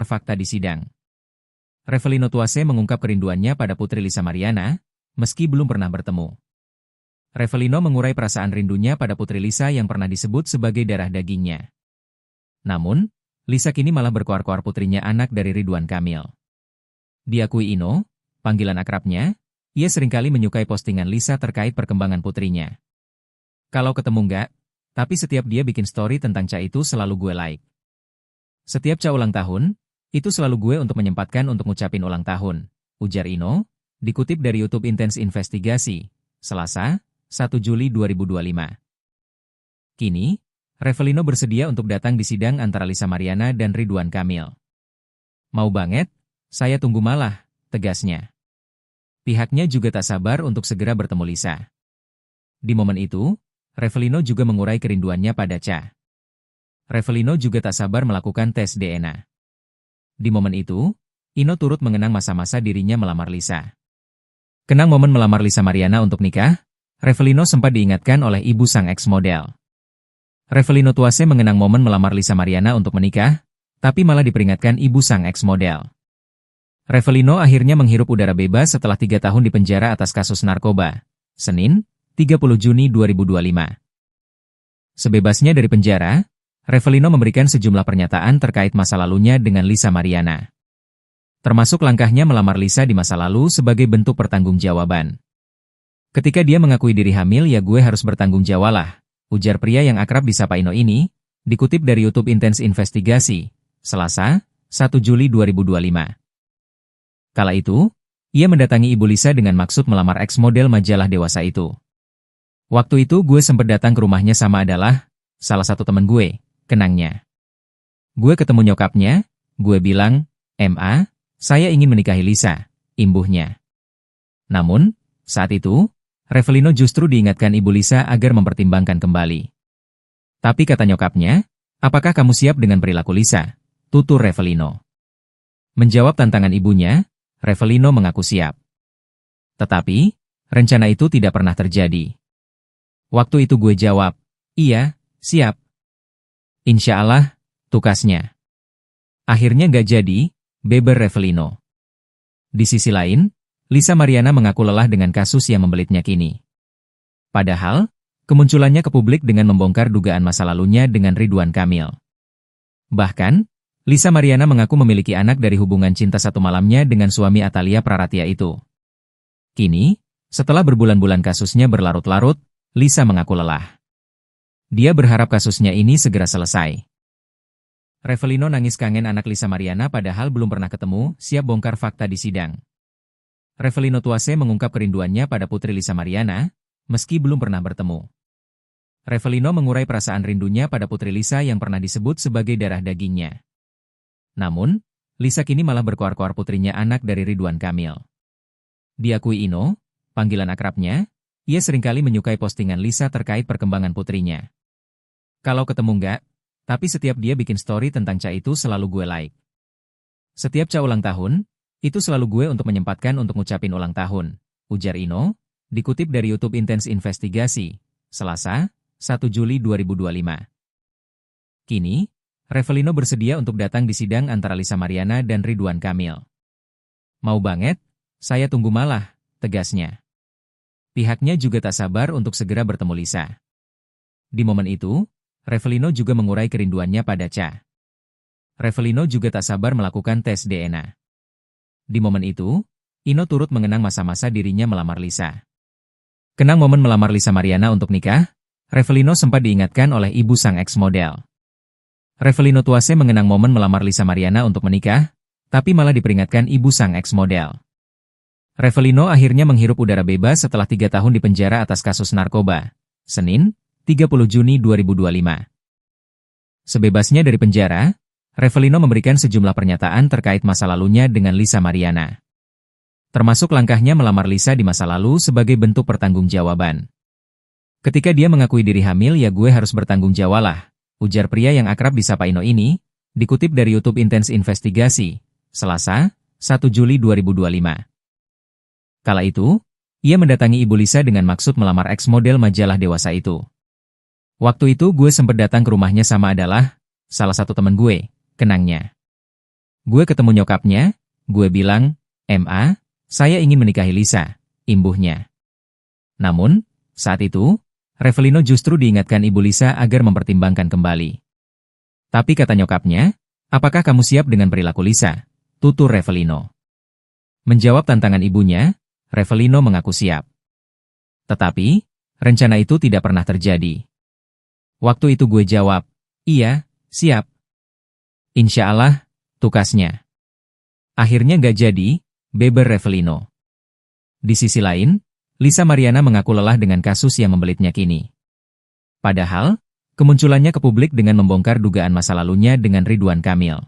Fakta di sidang. Revelino Tuase mengungkap kerinduannya pada Putri Lisa Mariana, meski belum pernah bertemu. Revelino mengurai perasaan rindunya pada Putri Lisa yang pernah disebut sebagai darah dagingnya. Namun, Lisa kini malah berkoar-koar putrinya anak dari Ridwan Kamil. Diakui Ino, panggilan akrabnya, ia seringkali menyukai postingan Lisa terkait perkembangan putrinya. Kalau ketemu enggak, tapi setiap dia bikin story tentang Ca itu selalu gue like. Setiap Ca ulang tahun, itu selalu gue untuk menyempatkan untuk ngucapin ulang tahun, ujar Ino, dikutip dari YouTube Intens Investigasi, Selasa, 1 Juli 2025. Kini, Revelino bersedia untuk datang di sidang antara Lisa Mariana dan Ridwan Kamil. Mau banget, saya tunggu malah, tegasnya. Pihaknya juga tak sabar untuk segera bertemu Lisa. Di momen itu, Revelino juga mengurai kerinduannya pada Ca. Revelino juga tak sabar melakukan tes DNA. Di momen itu, Ino turut mengenang masa-masa dirinya melamar Lisa. Kenang momen melamar Lisa Mariana untuk nikah, Revelino sempat diingatkan oleh ibu sang ex-model. Revelino Tuase mengenang momen melamar Lisa Mariana untuk menikah, tapi malah diperingatkan ibu sang ex-model. Revelino akhirnya menghirup udara bebas setelah 3 tahun di penjara atas kasus narkoba. Senin, 30 Juni 2025. Sebebasnya dari penjara, Revelino memberikan sejumlah pernyataan terkait masa lalunya dengan Lisa Mariana. Termasuk langkahnya melamar Lisa di masa lalu sebagai bentuk pertanggungjawaban. Ketika dia mengakui diri hamil ya gue harus bertanggung jawab lah, ujar pria yang akrab disapa Ino ini, dikutip dari YouTube Intens Investigasi, Selasa, 1 Juli 2025. Kala itu, ia mendatangi ibu Lisa dengan maksud melamar ex-model majalah dewasa itu. Waktu itu gue sempat datang ke rumahnya sama adalah salah satu teman gue, kenangnya. Gue ketemu nyokapnya, gue bilang, "Ma, saya ingin menikahi Lisa," imbuhnya. Namun, saat itu, Revelino justru diingatkan ibu Lisa agar mempertimbangkan kembali. Tapi kata nyokapnya, "Apakah kamu siap dengan perilaku Lisa?" tutur Revelino. Menjawab tantangan ibunya, Revelino mengaku siap. Tetapi, rencana itu tidak pernah terjadi. Waktu itu gue jawab, "Iya, siap. Insya Allah," tukasnya. Akhirnya nggak jadi, beber Revelino. Di sisi lain, Lisa Mariana mengaku lelah dengan kasus yang membelitnya kini. Padahal, kemunculannya ke publik dengan membongkar dugaan masa lalunya dengan Ridwan Kamil. Bahkan, Lisa Mariana mengaku memiliki anak dari hubungan cinta satu malamnya dengan suami Atalia Praratia itu. Kini, setelah berbulan-bulan kasusnya berlarut-larut, Lisa mengaku lelah. Dia berharap kasusnya ini segera selesai. Revelino nangis kangen anak Lisa Mariana padahal belum pernah ketemu, siap bongkar fakta di sidang. Revelino Tuase mengungkap kerinduannya pada Putri Lisa Mariana, meski belum pernah bertemu. Revelino mengurai perasaan rindunya pada Putri Lisa yang pernah disebut sebagai darah dagingnya. Namun, Lisa kini malah berkoar-koar putrinya anak dari Ridwan Kamil. Diakui Ino, panggilan akrabnya, ia seringkali menyukai postingan Lisa terkait perkembangan putrinya. Kalau ketemu enggak, tapi setiap dia bikin story tentang Ca itu selalu gue like. Setiap Ca ulang tahun, itu selalu gue untuk menyempatkan untuk ngucapin ulang tahun, ujar Ino, dikutip dari YouTube Intens Investigasi, Selasa, 1 Juli 2025. Kini, Revelino bersedia untuk datang di sidang antara Lisa Mariana dan Ridwan Kamil. Mau banget, saya tunggu malah, tegasnya. Pihaknya juga tak sabar untuk segera bertemu Lisa. Di momen itu, Revelino juga mengurai kerinduannya pada Ca. Revelino juga tak sabar melakukan tes DNA. Di momen itu, Ino turut mengenang masa-masa dirinya melamar Lisa. Kenang momen melamar Lisa Mariana untuk nikah, Revelino sempat diingatkan oleh ibu sang ex-model. Revelino Tuase mengenang momen melamar Lisa Mariana untuk menikah, tapi malah diperingatkan ibu sang ex-model. Revelino akhirnya menghirup udara bebas setelah 3 tahun di penjara atas kasus narkoba. Senin, 30 Juni 2025. Sebebasnya dari penjara, Revelino memberikan sejumlah pernyataan terkait masa lalunya dengan Lisa Mariana. Termasuk langkahnya melamar Lisa di masa lalu sebagai bentuk pertanggungjawaban. Ketika dia mengakui diri hamil ya gue harus bertanggung jawab lah, ujar pria yang akrab disapa Ino ini, dikutip dari YouTube Intens Investigasi, Selasa, 1 Juli 2025. Kala itu, ia mendatangi ibu Lisa dengan maksud melamar ex-model majalah dewasa itu. Waktu itu gue sempat datang ke rumahnya sama adalah salah satu teman gue, kenangnya. Gue ketemu nyokapnya, gue bilang, "Ma, saya ingin menikahi Lisa," imbuhnya. Namun, saat itu, Revelino justru diingatkan ibu Lisa agar mempertimbangkan kembali. Tapi kata nyokapnya, "Apakah kamu siap dengan perilaku Lisa?" tutur Revelino. Menjawab tantangan ibunya, Revelino mengaku siap. Tetapi, rencana itu tidak pernah terjadi. Waktu itu gue jawab, "Iya, siap. Insya Allah," tukasnya. Akhirnya nggak jadi, beber Revelino. Di sisi lain, Lisa Mariana mengaku lelah dengan kasus yang membelitnya kini. Padahal, kemunculannya ke publik dengan membongkar dugaan masa lalunya dengan Ridwan Kamil.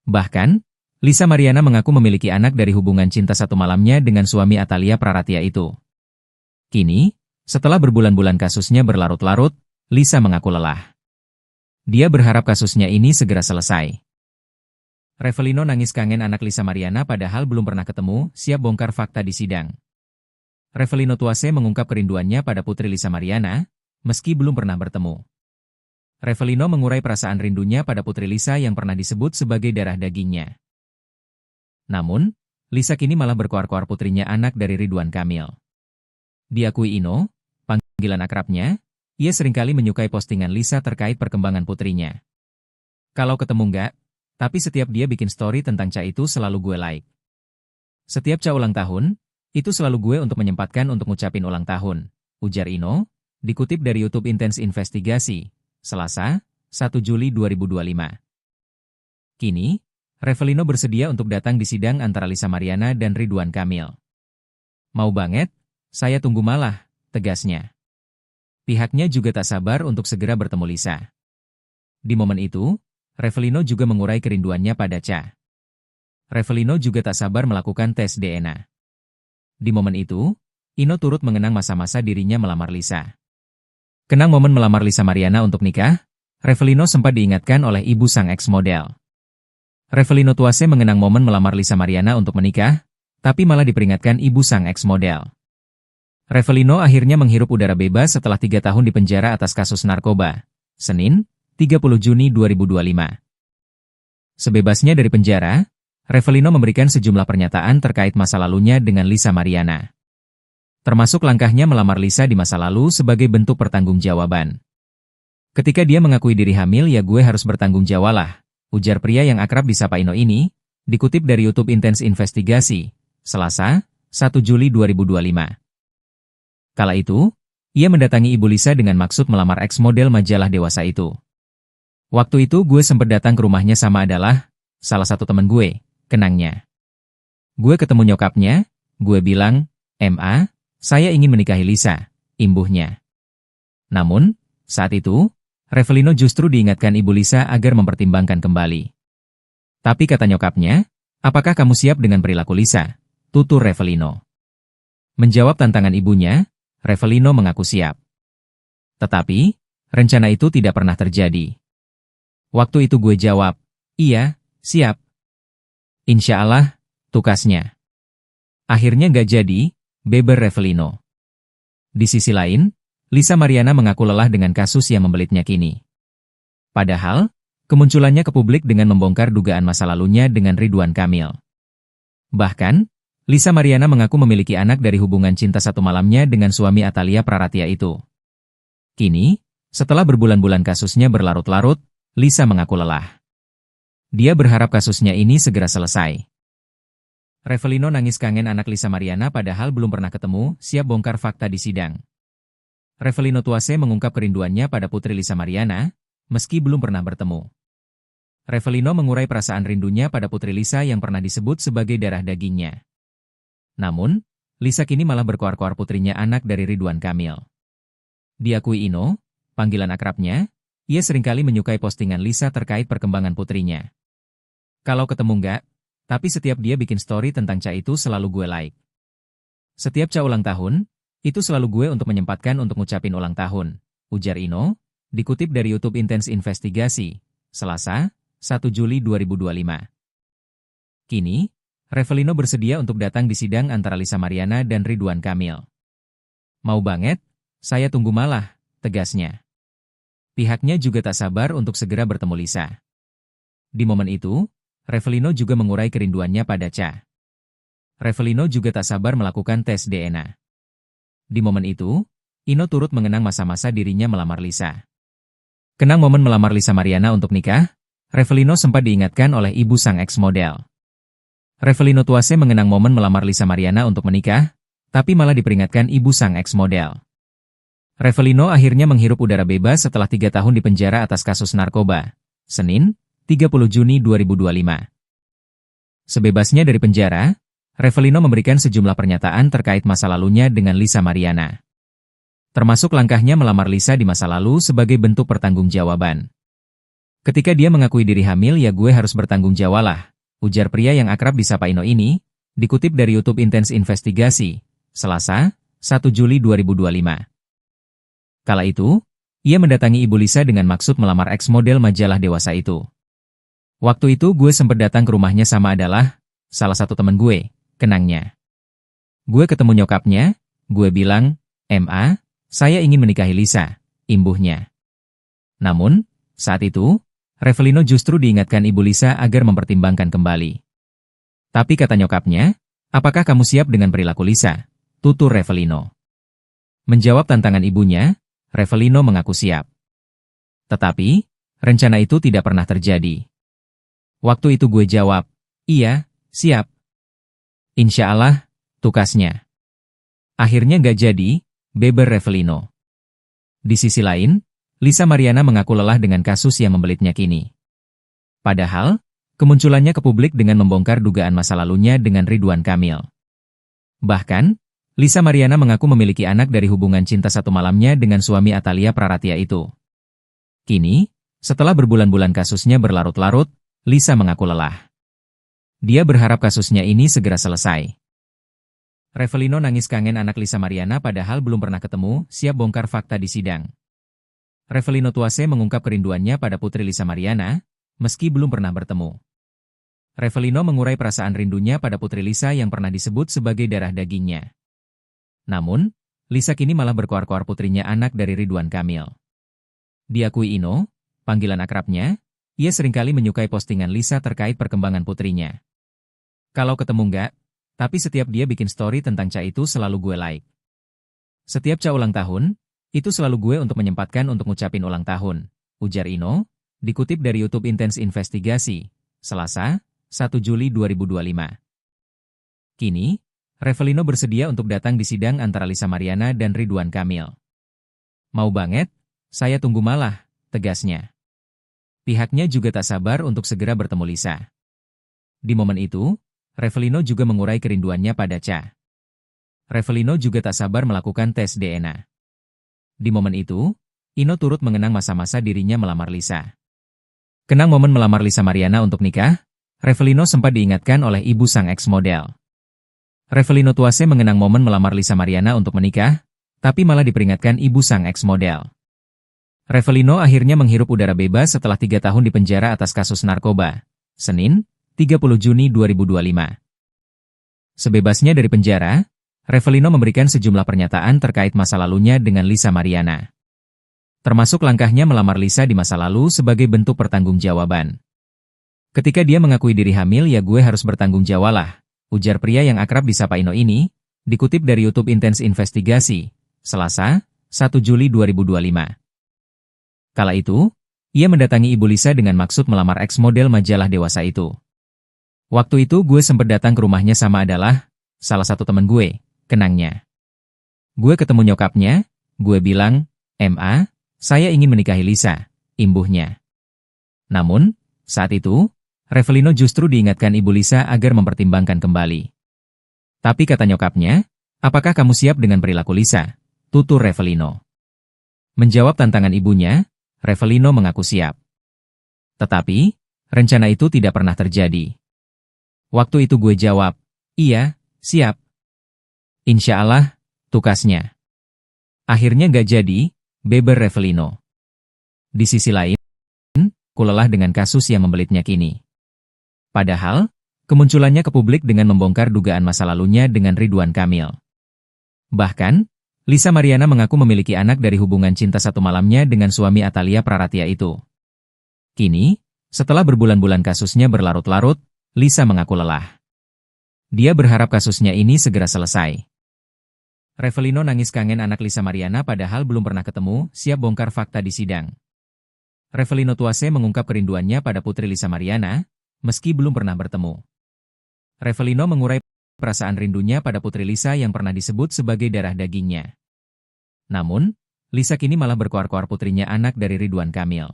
Bahkan, Lisa Mariana mengaku memiliki anak dari hubungan cinta satu malamnya dengan suami Atalia Praratia itu. Kini, setelah berbulan-bulan kasusnya berlarut-larut, Lisa mengaku lelah. Dia berharap kasusnya ini segera selesai. Revelino nangis kangen anak Lisa Mariana padahal belum pernah ketemu, siap bongkar fakta di sidang. Revelino Tuase mengungkap kerinduannya pada putri Lisa Mariana, meski belum pernah bertemu. Revelino mengurai perasaan rindunya pada putri Lisa yang pernah disebut sebagai darah dagingnya. Namun, Lisa kini malah berkoar-koar putrinya anak dari Ridwan Kamil. Diakui Ino, panggilan akrabnya, ia seringkali menyukai postingan Lisa terkait perkembangan putrinya. Kalau ketemu enggak, tapi setiap dia bikin story tentang Ca itu selalu gue like. Setiap Ca ulang tahun, itu selalu gue untuk menyempatkan untuk ngucapin ulang tahun, ujar Ino, dikutip dari YouTube Intens Investigasi, Selasa, 1 Juli 2025. Kini, Revelino bersedia untuk datang di sidang antara Lisa Mariana dan Ridwan Kamil. Mau banget, saya tunggu malah, tegasnya. Pihaknya juga tak sabar untuk segera bertemu Lisa. Di momen itu, Revelino juga mengurai kerinduannya pada Ca. Revelino juga tak sabar melakukan tes DNA. Di momen itu, Ino turut mengenang masa-masa dirinya melamar Lisa. Kenang momen melamar Lisa Mariana untuk nikah, Revelino sempat diingatkan oleh ibu sang ex-model. Revelino Tuase mengenang momen melamar Lisa Mariana untuk menikah, tapi malah diperingatkan ibu sang ex-model. Revelino akhirnya menghirup udara bebas setelah 3 tahun di penjara atas kasus narkoba. Senin, 30 Juni 2025. Sebebasnya dari penjara, Revelino memberikan sejumlah pernyataan terkait masa lalunya dengan Lisa Mariana. Termasuk langkahnya melamar Lisa di masa lalu sebagai bentuk pertanggungjawaban. Ketika dia mengakui diri hamil ya gue harus bertanggung jawab lah, ujar pria yang akrab disapa Ino ini, dikutip dari YouTube Intens Investigasi, Selasa, 1 Juli 2025. Kala itu, ia mendatangi ibu Lisa dengan maksud melamar ex-model majalah dewasa itu. Waktu itu gue sempat datang ke rumahnya sama adalah salah satu teman gue, kenangnya. Gue ketemu nyokapnya, gue bilang, "Ma, saya ingin menikahi Lisa," imbuhnya. Namun, saat itu, Revelino justru diingatkan ibu Lisa agar mempertimbangkan kembali. Tapi kata nyokapnya, "Apakah kamu siap dengan perilaku Lisa?" tutur Revelino. Menjawab tantangan ibunya, Revelino mengaku siap. Tetapi, rencana itu tidak pernah terjadi. Waktu itu gue jawab, "Iya, siap. Insya Allah," tukasnya. Akhirnya nggak jadi, beber Revelino. Di sisi lain, Lisa Mariana mengaku lelah dengan kasus yang membelitnya kini. Padahal, kemunculannya ke publik dengan membongkar dugaan masa lalunya dengan Ridwan Kamil. Bahkan, Lisa Mariana mengaku memiliki anak dari hubungan cinta satu malamnya dengan suami Atalia Praratia itu. Kini, setelah berbulan-bulan kasusnya berlarut-larut, Lisa mengaku lelah. Dia berharap kasusnya ini segera selesai. Revelino nangis kangen anak Lisa Mariana padahal belum pernah ketemu, siap bongkar fakta di sidang. Revelino Tuase mengungkap kerinduannya pada putri Lisa Mariana, meski belum pernah bertemu. Revelino mengurai perasaan rindunya pada putri Lisa yang pernah disebut sebagai darah dagingnya. Namun, Lisa kini malah berkoar-koar putrinya anak dari Ridwan Kamil. Diakui Ino, panggilan akrabnya, ia seringkali menyukai postingan Lisa terkait perkembangan putrinya. Kalau ketemu enggak, tapi setiap dia bikin story tentang Ca itu selalu gue like. Setiap Ca ulang tahun, itu selalu gue untuk menyempatkan untuk ngucapin ulang tahun, ujar Ino, dikutip dari YouTube Intens Investigasi, Selasa, 1 Juli 2025. Kini, Revelino bersedia untuk datang di sidang antara Lisa Mariana dan Ridwan Kamil. Mau banget, saya tunggu malah, tegasnya. Pihaknya juga tak sabar untuk segera bertemu Lisa. Di momen itu, Revelino juga mengurai kerinduannya pada Cha. Revelino juga tak sabar melakukan tes DNA. Di momen itu, Ino turut mengenang masa-masa dirinya melamar Lisa. Kenang momen melamar Lisa Mariana untuk nikah, Revelino sempat diingatkan oleh ibu sang ex-model. Revelino Tuase mengenang momen melamar Lisa Mariana untuk menikah, tapi malah diperingatkan ibu sang ex-model. Revelino akhirnya menghirup udara bebas setelah 3 tahun di penjara atas kasus narkoba. Senin, 30 Juni 2025. Sebebasnya dari penjara, Revelino memberikan sejumlah pernyataan terkait masa lalunya dengan Lisa Mariana. Termasuk langkahnya melamar Lisa di masa lalu sebagai bentuk pertanggungjawaban. Ketika dia mengakui diri hamil, ya gue harus bertanggung jawab lah, ujar pria yang akrab disapa Ino ini, dikutip dari YouTube Intense Investigasi, Selasa, 1 Juli 2025. Kala itu, ia mendatangi ibu Lisa dengan maksud melamar ex-model majalah dewasa itu. Waktu itu gue sempat datang ke rumahnya sama adalah salah satu teman gue, kenangnya. Gue ketemu nyokapnya, gue bilang, "Ma, saya ingin menikahi Lisa," imbuhnya. Namun, saat itu, Revelino justru diingatkan ibu Lisa agar mempertimbangkan kembali. Tapi kata nyokapnya, "Apakah kamu siap dengan perilaku Lisa?" tutur Revelino. Menjawab tantangan ibunya, Revelino mengaku siap. Tetapi, rencana itu tidak pernah terjadi. Waktu itu gue jawab, "Iya, siap." "Insya Allah," tukasnya. Akhirnya gak jadi, beber Revelino. Di sisi lain, Lisa Mariana mengaku lelah dengan kasus yang membelitnya kini. Padahal, kemunculannya ke publik dengan membongkar dugaan masa lalunya dengan Ridwan Kamil. Bahkan, Lisa Mariana mengaku memiliki anak dari hubungan cinta satu malamnya dengan suami Atalia Praratia itu. Kini, setelah berbulan-bulan kasusnya berlarut-larut, Lisa mengaku lelah. Dia berharap kasusnya ini segera selesai. Revelino nangis kangen anak Lisa Mariana padahal belum pernah ketemu, siap bongkar fakta di sidang. Revelino Tuase mengungkap kerinduannya pada putri Lisa Mariana, meski belum pernah bertemu. Revelino mengurai perasaan rindunya pada putri Lisa yang pernah disebut sebagai darah dagingnya. Namun, Lisa kini malah berkoar-koar putrinya anak dari Ridwan Kamil. Diakui Ino, panggilan akrabnya, ia seringkali menyukai postingan Lisa terkait perkembangan putrinya. Kalau ketemu enggak, tapi setiap dia bikin story tentang Cha itu selalu gue like. Setiap Cha ulang tahun, itu selalu gue untuk menyempatkan untuk ngucapin ulang tahun, ujar Ino, dikutip dari YouTube Intense Investigasi, Selasa, 1 Juli 2025. Kini, Revelino bersedia untuk datang di sidang antara Lisa Mariana dan Ridwan Kamil. "Mau banget, saya tunggu malah," tegasnya. Pihaknya juga tak sabar untuk segera bertemu Lisa. Di momen itu, Revelino juga mengurai kerinduannya pada Cha. Revelino juga tak sabar melakukan tes DNA. Di momen itu, Ino turut mengenang masa-masa dirinya melamar Lisa. Kenang momen melamar Lisa Mariana untuk nikah, Revelino sempat diingatkan oleh ibu sang ex-model. Revelino Tuase mengenang momen melamar Lisa Mariana untuk menikah, tapi malah diperingatkan ibu sang ex-model. Revelino akhirnya menghirup udara bebas setelah 3 tahun di penjara atas kasus narkoba. Senin, 30 Juni 2025. Sebebasnya dari penjara, Revelino memberikan sejumlah pernyataan terkait masa lalunya dengan Lisa Mariana. Termasuk langkahnya melamar Lisa di masa lalu sebagai bentuk pertanggungjawaban. Ketika dia mengakui diri hamil, ya gue harus bertanggung jawab lah, ujar pria yang akrab disapa Ino ini, dikutip dari YouTube Intense Investigasi, Selasa, 1 Juli 2025. Kala itu, ia mendatangi ibu Lisa dengan maksud melamar ex-model majalah dewasa itu. Waktu itu gue sempat datang ke rumahnya sama adalah salah satu teman gue, kenangnya. Gue ketemu nyokapnya, gue bilang, "Ma, saya ingin menikahi Lisa," imbuhnya. Namun, saat itu, Revelino justru diingatkan ibu Lisa agar mempertimbangkan kembali. Tapi kata nyokapnya, "Apakah kamu siap dengan perilaku Lisa?" tutur Revelino. Menjawab tantangan ibunya, Revelino mengaku siap. Tetapi, rencana itu tidak pernah terjadi. Waktu itu gue jawab, "Iya, siap." "Insya Allah," tukasnya. Akhirnya gak jadi, beber Revelino. Di sisi lain, ku lelah dengan kasus yang membelitnya kini. Padahal, kemunculannya ke publik dengan membongkar dugaan masa lalunya dengan Ridwan Kamil. Bahkan, Lisa Mariana mengaku memiliki anak dari hubungan cinta satu malamnya dengan suami Atalia Praratia itu. Kini, Setelah berbulan-bulan kasusnya berlarut-larut, Lisa mengaku lelah. Dia berharap kasusnya ini segera selesai. Revelino nangis kangen anak Lisa Mariana padahal belum pernah ketemu, siap bongkar fakta di sidang. Revelino Tuase mengungkap kerinduannya pada putri Lisa Mariana, meski belum pernah bertemu. Revelino mengurai perasaan rindunya pada putri Lisa yang pernah disebut sebagai darah dagingnya. Namun, Lisa kini malah berkoar-koar putrinya anak dari Ridwan Kamil.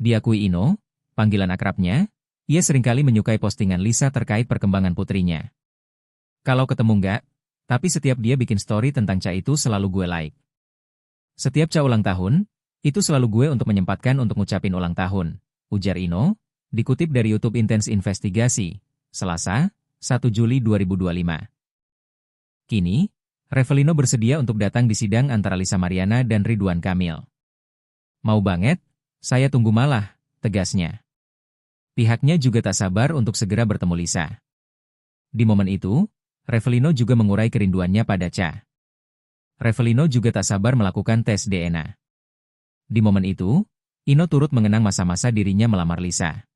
Diakui Ino, panggilan akrabnya, ia seringkali menyukai postingan Lisa terkait perkembangan putrinya. Kalau ketemu enggak, tapi setiap dia bikin story tentang Ca itu selalu gue like. Setiap Ca ulang tahun, itu selalu gue untuk menyempatkan untuk ngucapin ulang tahun, ujar Ino, dikutip dari YouTube Intens Investigasi, Selasa, 1 Juli 2025. Kini, Revelino bersedia untuk datang di sidang antara Lisa Mariana dan Ridwan Kamil. Mau banget, saya tunggu malah, tegasnya. Pihaknya juga tak sabar untuk segera bertemu Lisa. Di momen itu, Revelino juga mengurai kerinduannya pada Ca. Revelino juga tak sabar melakukan tes DNA. Di momen itu, Ino turut mengenang masa-masa dirinya melamar Lisa.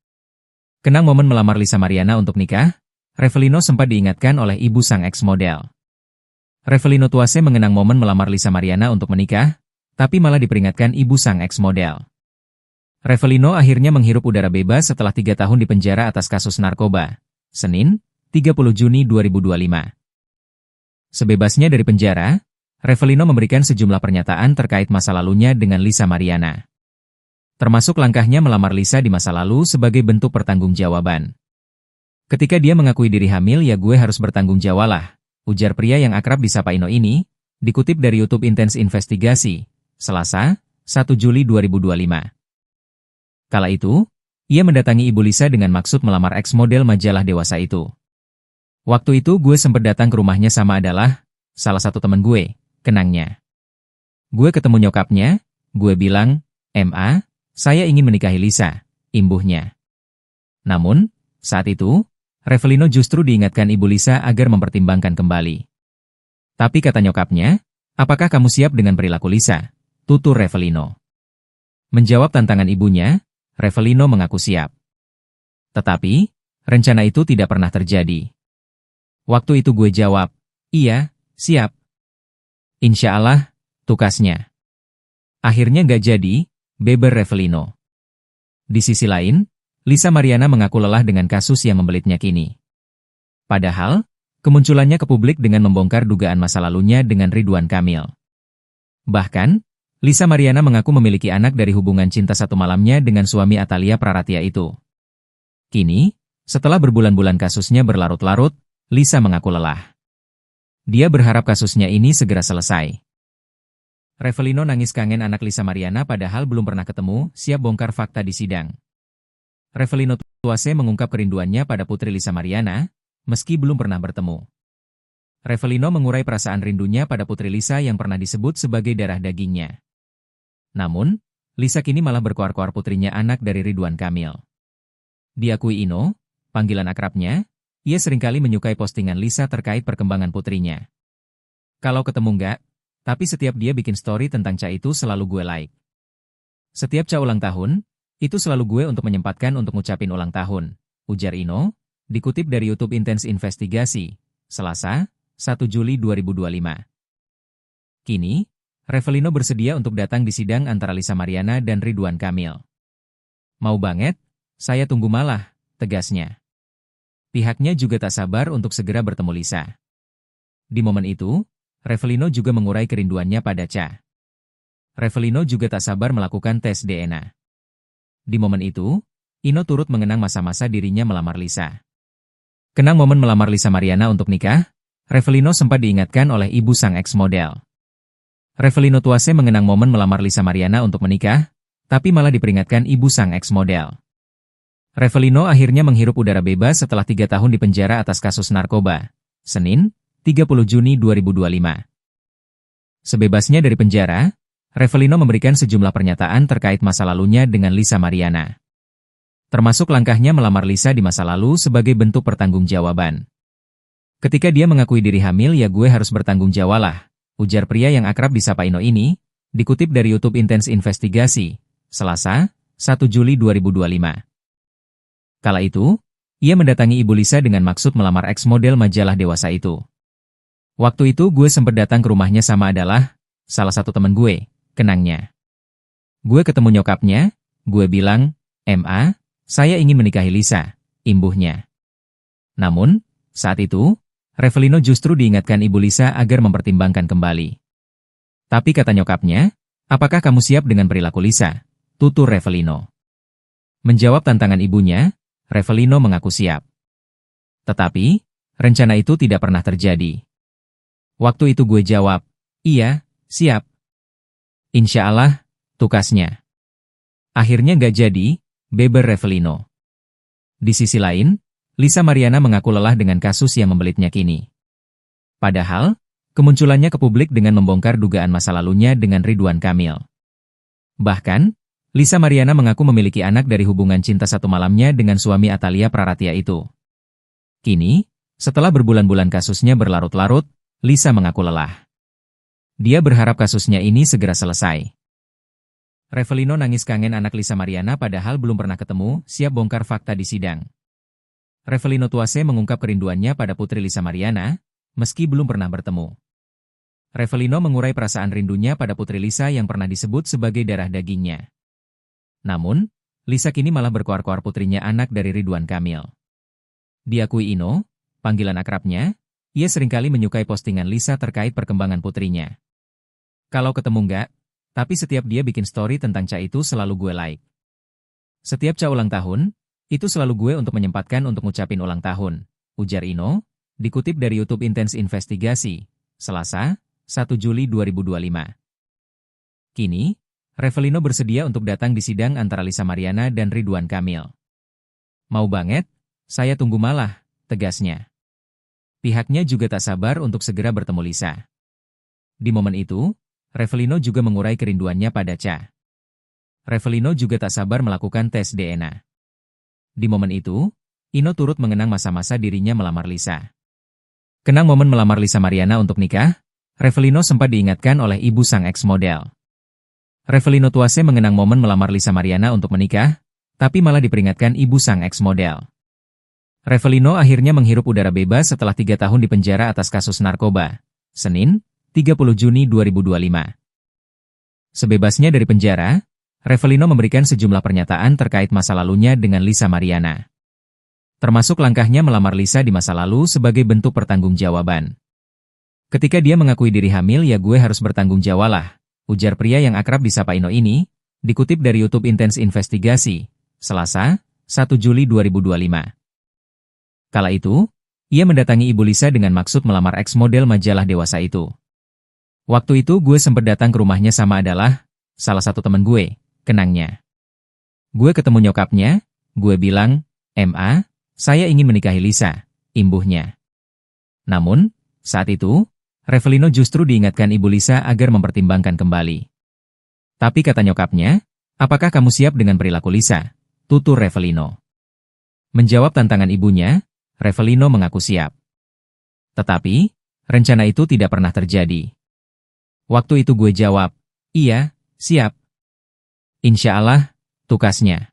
Kenang momen melamar Lisa Mariana untuk nikah, Revelino sempat diingatkan oleh ibu sang ex-model. Revelino Tuase mengenang momen melamar Lisa Mariana untuk menikah, tapi malah diperingatkan ibu sang ex-model. Revelino akhirnya menghirup udara bebas setelah 3 tahun di penjara atas kasus narkoba. Senin, 30 Juni 2025. Sebebasnya dari penjara, Revelino memberikan sejumlah pernyataan terkait masa lalunya dengan Lisa Mariana. Termasuk langkahnya melamar Lisa di masa lalu sebagai bentuk pertanggungjawaban. Ketika dia mengakui diri hamil ya gue harus bertanggung jawab lah, ujar pria yang akrab disapa Ino ini, dikutip dari YouTube Intens Investigasi, Selasa, 1 Juli 2025. Kala itu, ia mendatangi ibu Lisa dengan maksud melamar ex-model majalah dewasa itu. Waktu itu gue sempat datang ke rumahnya sama adalah salah satu teman gue, kenangnya. Gue ketemu nyokapnya, gue bilang, "Ma, saya ingin menikahi Lisa," imbuhnya. Namun, saat itu, Revelino justru diingatkan ibu Lisa agar mempertimbangkan kembali. Tapi kata nyokapnya, "Apakah kamu siap dengan perilaku Lisa?" tutur Revelino. Menjawab tantangan ibunya, Revelino mengaku siap. Tetapi, rencana itu tidak pernah terjadi. Waktu itu gue jawab, "Iya, siap. Insya Allah," tukasnya. Akhirnya nggak jadi, beber Revelino. Di sisi lain, Lisa Mariana mengaku lelah dengan kasus yang membelitnya kini. Padahal, kemunculannya ke publik dengan membongkar dugaan masa lalunya dengan Ridwan Kamil. Bahkan, Lisa Mariana mengaku memiliki anak dari hubungan cinta satu malamnya dengan suami Atalia Praratia itu. Kini, setelah berbulan-bulan kasusnya berlarut-larut, Lisa mengaku lelah. Dia berharap kasusnya ini segera selesai. Revelino nangis kangen anak Lisa Mariana padahal belum pernah ketemu, siap bongkar fakta di sidang. Revelino Tuase mengungkap kerinduannya pada putri Lisa Mariana, meski belum pernah bertemu. Revelino mengurai perasaan rindunya pada putri Lisa yang pernah disebut sebagai darah dagingnya. Namun, Lisa kini malah berkoar-koar putrinya anak dari Ridwan Kamil. Diakui Ino, panggilan akrabnya, ia seringkali menyukai postingan Lisa terkait perkembangan putrinya. Kalau ketemu enggak, tapi setiap dia bikin story tentang Ca itu selalu gue like. Setiap Ca ulang tahun, itu selalu gue untuk menyempatkan untuk ngucapin ulang tahun, ujar Ino, dikutip dari YouTube Intens Investigasi, Selasa, 1 Juli 2025. Kini, Revelino bersedia untuk datang di sidang antara Lisa Mariana dan Ridwan Kamil. Mau banget, saya tunggu malah, tegasnya. Pihaknya juga tak sabar untuk segera bertemu Lisa. Di momen itu, Revelino juga mengurai kerinduannya pada Ca. Revelino juga tak sabar melakukan tes DNA. Di momen itu, Ino turut mengenang masa-masa dirinya melamar Lisa. Kenang momen melamar Lisa Mariana untuk nikah, Revelino sempat diingatkan oleh ibu sang ex-model. Revelino Tuase mengenang momen melamar Lisa Mariana untuk menikah, tapi malah diperingatkan ibu sang ex-model. Revelino akhirnya menghirup udara bebas setelah 3 tahun di penjara atas kasus narkoba. Senin, 30 Juni 2025. Sebebasnya dari penjara, Revelino memberikan sejumlah pernyataan terkait masa lalunya dengan Lisa Mariana. Termasuk langkahnya melamar Lisa di masa lalu sebagai bentuk pertanggungjawaban. Ketika dia mengakui diri hamil ya gue harus bertanggung jawab lah, ujar pria yang akrab disapa Ino ini, dikutip dari YouTube Intens Investigasi, Selasa, 1 Juli 2025. Kala itu, ia mendatangi Ibu Lisa dengan maksud melamar eks model majalah dewasa itu. Waktu itu gue sempet datang ke rumahnya sama adalah salah satu temen gue, kenangnya. Gue ketemu nyokapnya, gue bilang, "Ma, saya ingin menikahi Lisa," imbuhnya. Namun, saat itu, Revelino justru diingatkan Ibu Lisa agar mempertimbangkan kembali. Tapi kata nyokapnya, "Apakah kamu siap dengan perilaku Lisa?" tutur Revelino. Menjawab tantangan ibunya, Revelino mengaku siap. Tetapi, rencana itu tidak pernah terjadi. Waktu itu gue jawab, "Iya, siap. Insya Allah," tukasnya. Akhirnya nggak jadi, beber Revelino. Di sisi lain, Lisa Mariana mengaku lelah dengan kasus yang membelitnya kini. Padahal, kemunculannya ke publik dengan membongkar dugaan masa lalunya dengan Ridwan Kamil. Bahkan, Lisa Mariana mengaku memiliki anak dari hubungan cinta satu malamnya dengan suami Atalia Praratia itu. Kini, setelah berbulan-bulan kasusnya berlarut-larut, Lisa mengaku lelah. Dia berharap kasusnya ini segera selesai. Revelino nangis kangen anak Lisa Mariana padahal belum pernah ketemu, siap bongkar fakta di sidang. Revelino Tuase mengungkap kerinduannya pada putri Lisa Mariana, meski belum pernah bertemu. Revelino mengurai perasaan rindunya pada putri Lisa yang pernah disebut sebagai darah dagingnya. Namun, Lisa kini malah berkoar-koar putrinya anak dari Ridwan Kamil. Diakui Ino, panggilan akrabnya, ia seringkali menyukai postingan Lisa terkait perkembangan putrinya. Kalau ketemu enggak, tapi setiap dia bikin story tentang Ca itu selalu gue like. Setiap Ca ulang tahun, itu selalu gue untuk menyempatkan untuk ngucapin ulang tahun, ujar Ino, dikutip dari YouTube Intens Investigasi, Selasa, 1 Juli 2025. Kini, Revelino bersedia untuk datang di sidang antara Lisa Mariana dan Ridwan Kamil. Mau banget, saya tunggu malah, tegasnya. Pihaknya juga tak sabar untuk segera bertemu Lisa. Di momen itu, Revelino juga mengurai kerinduannya pada Ca. Revelino juga tak sabar melakukan tes DNA. Di momen itu, Ino turut mengenang masa-masa dirinya melamar Lisa. Kenang momen melamar Lisa Mariana untuk nikah, Revelino sempat diingatkan oleh ibu sang ex-model. Revelino Tuase mengenang momen melamar Lisa Mariana untuk menikah, tapi malah diperingatkan ibu sang ex-model. Revelino akhirnya menghirup udara bebas setelah 3 tahun di penjara atas kasus narkoba. Senin, 30 Juni 2025. Sebebasnya dari penjara, Revelino memberikan sejumlah pernyataan terkait masa lalunya dengan Lisa Mariana. Termasuk langkahnya melamar Lisa di masa lalu sebagai bentuk pertanggungjawaban. Ketika dia mengakui diri hamil ya gue harus bertanggung jawab lah, ujar pria yang akrab disapa Ino ini, dikutip dari YouTube Intens Investigasi, Selasa, 1 Juli 2025. Kala itu, ia mendatangi Ibu Lisa dengan maksud melamar eks model majalah dewasa itu. Waktu itu gue sempat datang ke rumahnya sama adalah salah satu temen gue, kenangnya. Gue ketemu nyokapnya, gue bilang, "Ma, saya ingin menikahi Lisa," imbuhnya. Namun, saat itu, Revelino justru diingatkan Ibu Lisa agar mempertimbangkan kembali. Tapi kata nyokapnya, "Apakah kamu siap dengan perilaku Lisa?" tutur Revelino. Menjawab tantangan ibunya, Revelino mengaku siap. Tetapi, rencana itu tidak pernah terjadi. Waktu itu gue jawab, "Iya, siap. Insya Allah," tukasnya.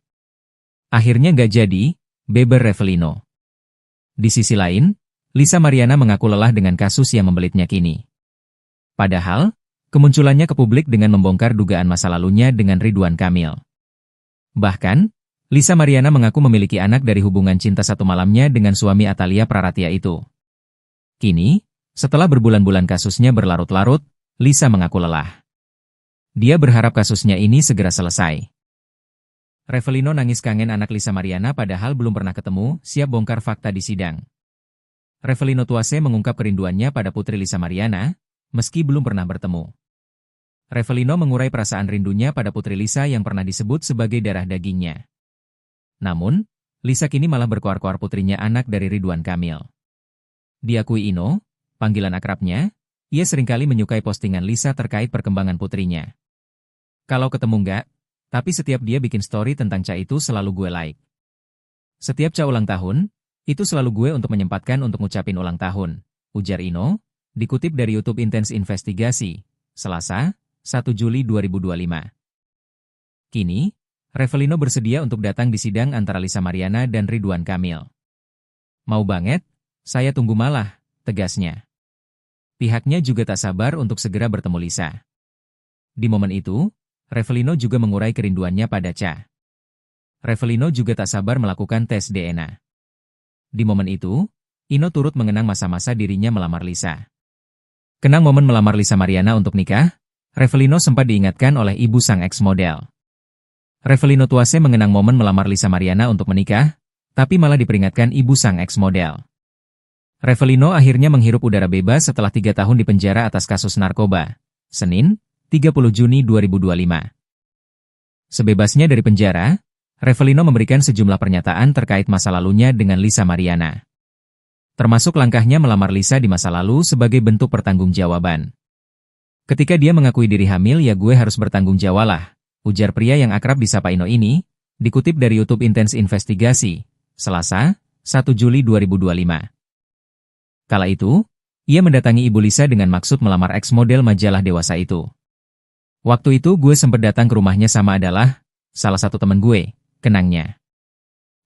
Akhirnya nggak jadi, beber Revelino. Di sisi lain, Lisa Mariana mengaku lelah dengan kasus yang membelitnya kini. Padahal, kemunculannya ke publik dengan membongkar dugaan masa lalunya dengan Ridwan Kamil. Bahkan, Lisa Mariana mengaku memiliki anak dari hubungan cinta satu malamnya dengan suami Atalia Praratia itu. Kini, setelah berbulan-bulan kasusnya berlarut-larut, Lisa mengaku lelah. Dia berharap kasusnya ini segera selesai. Revelino nangis kangen anak Lisa Mariana padahal belum pernah ketemu, siap bongkar fakta di sidang. Revelino Tuase mengungkap kerinduannya pada putri Lisa Mariana, meski belum pernah bertemu. Revelino mengurai perasaan rindunya pada putri Lisa yang pernah disebut sebagai darah dagingnya. Namun, Lisa kini malah berkoar-koar putrinya anak dari Ridwan Kamil. Diakui Ino, panggilan akrabnya, ia seringkali menyukai postingan Lisa terkait perkembangan putrinya. Kalau ketemu enggak, tapi setiap dia bikin story tentang Ca itu selalu gue like. Setiap Ca ulang tahun, itu selalu gue untuk menyempatkan untuk ngucapin ulang tahun, ujar Ino, dikutip dari YouTube Intens Investigasi, Selasa, 1 Juli 2025. Kini, Revelino bersedia untuk datang di sidang antara Lisa Mariana dan Ridwan Kamil. Mau banget, saya tunggu malah, tegasnya. Pihaknya juga tak sabar untuk segera bertemu Lisa. Di momen itu, Revelino juga mengurai kerinduannya pada Cha. Revelino juga tak sabar melakukan tes DNA. Di momen itu, Ino turut mengenang masa-masa dirinya melamar Lisa. Kenang momen melamar Lisa Mariana untuk nikah, Revelino sempat diingatkan oleh ibu sang ex-model. Revelino Tuase mengenang momen melamar Lisa Mariana untuk menikah, tapi malah diperingatkan ibu sang ex-model. Revelino akhirnya menghirup udara bebas setelah 3 tahun di penjara atas kasus narkoba. Senin, 30 Juni 2025. Sebebasnya dari penjara, Revelino memberikan sejumlah pernyataan terkait masa lalunya dengan Lisa Mariana. Termasuk langkahnya melamar Lisa di masa lalu sebagai bentuk pertanggungjawaban. Ketika dia mengakui diri hamil, ya gue harus bertanggung jawab lah, ujar pria yang akrab disapa Ino ini, dikutip dari YouTube Intens Investigasi, Selasa, 1 Juli 2025. Kala itu, ia mendatangi ibu Lisa dengan maksud melamar ex-model majalah dewasa itu. Waktu itu gue sempat datang ke rumahnya sama adalah salah satu temen gue, kenangnya.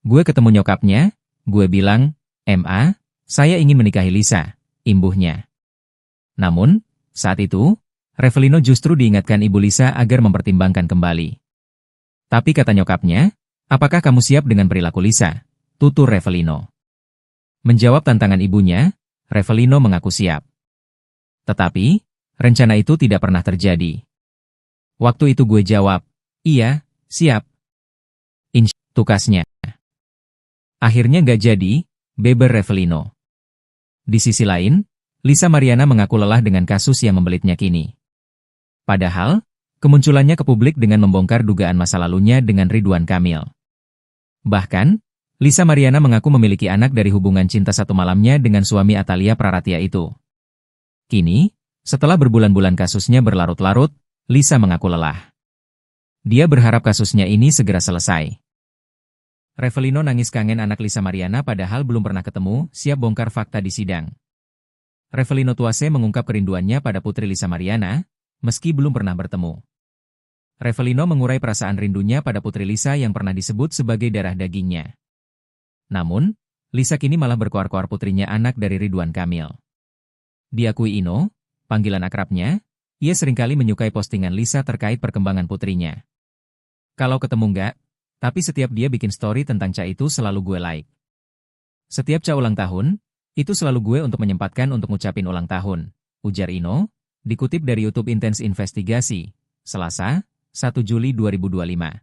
Gue ketemu nyokapnya, gue bilang, "Ma, saya ingin menikahi Lisa," imbuhnya. Namun, saat itu, Revelino justru diingatkan ibu Lisa agar mempertimbangkan kembali. Tapi kata nyokapnya, "Apakah kamu siap dengan perilaku Lisa?" tutur Revelino. Menjawab tantangan ibunya, Revelino mengaku siap. Tetapi, rencana itu tidak pernah terjadi. Waktu itu gue jawab, "Iya, siap." Tukasnya. Akhirnya gak jadi, beber Revelino. Di sisi lain, Lisa Mariana mengaku lelah dengan kasus yang membelitnya kini. Padahal, kemunculannya ke publik dengan membongkar dugaan masa lalunya dengan Ridwan Kamil. Bahkan, Lisa Mariana mengaku memiliki anak dari hubungan cinta satu malamnya dengan suami Atalia Praratia itu. Kini, setelah berbulan-bulan kasusnya berlarut-larut, Lisa mengaku lelah. Dia berharap kasusnya ini segera selesai. Revelino nangis kangen anak Lisa Mariana padahal belum pernah ketemu, siap bongkar fakta di sidang. Revelino Tuase mengungkap kerinduannya pada putri Lisa Mariana, meski belum pernah bertemu. Revelino mengurai perasaan rindunya pada putri Lisa yang pernah disebut sebagai darah dagingnya. Namun, Lisa kini malah berkoar-koar putrinya anak dari Ridwan Kamil. Diakui Ino, panggilan akrabnya, ia seringkali menyukai postingan Lisa terkait perkembangan putrinya. Kalau ketemu enggak, tapi setiap dia bikin story tentang Cha itu selalu gue like. Setiap Cha ulang tahun, itu selalu gue untuk menyempatkan untuk ngucapin ulang tahun, ujar Ino, dikutip dari YouTube Intens Investigasi, Selasa, 1 Juli 2025.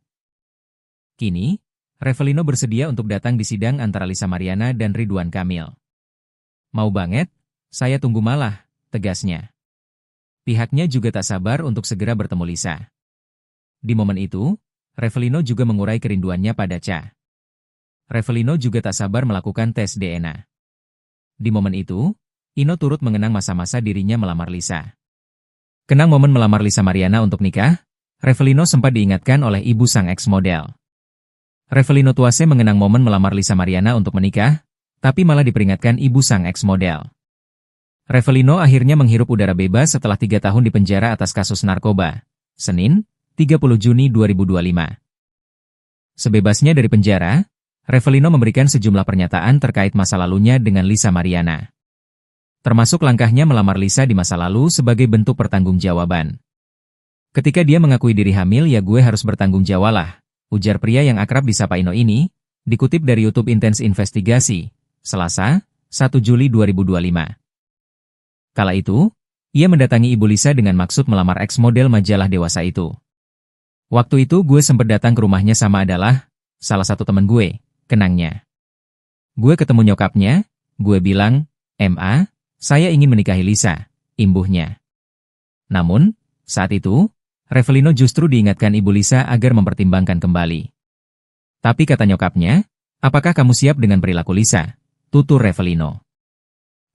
Kini, Revelino bersedia untuk datang di sidang antara Lisa Mariana dan Ridwan Kamil. Mau banget, saya tunggu malah, tegasnya. Pihaknya juga tak sabar untuk segera bertemu Lisa. Di momen itu, Revelino juga mengurai kerinduannya pada Cha. Revelino juga tak sabar melakukan tes DNA. Di momen itu, Ino turut mengenang masa-masa dirinya melamar Lisa. Kenang momen melamar Lisa Mariana untuk nikah, Revelino sempat diingatkan oleh ibu sang ex-model. Revelino Tuase mengenang momen melamar Lisa Mariana untuk menikah, tapi malah diperingatkan ibu sang ex-model. Revelino akhirnya menghirup udara bebas setelah 3 tahun di penjara atas kasus narkoba. Senin, 30 Juni 2025. Sebebasnya dari penjara, Revelino memberikan sejumlah pernyataan terkait masa lalunya dengan Lisa Mariana. Termasuk langkahnya melamar Lisa di masa lalu sebagai bentuk pertanggungjawaban. Ketika dia mengakui diri hamil, ya gue harus bertanggung jawab lah, ujar pria yang akrab disapa Ino ini, dikutip dari YouTube Intens Investigasi, Selasa, 1 Juli 2025. Kala itu, ia mendatangi ibu Lisa dengan maksud melamar ex-model majalah dewasa itu. Waktu itu gue sempat datang ke rumahnya sama adalah salah satu teman gue, kenangnya. Gue ketemu nyokapnya, gue bilang, "Ma, saya ingin menikahi Lisa," imbuhnya. Namun, saat itu, Revelino justru diingatkan ibu Lisa agar mempertimbangkan kembali. Tapi kata nyokapnya, "Apakah kamu siap dengan perilaku Lisa?" tutur Revelino.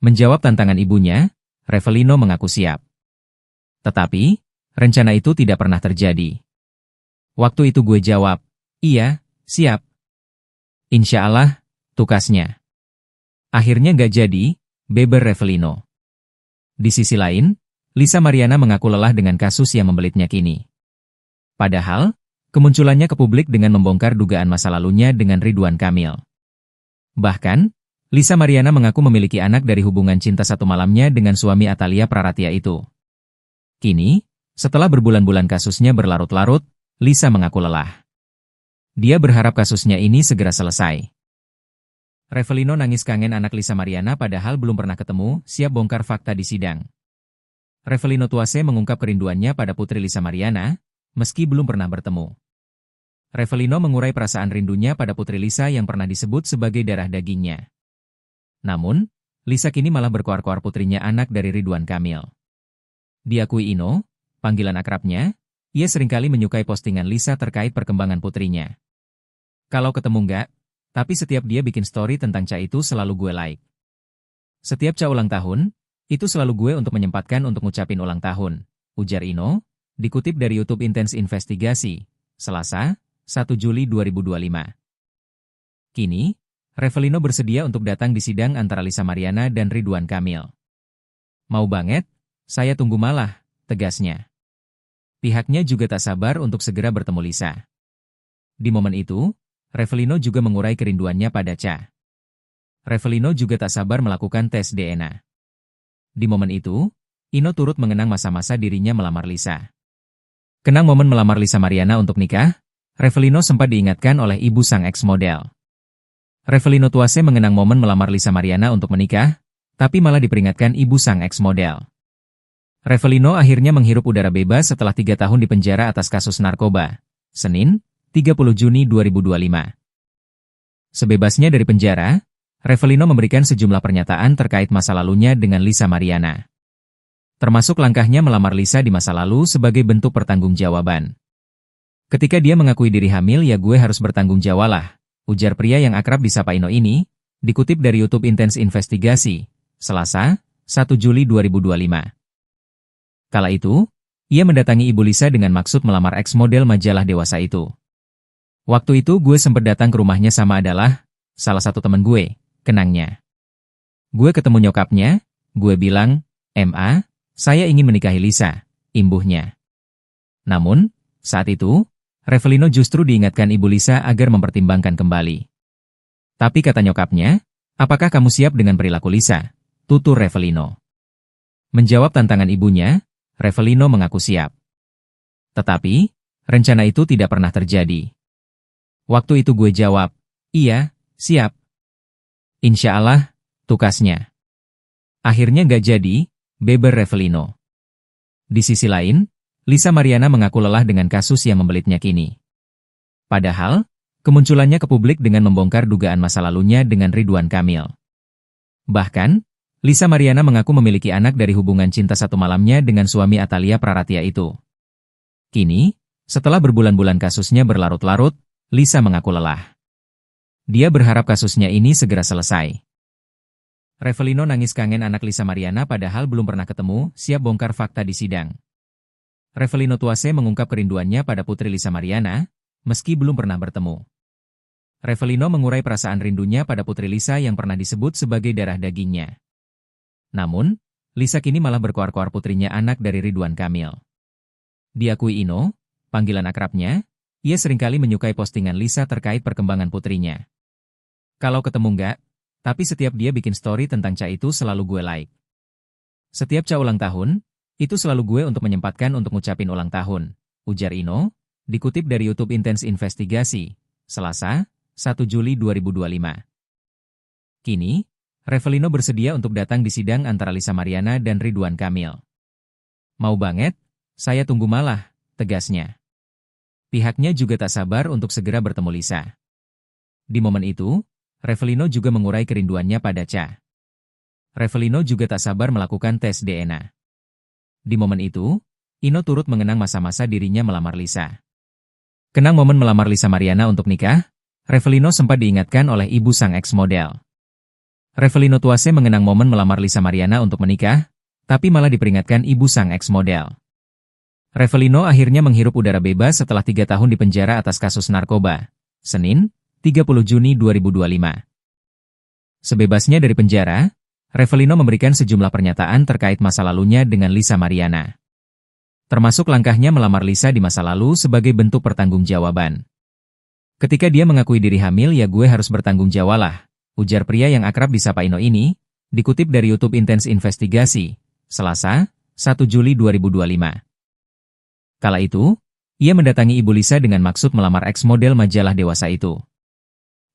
Menjawab tantangan ibunya, Revelino mengaku siap. Tetapi, rencana itu tidak pernah terjadi. Waktu itu gue jawab, "Iya, siap." "Insya Allah," tukasnya. Akhirnya gak jadi, beber Revelino. Di sisi lain, Lisa Mariana mengaku lelah dengan kasus yang membelitnya kini. Padahal, kemunculannya ke publik dengan membongkar dugaan masa lalunya dengan Ridwan Kamil. Bahkan, Lisa Mariana mengaku memiliki anak dari hubungan cinta satu malamnya dengan suami Atalia Praratia itu. Kini, setelah berbulan-bulan kasusnya berlarut-larut, Lisa mengaku lelah. Dia berharap kasusnya ini segera selesai. Revelino nangis kangen anak Lisa Mariana padahal belum pernah ketemu, siap bongkar fakta di sidang. Revelino Tuase mengungkap kerinduannya pada putri Lisa Mariana, meski belum pernah bertemu. Revelino mengurai perasaan rindunya pada putri Lisa yang pernah disebut sebagai darah dagingnya. Namun, Lisa kini malah berkoar-koar putrinya anak dari Ridwan Kamil. Diakui Ino, panggilan akrabnya, ia seringkali menyukai postingan Lisa terkait perkembangan putrinya. Kalau ketemu enggak, tapi setiap dia bikin story tentang Ca itu selalu gue like. Setiap Ca ulang tahun, itu selalu gue untuk menyempatkan untuk ngucapin ulang tahun, ujar Ino, dikutip dari YouTube Intens Investigasi, Selasa, 1 Juli 2025. Kini, Revelino bersedia untuk datang di sidang antara Lisa Mariana dan Ridwan Kamil. Mau banget, saya tunggu malah, tegasnya. Pihaknya juga tak sabar untuk segera bertemu Lisa. Di momen itu, Revelino juga mengurai kerinduannya pada Ca. Revelino juga tak sabar melakukan tes DNA. Di momen itu, Ino turut mengenang masa-masa dirinya melamar Lisa. Kenang momen melamar Lisa Mariana untuk nikah, Revelino sempat diingatkan oleh ibu sang ex-model. Revelino Tuase mengenang momen melamar Lisa Mariana untuk menikah, tapi malah diperingatkan ibu sang ex-model. Revelino akhirnya menghirup udara bebas setelah 3 tahun di penjara atas kasus narkoba. Senin, 30 Juni 2025. Sebebasnya dari penjara, Revelino memberikan sejumlah pernyataan terkait masa lalunya dengan Lisa Mariana. Termasuk langkahnya melamar Lisa di masa lalu sebagai bentuk pertanggungjawaban. Ketika dia mengakui diri hamil ya gue harus bertanggung jawab lah, ujar pria yang akrab disapa Ino ini, dikutip dari YouTube Intens Investigasi, Selasa, 1 Juli 2025. Kala itu, ia mendatangi ibu Lisa dengan maksud melamar ex-model majalah dewasa itu. Waktu itu gue sempat datang ke rumahnya sama adalah salah satu teman gue, kenangnya. Gue ketemu nyokapnya, gue bilang, "Ma, saya ingin menikahi Lisa," imbuhnya. Namun, saat itu, Revelino justru diingatkan ibu Lisa agar mempertimbangkan kembali. Tapi kata nyokapnya, "Apakah kamu siap dengan perilaku Lisa?" tutur Revelino. Menjawab tantangan ibunya, Revelino mengaku siap. Tetapi, rencana itu tidak pernah terjadi. Waktu itu gue jawab, "Iya, siap." "Insya Allah," tukasnya. Akhirnya nggak jadi, beber Revelino. Di sisi lain, Lisa Mariana mengaku lelah dengan kasus yang membelitnya kini. Padahal, kemunculannya ke publik dengan membongkar dugaan masa lalunya dengan Ridwan Kamil. Bahkan, Lisa Mariana mengaku memiliki anak dari hubungan cinta satu malamnya dengan suami Atalia Praratia itu. Kini, setelah berbulan-bulan kasusnya berlarut-larut, Lisa mengaku lelah. Dia berharap kasusnya ini segera selesai. Revelino nangis kangen anak Lisa Mariana padahal belum pernah ketemu, siap bongkar fakta di sidang. Revelino Tuase mengungkap kerinduannya pada putri Lisa Mariana, meski belum pernah bertemu. Revelino mengurai perasaan rindunya pada putri Lisa yang pernah disebut sebagai darah dagingnya. Namun, Lisa kini malah berkoar-koar putrinya anak dari Ridwan Kamil. Diakui Ino, panggilan akrabnya, ia seringkali menyukai postingan Lisa terkait perkembangan putrinya. Kalau ketemu enggak, tapi setiap dia bikin story tentang Ca itu selalu gue like. Setiap Ca ulang tahun, itu selalu gue untuk menyempatkan untuk ngucapin ulang tahun, ujar Ino, dikutip dari YouTube Intens Investigasi, Selasa, 1 Juli 2025. Kini, Revelino bersedia untuk datang di sidang antara Lisa Mariana dan Ridwan Kamil. Mau banget, saya tunggu malah, tegasnya. Pihaknya juga tak sabar untuk segera bertemu Lisa. Di momen itu, Revelino juga mengurai kerinduannya pada Ca. Revelino juga tak sabar melakukan tes DNA. Di momen itu, Ino turut mengenang masa-masa dirinya melamar Lisa. Kenang momen melamar Lisa Mariana untuk nikah, Revelino sempat diingatkan oleh ibu sang ex-model. Revelino Tuase mengenang momen melamar Lisa Mariana untuk menikah, tapi malah diperingatkan ibu sang ex-model. Revelino akhirnya menghirup udara bebas setelah 3 tahun di penjara atas kasus narkoba. Senin, 30 Juni 2025. Sebebasnya dari penjara, Revelino memberikan sejumlah pernyataan terkait masa lalunya dengan Lisa Mariana. Termasuk langkahnya melamar Lisa di masa lalu sebagai bentuk pertanggungjawaban. Ketika dia mengakui diri hamil ya gue harus bertanggung jawab lah, ujar pria yang akrab disapa Ino ini, dikutip dari YouTube Intense Investigasi, Selasa, 1 Juli 2025. Kala itu, ia mendatangi Ibu Lisa dengan maksud melamar ex-model majalah dewasa itu.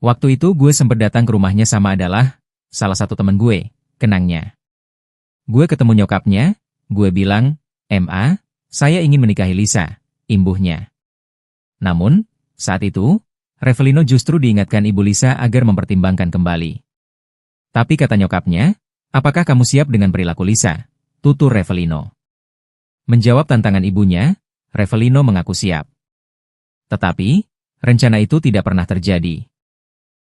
Waktu itu gue sempat datang ke rumahnya sama adalah salah satu teman gue, kenangnya. Gue ketemu nyokapnya, gue bilang, "Ma, saya ingin menikahi Lisa," imbuhnya. Namun, saat itu, Revelino justru diingatkan Ibu Lisa agar mempertimbangkan kembali. Tapi kata nyokapnya, "Apakah kamu siap dengan perilaku Lisa?" tutur Revelino. Menjawab tantangan ibunya, Revelino mengaku siap. Tetapi, rencana itu tidak pernah terjadi.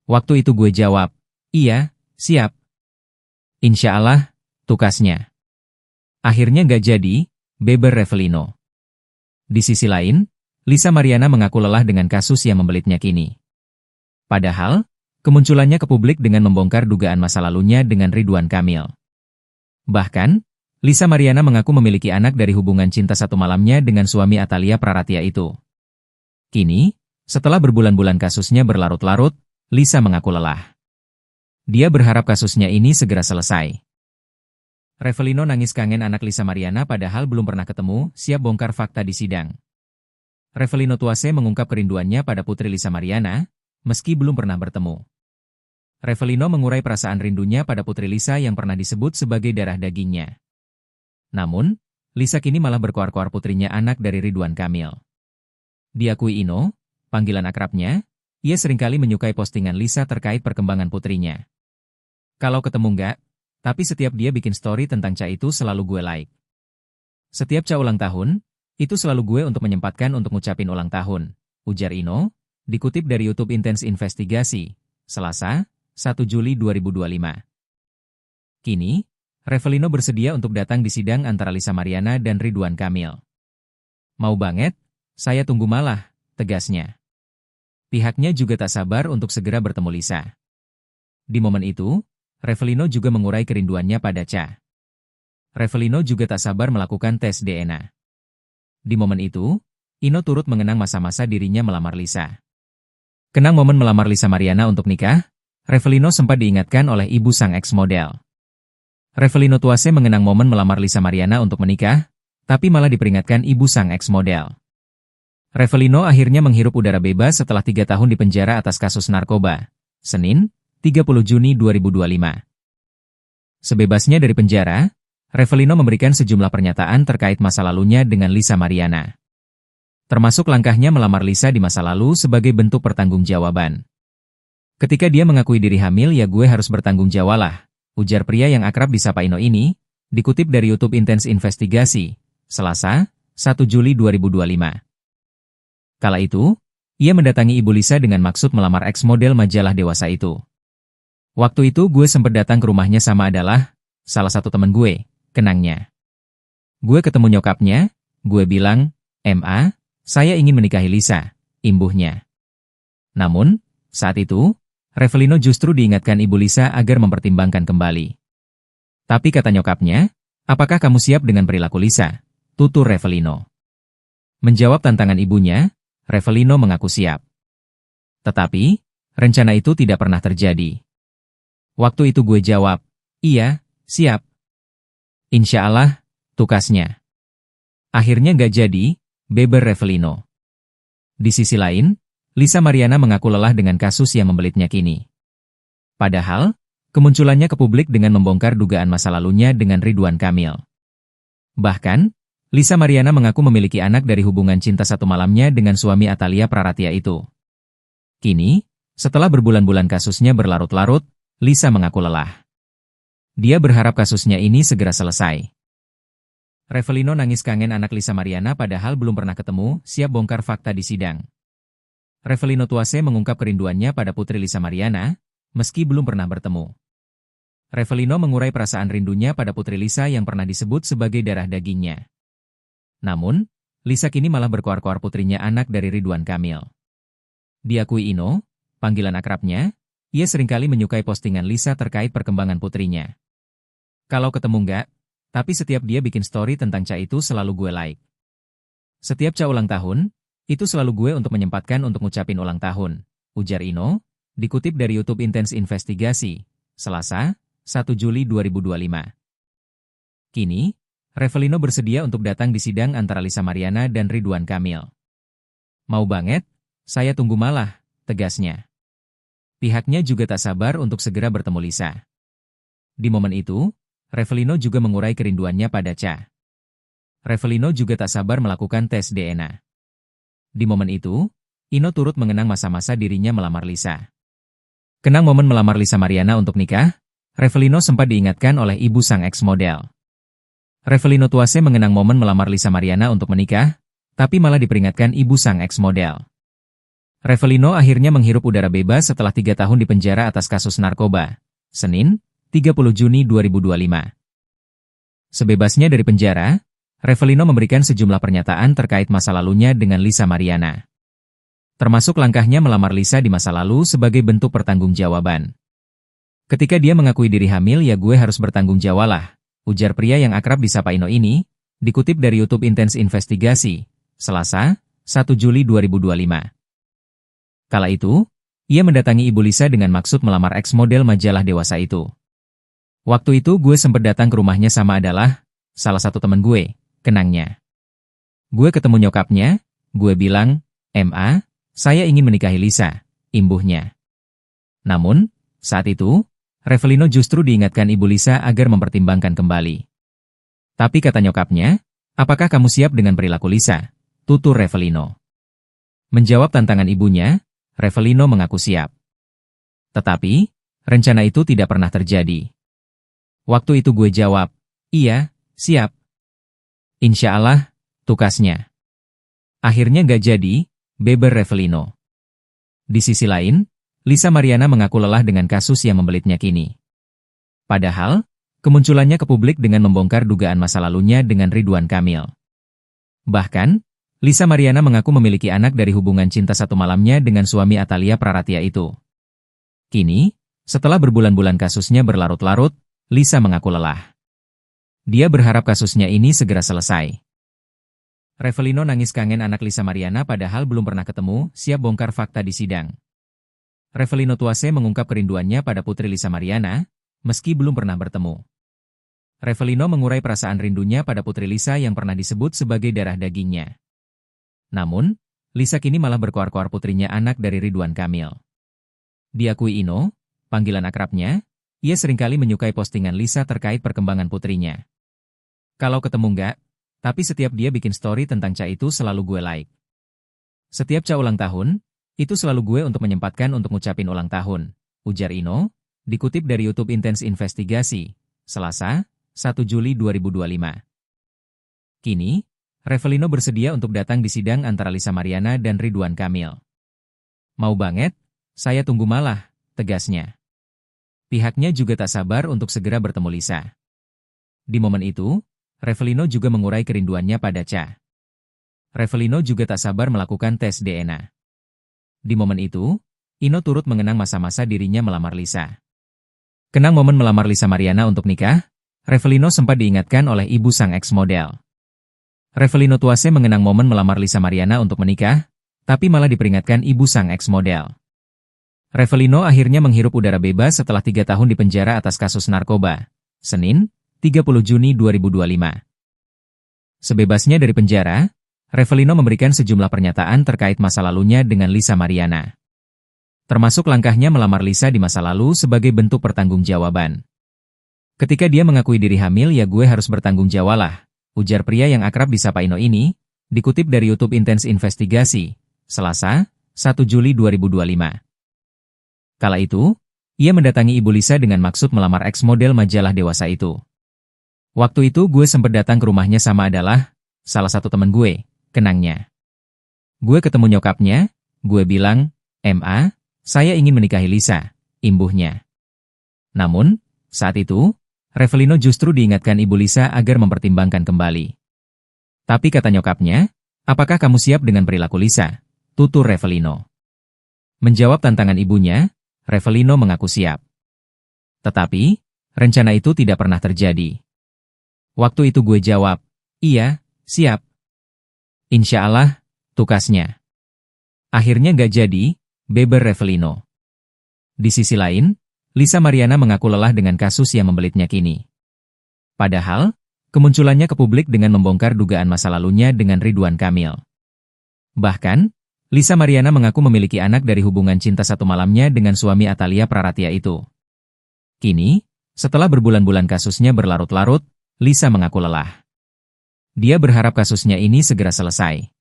Waktu itu gue jawab, "Iya, siap." "Insya Allah," tukasnya. Akhirnya nggak jadi, beber Revelino. Di sisi lain, Lisa Mariana mengaku lelah dengan kasus yang membelitnya kini. Padahal, kemunculannya ke publik dengan membongkar dugaan masa lalunya dengan Ridwan Kamil. Bahkan, Lisa Mariana mengaku memiliki anak dari hubungan cinta satu malamnya dengan suami Atalia Praratia itu. Kini, setelah berbulan-bulan kasusnya berlarut-larut, Lisa mengaku lelah. Dia berharap kasusnya ini segera selesai. Revelino nangis kangen anak Lisa Mariana padahal belum pernah ketemu, siap bongkar fakta di sidang. Revelino Tuase mengungkap kerinduannya pada putri Lisa Mariana, meski belum pernah bertemu. Revelino mengurai perasaan rindunya pada putri Lisa yang pernah disebut sebagai darah dagingnya. Namun, Lisa kini malah berkoar-koar putrinya anak dari Ridwan Kamil. Diakui Ino, panggilan akrabnya, ia seringkali menyukai postingan Lisa terkait perkembangan putrinya. Kalau ketemu enggak, tapi setiap dia bikin story tentang Ca itu selalu gue like. Setiap Ca ulang tahun, itu selalu gue untuk menyempatkan untuk ngucapin ulang tahun, ujar Ino, dikutip dari YouTube Intense Investigasi, Selasa, 1 Juli 2025. Kini, Revelino bersedia untuk datang di sidang antara Lisa Mariana dan Ridwan Kamil. "Mau banget, saya tunggu malah," tegasnya. Pihaknya juga tak sabar untuk segera bertemu Lisa. Di momen itu, Revelino juga mengurai kerinduannya pada Ca. Revelino juga tak sabar melakukan tes DNA. Di momen itu, Ino turut mengenang masa-masa dirinya melamar Lisa. Kenang momen melamar Lisa Mariana untuk nikah, Revelino sempat diingatkan oleh ibu sang ex-model. Revelino Tuase mengenang momen melamar Lisa Mariana untuk menikah, tapi malah diperingatkan ibu sang ex-model. Revelino akhirnya menghirup udara bebas setelah 3 tahun di penjara atas kasus narkoba. Senin, 30 Juni 2025. Sebebasnya dari penjara, Revelino memberikan sejumlah pernyataan terkait masa lalunya dengan Lisa Mariana. Termasuk langkahnya melamar Lisa di masa lalu sebagai bentuk pertanggungjawaban. Ketika dia mengakui diri hamil ya gue harus bertanggung jawab lah, ujar pria yang akrab disapa Ino ini, dikutip dari YouTube Intense Investigasi, Selasa, 1 Juli 2025. Kala itu, ia mendatangi Ibu Lisa dengan maksud melamar ex-model majalah dewasa itu. Waktu itu gue sempat datang ke rumahnya sama adalah salah satu teman gue, kenangnya. Gue ketemu nyokapnya, gue bilang, "Ma, saya ingin menikahi Lisa," imbuhnya. Namun, saat itu, Revelino justru diingatkan Ibu Lisa agar mempertimbangkan kembali. Tapi kata nyokapnya, "Apakah kamu siap dengan perilaku Lisa?" tutur Revelino. Menjawab tantangan ibunya, Revelino mengaku siap. Tetapi, rencana itu tidak pernah terjadi. Waktu itu gue jawab, "Iya, siap." "Insya Allah," tukasnya. Akhirnya nggak jadi, beber Revelino. Di sisi lain, Lisa Mariana mengaku lelah dengan kasus yang membelitnya kini. Padahal, kemunculannya ke publik dengan membongkar dugaan masa lalunya dengan Ridwan Kamil. Bahkan, Lisa Mariana mengaku memiliki anak dari hubungan cinta satu malamnya dengan suami Atalia Praratia itu. Kini, setelah berbulan-bulan kasusnya berlarut-larut, Lisa mengaku lelah. Dia berharap kasusnya ini segera selesai. Revelino nangis kangen anak Lisa Mariana padahal belum pernah ketemu, siap bongkar fakta di sidang. Revelino Tuase mengungkap kerinduannya pada putri Lisa Mariana, meski belum pernah bertemu. Revelino mengurai perasaan rindunya pada putri Lisa yang pernah disebut sebagai darah dagingnya. Namun, Lisa kini malah berkoar-koar putrinya anak dari Ridwan Kamil. Diakui Ino, panggilan akrabnya, ia seringkali menyukai postingan Lisa terkait perkembangan putrinya. Kalau ketemu enggak, tapi setiap dia bikin story tentang Ca itu selalu gue like. Setiap Ca ulang tahun, itu selalu gue untuk menyempatkan untuk ngucapin ulang tahun, ujar Ino, dikutip dari YouTube Intens Investigasi, Selasa, 1 Juli 2025. Kini, Revelino bersedia untuk datang di sidang antara Lisa Mariana dan Ridwan Kamil. Mau banget, saya tunggu malah, tegasnya. Pihaknya juga tak sabar untuk segera bertemu Lisa. Di momen itu, Revelino juga mengurai kerinduannya pada Ca. Revelino juga tak sabar melakukan tes DNA. Di momen itu, Ino turut mengenang masa-masa dirinya melamar Lisa. Kenang momen melamar Lisa Mariana untuk nikah, Revelino sempat diingatkan oleh ibu sang ex-model. Revelino Tuase mengenang momen melamar Lisa Mariana untuk menikah, tapi malah diperingatkan ibu sang ex-model. Revelino akhirnya menghirup udara bebas setelah 3 tahun di penjara atas kasus narkoba. Senin, 30 Juni 2025. Sebebasnya dari penjara, Revelino memberikan sejumlah pernyataan terkait masa lalunya dengan Lisa Mariana. Termasuk langkahnya melamar Lisa di masa lalu sebagai bentuk pertanggungjawaban. Ketika dia mengakui diri hamil, ya gue harus bertanggung jawab lah, ujar pria yang akrab disapa Ino ini, dikutip dari YouTube Intens Investigasi, Selasa, 1 Juli 2025. Kala itu, ia mendatangi ibu Lisa dengan maksud melamar ex-model majalah dewasa itu. Waktu itu gue sempat datang ke rumahnya sama adalah salah satu teman gue, kenangnya. Gue ketemu nyokapnya, gue bilang, "Ma, saya ingin menikahi Lisa," imbuhnya. Namun, saat itu, Revelino justru diingatkan ibu Lisa agar mempertimbangkan kembali. Tapi kata nyokapnya, "Apakah kamu siap dengan perilaku Lisa?" tutur Revelino. Menjawab tantangan ibunya, Revelino mengaku siap. Tetapi, rencana itu tidak pernah terjadi. Waktu itu gue jawab, "Iya, siap." "Insya Allah," tukasnya. Akhirnya gak jadi, beber Revelino. Di sisi lain, Lisa Mariana mengaku lelah dengan kasus yang membelitnya kini. Padahal, kemunculannya ke publik dengan membongkar dugaan masa lalunya dengan Ridwan Kamil. Bahkan, Lisa Mariana mengaku memiliki anak dari hubungan cinta satu malamnya dengan suami Atalia Praratia itu. Kini, setelah berbulan-bulan kasusnya berlarut-larut, Lisa mengaku lelah. Dia berharap kasusnya ini segera selesai. Revelino nangis kangen anak Lisa Mariana padahal belum pernah ketemu, siap bongkar fakta di sidang. Revelino Tuase mengungkap kerinduannya pada putri Lisa Mariana, meski belum pernah bertemu. Revelino mengurai perasaan rindunya pada putri Lisa yang pernah disebut sebagai darah dagingnya. Namun, Lisa kini malah berkoar-koar putrinya anak dari Ridwan Kamil. Diakui Ino, panggilan akrabnya, ia seringkali menyukai postingan Lisa terkait perkembangan putrinya. Kalau ketemu enggak, tapi setiap dia bikin story tentang Ca itu selalu gue like. Setiap Ca ulang tahun, itu selalu gue untuk menyempatkan untuk ngucapin ulang tahun, ujar Ino, dikutip dari YouTube Intens Investigasi, Selasa, 1 Juli 2025. Kini, Revelino bersedia untuk datang di sidang antara Lisa Mariana dan Ridwan Kamil. Mau banget, saya tunggu malah, tegasnya. Pihaknya juga tak sabar untuk segera bertemu Lisa. Di momen itu, Revelino juga mengurai kerinduannya pada Ca. Revelino juga tak sabar melakukan tes DNA. Di momen itu, Ino turut mengenang masa-masa dirinya melamar Lisa. Kenang momen melamar Lisa Mariana untuk nikah, Revelino sempat diingatkan oleh ibu sang ex-model. Revelino Tuase mengenang momen melamar Lisa Mariana untuk menikah, tapi malah diperingatkan ibu sang ex-model. Revelino akhirnya menghirup udara bebas setelah 3 tahun di penjara atas kasus narkoba. Senin, 30 Juni 2025. Sebebasnya dari penjara, Revelino memberikan sejumlah pernyataan terkait masa lalunya dengan Lisa Mariana. Termasuk langkahnya melamar Lisa di masa lalu sebagai bentuk pertanggungjawaban. Ketika dia mengakui diri hamil, ya gue harus bertanggung jawab lah, ujar pria yang akrab disapa Ino ini, dikutip dari YouTube Intens Investigasi, Selasa, 1 Juli 2025. Kala itu, ia mendatangi ibu Lisa dengan maksud melamar ex-model majalah dewasa itu. Waktu itu gue sempat datang ke rumahnya sama adalah salah satu teman gue, kenangnya. Gue ketemu nyokapnya, gue bilang, "Ma, saya ingin menikahi Lisa," imbuhnya. Namun, saat itu, Revelino justru diingatkan ibu Lisa agar mempertimbangkan kembali. Tapi kata nyokapnya, "Apakah kamu siap dengan perilaku Lisa?" tutur Revelino. Menjawab tantangan ibunya, Revelino mengaku siap. Tetapi, rencana itu tidak pernah terjadi. Waktu itu gue jawab, "Iya, siap." Insya Allah, tukasnya. Akhirnya nggak jadi, beber Revelino. Di sisi lain, Lisa Mariana mengaku lelah dengan kasus yang membelitnya kini. Padahal, kemunculannya ke publik dengan membongkar dugaan masa lalunya dengan Ridwan Kamil. Bahkan, Lisa Mariana mengaku memiliki anak dari hubungan cinta satu malamnya dengan suami Atalia Praratia itu. Kini, setelah berbulan-bulan kasusnya berlarut-larut, Lisa mengaku lelah. Dia berharap kasusnya ini segera selesai.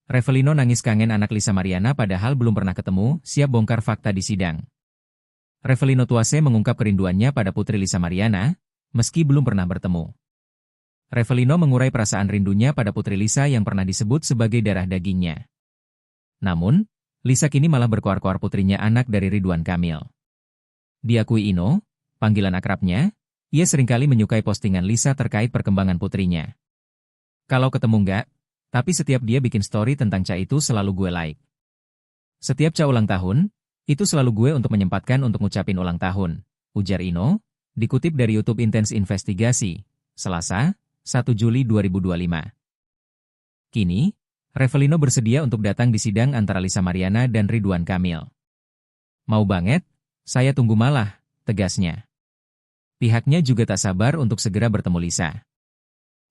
Revelino nangis kangen anak Lisa Mariana padahal belum pernah ketemu, siap bongkar fakta di sidang. Revelino Tuase mengungkap kerinduannya pada putri Lisa Mariana, meski belum pernah bertemu. Revelino mengurai perasaan rindunya pada putri Lisa yang pernah disebut sebagai darah dagingnya. Namun, Lisa kini malah berkoar-koar putrinya anak dari Ridwan Kamil. Diakui Ino, panggilan akrabnya, ia seringkali menyukai postingan Lisa terkait perkembangan putrinya. Kalau ketemu enggak, tapi setiap dia bikin story tentang Ca itu selalu gue like. Setiap Ca ulang tahun, itu selalu gue untuk menyempatkan untuk ngucapin ulang tahun, ujar Ino, dikutip dari YouTube Intens Investigasi, Selasa, 1 Juli 2025. Kini, Revelino bersedia untuk datang di sidang antara Lisa Mariana dan Ridwan Kamil. Mau banget, saya tunggu malah, tegasnya. Pihaknya juga tak sabar untuk segera bertemu Lisa.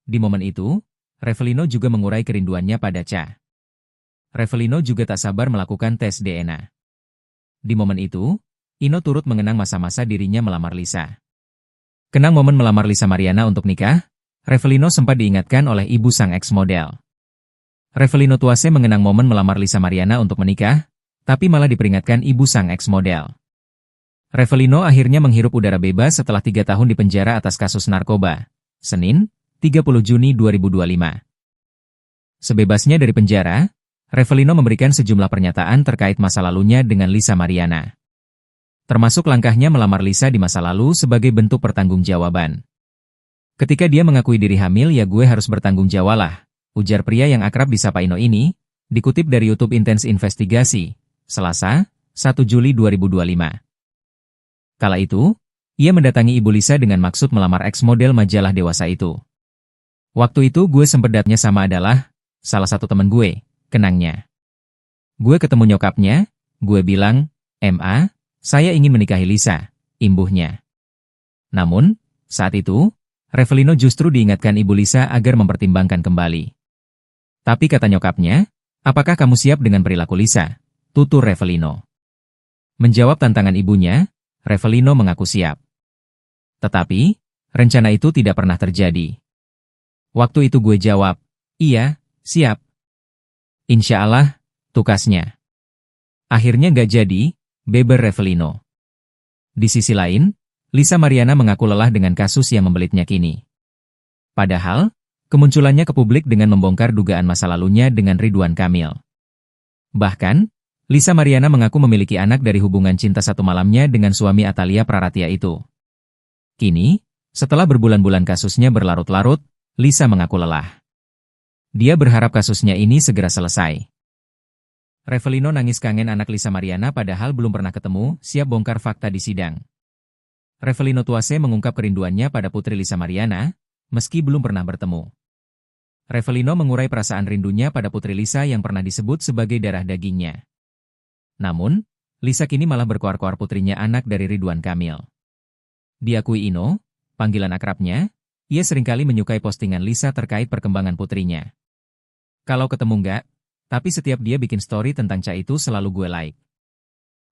Di momen itu, Revelino juga mengurai kerinduannya pada Ca. Revelino juga tak sabar melakukan tes DNA. Di momen itu, Ino turut mengenang masa-masa dirinya melamar Lisa. Kenang momen melamar Lisa Mariana untuk nikah, Revelino sempat diingatkan oleh ibu sang ex-model. Revelino Tuase mengenang momen melamar Lisa Mariana untuk menikah, tapi malah diperingatkan ibu sang ex-model. Revelino akhirnya menghirup udara bebas setelah 3 tahun di penjara atas kasus narkoba. Senin, 30 Juni 2025. Sebebasnya dari penjara, Revelino memberikan sejumlah pernyataan terkait masa lalunya dengan Lisa Mariana. Termasuk langkahnya melamar Lisa di masa lalu sebagai bentuk pertanggungjawaban. Ketika dia mengakui diri hamil ya gue harus bertanggung jawab lah, ujar pria yang akrab disapa Ino ini, dikutip dari YouTube Intens Investigasi, Selasa, 1 Juli 2025. Kala itu, ia mendatangi ibu Lisa dengan maksud melamar ex-model majalah dewasa itu. Waktu itu gue sempet datanya sama adalah salah satu teman gue, kenangnya. Gue ketemu nyokapnya, gue bilang, "Ma, saya ingin menikahi Lisa," imbuhnya. Namun, saat itu, Revelino justru diingatkan ibu Lisa agar mempertimbangkan kembali. Tapi kata nyokapnya, "Apakah kamu siap dengan perilaku Lisa?" tutur Revelino. Menjawab tantangan ibunya, Revelino mengaku siap. Tetapi, rencana itu tidak pernah terjadi. Waktu itu gue jawab, "Iya, siap." Insya Allah, tukasnya. Akhirnya nggak jadi, beber Revelino. Di sisi lain, Lisa Mariana mengaku lelah dengan kasus yang membelitnya kini. Padahal, kemunculannya ke publik dengan membongkar dugaan masa lalunya dengan Ridwan Kamil. Bahkan, Lisa Mariana mengaku memiliki anak dari hubungan cinta satu malamnya dengan suami Atalia Praratia itu. Kini, setelah berbulan-bulan kasusnya berlarut-larut, Lisa mengaku lelah. Dia berharap kasusnya ini segera selesai. Revelino nangis kangen anak Lisa Mariana padahal belum pernah ketemu, siap bongkar fakta di sidang. Revelino Tuase mengungkap kerinduannya pada putri Lisa Mariana, meski belum pernah bertemu. Revelino mengurai perasaan rindunya pada putri Lisa yang pernah disebut sebagai darah dagingnya. Namun, Lisa kini malah berkoar-koar putrinya anak dari Ridwan Kamil. Diakui Ino, panggilan akrabnya, ia seringkali menyukai postingan Lisa terkait perkembangan putrinya. Kalau ketemu enggak, tapi setiap dia bikin story tentang Ca itu selalu gue like.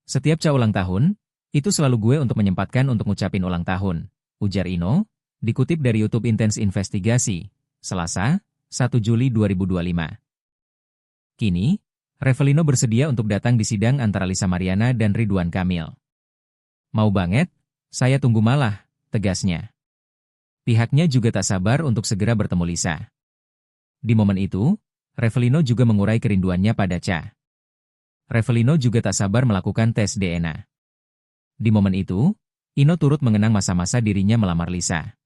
Setiap Ca ulang tahun, itu selalu gue untuk menyempatkan untuk ngucapin ulang tahun, ujar Ino, dikutip dari YouTube Intens Investigasi, Selasa, 1 Juli 2025. Kini, Revelino bersedia untuk datang di sidang antara Lisa Mariana dan Ridwan Kamil. Mau banget, saya tunggu malah, tegasnya. Pihaknya juga tak sabar untuk segera bertemu Lisa. Di momen itu, Revelino juga mengurai kerinduannya pada Ca. Revelino juga tak sabar melakukan tes DNA. Di momen itu, Ino turut mengenang masa-masa dirinya melamar Lisa.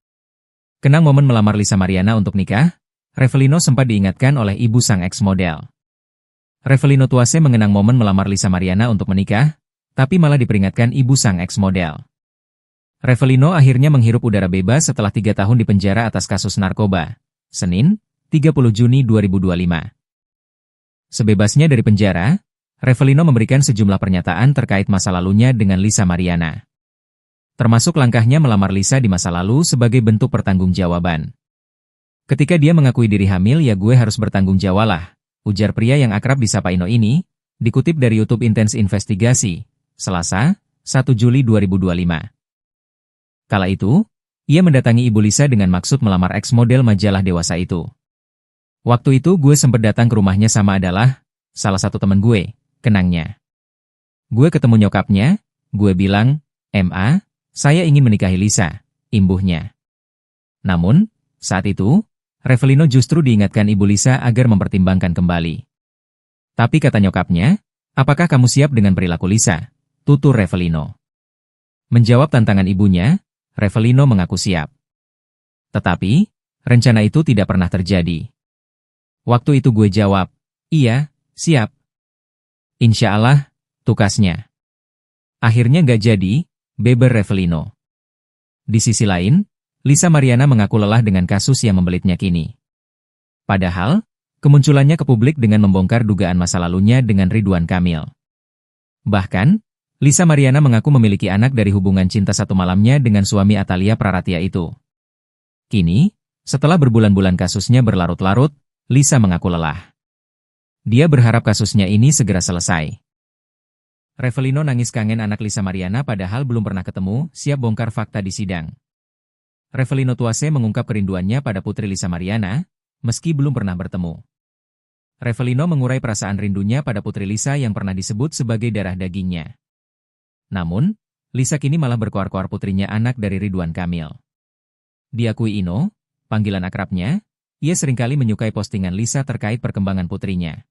Kenang momen melamar Lisa Mariana untuk nikah, Revelino sempat diingatkan oleh ibu sang ex-model. Revelino Tuase mengenang momen melamar Lisa Mariana untuk menikah, tapi malah diperingatkan ibu sang ex-model. Revelino akhirnya menghirup udara bebas setelah 3 tahun di penjara atas kasus narkoba. Senin, 30 Juni 2025. Sebebasnya dari penjara, Revelino memberikan sejumlah pernyataan terkait masa lalunya dengan Lisa Mariana. Termasuk langkahnya melamar Lisa di masa lalu sebagai bentuk pertanggungjawaban. Ketika dia mengakui diri hamil, ya gue harus bertanggung jawab lah, ujar pria yang akrab disapa Ino ini, dikutip dari YouTube Intens Investigasi, Selasa, 1 Juli 2025. Kala itu, ia mendatangi Ibu Lisa dengan maksud melamar ex-model majalah dewasa itu. Waktu itu gue sempat datang ke rumahnya sama adalah salah satu teman gue, kenangnya. Gue ketemu nyokapnya, gue bilang, "Ma, saya ingin menikahi Lisa," imbuhnya. Namun, saat itu, Revelino justru diingatkan Ibu Lisa agar mempertimbangkan kembali. Tapi kata nyokapnya, "Apakah kamu siap dengan perilaku Lisa?" tutur Revelino. Menjawab tantangan ibunya, Revelino mengaku siap. Tetapi, rencana itu tidak pernah terjadi. Waktu itu gue jawab, "Iya, siap." "Insya Allah," tukasnya. Akhirnya nggak jadi, beber Revelino. Di sisi lain, Lisa Mariana mengaku lelah dengan kasus yang membelitnya kini. Padahal, kemunculannya ke publik dengan membongkar dugaan masa lalunya dengan Ridwan Kamil. Bahkan, Lisa Mariana mengaku memiliki anak dari hubungan cinta satu malamnya dengan suami Atalia Praratia itu. Kini, setelah berbulan-bulan kasusnya berlarut-larut, Lisa mengaku lelah. Dia berharap kasusnya ini segera selesai. Revelino nangis kangen anak Lisa Mariana padahal belum pernah ketemu, siap bongkar fakta di sidang. Revelino Tuase mengungkap kerinduannya pada putri Lisa Mariana, meski belum pernah bertemu. Revelino mengurai perasaan rindunya pada putri Lisa yang pernah disebut sebagai darah dagingnya. Namun, Lisa kini malah berkoar-koar putrinya anak dari Ridwan Kamil. Diakui Ino, panggilan akrabnya, ia seringkali menyukai postingan Lisa terkait perkembangan putrinya.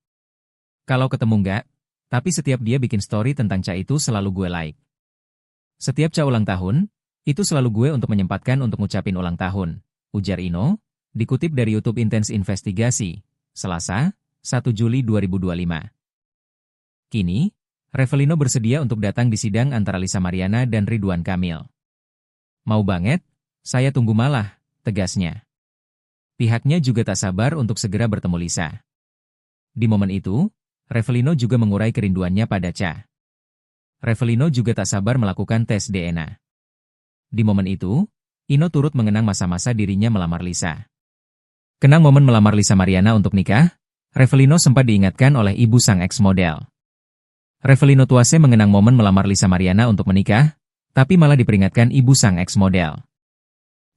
Kalau ketemu enggak, tapi setiap dia bikin story tentang Ca itu selalu gue like. Setiap Ca ulang tahun, itu selalu gue untuk menyempatkan untuk ngucapin ulang tahun, ujar Ino, dikutip dari YouTube Intens Investigasi, Selasa, 1 Juli 2025. Kini, Revelino bersedia untuk datang di sidang antara Lisa Mariana dan Ridwan Kamil. "Mau banget, saya tunggu malah," tegasnya. Pihaknya juga tak sabar untuk segera bertemu Lisa. Di momen itu, Revelino juga mengurai kerinduannya pada Ca. Revelino juga tak sabar melakukan tes DNA. Di momen itu, Ino turut mengenang masa-masa dirinya melamar Lisa. Kenang momen melamar Lisa Mariana untuk nikah, Revelino sempat diingatkan oleh ibu sang ex-model. Revelino Tuase mengenang momen melamar Lisa Mariana untuk menikah, tapi malah diperingatkan ibu sang ex-model.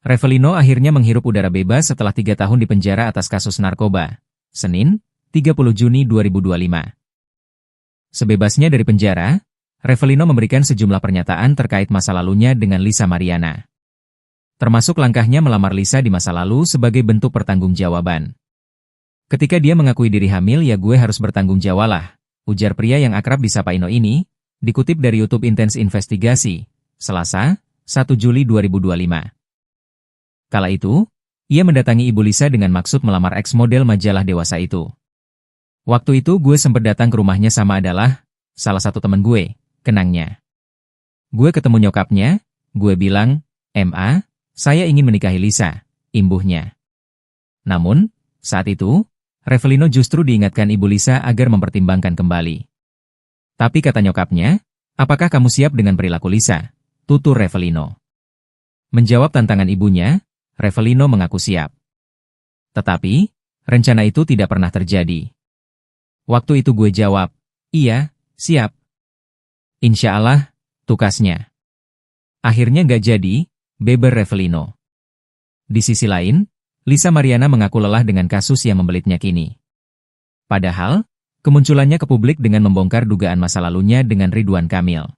Revelino akhirnya menghirup udara bebas setelah 3 tahun di penjara atas kasus narkoba. Senin, 30 Juni 2025. Sebebasnya dari penjara, Revelino memberikan sejumlah pernyataan terkait masa lalunya dengan Lisa Mariana. Termasuk langkahnya melamar Lisa di masa lalu sebagai bentuk pertanggungjawaban. Ketika dia mengakui diri hamil, ya gue harus bertanggung jawab lah, ujar pria yang akrab disapa Ino ini, dikutip dari YouTube Intens Investigasi, Selasa, 1 Juli 2025. Kala itu, ia mendatangi Ibu Lisa dengan maksud melamar ex-model majalah dewasa itu. Waktu itu gue sempat datang ke rumahnya sama adalah salah satu teman gue, kenangnya. Gue ketemu nyokapnya, gue bilang, "Ma, saya ingin menikahi Lisa," imbuhnya. Namun, saat itu, Revelino justru diingatkan Ibu Lisa agar mempertimbangkan kembali. Tapi kata nyokapnya, "Apakah kamu siap dengan perilaku Lisa?" tutur Revelino. Menjawab tantangan ibunya, Revelino mengaku siap. Tetapi, rencana itu tidak pernah terjadi. Waktu itu gue jawab, "Iya, siap." "Insya Allah," tukasnya. Akhirnya nggak jadi, beber Revelino. Di sisi lain, Lisa Mariana mengaku lelah dengan kasus yang membelitnya kini. Padahal, kemunculannya ke publik dengan membongkar dugaan masa lalunya dengan Ridwan Kamil.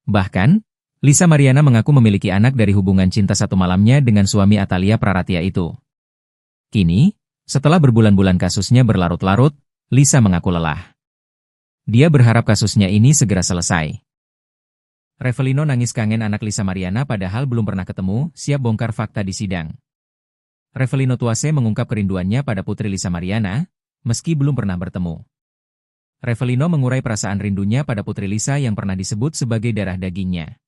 Bahkan, Lisa Mariana mengaku memiliki anak dari hubungan cinta satu malamnya dengan suami Atalia Praratia itu. Kini, setelah berbulan-bulan kasusnya berlarut-larut, Lisa mengaku lelah. Dia berharap kasusnya ini segera selesai. Revelino nangis kangen anak Lisa Mariana padahal belum pernah ketemu, siap bongkar fakta di sidang. Revelino Tuase mengungkap kerinduannya pada putri Lisa Mariana, meski belum pernah bertemu. Revelino mengurai perasaan rindunya pada putri Lisa yang pernah disebut sebagai darah dagingnya.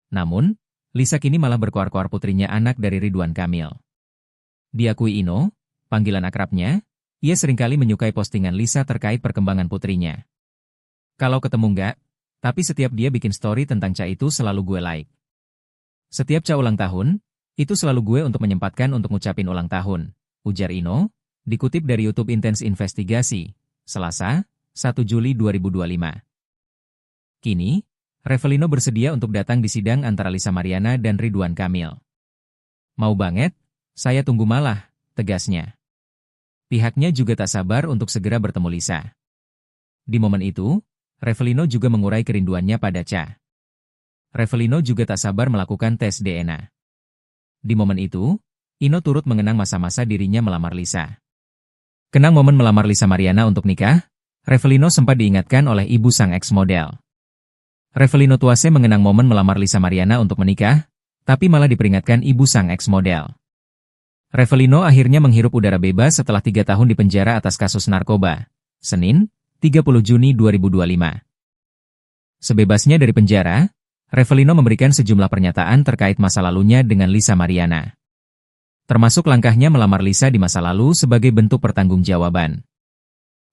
Namun, Lisa kini malah berkoar-koar putrinya anak dari Ridwan Kamil. Diakui Ino, panggilan akrabnya, ia seringkali menyukai postingan Lisa terkait perkembangan putrinya. Kalau ketemu enggak, tapi setiap dia bikin story tentang Cha itu selalu gue like. Setiap Cha ulang tahun, itu selalu gue untuk menyempatkan untuk ngucapin ulang tahun, ujar Ino, dikutip dari YouTube Intens Investigasi, Selasa, 1 Juli 2025. Kini, Revelino bersedia untuk datang di sidang antara Lisa Mariana dan Ridwan Kamil. Mau banget, saya tunggu malah, tegasnya. Pihaknya juga tak sabar untuk segera bertemu Lisa. Di momen itu, Revelino juga mengurai kerinduannya pada Cha. Revelino juga tak sabar melakukan tes DNA. Di momen itu, Ino turut mengenang masa-masa dirinya melamar Lisa. Kenang momen melamar Lisa Mariana untuk nikah, Revelino sempat diingatkan oleh ibu sang ex-model. Revelino Tuase mengenang momen melamar Lisa Mariana untuk menikah, tapi malah diperingatkan ibu sang ex-model. Revelino akhirnya menghirup udara bebas setelah 3 tahun di penjara atas kasus narkoba. Senin, 30 Juni 2025. Sebebasnya dari penjara, Revelino memberikan sejumlah pernyataan terkait masa lalunya dengan Lisa Mariana. Termasuk langkahnya melamar Lisa di masa lalu sebagai bentuk pertanggungjawaban.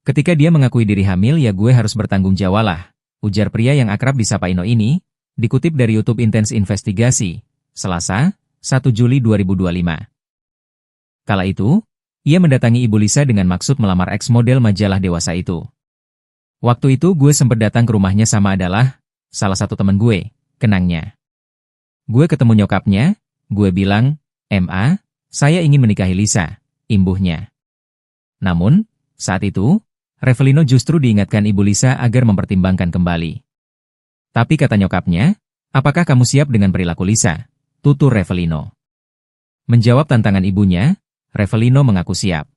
Ketika dia mengakui diri hamil ya gue harus bertanggung jawab lah, ujar pria yang akrab disapa Ino ini, dikutip dari YouTube Intens Investigasi, Selasa, 1 Juli 2025. Kala itu, ia mendatangi ibu Lisa dengan maksud melamar ex-model majalah dewasa itu. Waktu itu gue sempat datang ke rumahnya sama adalah salah satu teman gue, kenangnya. Gue ketemu nyokapnya, gue bilang, "Ma, saya ingin menikahi Lisa," imbuhnya. Namun, saat itu, Revelino justru diingatkan ibu Lisa agar mempertimbangkan kembali. Tapi kata nyokapnya, "Apakah kamu siap dengan perilaku Lisa?" tutur Revelino. Menjawab tantangan ibunya, Revelino mengaku siap.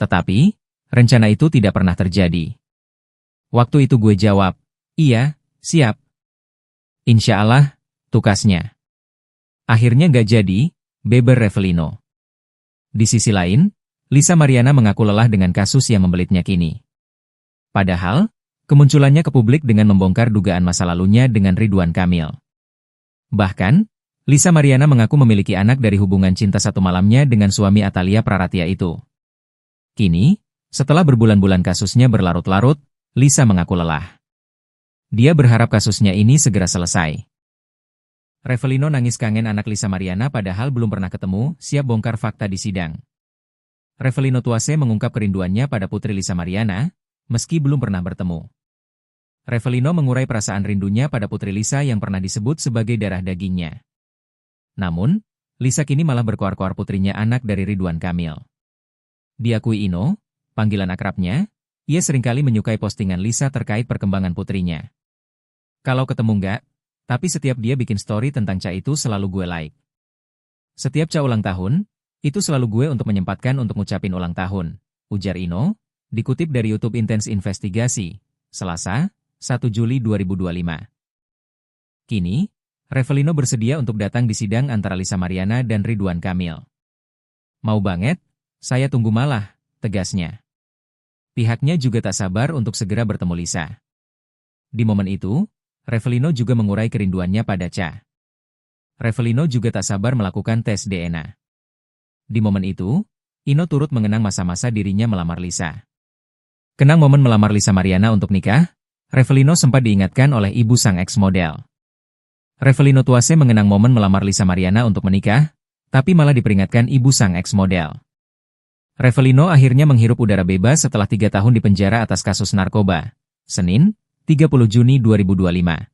Tetapi, rencana itu tidak pernah terjadi. Waktu itu gue jawab, "Iya, siap." "Insya Allah," tukasnya. Akhirnya nggak jadi, beber Revelino. Di sisi lain, Lisa Mariana mengaku lelah dengan kasus yang membelitnya kini. Padahal, kemunculannya ke publik dengan membongkar dugaan masa lalunya dengan Ridwan Kamil. Bahkan, Lisa Mariana mengaku memiliki anak dari hubungan cinta satu malamnya dengan suami Atalia Praratia itu. Kini, setelah berbulan-bulan kasusnya berlarut-larut, Lisa mengaku lelah. Dia berharap kasusnya ini segera selesai. Revelino nangis kangen anak Lisa Mariana padahal belum pernah ketemu, siap bongkar fakta di sidang. Revelino Tuase mengungkap kerinduannya pada putri Lisa Mariana, meski belum pernah bertemu. Revelino mengurai perasaan rindunya pada putri Lisa yang pernah disebut sebagai darah dagingnya. Namun, Lisa kini malah berkoar-koar putrinya anak dari Ridwan Kamil. Diakui Ino, panggilan akrabnya, ia seringkali menyukai postingan Lisa terkait perkembangan putrinya. Kalau ketemu enggak, tapi setiap dia bikin story tentang Cha itu selalu gue like. Setiap Cha ulang tahun, itu selalu gue untuk menyempatkan untuk ngucapin ulang tahun, ujar Ino, dikutip dari YouTube Intens Investigasi, Selasa, 1 Juli 2025. Kini, Revelino bersedia untuk datang di sidang antara Lisa Mariana dan Ridwan Kamil. Mau banget, saya tunggu malah, tegasnya. Pihaknya juga tak sabar untuk segera bertemu Lisa. Di momen itu, Revelino juga mengurai kerinduannya pada Cha. Revelino juga tak sabar melakukan tes DNA. Di momen itu, Ino turut mengenang masa-masa dirinya melamar Lisa. Kenang momen melamar Lisa Mariana untuk nikah, Revelino sempat diingatkan oleh ibu sang ex-model. Revelino Tuase mengenang momen melamar Lisa Mariana untuk menikah, tapi malah diperingatkan ibu sang ex-model. Revelino akhirnya menghirup udara bebas setelah 3 tahun di penjara atas kasus narkoba. Senin, 30 Juni 2025.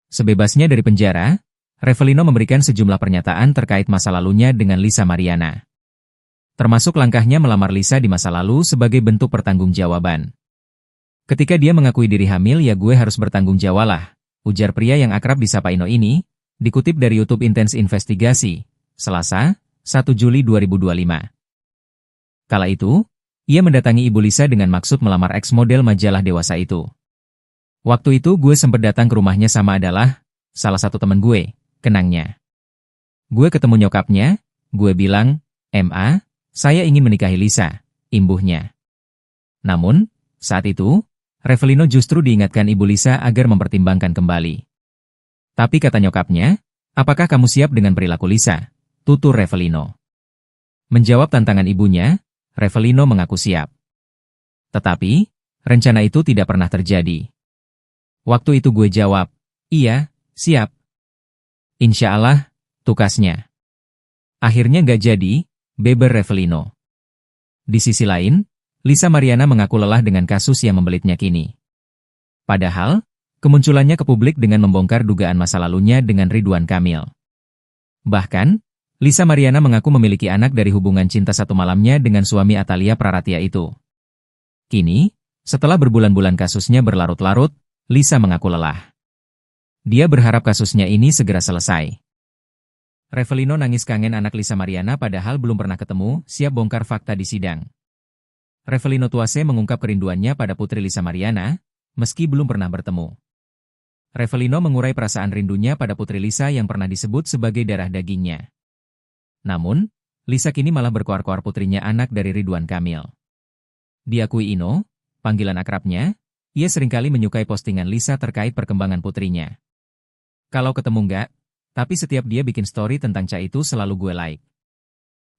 Sebebasnya dari penjara, Revelino memberikan sejumlah pernyataan terkait masa lalunya dengan Lisa Mariana. Termasuk langkahnya melamar Lisa di masa lalu sebagai bentuk pertanggungjawaban. Ketika dia mengakui diri hamil ya gue harus bertanggung jawab lah, ujar pria yang akrab disapa Ino ini, dikutip dari YouTube Intens Investigasi, Selasa, 1 Juli 2025. Kala itu, ia mendatangi ibu Lisa dengan maksud melamar ex-model majalah dewasa itu. Waktu itu gue sempat datang ke rumahnya sama adalah salah satu teman gue, kenangnya. Gue ketemu nyokapnya, gue bilang, "Ma, saya ingin menikahi Lisa," imbuhnya. Namun, saat itu, Revelino justru diingatkan ibu Lisa agar mempertimbangkan kembali. Tapi kata nyokapnya, "Apakah kamu siap dengan perilaku Lisa?" tutur Revelino. Menjawab tantangan ibunya, Revelino mengaku siap. Tetapi, rencana itu tidak pernah terjadi. Waktu itu gue jawab, iya, siap. Insya Allah, tukasnya. Akhirnya nggak jadi, beber Revelino. Di sisi lain, Lisa Mariana mengaku lelah dengan kasus yang membelitnya kini. Padahal, kemunculannya ke publik dengan membongkar dugaan masa lalunya dengan Ridwan Kamil. Bahkan, Lisa Mariana mengaku memiliki anak dari hubungan cinta satu malamnya dengan suami Atalia Praratia itu. Kini, setelah berbulan-bulan kasusnya berlarut-larut, Lisa mengaku lelah. Dia berharap kasusnya ini segera selesai. Revelino nangis kangen anak Lisa Mariana padahal belum pernah ketemu, siap bongkar fakta di sidang. Revelino Tuase mengungkap kerinduannya pada putri Lisa Mariana, meski belum pernah bertemu. Revelino mengurai perasaan rindunya pada putri Lisa yang pernah disebut sebagai darah dagingnya. Namun, Lisa kini malah berkoar-koar putrinya anak dari Ridwan Kamil. Diakui Ino, panggilan akrabnya, ia seringkali menyukai postingan Lisa terkait perkembangan putrinya. Kalau ketemu enggak, tapi setiap dia bikin story tentang Ca itu selalu gue like.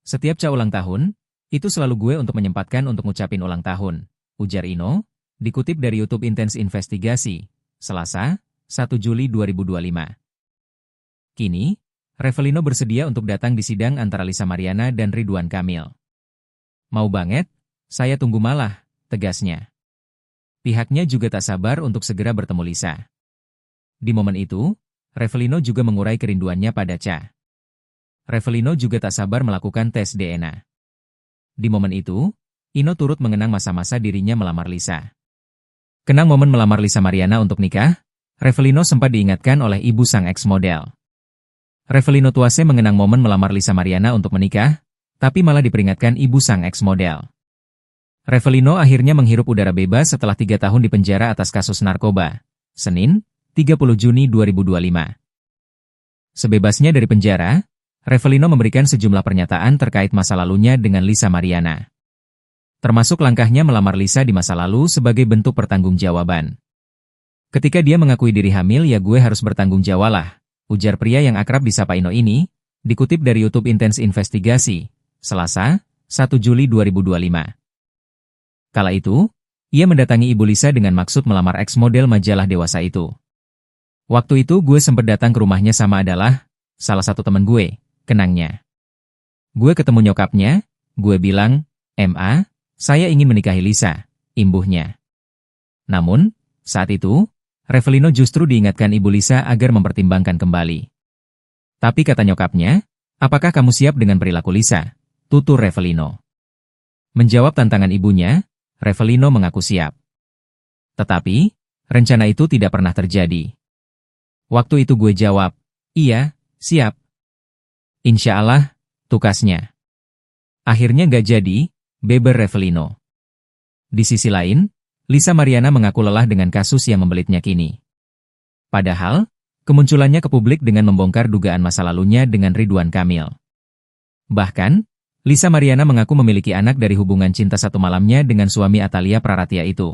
Setiap Ca ulang tahun, itu selalu gue untuk menyempatkan untuk ngucapin ulang tahun, ujar Ino, dikutip dari YouTube Intens Investigasi, Selasa, 1 Juli 2025. Kini, Revelino bersedia untuk datang di sidang antara Lisa Mariana dan Ridwan Kamil. Mau banget, saya tunggu malah, tegasnya. Pihaknya juga tak sabar untuk segera bertemu Lisa. Di momen itu, Revelino juga mengurai kerinduannya pada Ca. Revelino juga tak sabar melakukan tes DNA. Di momen itu, Ino turut mengenang masa-masa dirinya melamar Lisa. Kenang momen melamar Lisa Mariana untuk nikah, Revelino sempat diingatkan oleh ibu sang ex-model. Revelino Tuase mengenang momen melamar Lisa Mariana untuk menikah, tapi malah diperingatkan ibu sang ex-model. Revelino akhirnya menghirup udara bebas setelah 3 tahun di penjara atas kasus narkoba. Senin, 30 Juni 2025. Sebebasnya dari penjara, Revelino memberikan sejumlah pernyataan terkait masa lalunya dengan Lisa Mariana. Termasuk langkahnya melamar Lisa di masa lalu sebagai bentuk pertanggungjawaban. Ketika dia mengakui diri hamil ya gue harus bertanggung jawab lah, ujar pria yang akrab disapa Ino ini, dikutip dari YouTube Intens Investigasi, Selasa, 1 Juli 2025. Kala itu, ia mendatangi ibu Lisa dengan maksud melamar ex-model majalah dewasa itu. Waktu itu gue sempat datang ke rumahnya sama adalah salah satu teman gue, kenangnya. Gue ketemu nyokapnya, gue bilang, "Ma, saya ingin menikahi Lisa," imbuhnya. Namun, saat itu, Revelino justru diingatkan ibu Lisa agar mempertimbangkan kembali. Tapi kata nyokapnya, "Apakah kamu siap dengan perilaku Lisa?" tutur Revelino. Menjawab tantangan ibunya, Revelino mengaku siap. Tetapi, rencana itu tidak pernah terjadi. Waktu itu gue jawab, iya, siap. Insya Allah, tukasnya. Akhirnya nggak jadi, beber Revelino. Di sisi lain, Lisa Mariana mengaku lelah dengan kasus yang membelitnya kini. Padahal, kemunculannya ke publik dengan membongkar dugaan masa lalunya dengan Ridwan Kamil. Bahkan, Lisa Mariana mengaku memiliki anak dari hubungan cinta satu malamnya dengan suami Atalia Praratia itu.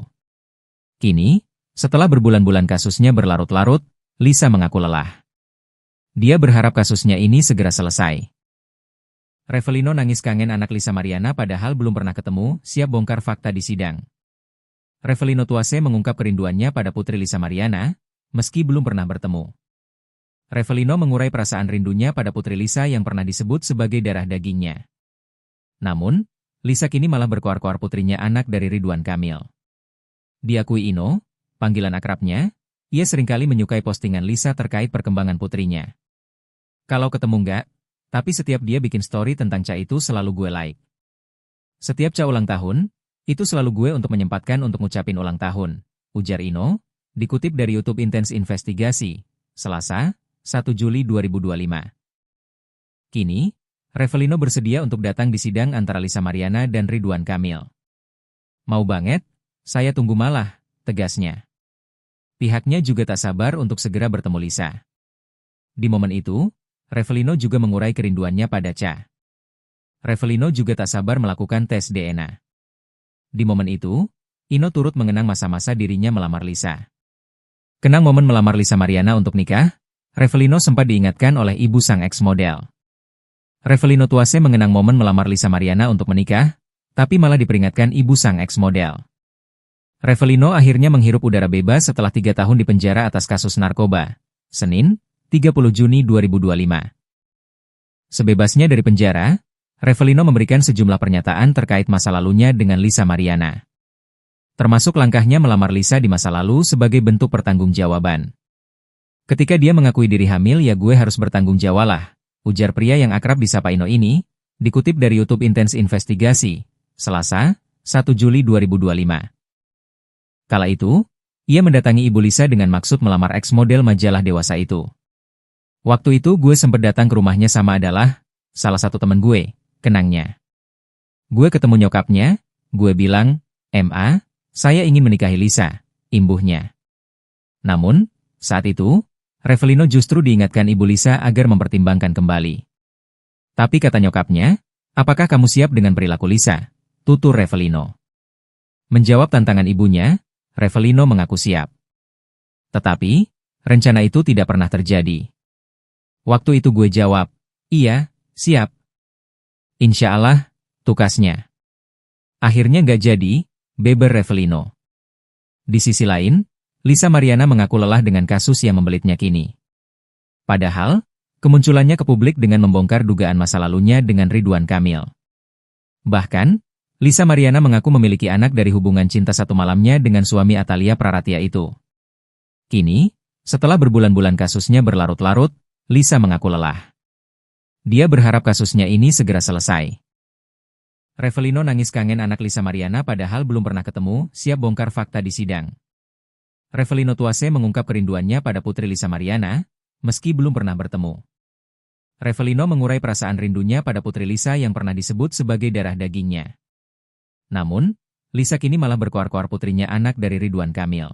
Kini, setelah berbulan-bulan kasusnya berlarut-larut, Lisa mengaku lelah. Dia berharap kasusnya ini segera selesai. Revelino nangis kangen anak Lisa Mariana padahal belum pernah ketemu, siap bongkar fakta di sidang. Revelino Tuase mengungkap kerinduannya pada putri Lisa Mariana, meski belum pernah bertemu. Revelino mengurai perasaan rindunya pada putri Lisa yang pernah disebut sebagai darah dagingnya. Namun, Lisa kini malah berkoar-koar putrinya anak dari Ridwan Kamil. Diakui Ino, panggilan akrabnya, ia seringkali menyukai postingan Lisa terkait perkembangan putrinya. Kalau ketemu enggak, tapi setiap dia bikin story tentang Ca itu selalu gue like. Setiap Ca ulang tahun, itu selalu gue untuk menyempatkan untuk ngucapin ulang tahun, ujar Ino, dikutip dari YouTube Intens Investigasi, Selasa, 1 Juli 2025. Kini, Revelino bersedia untuk datang di sidang antara Lisa Mariana dan Ridwan Kamil. Mau banget, saya tunggu malah, tegasnya. Pihaknya juga tak sabar untuk segera bertemu Lisa. Di momen itu, Revelino juga mengurai kerinduannya pada Ca. Revelino juga tak sabar melakukan tes DNA. Di momen itu, Ino turut mengenang masa-masa dirinya melamar Lisa. Kenang momen melamar Lisa Mariana untuk nikah, Revelino sempat diingatkan oleh ibu sang ex-model. Revelino Tuase mengenang momen melamar Lisa Mariana untuk menikah, tapi malah diperingatkan ibu sang ex-model. Revelino akhirnya menghirup udara bebas setelah 3 tahun di penjara atas kasus narkoba. Senin, 30 Juni 2025. Sebebasnya dari penjara, Revelino memberikan sejumlah pernyataan terkait masa lalunya dengan Lisa Mariana. Termasuk langkahnya melamar Lisa di masa lalu sebagai bentuk pertanggungjawaban. Ketika dia mengakui diri hamil, ya gue harus bertanggung jawab lah, ujar pria yang akrab disapa Ino ini, dikutip dari YouTube Intens Investigasi, Selasa, 1 Juli 2025. Kala itu, ia mendatangi ibu Lisa dengan maksud melamar ex-model majalah dewasa itu. Waktu itu gue sempat datang ke rumahnya sama adalah salah satu teman gue, kenangnya. Gue ketemu nyokapnya, gue bilang, "Ma, saya ingin menikahi Lisa," imbuhnya. Namun, saat itu, Revelino justru diingatkan ibu Lisa agar mempertimbangkan kembali. Tapi kata nyokapnya, "Apakah kamu siap dengan perilaku Lisa?" tutur Revelino. Menjawab tantangan ibunya, Revelino mengaku siap. Tetapi, rencana itu tidak pernah terjadi. Waktu itu gue jawab, "Iya, siap." "Insya Allah," tukasnya. Akhirnya gak jadi, beber Revelino. Di sisi lain, Lisa Mariana mengaku lelah dengan kasus yang membelitnya kini. Padahal, kemunculannya ke publik dengan membongkar dugaan masa lalunya dengan Ridwan Kamil. Bahkan, Lisa Mariana mengaku memiliki anak dari hubungan cinta satu malamnya dengan suami Atalia Praratia itu. Kini, setelah berbulan-bulan kasusnya berlarut-larut, Lisa mengaku lelah. Dia berharap kasusnya ini segera selesai. Revelino nangis kangen anak Lisa Mariana padahal belum pernah ketemu, siap bongkar fakta di sidang. Revelino Tuase mengungkap kerinduannya pada putri Lisa Mariana, meski belum pernah bertemu. Revelino mengurai perasaan rindunya pada putri Lisa yang pernah disebut sebagai darah dagingnya. Namun, Lisa kini malah berkoar-koar putrinya anak dari Ridwan Kamil.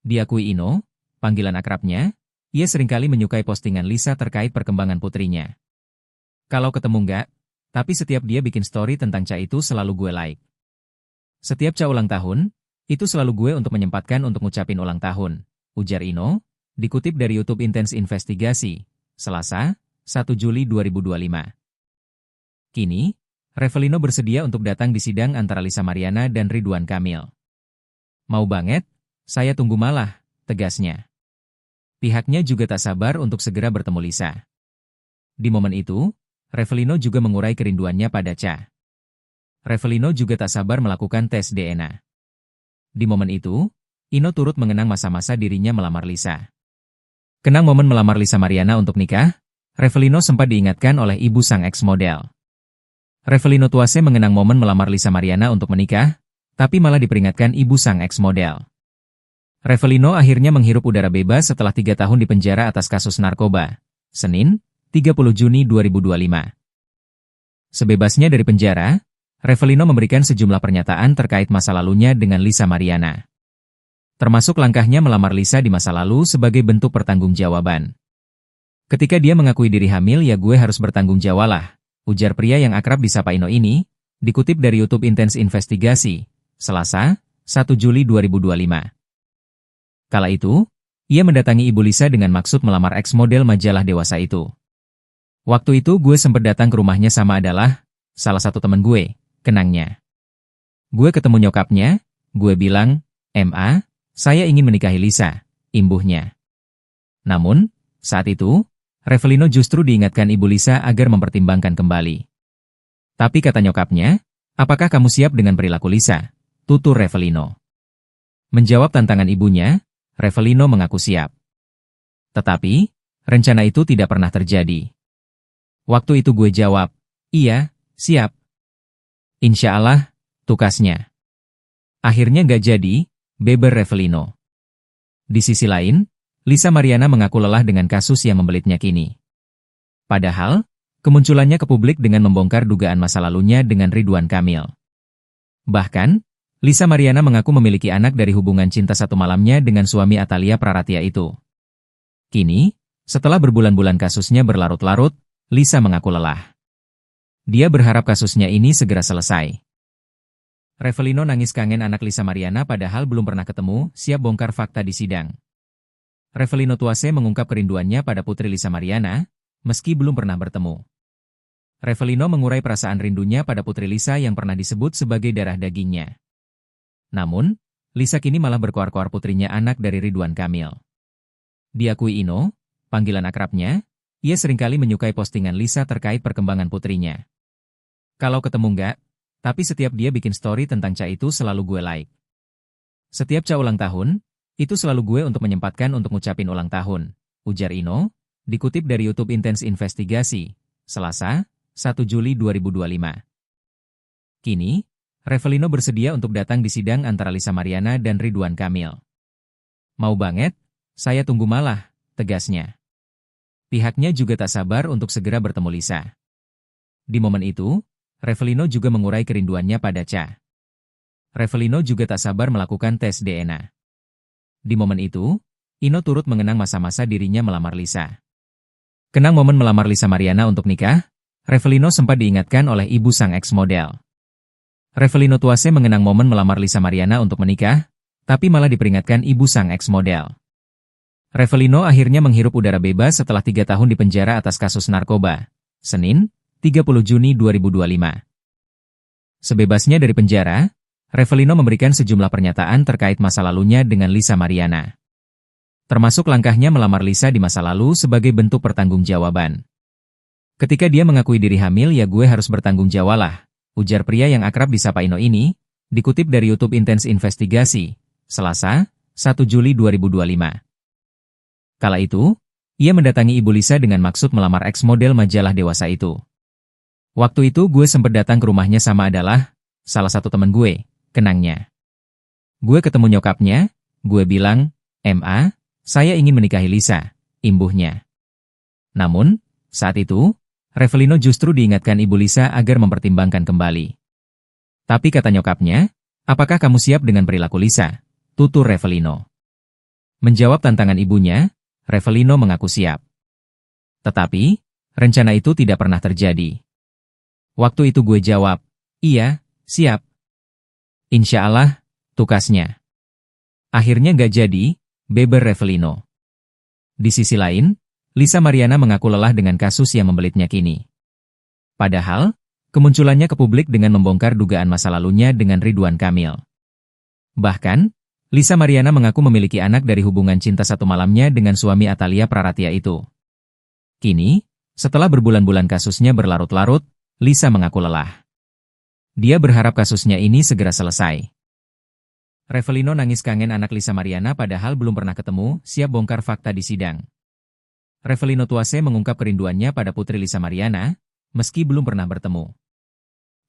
Diakui Ino, panggilan akrabnya, ia seringkali menyukai postingan Lisa terkait perkembangan putrinya. Kalau ketemu enggak, tapi setiap dia bikin story tentang Ca itu selalu gue like. Setiap Ca ulang tahun, itu selalu gue untuk menyempatkan untuk ngucapin ulang tahun, ujar Ino, dikutip dari YouTube Intens Investigasi, Selasa, 1 Juli 2025. Kini, Revelino bersedia untuk datang di sidang antara Lisa Mariana dan Ridwan Kamil. "Mau banget, saya tunggu malah," tegasnya. Pihaknya juga tak sabar untuk segera bertemu Lisa. Di momen itu, Revelino juga mengurai kerinduannya pada Ca. Revelino juga tak sabar melakukan tes DNA. Di momen itu, Ino turut mengenang masa-masa dirinya melamar Lisa. Kenang momen melamar Lisa Mariana untuk nikah, Revelino sempat diingatkan oleh ibu sang ex-model. Revelino Tuase mengenang momen melamar Lisa Mariana untuk menikah, tapi malah diperingatkan ibu sang ex-model. Revelino akhirnya menghirup udara bebas setelah 3 tahun di penjara atas kasus narkoba. Senin, 30 Juni 2025. Sebebasnya dari penjara, Revelino memberikan sejumlah pernyataan terkait masa lalunya dengan Lisa Mariana. Termasuk langkahnya melamar Lisa di masa lalu sebagai bentuk pertanggungjawaban. Ketika dia mengakui diri hamil, ya gue harus bertanggung jawab lah, ujar pria yang akrab disapa Ino ini, dikutip dari YouTube Intens Investigasi, Selasa, 1 Juli 2025. Kala itu, ia mendatangi ibu Lisa dengan maksud melamar ex-model majalah dewasa itu. Waktu itu gue sempat datang ke rumahnya sama adalah salah satu teman gue, kenangnya. Gue ketemu nyokapnya, gue bilang, "Ma, saya ingin menikahi Lisa," imbuhnya. Namun, saat itu, Revelino justru diingatkan ibu Lisa agar mempertimbangkan kembali. Tapi kata nyokapnya, "Apakah kamu siap dengan perilaku Lisa?" tutur Revelino. Menjawab tantangan ibunya, Revelino mengaku siap. Tetapi, rencana itu tidak pernah terjadi. Waktu itu gue jawab, "Iya, siap." "Insya Allah," tukasnya. Akhirnya gak jadi, beber Revelino. Di sisi lain, Lisa Mariana mengaku lelah dengan kasus yang membelitnya kini. Padahal, kemunculannya ke publik dengan membongkar dugaan masa lalunya dengan Ridwan Kamil. Bahkan, Lisa Mariana mengaku memiliki anak dari hubungan cinta satu malamnya dengan suami Atalia Praratia itu. Kini, setelah berbulan-bulan kasusnya berlarut-larut, Lisa mengaku lelah. Dia berharap kasusnya ini segera selesai. Revelino nangis kangen anak Lisa Mariana padahal belum pernah ketemu, siap bongkar fakta di sidang. Revelino Tuase mengungkap kerinduannya pada putri Lisa Mariana, meski belum pernah bertemu. Revelino mengurai perasaan rindunya pada Putri Lisa yang pernah disebut sebagai darah dagingnya. Namun, Lisa kini malah berkoar-koar putrinya anak dari Ridwan Kamil. Diakui Ino, panggilan akrabnya, ia seringkali menyukai postingan Lisa terkait perkembangan putrinya. Kalau ketemu enggak, tapi setiap dia bikin story tentang Ca itu selalu gue like. Setiap Ca ulang tahun, itu selalu gue untuk menyempatkan untuk ngucapin ulang tahun, ujar Ino, dikutip dari YouTube Intens Investigasi, Selasa, 1 Juli 2025. Kini, Revelino bersedia untuk datang di sidang antara Lisa Mariana dan Ridwan Kamil. Mau banget, saya tunggu malah, tegasnya. Pihaknya juga tak sabar untuk segera bertemu Lisa. Di momen itu, Revelino juga mengurai kerinduannya pada Ca. Revelino juga tak sabar melakukan tes DNA. Di momen itu, Ino turut mengenang masa-masa dirinya melamar Lisa. Kenang momen melamar Lisa Mariana untuk nikah, Revelino sempat diingatkan oleh ibu sang ex-model. Revelino Tuase mengenang momen melamar Lisa Mariana untuk menikah, tapi malah diperingatkan ibu sang ex-model. Revelino akhirnya menghirup udara bebas setelah 3 tahun di penjara atas kasus narkoba. Senin, 30 Juni 2025. Sebebasnya dari penjara, Revelino memberikan sejumlah pernyataan terkait masa lalunya dengan Lisa Mariana. Termasuk langkahnya melamar Lisa di masa lalu sebagai bentuk pertanggungjawaban. Ketika dia mengakui diri hamil ya gue harus bertanggung jawab lah, ujar pria yang akrab disapa Ino ini, dikutip dari YouTube Intens Investigasi, Selasa, 1 Juli 2025. Kala itu, ia mendatangi ibu Lisa dengan maksud melamar ex-model majalah dewasa itu. Waktu itu gue sempat datang ke rumahnya sama adalah salah satu teman gue, kenangnya. Gue ketemu nyokapnya, gue bilang, "Ma, saya ingin menikahi Lisa," imbuhnya. Namun, saat itu, Revelino justru diingatkan ibu Lisa agar mempertimbangkan kembali. Tapi kata nyokapnya, "Apakah kamu siap dengan perilaku Lisa?" tutur Revelino. Menjawab tantangan ibunya, Revelino mengaku siap. Tetapi, rencana itu tidak pernah terjadi. Waktu itu gue jawab, "Iya, siap." "Insya Allah," tukasnya. Akhirnya nggak jadi, beber Revelino. Di sisi lain, Lisa Mariana mengaku lelah dengan kasus yang membelitnya kini. Padahal, kemunculannya ke publik dengan membongkar dugaan masa lalunya dengan Ridwan Kamil. Bahkan, Lisa Mariana mengaku memiliki anak dari hubungan cinta satu malamnya dengan suami Atalia Praratia itu. Kini, setelah berbulan-bulan kasusnya berlarut-larut, Lisa mengaku lelah. Dia berharap kasusnya ini segera selesai. Revelino nangis kangen anak Lisa Mariana padahal belum pernah ketemu, siap bongkar fakta di sidang. Revelino Tuase mengungkap kerinduannya pada Putri Lisa Mariana, meski belum pernah bertemu.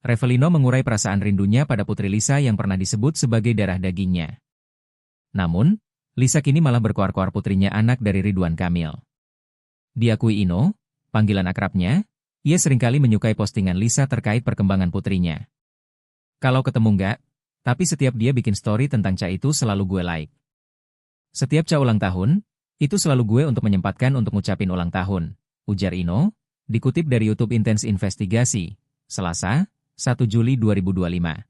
Revelino mengurai perasaan rindunya pada Putri Lisa yang pernah disebut sebagai darah dagingnya. Namun, Lisa kini malah berkoar-koar putrinya anak dari Ridwan Kamil. Diakui Ino, panggilan akrabnya, ia seringkali menyukai postingan Lisa terkait perkembangan putrinya. Kalau ketemu enggak, tapi setiap dia bikin story tentang Ca itu selalu gue like. Setiap Ca ulang tahun, itu selalu gue untuk menyempatkan untuk ngucapin ulang tahun, ujar Ino, dikutip dari YouTube Intens Investigasi, Selasa, 1 Juli 2025.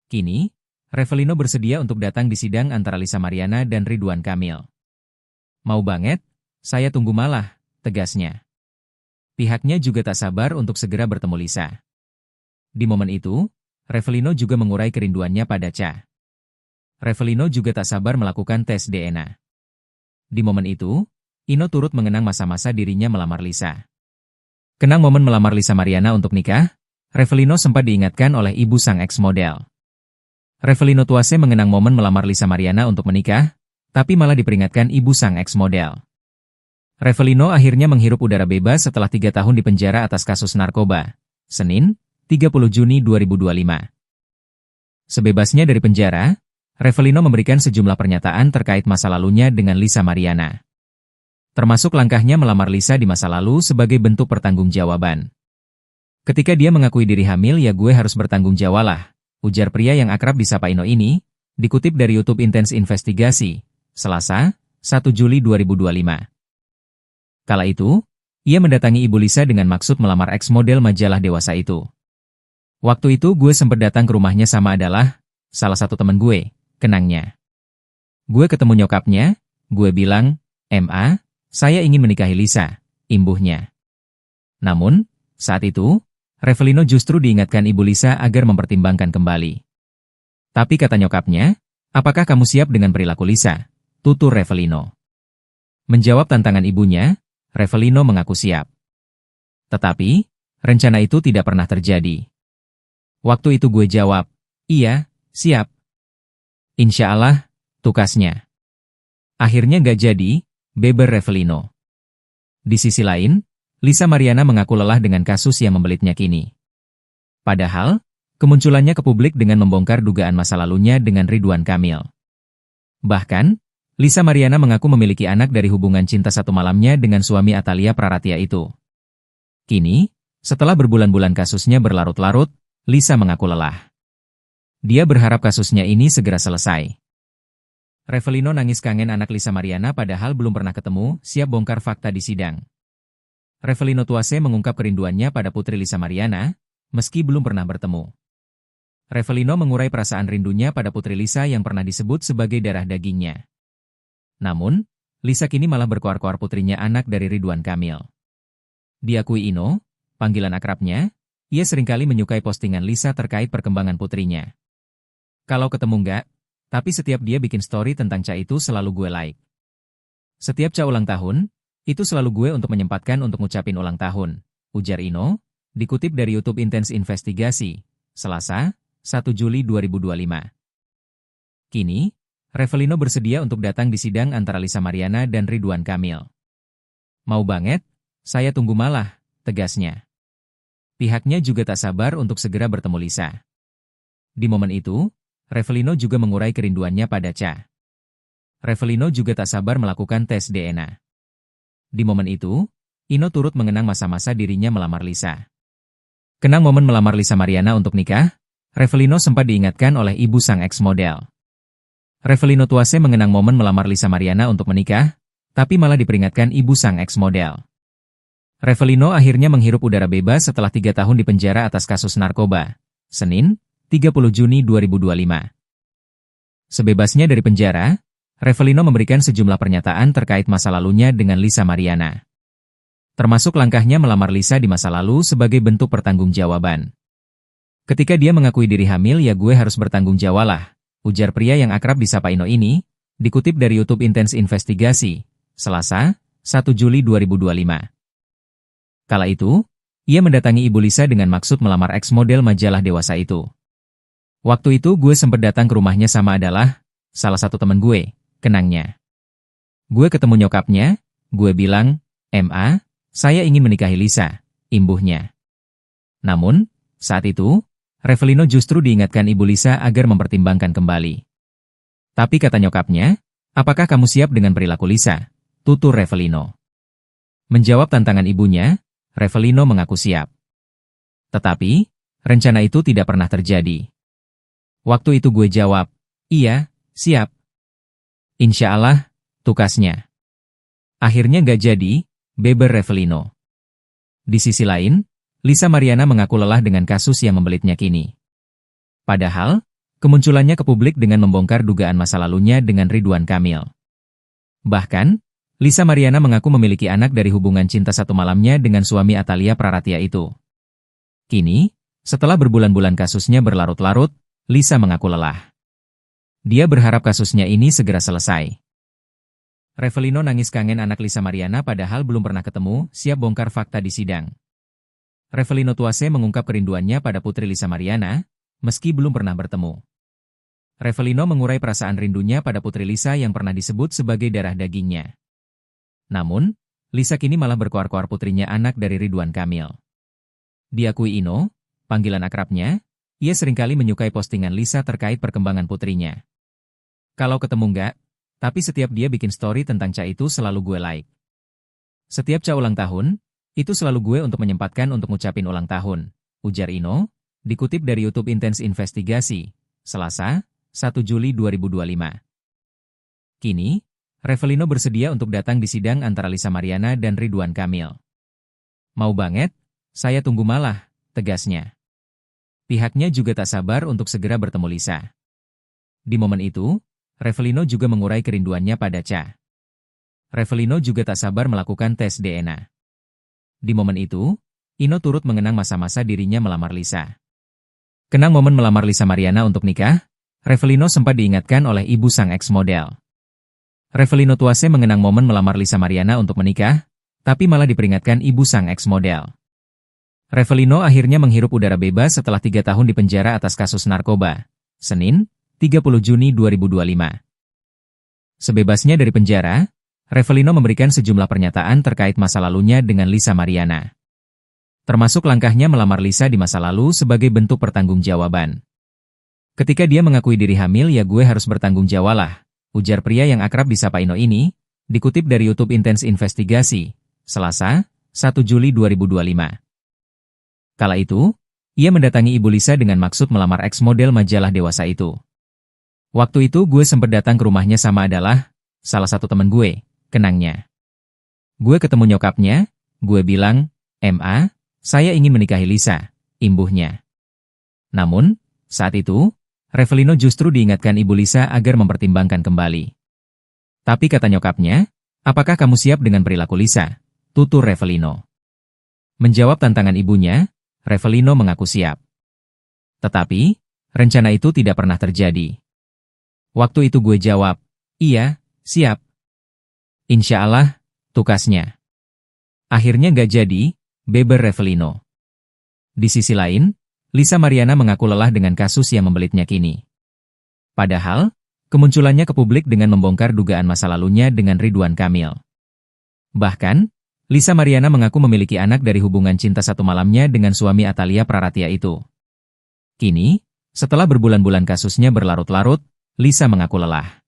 Kini, Revelino bersedia untuk datang di sidang antara Lisa Mariana dan Ridwan Kamil. Mau banget, saya tunggu malah, tegasnya. Pihaknya juga tak sabar untuk segera bertemu Lisa. Di momen itu, Revelino juga mengurai kerinduannya pada Ca. Revelino juga tak sabar melakukan tes DNA. Di momen itu, Ino turut mengenang masa-masa dirinya melamar Lisa. Kenang momen melamar Lisa Mariana untuk nikah, Revelino sempat diingatkan oleh ibu sang ex-model. Revelino Tuase mengenang momen melamar Lisa Mariana untuk menikah, tapi malah diperingatkan ibu sang ex-model. Revelino akhirnya menghirup udara bebas setelah 3 tahun di penjara atas kasus narkoba. Senin, 30 Juni 2025. Sebebasnya dari penjara, Revelino memberikan sejumlah pernyataan terkait masa lalunya dengan Lisa Mariana. Termasuk langkahnya melamar Lisa di masa lalu sebagai bentuk pertanggungjawaban. Ketika dia mengakui diri hamil ya gue harus bertanggung jawab lah, ujar pria yang akrab disapa Ino ini, dikutip dari YouTube Intens Investigasi, Selasa, 1 Juli 2025. Kala itu, ia mendatangi ibu Lisa dengan maksud melamar ex-model majalah dewasa itu. Waktu itu gue sempat datang ke rumahnya sama adalah salah satu teman gue, kenangnya. Gue ketemu nyokapnya, gue bilang, "Ma, saya ingin menikahi Lisa," imbuhnya. Namun, Saat itu, Revelino justru diingatkan Ibu Lisa agar mempertimbangkan kembali. Tapi kata nyokapnya, apakah kamu siap dengan perilaku Lisa? Tutur Revelino. Menjawab tantangan ibunya, Revelino mengaku siap. Tetapi, rencana itu tidak pernah terjadi. Waktu itu gue jawab, iya, siap. Insya Allah, tukasnya. Akhirnya gak jadi, beber Revelino. Di sisi lain, Lisa Mariana mengaku lelah dengan kasus yang membelitnya kini. Padahal, kemunculannya ke publik dengan membongkar dugaan masa lalunya dengan Ridwan Kamil. Bahkan, Lisa Mariana mengaku memiliki anak dari hubungan cinta satu malamnya dengan suami Atalia Praratia itu. Kini, setelah berbulan-bulan kasusnya berlarut-larut, Lisa mengaku lelah. Dia berharap kasusnya ini segera selesai. Revelino nangis kangen anak Lisa Mariana padahal belum pernah ketemu, siap bongkar fakta di sidang. Revelino Tuase mengungkap kerinduannya pada putri Lisa Mariana, meski belum pernah bertemu. Revelino mengurai perasaan rindunya pada putri Lisa yang pernah disebut sebagai darah dagingnya. Namun, Lisa kini malah berkoar-koar putrinya anak dari Ridwan Kamil. Diakui Ino, panggilan akrabnya, ia seringkali menyukai postingan Lisa terkait perkembangan putrinya. Kalau ketemu enggak, tapi setiap dia bikin story tentang Ca itu selalu gue like. Setiap Ca ulang tahun, itu selalu gue untuk menyempatkan untuk ngucapin ulang tahun, ujar Ino, dikutip dari YouTube Intens Investigasi, Selasa, 1 Juli 2025. Kini, Revelino bersedia untuk datang di sidang antara Lisa Mariana dan Ridwan Kamil. Mau banget, saya tunggu malah, tegasnya. Pihaknya juga tak sabar untuk segera bertemu Lisa. Di momen itu, Revelino juga mengurai kerinduannya pada Ca. Revelino juga tak sabar melakukan tes DNA. Di momen itu, Ino turut mengenang masa-masa dirinya melamar Lisa. Kenang momen melamar Lisa Mariana untuk nikah, Revelino sempat diingatkan oleh ibu sang ex-model. Revelino Tuase mengenang momen melamar Lisa Mariana untuk menikah, tapi malah diperingatkan ibu sang ex-model. Revelino akhirnya menghirup udara bebas setelah 3 tahun di penjara atas kasus narkoba. Senin, 30 Juni 2025. Sebebasnya dari penjara, Revelino memberikan sejumlah pernyataan terkait masa lalunya dengan Lisa Mariana. Termasuk langkahnya melamar Lisa di masa lalu sebagai bentuk pertanggungjawaban. Ketika dia mengakui diri hamil ya gue harus bertanggung jawab lah, ujar pria yang akrab disapa Ino ini, dikutip dari YouTube Intens Investigasi, Selasa, 1 Juli 2025. Kala itu, ia mendatangi Ibu Lisa dengan maksud melamar ex-model majalah dewasa itu. Waktu itu gue sempat datang ke rumahnya sama adalah salah satu teman gue, kenangnya. Gue ketemu nyokapnya, gue bilang, "Ma, saya ingin menikahi Lisa," imbuhnya. Namun, saat itu, Revelino justru diingatkan Ibu Lisa agar mempertimbangkan kembali. Tapi kata nyokapnya, apakah kamu siap dengan perilaku Lisa? Tutur Revelino. Menjawab tantangan ibunya, Revelino mengaku siap. Tetapi, rencana itu tidak pernah terjadi. Waktu itu gue jawab, iya, siap. Insya Allah, tukasnya. Akhirnya gak jadi, beber Revelino. Di sisi lain, Lisa Mariana mengaku lelah dengan kasus yang membelitnya kini. Padahal, kemunculannya ke publik dengan membongkar dugaan masa lalunya dengan Ridwan Kamil. Bahkan, Lisa Mariana mengaku memiliki anak dari hubungan cinta satu malamnya dengan suami Atalia Praratia itu. Kini, setelah berbulan-bulan kasusnya berlarut-larut, Lisa mengaku lelah. Dia berharap kasusnya ini segera selesai. Revelino nangis kangen anak Lisa Mariana padahal belum pernah ketemu, siap bongkar fakta di sidang. Revelino Tuase mengungkap kerinduannya pada putri Lisa Mariana, meski belum pernah bertemu. Revelino mengurai perasaan rindunya pada putri Lisa yang pernah disebut sebagai darah dagingnya. Namun, Lisa kini malah berkoar-koar putrinya anak dari Ridwan Kamil. Diakui Ino, panggilan akrabnya, ia seringkali menyukai postingan Lisa terkait perkembangan putrinya. Kalau ketemu enggak, tapi setiap dia bikin story tentang Ca itu selalu gue like. Setiap Ca ulang tahun, itu selalu gue untuk menyempatkan untuk ngucapin ulang tahun, ujar Ino, dikutip dari YouTube Intens Investigasi, Selasa, 1 Juli 2025. Kini, Revelino bersedia untuk datang di sidang antara Lisa Mariana dan Ridwan Kamil. Mau banget, saya tunggu malah, tegasnya. Pihaknya juga tak sabar untuk segera bertemu Lisa. Di momen itu, Revelino juga mengurai kerinduannya pada Ca. Revelino juga tak sabar melakukan tes DNA. Di momen itu, Ino turut mengenang masa-masa dirinya melamar Lisa. Kenang momen melamar Lisa Mariana untuk nikah, Revelino sempat diingatkan oleh ibu sang ex-model. Revelino Tuase mengenang momen melamar Lisa Mariana untuk menikah, tapi malah diperingatkan ibu sang ex-model. Revelino akhirnya menghirup udara bebas setelah 3 tahun di penjara atas kasus narkoba. Senin, 30 Juni 2025. Sebebasnya dari penjara, Revelino memberikan sejumlah pernyataan terkait masa lalunya dengan Lisa Mariana. Termasuk langkahnya melamar Lisa di masa lalu sebagai bentuk pertanggungjawaban. Ketika dia mengakui diri hamil, ya gue harus bertanggung jawab lah, ujar pria yang akrab disapa Ino ini, dikutip dari YouTube Intense Investigasi, Selasa, 1 Juli 2025. Kala itu, ia mendatangi ibu Lisa dengan maksud melamar ex-model majalah dewasa itu. Waktu itu gue sempat datang ke rumahnya sama adalah salah satu teman gue, kenangnya. Gue ketemu nyokapnya, gue bilang, "Ma, saya ingin menikahi Lisa," imbuhnya. Namun, saat itu, Revelino justru diingatkan ibu Lisa agar mempertimbangkan kembali. Tapi kata nyokapnya, "Apakah kamu siap dengan perilaku Lisa?" tutur Revelino. Menjawab tantangan ibunya, Revelino mengaku siap. Tetapi, rencana itu tidak pernah terjadi. Waktu itu gue jawab, "Iya, siap." Insya Allah, tukasnya. Akhirnya gak jadi, beber Revelino. Di sisi lain, Lisa Mariana mengaku lelah dengan kasus yang membelitnya kini. Padahal, kemunculannya ke publik dengan membongkar dugaan masa lalunya dengan Ridwan Kamil. Bahkan, Lisa Mariana mengaku memiliki anak dari hubungan cinta satu malamnya dengan suami Atalia Praratia itu. Kini, setelah berbulan-bulan kasusnya berlarut-larut, Lisa mengaku lelah.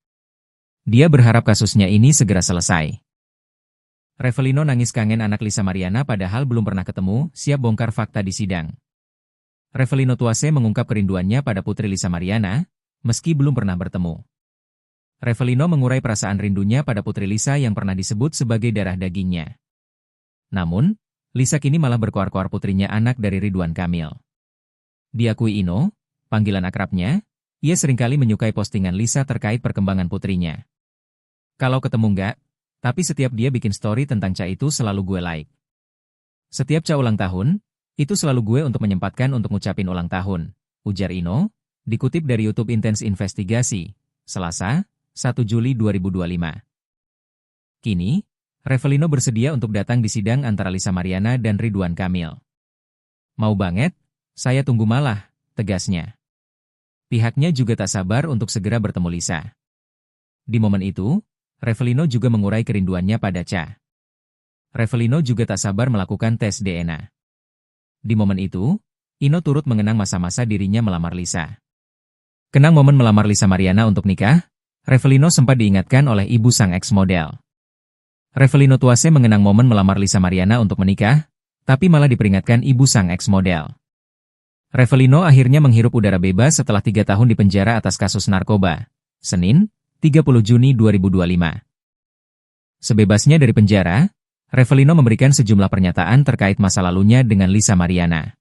Dia berharap kasusnya ini segera selesai. Revelino nangis kangen anak Lisa Mariana padahal belum pernah ketemu, siap bongkar fakta di sidang. Revelino Tuase mengungkap kerinduannya pada putri Lisa Mariana, meski belum pernah bertemu. Revelino mengurai perasaan rindunya pada putri Lisa yang pernah disebut sebagai darah dagingnya. Namun, Lisa kini malah berkoar-koar putrinya anak dari Ridwan Kamil. Diakui Ino, panggilan akrabnya, ia seringkali menyukai postingan Lisa terkait perkembangan putrinya. Kalau ketemu enggak, tapi setiap dia bikin story tentang Ca itu selalu gue like. Setiap Ca ulang tahun, itu selalu gue untuk menyempatkan untuk ngucapin ulang tahun, ujar Ino, dikutip dari YouTube Intense Investigasi, Selasa, 1 Juli 2025. Kini, Revelino bersedia untuk datang di sidang antara Lisa Mariana dan Ridwan Kamil. Mau banget, saya tunggu malah, tegasnya. Pihaknya juga tak sabar untuk segera bertemu Lisa. Di momen itu, Revelino juga mengurai kerinduannya pada Ca. Revelino juga tak sabar melakukan tes DNA. Di momen itu, Ino turut mengenang masa-masa dirinya melamar Lisa. Kenang momen melamar Lisa Mariana untuk nikah, Revelino sempat diingatkan oleh ibu sang ex-model. Revelino Tuase mengenang momen melamar Lisa Mariana untuk menikah, tapi malah diperingatkan ibu sang ex-model. Revelino akhirnya menghirup udara bebas setelah 3 tahun di penjara atas kasus narkoba. Senin, 30 Juni 2025. Sebebasnya dari penjara, Revelino memberikan sejumlah pernyataan terkait masa lalunya dengan Lisa Mariana.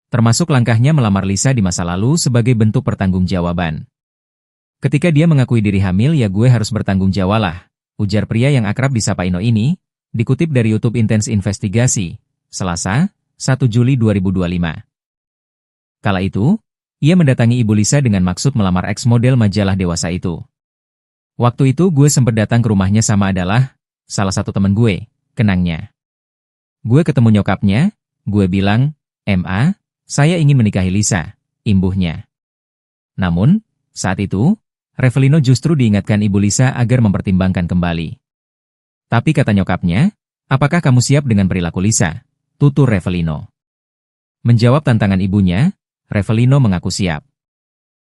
Termasuk langkahnya melamar Lisa di masa lalu sebagai bentuk pertanggungjawaban. Ketika dia mengakui diri hamil, ya gue harus bertanggung jawab lah, ujar pria yang akrab disapa Ino ini, dikutip dari YouTube Intense Investigasi, Selasa, 1 Juli 2025. Kala itu, ia mendatangi ibu Lisa dengan maksud melamar ex-model majalah dewasa itu. Waktu itu gue sempat datang ke rumahnya sama adalah salah satu teman gue, kenangnya. Gue ketemu nyokapnya, gue bilang, "Ma, saya ingin menikahi Lisa," imbuhnya. Namun, saat itu, Revelino justru diingatkan ibu Lisa agar mempertimbangkan kembali. Tapi kata nyokapnya, "Apakah kamu siap dengan perilaku Lisa?" tutur Revelino. Menjawab tantangan ibunya, Revelino mengaku siap.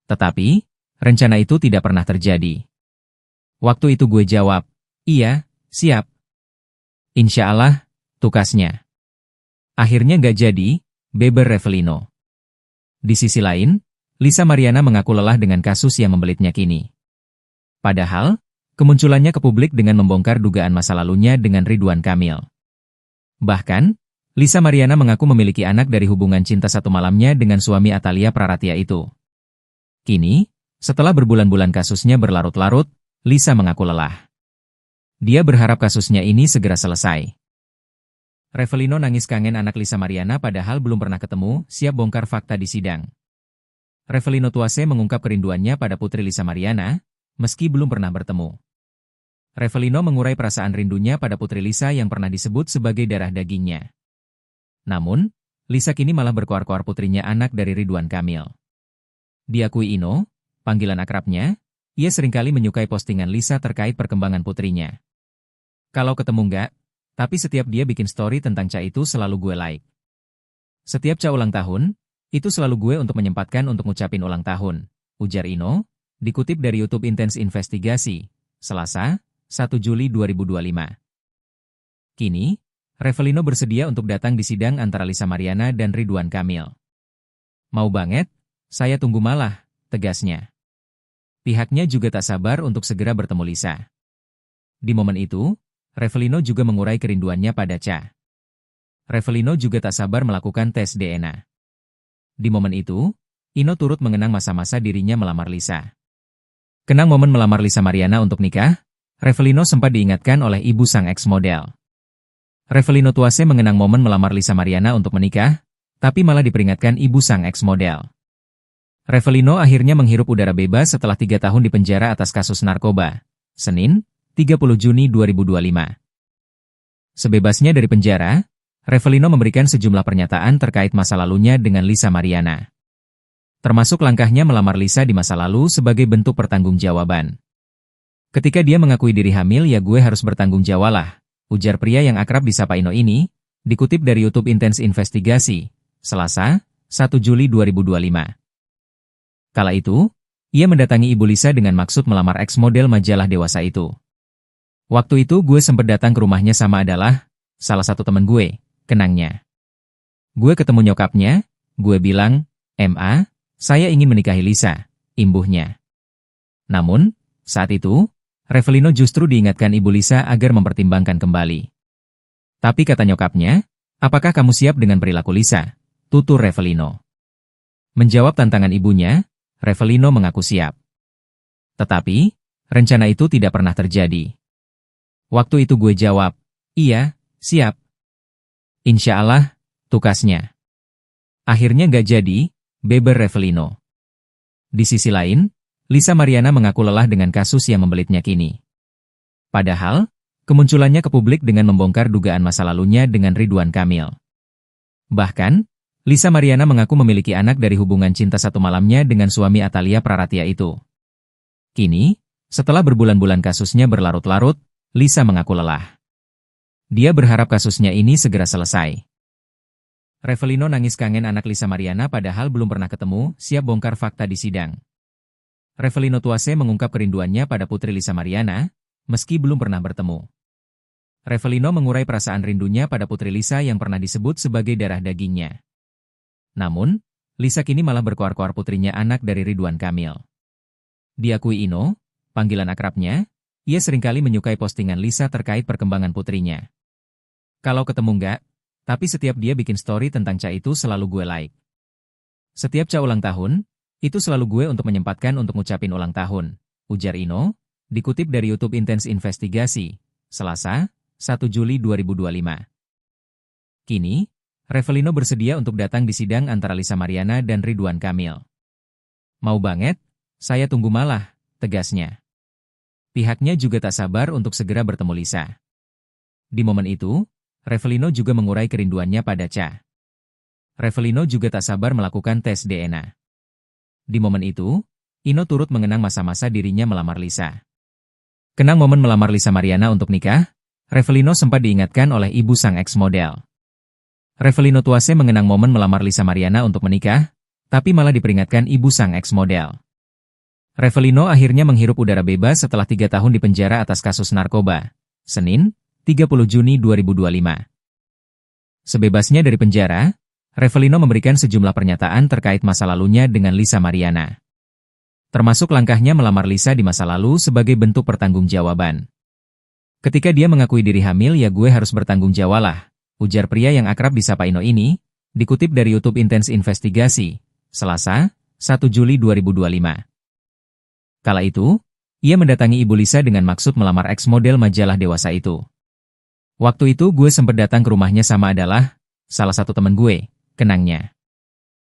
Tetapi, rencana itu tidak pernah terjadi. Waktu itu gue jawab, "Iya, siap." Insya Allah, tukasnya. Akhirnya gak jadi, beber Revelino. Di sisi lain, Lisa Mariana mengaku lelah dengan kasus yang membelitnya kini. Padahal, kemunculannya ke publik dengan membongkar dugaan masa lalunya dengan Ridwan Kamil. Bahkan, Lisa Mariana mengaku memiliki anak dari hubungan cinta satu malamnya dengan suami Atalia Praratia itu. Kini, setelah berbulan-bulan kasusnya berlarut-larut, Lisa mengaku lelah. Dia berharap kasusnya ini segera selesai. Revelino nangis kangen anak Lisa Mariana padahal belum pernah ketemu, siap bongkar fakta di sidang. Revelino Tuase mengungkap kerinduannya pada putri Lisa Mariana, meski belum pernah bertemu. Revelino mengurai perasaan rindunya pada putri Lisa yang pernah disebut sebagai darah dagingnya. Namun, Lisa kini malah berkoar-koar putrinya anak dari Ridwan Kamil. Diakui Ino, panggilan akrabnya, ia seringkali menyukai postingan Lisa terkait perkembangan putrinya. Kalau ketemu enggak, tapi setiap dia bikin story tentang Ca itu selalu gue like. Setiap Ca ulang tahun, itu selalu gue untuk menyempatkan untuk ngucapin ulang tahun, ujar Ino, dikutip dari YouTube Intens Investigasi, Selasa, 1 Juli 2025. Kini, Revelino bersedia untuk datang di sidang antara Lisa Mariana dan Ridwan Kamil. Mau banget, saya tunggu malah, tegasnya. Pihaknya juga tak sabar untuk segera bertemu Lisa. Di momen itu, Revelino juga mengurai kerinduannya pada Ca. Revelino juga tak sabar melakukan tes DNA. Di momen itu, Ino turut mengenang masa-masa dirinya melamar Lisa. Kenang momen melamar Lisa Mariana untuk nikah, Revelino sempat diingatkan oleh ibu sang ex-model. Revelino Tuase mengenang momen melamar Lisa Mariana untuk menikah, tapi malah diperingatkan ibu sang ex-model. Revelino akhirnya menghirup udara bebas setelah 3 tahun di penjara atas kasus narkoba. Senin, 30 Juni 2025. Sebebasnya dari penjara, Revelino memberikan sejumlah pernyataan terkait masa lalunya dengan Lisa Mariana. Termasuk langkahnya melamar Lisa di masa lalu sebagai bentuk pertanggungjawaban. Ketika dia mengakui diri hamil ya gue harus bertanggung jawab lah, ujar pria yang akrab disapa Ino ini, dikutip dari YouTube Intens Investigasi, Selasa, 1 Juli 2025. Kala itu, ia mendatangi ibu Lisa dengan maksud melamar ex-model majalah dewasa itu. Waktu itu gue sempat datang ke rumahnya sama adalah salah satu teman gue, kenangnya. Gue ketemu nyokapnya, gue bilang, "Ma, saya ingin menikahi Lisa," imbuhnya. Namun, saat itu, Revelino justru diingatkan ibu Lisa agar mempertimbangkan kembali. Tapi kata nyokapnya, "Apakah kamu siap dengan perilaku Lisa?" tutur Revelino. Menjawab tantangan ibunya, Revelino mengaku siap. Tetapi, rencana itu tidak pernah terjadi. Waktu itu gue jawab, "Iya, siap." "Insya Allah," tukasnya. Akhirnya gak jadi, beber Revelino. Di sisi lain, Lisa Mariana mengaku lelah dengan kasus yang membelitnya kini. Padahal, kemunculannya ke publik dengan membongkar dugaan masa lalunya dengan Ridwan Kamil. Bahkan, Lisa Mariana mengaku memiliki anak dari hubungan cinta satu malamnya dengan suami Atalia Praratia itu. Kini, setelah berbulan-bulan kasusnya berlarut-larut, Lisa mengaku lelah. Dia berharap kasusnya ini segera selesai. Revelino nangis kangen anak Lisa Mariana padahal belum pernah ketemu, siap bongkar fakta di sidang. Revelino Tuase mengungkap kerinduannya pada putri Lisa Mariana, meski belum pernah bertemu. Revelino mengurai perasaan rindunya pada putri Lisa yang pernah disebut sebagai darah dagingnya. Namun, Lisa kini malah berkoar-koar putrinya anak dari Ridwan Kamil. Diakui Ino, panggilan akrabnya, ia seringkali menyukai postingan Lisa terkait perkembangan putrinya. Kalau ketemu enggak, tapi setiap dia bikin story tentang Ca itu selalu gue like. Setiap Ca ulang tahun, itu selalu gue untuk menyempatkan untuk ngucapin ulang tahun, ujar Ino, dikutip dari YouTube Intens Investigasi, Selasa, 1 Juli 2025. Kini, Revelino bersedia untuk datang di sidang antara Lisa Mariana dan Ridwan Kamil. Mau banget, saya tunggu malah, tegasnya. Pihaknya juga tak sabar untuk segera bertemu Lisa. Di momen itu, Revelino juga mengurai kerinduannya pada Ca. Revelino juga tak sabar melakukan tes DNA. Di momen itu, Ino turut mengenang masa-masa dirinya melamar Lisa. Kenang momen melamar Lisa Mariana untuk nikah, Revelino sempat diingatkan oleh ibu sang ex-model. Revelino Tuase mengenang momen melamar Lisa Mariana untuk menikah, tapi malah diperingatkan ibu sang ex-model. Revelino akhirnya menghirup udara bebas setelah 3 tahun di penjara atas kasus narkoba. Senin, 30 Juni 2025. Sebebasnya dari penjara, Revelino memberikan sejumlah pernyataan terkait masa lalunya dengan Lisa Mariana. Termasuk langkahnya melamar Lisa di masa lalu sebagai bentuk pertanggungjawaban. Ketika dia mengakui diri hamil ya gue harus bertanggung jawab lah, ujar pria yang akrab disapa Ino ini, dikutip dari YouTube Intens Investigasi, Selasa, 1 Juli 2025. Kala itu, ia mendatangi ibu Lisa dengan maksud melamar ex-model majalah dewasa itu. Waktu itu gue sempet datang ke rumahnya sama adalah salah satu temen gue, kenangnya.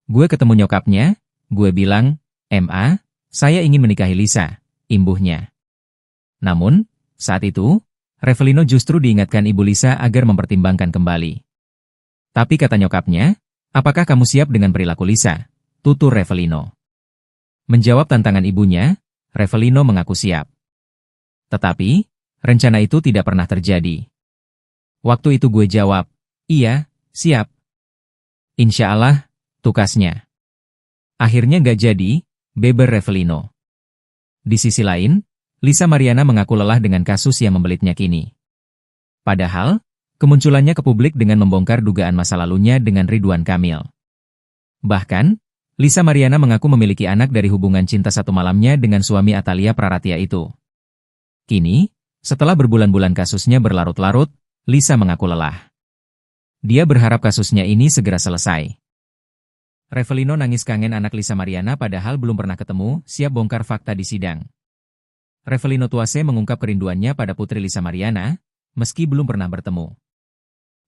Gue ketemu nyokapnya, gue bilang, "Ma, saya ingin menikahi Lisa," imbuhnya. Namun, saat itu, Revelino justru diingatkan ibu Lisa agar mempertimbangkan kembali. Tapi kata nyokapnya, "Apakah kamu siap dengan perilaku Lisa?" tutur Revelino. Menjawab tantangan ibunya, Revelino mengaku siap. Tetapi, rencana itu tidak pernah terjadi. Waktu itu gue jawab, "Iya, siap." "Insya Allah," tukasnya. Akhirnya nggak jadi, beber Revelino. Di sisi lain, Lisa Mariana mengaku lelah dengan kasus yang membelitnya kini. Padahal, kemunculannya ke publik dengan membongkar dugaan masa lalunya dengan Ridwan Kamil. Bahkan, Lisa Mariana mengaku memiliki anak dari hubungan cinta satu malamnya dengan suami Atalia Praratia itu. Kini, setelah berbulan-bulan kasusnya berlarut-larut, Lisa mengaku lelah. Dia berharap kasusnya ini segera selesai. Revelino nangis kangen anak Lisa Mariana padahal belum pernah ketemu, siap bongkar fakta di sidang. Revelino Tuase mengungkap kerinduannya pada putri Lisa Mariana, meski belum pernah bertemu.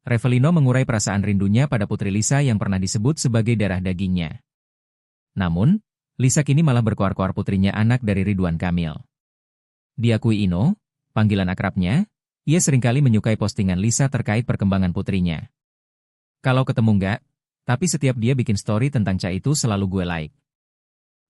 Revelino mengurai perasaan rindunya pada putri Lisa yang pernah disebut sebagai darah dagingnya. Namun, Lisa kini malah berkoar-koar putrinya anak dari Ridwan Kamil. Diakui Ino, panggilan akrabnya, ia seringkali menyukai postingan Lisa terkait perkembangan putrinya. Kalau ketemu enggak, tapi setiap dia bikin story tentang Ca itu selalu gue like.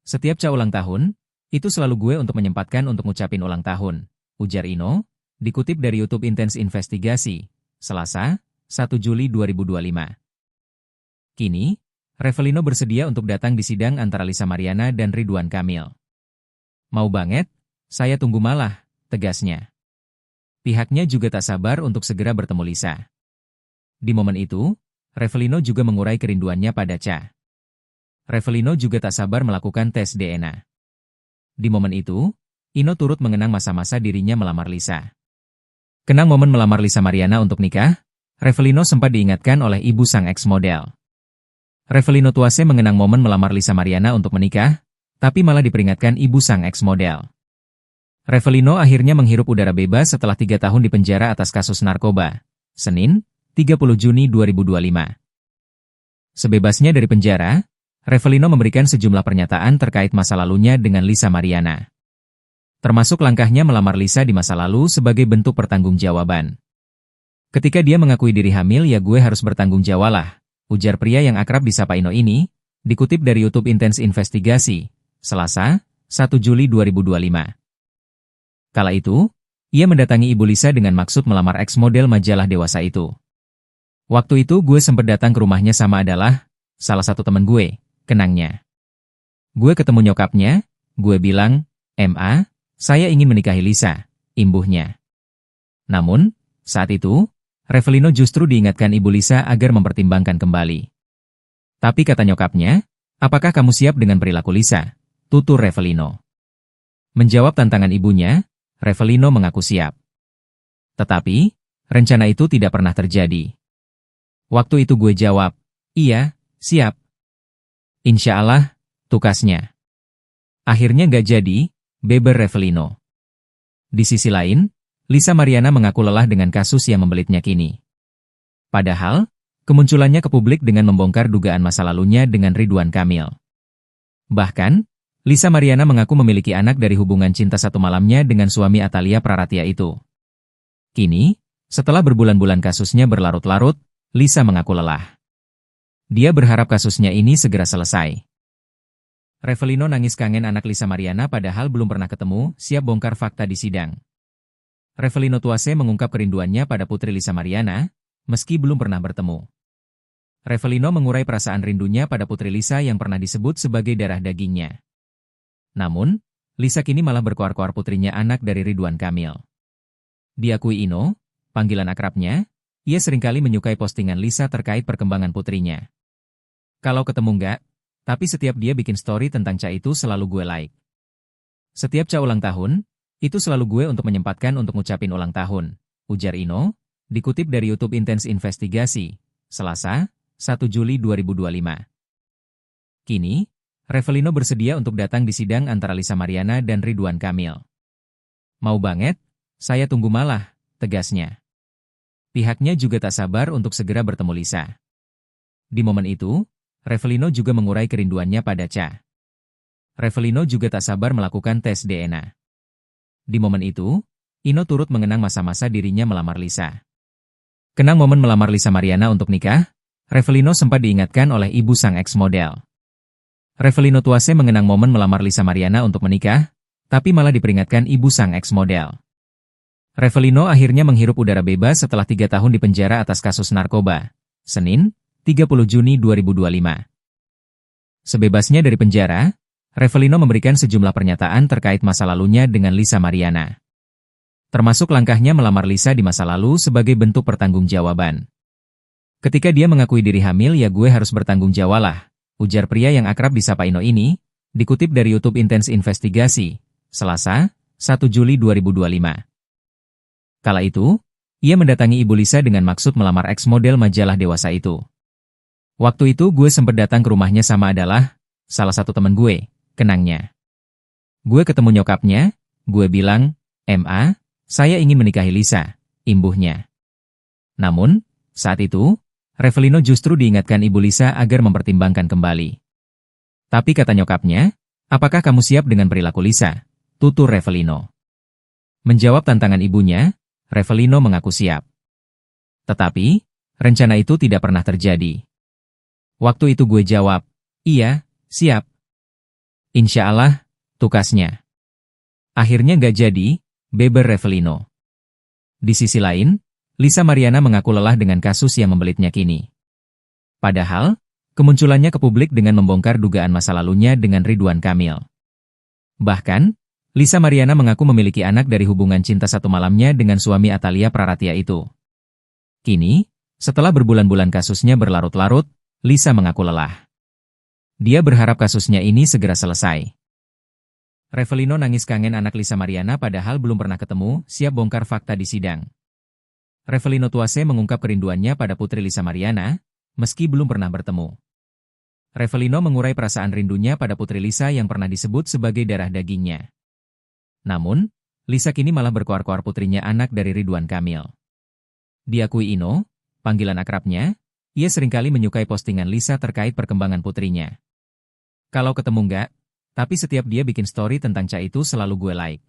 Setiap Ca ulang tahun, itu selalu gue untuk menyempatkan untuk ngucapin ulang tahun, ujar Ino, dikutip dari YouTube Intens Investigasi, Selasa, 1 Juli 2025. Kini, Revelino bersedia untuk datang di sidang antara Lisa Mariana dan Ridwan Kamil. "Mau banget, saya tunggu malah," tegasnya. Pihaknya juga tak sabar untuk segera bertemu Lisa. Di momen itu, Revelino juga mengurai kerinduannya pada Ca. Revelino juga tak sabar melakukan tes DNA. Di momen itu, Ino turut mengenang masa-masa dirinya melamar Lisa. Kenang momen melamar Lisa Mariana untuk nikah, Revelino sempat diingatkan oleh ibu sang ex-model. Revelino Tuase mengenang momen melamar Lisa Mariana untuk menikah, tapi malah diperingatkan ibu sang ex-model. Revelino akhirnya menghirup udara bebas setelah 3 tahun di penjara atas kasus narkoba. Senin, 30 Juni 2025. Sebebasnya dari penjara, Revelino memberikan sejumlah pernyataan terkait masa lalunya dengan Lisa Mariana. Termasuk langkahnya melamar Lisa di masa lalu sebagai bentuk pertanggungjawaban. "Ketika dia mengakui diri hamil ya gue harus bertanggung jawab lah," ujar pria yang akrab disapa Ino ini, dikutip dari YouTube Intens Investigasi, Selasa, 1 Juli 2025. Kala itu, ia mendatangi ibu Lisa dengan maksud melamar ex-model majalah dewasa itu. "Waktu itu gue sempat datang ke rumahnya sama adalah salah satu temen gue," kenangnya. "Gue ketemu nyokapnya, gue bilang, 'Ma, saya ingin menikahi Lisa,' imbuhnya. Namun, saat itu, Revelino justru diingatkan ibu Lisa agar mempertimbangkan kembali. Tapi kata nyokapnya, 'Apakah kamu siap dengan perilaku Lisa?' tutur Revelino. Menjawab tantangan ibunya, Revelino mengaku siap. Tetapi, rencana itu tidak pernah terjadi. Waktu itu gue jawab, "Iya, siap." "Insya Allah," tukasnya. Akhirnya nggak jadi, beber Revelino. Di sisi lain, Lisa Mariana mengaku lelah dengan kasus yang membelitnya kini. Padahal, kemunculannya ke publik dengan membongkar dugaan masa lalunya dengan Ridwan Kamil. Bahkan, Lisa Mariana mengaku memiliki anak dari hubungan cinta satu malamnya dengan suami Atalia Praratia itu. Kini, setelah berbulan-bulan kasusnya berlarut-larut, Lisa mengaku lelah. Dia berharap kasusnya ini segera selesai. Revelino nangis kangen anak Lisa Mariana padahal belum pernah ketemu, siap bongkar fakta di sidang. Revelino Tuase mengungkap kerinduannya pada putri Lisa Mariana, meski belum pernah bertemu. Revelino mengurai perasaan rindunya pada putri Lisa yang pernah disebut sebagai darah dagingnya. Namun, Lisa kini malah berkoar-koar putrinya anak dari Ridwan Kamil. Diakui Ino, panggilan akrabnya, ia seringkali menyukai postingan Lisa terkait perkembangan putrinya. Kalau ketemu enggak, tapi setiap dia bikin story tentang Ca itu selalu gue like. Setiap Ca ulang tahun, itu selalu gue untuk menyempatkan untuk ngucapin ulang tahun, ujar Ino, dikutip dari YouTube Intens Investigasi, Selasa, 1 Juli 2025. Kini, Revelino bersedia untuk datang di sidang antara Lisa Mariana dan Ridwan Kamil. "Mau banget, saya tunggu malah," tegasnya. Pihaknya juga tak sabar untuk segera bertemu Lisa. Di momen itu, Revelino juga mengurai kerinduannya pada Cha. Revelino juga tak sabar melakukan tes DNA. Di momen itu, Ino turut mengenang masa-masa dirinya melamar Lisa. Kenang momen melamar Lisa Mariana untuk nikah, Revelino sempat diingatkan oleh ibu sang ex-model. Revelino Tuase mengenang momen melamar Lisa Mariana untuk menikah, tapi malah diperingatkan ibu sang ex-model. Revelino akhirnya menghirup udara bebas setelah 3 tahun di penjara atas kasus narkoba. Senin, 30 Juni 2025. Sebebasnya dari penjara, Revelino memberikan sejumlah pernyataan terkait masa lalunya dengan Lisa Mariana. Termasuk langkahnya melamar Lisa di masa lalu sebagai bentuk pertanggungjawaban. Ketika dia mengakui diri hamil, ya gue harus bertanggung jawab lah, ujar pria yang akrab disapa Ino ini, dikutip dari YouTube Intense Investigasi, Selasa, 1 Juli 2025. Kala itu, ia mendatangi ibu Lisa dengan maksud melamar ex-model majalah dewasa itu. Waktu itu gue sempat datang ke rumahnya sama adalah salah satu teman gue, kenangnya. Gue ketemu nyokapnya, gue bilang, "Ma, saya ingin menikahi Lisa," imbuhnya. Namun, saat itu, Revelino justru diingatkan ibu Lisa agar mempertimbangkan kembali. Tapi kata nyokapnya, "Apakah kamu siap dengan perilaku Lisa?" tutur Revelino. Menjawab tantangan ibunya, Revelino mengaku siap. Tetapi, rencana itu tidak pernah terjadi. Waktu itu gue jawab, "Iya, siap. Insya Allah," tukasnya. Akhirnya nggak jadi, beber Revelino. Di sisi lain, Lisa Mariana mengaku lelah dengan kasus yang membelitnya kini. Padahal, kemunculannya ke publik dengan membongkar dugaan masa lalunya dengan Ridwan Kamil. Bahkan, Lisa Mariana mengaku memiliki anak dari hubungan cinta satu malamnya dengan suami Atalia Praratia itu. Kini, setelah berbulan-bulan kasusnya berlarut-larut, Lisa mengaku lelah. Dia berharap kasusnya ini segera selesai. Revelino nangis kangen anak Lisa Mariana padahal belum pernah ketemu, siap bongkar fakta di sidang. Revelino Tuase mengungkap kerinduannya pada putri Lisa Mariana, meski belum pernah bertemu. Revelino mengurai perasaan rindunya pada putri Lisa yang pernah disebut sebagai darah dagingnya. Namun, Lisa kini malah berkoar-koar putrinya anak dari Ridwan Kamil. Diakui Ino, panggilan akrabnya, ia seringkali menyukai postingan Lisa terkait perkembangan putrinya. Kalau ketemu enggak, tapi setiap dia bikin story tentang Cha itu selalu gue like.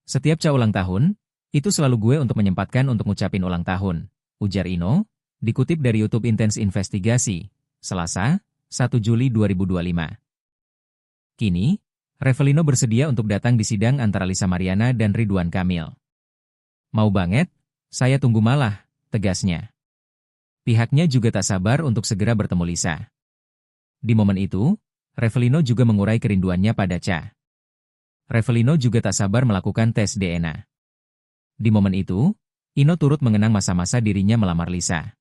Setiap Cha ulang tahun, itu selalu gue untuk menyempatkan untuk ngucapin ulang tahun, ujar Ino, dikutip dari YouTube Intense Investigasi, Selasa, 1 Juli 2025. Kini, Revelino bersedia untuk datang di sidang antara Lisa Mariana dan Ridwan Kamil. Mau banget, saya tunggu malah, tegasnya. Pihaknya juga tak sabar untuk segera bertemu Lisa. Di momen itu, Revelino juga mengurai kerinduannya pada Cha. Revelino juga tak sabar melakukan tes DNA. Di momen itu, Ino turut mengenang masa-masa dirinya melamar Lisa.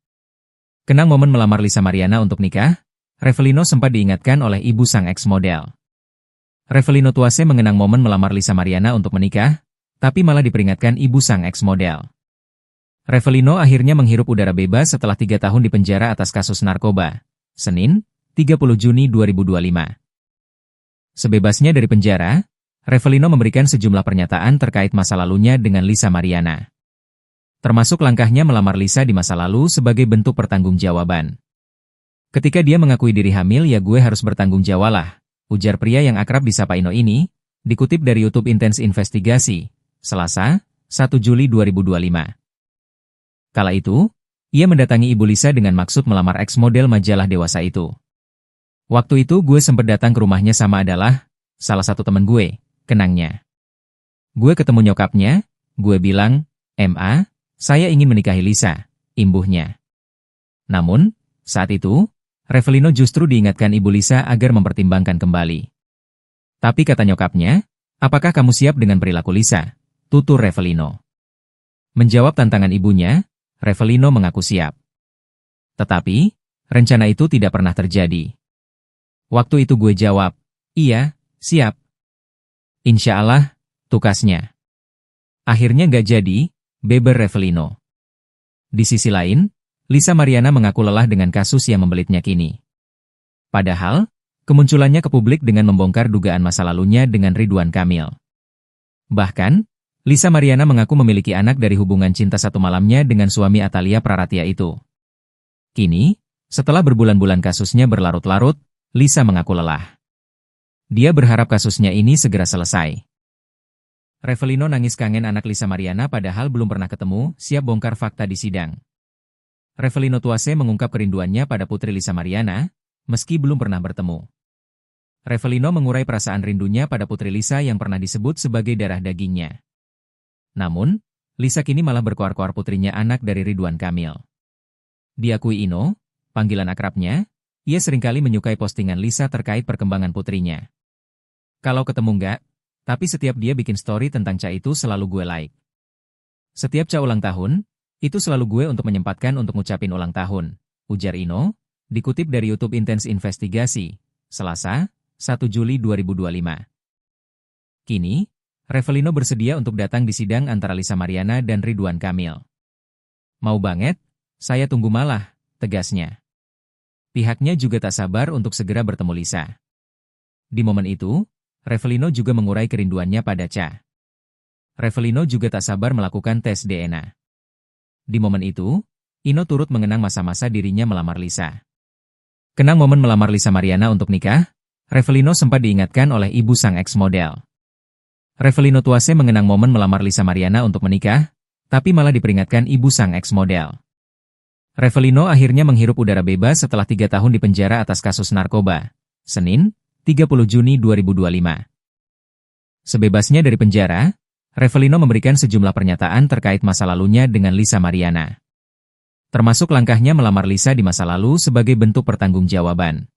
Kenang momen melamar Lisa Mariana untuk nikah, Revelino sempat diingatkan oleh ibu sang ex-model. Revelino Tuase mengenang momen melamar Lisa Mariana untuk menikah, tapi malah diperingatkan ibu sang ex-model. Revelino akhirnya menghirup udara bebas setelah 3 tahun di penjara atas kasus narkoba. Senin, 30 Juni 2025. Sebebasnya dari penjara, Revelino memberikan sejumlah pernyataan terkait masa lalunya dengan Lisa Mariana. Termasuk langkahnya melamar Lisa di masa lalu sebagai bentuk pertanggungjawaban. Ketika dia mengakui diri hamil, ya gue harus bertanggung jawab lah, ujar pria yang akrab disapa Ino ini, dikutip dari YouTube Intense Investigasi, Selasa, 1 Juli 2025. Kala itu, ia mendatangi ibu Lisa dengan maksud melamar ex-model majalah dewasa itu. Waktu itu gue sempat datang ke rumahnya sama adalah salah satu teman gue, kenangnya. Gue ketemu nyokapnya, gue bilang, "Ma, saya ingin menikahi Lisa," imbuhnya. Namun, saat itu, Revelino justru diingatkan ibu Lisa agar mempertimbangkan kembali. Tapi kata nyokapnya, "Apakah kamu siap dengan perilaku Lisa?" tutur Revelino. Menjawab tantangan ibunya, Revelino mengaku siap. Tetapi, rencana itu tidak pernah terjadi. Waktu itu gue jawab, "Iya, siap. Insya Allah," tukasnya. Akhirnya nggak jadi, beber Revelino. Di sisi lain, Lisa Mariana mengaku lelah dengan kasus yang membelitnya kini. Padahal, kemunculannya ke publik dengan membongkar dugaan masa lalunya dengan Ridwan Kamil. Bahkan, Lisa Mariana mengaku memiliki anak dari hubungan cinta satu malamnya dengan suami Atalia Praratia itu. Kini, setelah berbulan-bulan kasusnya berlarut-larut, Lisa mengaku lelah. Dia berharap kasusnya ini segera selesai. Revelino nangis kangen anak Lisa Mariana padahal belum pernah ketemu, siap bongkar fakta di sidang. Revelino Tuase mengungkap kerinduannya pada putri Lisa Mariana, meski belum pernah bertemu. Revelino mengurai perasaan rindunya pada putri Lisa yang pernah disebut sebagai darah dagingnya. Namun, Lisa kini malah berkoar-koar putrinya anak dari Ridwan Kamil. Diakui Ino, panggilan akrabnya, ia seringkali menyukai postingan Lisa terkait perkembangan putrinya. Kalau ketemu enggak, tapi setiap dia bikin story tentang Ca itu selalu gue like. Setiap Ca ulang tahun, itu selalu gue untuk menyempatkan untuk ngucapin ulang tahun, ujar Ino, dikutip dari YouTube Intens Investigasi, Selasa, 1 Juli 2025. Kini, Revelino bersedia untuk datang di sidang antara Lisa Mariana dan Ridwan Kamil. Mau banget, saya tunggu malah, tegasnya. Pihaknya juga tak sabar untuk segera bertemu Lisa. Di momen itu, Revelino juga mengurai kerinduannya pada Ca. Revelino juga tak sabar melakukan tes DNA. Di momen itu, Ino turut mengenang masa-masa dirinya melamar Lisa. Kenang momen melamar Lisa Mariana untuk nikah, Revelino sempat diingatkan oleh ibu sang ex-model. Revelino Tuase mengenang momen melamar Lisa Mariana untuk menikah, tapi malah diperingatkan ibu sang ex-model. Revelino akhirnya menghirup udara bebas setelah 3 tahun di penjara atas kasus narkoba. Senin, 30 Juni 2025. Sebebasnya dari penjara, Revelino memberikan sejumlah pernyataan terkait masa lalunya dengan Lisa Mariana. Termasuk langkahnya melamar Lisa di masa lalu sebagai bentuk pertanggungjawaban.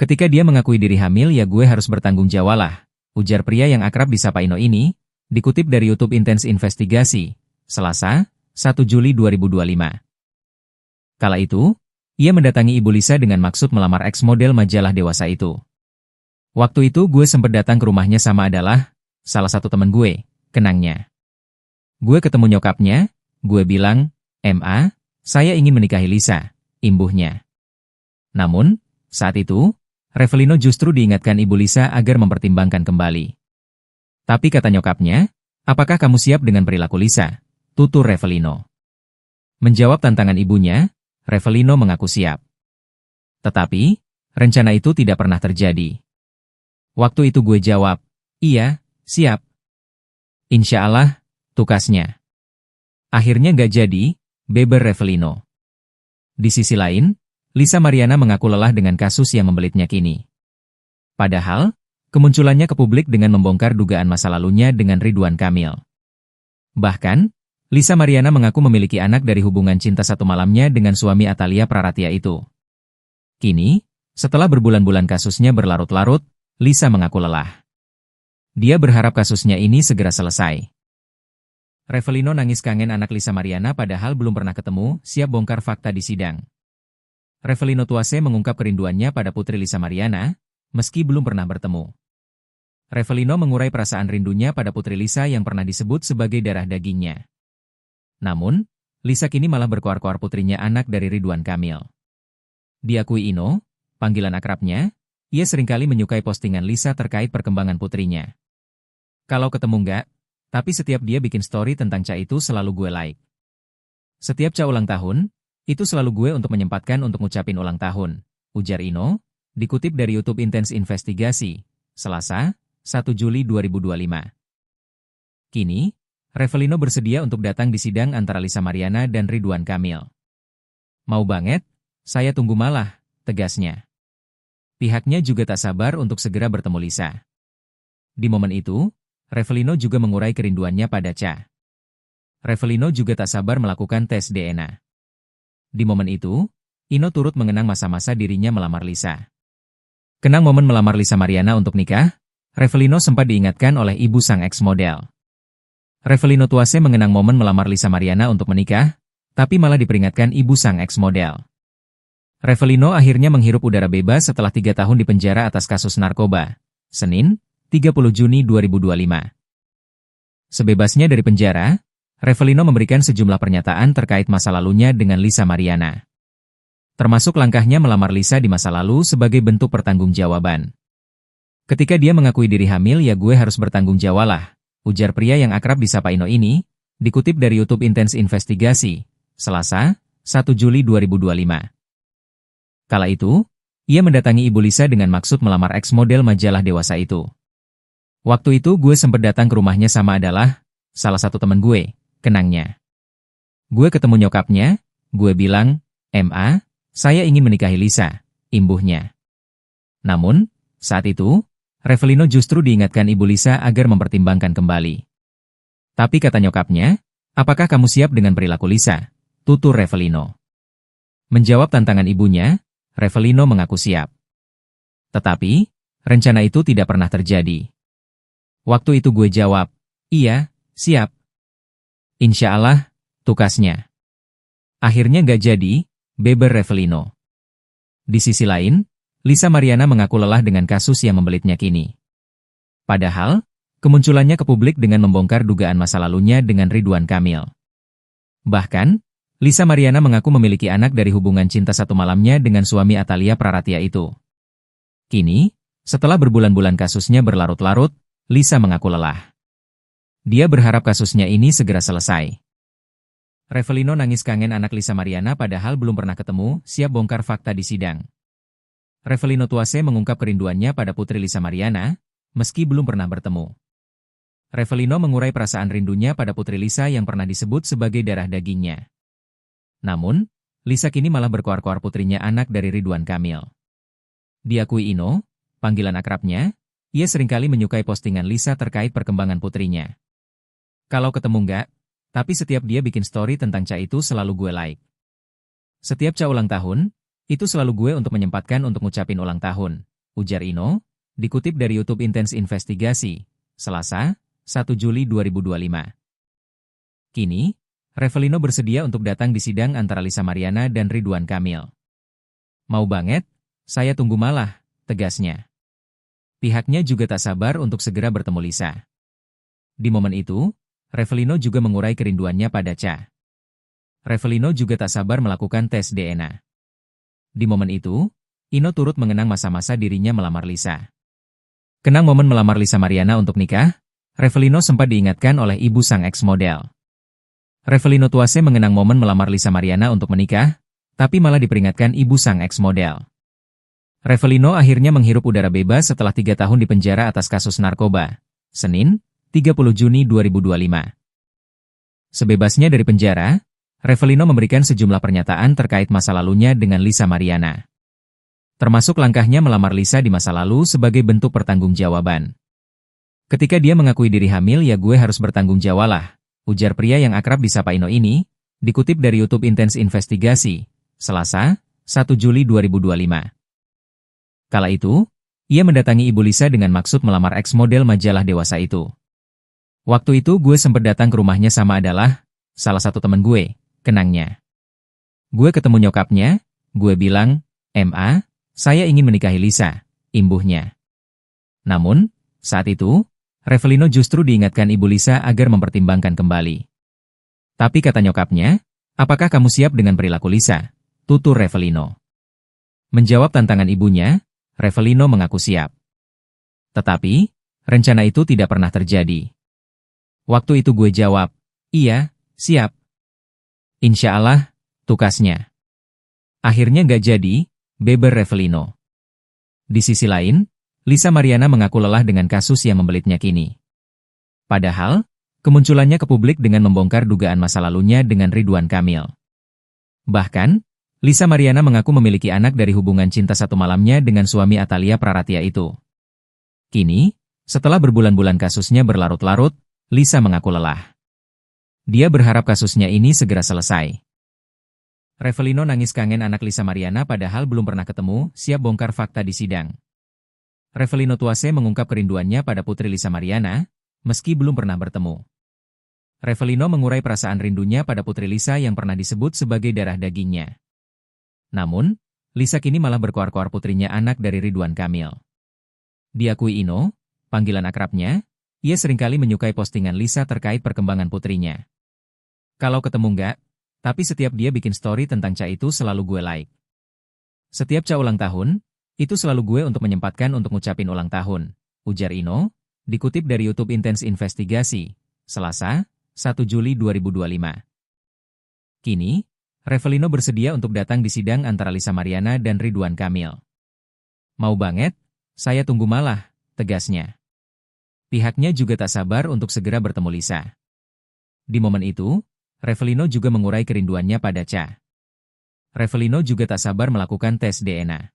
Ketika dia mengakui diri hamil ya gue harus bertanggung jawab lah, ujar pria yang akrab disapa Ino ini, dikutip dari YouTube Intens Investigasi, Selasa, 1 Juli 2025. Kala itu, ia mendatangi ibu Lisa dengan maksud melamar ex-model majalah dewasa itu. Waktu itu gue sempat datang ke rumahnya sama adalah salah satu teman gue, kenangnya. Gue ketemu nyokapnya, gue bilang, "Ma, saya ingin menikahi Lisa," imbuhnya. Namun, saat itu, Revelino justru diingatkan ibu Lisa agar mempertimbangkan kembali. Tapi kata nyokapnya, "Apakah kamu siap dengan perilaku Lisa?" tutur Revelino. Menjawab tantangan ibunya, Revelino mengaku siap. Tetapi, rencana itu tidak pernah terjadi. Waktu itu gue jawab, "Iya, siap." Insya Allah, tukasnya. Akhirnya nggak jadi, beber Revelino. Di sisi lain, Lisa Mariana mengaku lelah dengan kasus yang membelitnya kini. Padahal, kemunculannya ke publik dengan membongkar dugaan masa lalunya dengan Ridwan Kamil. Bahkan, Lisa Mariana mengaku memiliki anak dari hubungan cinta satu malamnya dengan suami Atalia Praratia itu. Kini, setelah berbulan-bulan kasusnya berlarut-larut, Lisa mengaku lelah. Dia berharap kasusnya ini segera selesai. Revelino nangis kangen anak Lisa Mariana padahal belum pernah ketemu, siap bongkar fakta di sidang. Revelino Tuase mengungkap kerinduannya pada putri Lisa Mariana, meski belum pernah bertemu. Revelino mengurai perasaan rindunya pada putri Lisa yang pernah disebut sebagai darah dagingnya. Namun, Lisa kini malah berkoar-koar putrinya anak dari Ridwan Kamil. Diakui Ino, panggilan akrabnya, ia seringkali menyukai postingan Lisa terkait perkembangan putrinya. Kalau ketemu enggak, tapi setiap dia bikin story tentang Ca itu selalu gue like. Setiap Ca ulang tahun, itu selalu gue untuk menyempatkan untuk ngucapin ulang tahun, ujar Ino, dikutip dari YouTube Intens Investigasi, Selasa, 1 Juli 2025. Kini, Revelino bersedia untuk datang di sidang antara Lisa Mariana dan Ridwan Kamil. Mau banget, saya tunggu malah, tegasnya. Pihaknya juga tak sabar untuk segera bertemu Lisa. Di momen itu, Revelino juga mengurai kerinduannya pada Ca. Revelino juga tak sabar melakukan tes DNA. Di momen itu, Ino turut mengenang masa-masa dirinya melamar Lisa. Kenang momen melamar Lisa Mariana untuk nikah, Revelino sempat diingatkan oleh ibu sang ex-model. Revelino Tuase mengenang momen melamar Lisa Mariana untuk menikah, tapi malah diperingatkan ibu sang ex-model. Revelino akhirnya menghirup udara bebas setelah 3 tahun di penjara atas kasus narkoba. Senin, 30 Juni 2025. Sebebasnya dari penjara, Revelino memberikan sejumlah pernyataan terkait masa lalunya dengan Lisa Mariana. Termasuk langkahnya melamar Lisa di masa lalu sebagai bentuk pertanggungjawaban. Ketika dia mengakui diri hamil ya gue harus bertanggung jawab lah, ujar pria yang akrab disapa Ino ini, dikutip dari YouTube Intens Investigasi, Selasa, 1 Juli 2025. Kala itu, ia mendatangi Ibu Lisa dengan maksud melamar ex-model majalah dewasa itu. Waktu itu gue sempet datang ke rumahnya sama adalah salah satu temen gue, kenangnya. Gue ketemu nyokapnya, gue bilang, "Ma, saya ingin menikahi Lisa," imbuhnya. Namun, saat itu, Revelino justru diingatkan Ibu Lisa agar mempertimbangkan kembali. Tapi kata nyokapnya, "Apakah kamu siap dengan perilaku Lisa?" tutur Revelino. Menjawab tantangan ibunya, Revelino mengaku siap. Tetapi, rencana itu tidak pernah terjadi. Waktu itu gue jawab, "Iya, siap." Insya Allah, tukasnya. Akhirnya gak jadi, beber Revelino. Di sisi lain, Lisa Mariana mengaku lelah dengan kasus yang membelitnya kini. Padahal, kemunculannya ke publik dengan membongkar dugaan masa lalunya dengan Ridwan Kamil. Bahkan, Lisa Mariana mengaku memiliki anak dari hubungan cinta satu malamnya dengan suami Atalia Praratia itu. Kini, setelah berbulan-bulan kasusnya berlarut-larut, Lisa mengaku lelah. Dia berharap kasusnya ini segera selesai. Revelino nangis kangen anak Lisa Mariana padahal belum pernah ketemu, siap bongkar fakta di sidang. Revelino Tuase mengungkap kerinduannya pada putri Lisa Mariana, meski belum pernah bertemu. Revelino mengurai perasaan rindunya pada putri Lisa yang pernah disebut sebagai darah dagingnya. Namun, Lisa kini malah berkoar-koar putrinya anak dari Ridwan Kamil. Diakui Ino, panggilan akrabnya, ia seringkali menyukai postingan Lisa terkait perkembangan putrinya. Kalau ketemu enggak, tapi setiap dia bikin story tentang Ca itu selalu gue like. Setiap Ca ulang tahun, itu selalu gue untuk menyempatkan untuk ngucapin ulang tahun, ujar Ino, dikutip dari YouTube Intens Investigasi, Selasa, 1 Juli 2025. Kini, Revelino bersedia untuk datang di sidang antara Lisa Mariana dan Ridwan Kamil. Mau banget, saya tunggu malah, tegasnya. Pihaknya juga tak sabar untuk segera bertemu Lisa. Di momen itu, Revelino juga mengurai kerinduannya pada Ca. Revelino juga tak sabar melakukan tes DNA. Di momen itu, Ino turut mengenang masa-masa dirinya melamar Lisa. Kenang momen melamar Lisa Mariana untuk nikah, Revelino sempat diingatkan oleh ibu sang ex-model. Revelino Tuase mengenang momen melamar Lisa Mariana untuk menikah, tapi malah diperingatkan ibu sang ex-model. Revelino akhirnya menghirup udara bebas setelah 3 tahun di penjara atas kasus narkoba. Senin, 30 Juni 2025. Sebebasnya dari penjara, Revelino memberikan sejumlah pernyataan terkait masa lalunya dengan Lisa Mariana. Termasuk langkahnya melamar Lisa di masa lalu sebagai bentuk pertanggungjawaban. Ketika dia mengakui diri hamil ya gue harus bertanggung jawab lah, ujar pria yang akrab disapa Ino ini, dikutip dari YouTube Intens Investigasi, Selasa, 1 Juli 2025. Kala itu, ia mendatangi Ibu Lisa dengan maksud melamar ex-model majalah dewasa itu. Waktu itu gue sempat datang ke rumahnya sama adalah salah satu temen gue, kenangnya. Gue ketemu nyokapnya, gue bilang, "Ma, saya ingin menikahi Lisa," imbuhnya. Namun, saat itu, Revelino justru diingatkan Ibu Lisa agar mempertimbangkan kembali. Tapi kata nyokapnya, "Apakah kamu siap dengan perilaku Lisa?" tutur Revelino. Menjawab tantangan ibunya, Revelino mengaku siap. Tetapi, rencana itu tidak pernah terjadi. Waktu itu gue jawab, "Iya, siap." Insya Allah, tukasnya. Akhirnya gak jadi, beber Revelino. Di sisi lain, Lisa Mariana mengaku lelah dengan kasus yang membelitnya kini. Padahal, kemunculannya ke publik dengan membongkar dugaan masa lalunya dengan Ridwan Kamil. Bahkan, Lisa Mariana mengaku memiliki anak dari hubungan cinta satu malamnya dengan suami Atalia Praratia itu. Kini, setelah berbulan-bulan kasusnya berlarut-larut, Lisa mengaku lelah. Dia berharap kasusnya ini segera selesai. Revelino nangis kangen anak Lisa Mariana padahal belum pernah ketemu, siap bongkar fakta di sidang. Revelino Tuase mengungkap kerinduannya pada putri Lisa Mariana, meski belum pernah bertemu. Revelino mengurai perasaan rindunya pada putri Lisa yang pernah disebut sebagai darah dagingnya. Namun, Lisa kini malah berkoar-koar putrinya anak dari Ridwan Kamil. Diakui Ino, panggilan akrabnya, ia seringkali menyukai postingan Lisa terkait perkembangan putrinya. Kalau ketemu enggak, tapi setiap dia bikin story tentang Ca itu selalu gue like. Setiap Ca ulang tahun, itu selalu gue untuk menyempatkan untuk ngucapin ulang tahun, ujar Ino, Dikutip dari YouTube Intens Investigasi, Selasa, 1 Juli 2025. Kini, Revelino bersedia untuk datang di sidang antara Lisa Mariana dan Ridwan Kamil. Mau banget, saya tunggu malah, tegasnya. Pihaknya juga tak sabar untuk segera bertemu Lisa. Di momen itu, Revelino juga mengurai kerinduannya pada Cha. Revelino juga tak sabar melakukan tes DNA.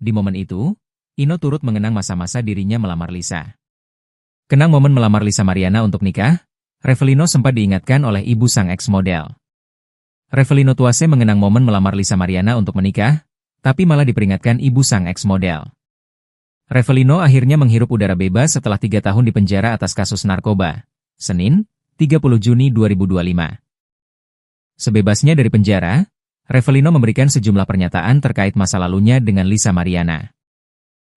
Di momen itu, Ino turut mengenang masa-masa dirinya melamar Lisa. Kenang momen melamar Lisa Mariana untuk nikah, Revelino sempat diingatkan oleh ibu sang ex-model. Revelino Tuase mengenang momen melamar Lisa Mariana untuk menikah, tapi malah diperingatkan ibu sang ex-model. Revelino akhirnya menghirup udara bebas setelah 3 tahun di penjara atas kasus narkoba. Senin, 30 Juni 2025. Sebebasnya dari penjara, Revelino memberikan sejumlah pernyataan terkait masa lalunya dengan Lisa Mariana.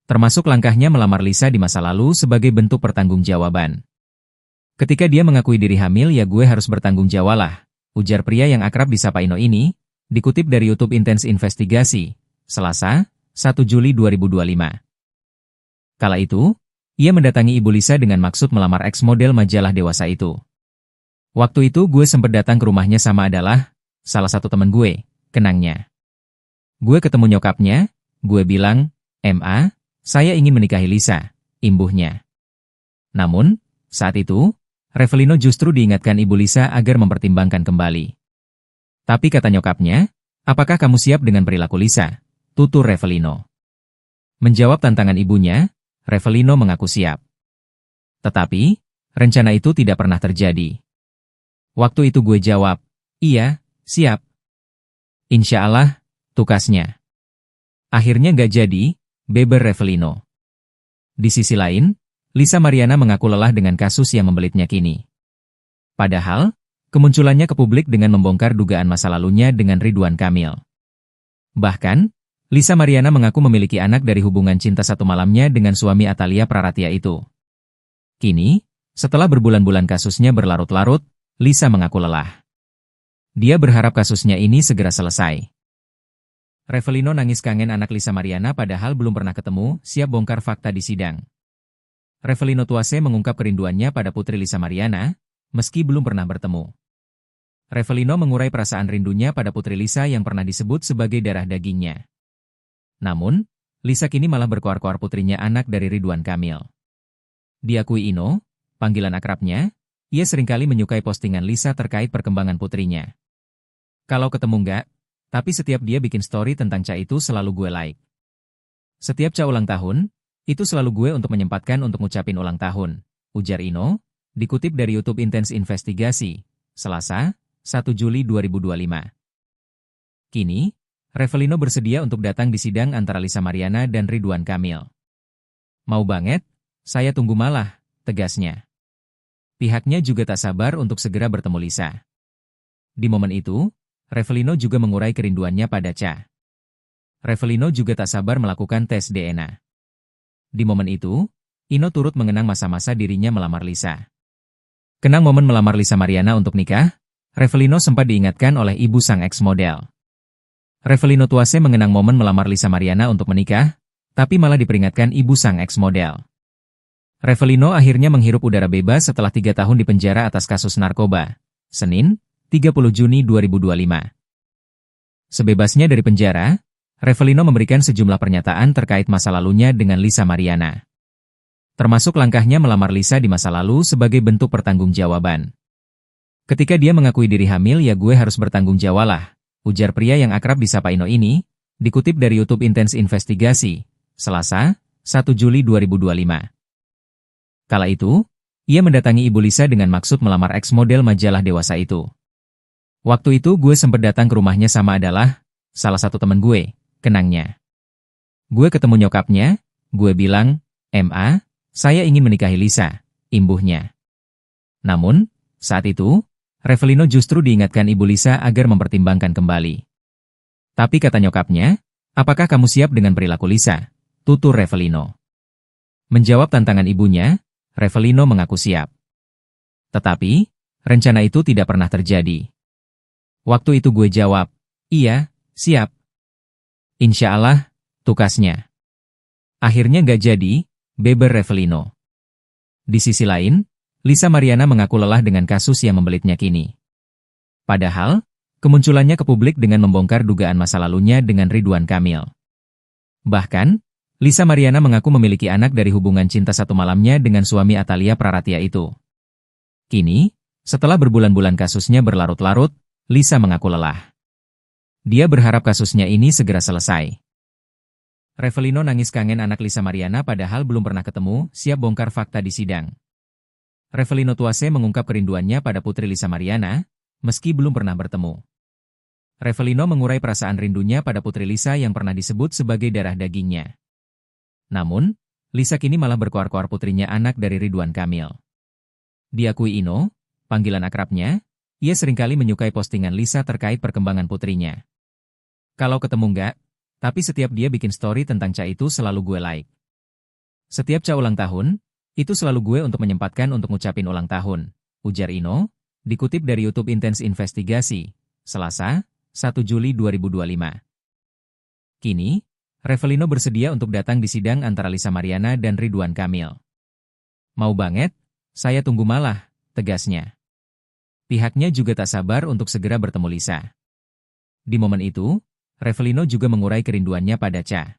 Termasuk langkahnya melamar Lisa di masa lalu sebagai bentuk pertanggungjawaban. Ketika dia mengakui diri hamil, ya gue harus bertanggung jawab lah, ujar pria yang akrab disapa Ino ini, dikutip dari YouTube Intens Investigasi, Selasa, 1 Juli 2025. Kala itu, ia mendatangi ibu Lisa dengan maksud melamar ex-model majalah dewasa itu. Waktu itu gue sempat datang ke rumahnya sama adalah salah satu teman gue, kenangnya. Gue ketemu nyokapnya, gue bilang, "Ma, saya ingin menikahi Lisa," imbuhnya. Namun, saat itu, Revelino justru diingatkan ibu Lisa agar mempertimbangkan kembali. Tapi kata nyokapnya, "Apakah kamu siap dengan perilaku Lisa?" tutur Revelino. Menjawab tantangan ibunya, Revelino mengaku siap. Tetapi, rencana itu tidak pernah terjadi. Waktu itu gue jawab, "Iya, siap. Insya Allah," tukasnya. Akhirnya nggak jadi, beber Revelino. Di sisi lain, Lisa Mariana mengaku lelah dengan kasus yang membelitnya kini. Padahal, kemunculannya ke publik dengan membongkar dugaan masa lalunya dengan Ridwan Kamil. Bahkan, Lisa Mariana mengaku memiliki anak dari hubungan cinta satu malamnya dengan suami Atalia Praratia itu. Kini, setelah berbulan-bulan kasusnya berlarut-larut, Lisa mengaku lelah. Dia berharap kasusnya ini segera selesai. Revelino nangis kangen anak Lisa Mariana padahal belum pernah ketemu, siap bongkar fakta di sidang. Revelino Tuase mengungkap kerinduannya pada putri Lisa Mariana, meski belum pernah bertemu. Revelino mengurai perasaan rindunya pada putri Lisa yang pernah disebut sebagai darah dagingnya. Namun, Lisa kini malah berkoar-koar putrinya anak dari Ridwan Kamil. Diakui Ino, panggilan akrabnya, ia seringkali menyukai postingan Lisa terkait perkembangan putrinya. Kalau ketemu enggak, tapi setiap dia bikin story tentang Cha itu selalu gue like. Setiap Cha ulang tahun, itu selalu gue untuk menyempatkan untuk ngucapin ulang tahun, ujar Ino, dikutip dari YouTube Intens Investigasi, Selasa, 1 Juli 2025. Kini, Revelino bersedia untuk datang di sidang antara Lisa Mariana dan Ridwan Kamil. Mau banget, saya tunggu malah, tegasnya. Pihaknya juga tak sabar untuk segera bertemu Lisa. Di momen itu, Revelino juga mengurai kerinduannya pada Cha. Revelino juga tak sabar melakukan tes DNA. Di momen itu, Ino turut mengenang masa-masa dirinya melamar Lisa. Kenang momen melamar Lisa Mariana untuk nikah, Revelino sempat diingatkan oleh ibu sang ex-model. Revelino Tuase mengenang momen melamar Lisa Mariana untuk menikah, tapi malah diperingatkan ibu sang ex-model. Revelino akhirnya menghirup udara bebas setelah 3 tahun di penjara atas kasus narkoba. Senin, 30 Juni 2025. Sebebasnya dari penjara, Revelino memberikan sejumlah pernyataan terkait masa lalunya dengan Lisa Mariana. Termasuk langkahnya melamar Lisa di masa lalu sebagai bentuk pertanggungjawaban. Ketika dia mengakui diri hamil, ya gue harus bertanggung jawab lah, ujar pria yang akrab disapa Ino ini, dikutip dari YouTube Intens Investigasi, Selasa, 1 Juli 2025. Kala itu, ia mendatangi ibu Lisa dengan maksud melamar ex-model majalah dewasa itu. Waktu itu gue sempat datang ke rumahnya sama adalah salah satu teman gue, kenangnya. Gue ketemu nyokapnya, gue bilang, "Ma, saya ingin menikahi Lisa," imbuhnya. Namun, saat itu, Revelino justru diingatkan ibu Lisa agar mempertimbangkan kembali. Tapi kata nyokapnya, "Apakah kamu siap dengan perilaku Lisa?" tutur Revelino. Menjawab tantangan ibunya, Revelino mengaku siap. Tetapi, rencana itu tidak pernah terjadi. Waktu itu gue jawab, "Iya, siap. Insya Allah," tukasnya. Akhirnya nggak jadi, beber Revelino. Di sisi lain, Lisa Mariana mengaku lelah dengan kasus yang membelitnya kini. Padahal, kemunculannya ke publik dengan membongkar dugaan masa lalunya dengan Ridwan Kamil. Bahkan, Lisa Mariana mengaku memiliki anak dari hubungan cinta satu malamnya dengan suami Atalia Praratia itu. Kini, setelah berbulan-bulan kasusnya berlarut-larut, Lisa mengaku lelah. Dia berharap kasusnya ini segera selesai. Revelino nangis kangen anak Lisa Mariana padahal belum pernah ketemu, siap bongkar fakta di sidang. Revelino Tuase mengungkap kerinduannya pada putri Lisa Mariana, meski belum pernah bertemu. Revelino mengurai perasaan rindunya pada putri Lisa yang pernah disebut sebagai darah dagingnya. Namun, Lisa kini malah berkoar-koar putrinya anak dari Ridwan Kamil. Diakui Ino, panggilan akrabnya, ia seringkali menyukai postingan Lisa terkait perkembangan putrinya. Kalau ketemu enggak, tapi setiap dia bikin story tentang Ca itu selalu gue like. Setiap Ca ulang tahun, itu selalu gue untuk menyempatkan untuk ngucapin ulang tahun, ujar Ino, dikutip dari YouTube Intens Investigasi, Selasa, 1 Juli 2025. Kini, Revelino bersedia untuk datang di sidang antara Lisa Mariana dan Ridwan Kamil. Mau banget, saya tunggu malah, tegasnya. Pihaknya juga tak sabar untuk segera bertemu Lisa. Di momen itu, Revelino juga mengurai kerinduannya pada Ca.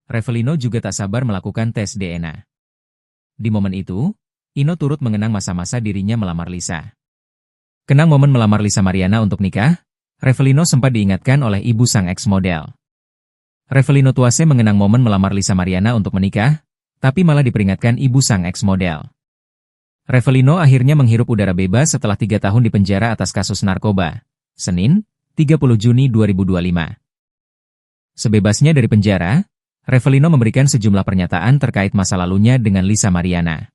Revelino juga tak sabar melakukan tes DNA. Di momen itu, Ino turut mengenang masa-masa dirinya melamar Lisa. Kenang momen melamar Lisa Mariana untuk nikah, Revelino sempat diingatkan oleh ibu sang ex-model. Revelino Tuase mengenang momen melamar Lisa Mariana untuk menikah, tapi malah diperingatkan ibu sang ex-model. Revelino akhirnya menghirup udara bebas setelah 3 tahun di penjara atas kasus narkoba. Senin, 30 Juni 2025. Sebebasnya dari penjara, Revelino memberikan sejumlah pernyataan terkait masa lalunya dengan Lisa Mariana.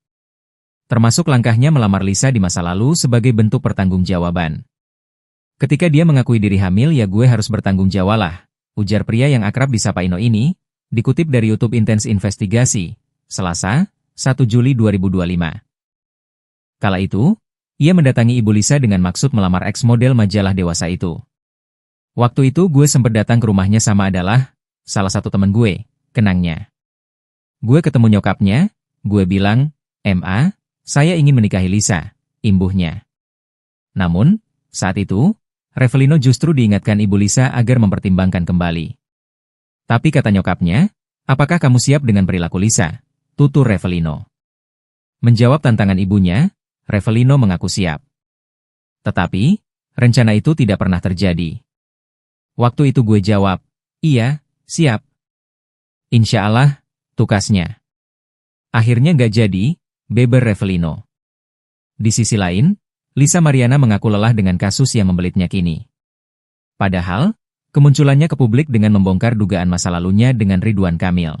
Termasuk langkahnya melamar Lisa di masa lalu sebagai bentuk pertanggungjawaban. Ketika dia mengakui diri hamil ya gue harus bertanggung jawab lah, ujar pria yang akrab disapa Ino ini, dikutip dari YouTube Intens Investigasi, Selasa, 1 Juli 2025. Kala itu, ia mendatangi ibu Lisa dengan maksud melamar ex-model majalah dewasa itu. Waktu itu gue sempat datang ke rumahnya sama adalah salah satu teman gue, kenangnya. Gue ketemu nyokapnya, gue bilang, "Ma, saya ingin menikahi Lisa," imbuhnya. Namun, saat itu, Revelino justru diingatkan ibu Lisa agar mempertimbangkan kembali. Tapi kata nyokapnya, "Apakah kamu siap dengan perilaku Lisa?" tutur Revelino. Menjawab tantangan ibunya, Revelino mengaku siap. Tetapi, rencana itu tidak pernah terjadi. Waktu itu gue jawab, "Iya, siap." Insya Allah, tukasnya. Akhirnya nggak jadi, beber Revelino. Di sisi lain, Lisa Mariana mengaku lelah dengan kasus yang membelitnya kini. Padahal, kemunculannya ke publik dengan membongkar dugaan masa lalunya dengan Ridwan Kamil.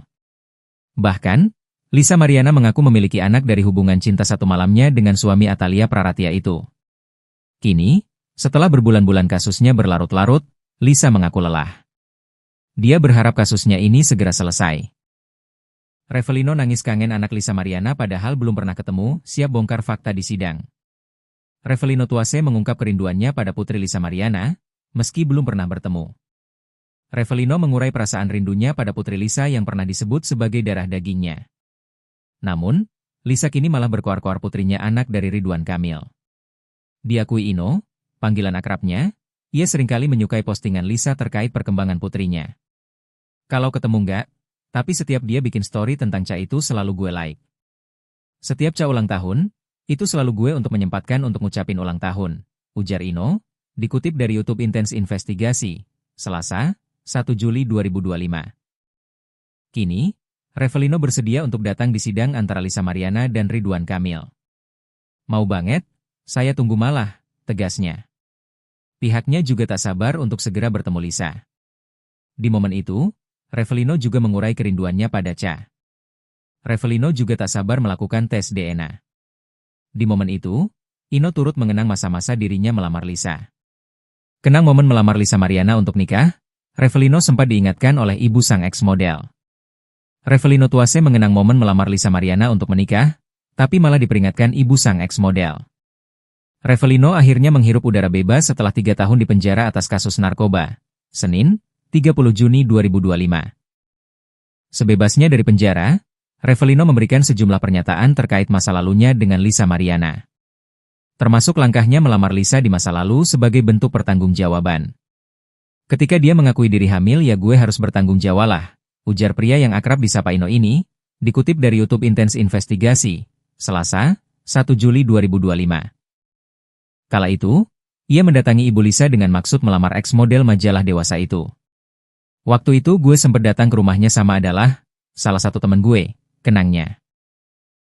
Bahkan, Lisa Mariana mengaku memiliki anak dari hubungan cinta satu malamnya dengan suami Atalia Praratia itu. Kini, setelah berbulan-bulan kasusnya berlarut-larut, Lisa mengaku lelah. Dia berharap kasusnya ini segera selesai. Revelino nangis kangen anak Lisa Mariana padahal belum pernah ketemu, siap bongkar fakta di sidang. Revelino Tuase mengungkap kerinduannya pada putri Lisa Mariana, meski belum pernah bertemu. Revelino mengurai perasaan rindunya pada putri Lisa yang pernah disebut sebagai darah dagingnya. Namun, Lisa kini malah berkoar-koar putrinya anak dari Ridwan Kamil. Diakui Ino, panggilan akrabnya, ia seringkali menyukai postingan Lisa terkait perkembangan putrinya. Kalau ketemu enggak, tapi setiap dia bikin story tentang Ca itu selalu gue like. Setiap Ca ulang tahun, itu selalu gue untuk menyempatkan untuk ngucapin ulang tahun, ujar Ino, dikutip dari YouTube Intens Investigasi, Selasa, 1 Juli 2025. Kini, Revelino bersedia untuk datang di sidang antara Lisa Mariana dan Ridwan Kamil. Mau banget, saya tunggu malah, tegasnya. Pihaknya juga tak sabar untuk segera bertemu Lisa. Di momen itu, Revelino juga mengurai kerinduannya pada Ca. Revelino juga tak sabar melakukan tes DNA. Di momen itu, Ino turut mengenang masa-masa dirinya melamar Lisa. Kenang momen melamar Lisa Mariana untuk nikah, Revelino sempat diingatkan oleh ibu sang ex-model. Revelino Tuase mengenang momen melamar Lisa Mariana untuk menikah, tapi malah diperingatkan ibu sang ex-model. Revelino akhirnya menghirup udara bebas setelah 3 tahun di penjara atas kasus narkoba. Senin, 30 Juni 2025. Sebebasnya dari penjara, Revelino memberikan sejumlah pernyataan terkait masa lalunya dengan Lisa Mariana. Termasuk langkahnya melamar Lisa di masa lalu sebagai bentuk pertanggungjawaban. Ketika dia mengakui diri hamil, ya gue harus bertanggung jawab lah, ujar pria yang akrab disapa Ino ini, dikutip dari YouTube Intens Investigasi, Selasa, 1 Juli 2025. Kala itu, ia mendatangi Ibu Lisa dengan maksud melamar ex-model majalah dewasa itu. Waktu itu gue sempat datang ke rumahnya sama adalah salah satu teman gue, kenangnya.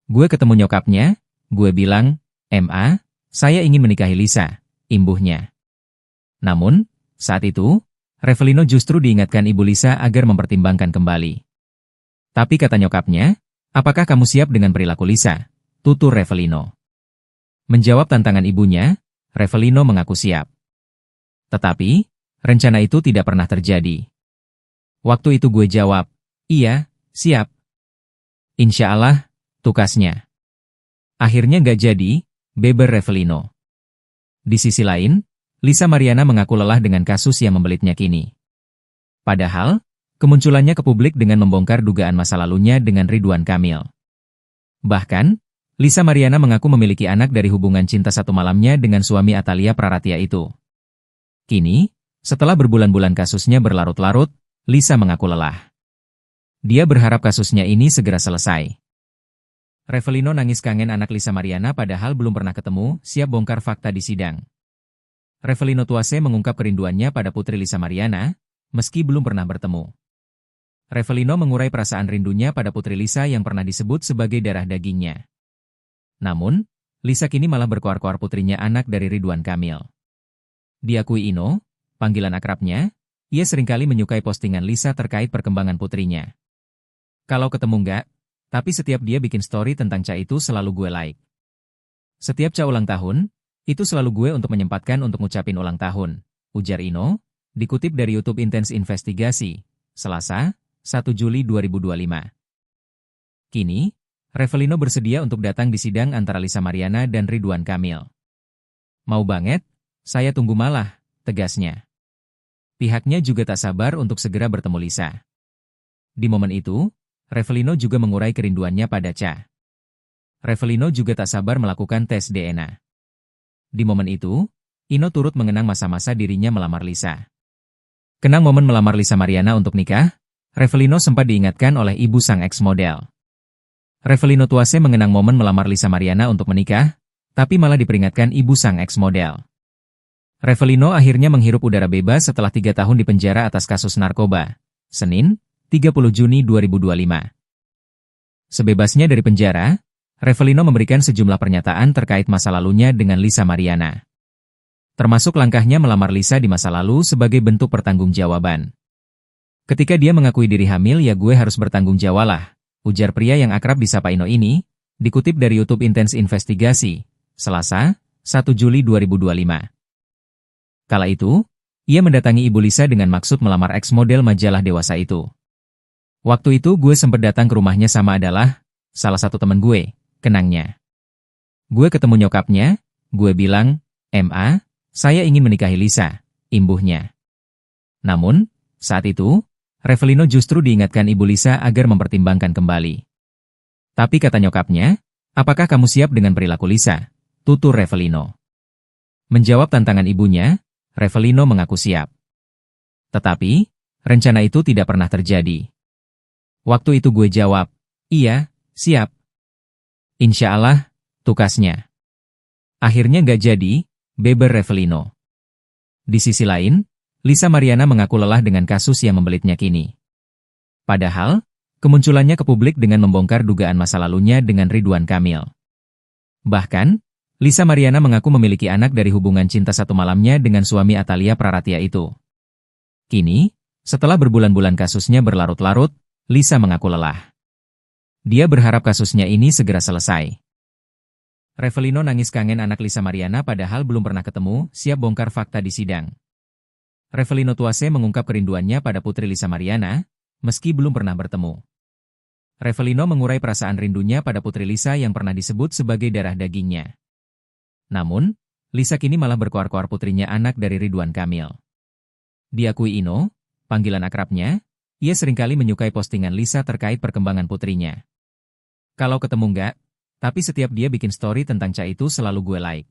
Gue ketemu nyokapnya, gue bilang, "Ma, saya ingin menikahi Lisa," imbuhnya. Namun, saat itu, Revelino justru diingatkan Ibu Lisa agar mempertimbangkan kembali. Tapi kata nyokapnya, "Apakah kamu siap dengan perilaku Lisa?" tutur Revelino. Menjawab tantangan ibunya, Revelino mengaku siap. Tetapi, rencana itu tidak pernah terjadi. Waktu itu gue jawab, "Iya, siap." Insya Allah, tukasnya. Akhirnya nggak jadi, beber Revelino. Di sisi lain, Lisa Mariana mengaku lelah dengan kasus yang membelitnya kini. Padahal, kemunculannya ke publik dengan membongkar dugaan masa lalunya dengan Ridwan Kamil. Bahkan, Lisa Mariana mengaku memiliki anak dari hubungan cinta satu malamnya dengan suami Atalia Praratia itu. Kini, setelah berbulan-bulan kasusnya berlarut-larut, Lisa mengaku lelah. Dia berharap kasusnya ini segera selesai. Revelino nangis kangen anak Lisa Mariana padahal belum pernah ketemu, siap bongkar fakta di sidang. Revelino Tuase mengungkap kerinduannya pada putri Lisa Mariana, meski belum pernah bertemu. Revelino mengurai perasaan rindunya pada putri Lisa yang pernah disebut sebagai darah dagingnya. Namun, Lisa kini malah berkoar-koar putrinya anak dari Ridwan Kamil. Diakui Ino, panggilan akrabnya, ia seringkali menyukai postingan Lisa terkait perkembangan putrinya. Kalau ketemu enggak, tapi setiap dia bikin story tentang Ca itu selalu gue like. Setiap Ca ulang tahun, itu selalu gue untuk menyempatkan untuk ngucapin ulang tahun, ujar Ino, dikutip dari YouTube Intens Investigasi, Selasa, 1 Juli 2025. Kini, Revelino bersedia untuk datang di sidang antara Lisa Mariana dan Ridwan Kamil. Mau banget, saya tunggu malah, tegasnya. Pihaknya juga tak sabar untuk segera bertemu Lisa. Di momen itu, Revelino juga mengurai kerinduannya pada Ca. Revelino juga tak sabar melakukan tes DNA. Di momen itu, Ino turut mengenang masa-masa dirinya melamar Lisa. Kenang momen melamar Lisa Mariana untuk nikah, Revelino sempat diingatkan oleh ibu sang ex-model. Revelino Tuase mengenang momen melamar Lisa Mariana untuk menikah, tapi malah diperingatkan ibu sang ex-model. Revelino akhirnya menghirup udara bebas setelah 3 tahun di penjara atas kasus narkoba. Senin, 30 Juni 2025. Sebebasnya dari penjara, Revelino memberikan sejumlah pernyataan terkait masa lalunya dengan Lisa Mariana. Termasuk langkahnya melamar Lisa di masa lalu sebagai bentuk pertanggungjawaban. Ketika dia mengakui diri hamil, ya gue harus bertanggung jawab lah, ujar pria yang akrab disapa Ino ini, dikutip dari YouTube Intens Investigasi, Selasa, 1 Juli 2025. Kala itu, ia mendatangi Ibu Lisa dengan maksud melamar ex-model majalah dewasa itu. Waktu itu gue sempat datang ke rumahnya sama adalah salah satu teman gue, kenangnya. Gue ketemu nyokapnya, gue bilang, "Ma, saya ingin menikahi Lisa," imbuhnya. Namun, saat itu, Revelino justru diingatkan Ibu Lisa agar mempertimbangkan kembali. Tapi kata nyokapnya, "Apakah kamu siap dengan perilaku Lisa?" tutur Revelino. Menjawab tantangan ibunya, Revelino mengaku siap. Tetapi, rencana itu tidak pernah terjadi. Waktu itu gue jawab, "Iya, siap." Insya Allah, tukasnya. Akhirnya nggak jadi, beber Revelino. Di sisi lain, Lisa Mariana mengaku lelah dengan kasus yang membelitnya kini. Padahal, kemunculannya ke publik dengan membongkar dugaan masa lalunya dengan Ridwan Kamil. Bahkan, Lisa Mariana mengaku memiliki anak dari hubungan cinta satu malamnya dengan suami Atalia Praratia itu. Kini, setelah berbulan-bulan kasusnya berlarut-larut, Lisa mengaku lelah. Dia berharap kasusnya ini segera selesai. Revelino nangis kangen anak Lisa Mariana padahal belum pernah ketemu, siap bongkar fakta di sidang. Revelino Tuase mengungkap kerinduannya pada putri Lisa Mariana, meski belum pernah bertemu. Revelino mengurai perasaan rindunya pada putri Lisa yang pernah disebut sebagai darah dagingnya. Namun, Lisa kini malah berkoar-koar putrinya anak dari Ridwan Kamil. Diakui Ino, panggilan akrabnya, ia seringkali menyukai postingan Lisa terkait perkembangan putrinya. Kalau ketemu nggak, tapi setiap dia bikin story tentang Ca itu selalu gue like.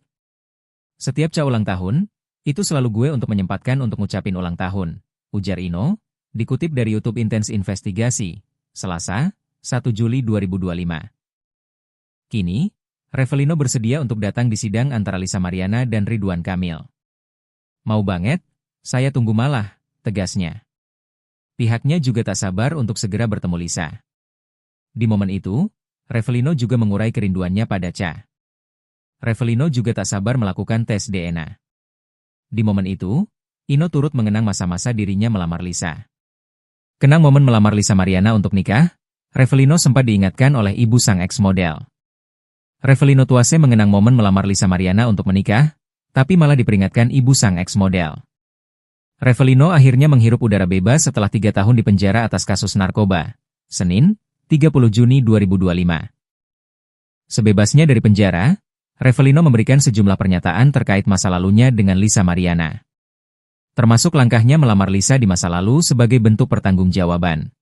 Setiap Ca ulang tahun, itu selalu gue untuk menyempatkan untuk ngucapin ulang tahun, ujar Ino, dikutip dari YouTube Intens Investigasi, Selasa, 1 Juli 2025. Kini, Revelino bersedia untuk datang di sidang antara Lisa Mariana dan Ridwan Kamil. Mau banget, saya tunggu malah, tegasnya. Pihaknya juga tak sabar untuk segera bertemu Lisa. Di momen itu, Revelino juga mengurai kerinduannya pada Ca. Revelino juga tak sabar melakukan tes DNA. Di momen itu, Ino turut mengenang masa-masa dirinya melamar Lisa. Kenang momen melamar Lisa Mariana untuk nikah, Revelino sempat diingatkan oleh ibu sang ex-model. Revelino Tuase mengenang momen melamar Lisa Mariana untuk menikah, tapi malah diperingatkan ibu sang ex-model. Revelino akhirnya menghirup udara bebas setelah 3 tahun di penjara atas kasus narkoba. Senin, 30 Juni 2025. Sebebasnya dari penjara, Revelino memberikan sejumlah pernyataan terkait masa lalunya dengan Lisa Mariana. Termasuk langkahnya melamar Lisa di masa lalu sebagai bentuk pertanggungjawaban.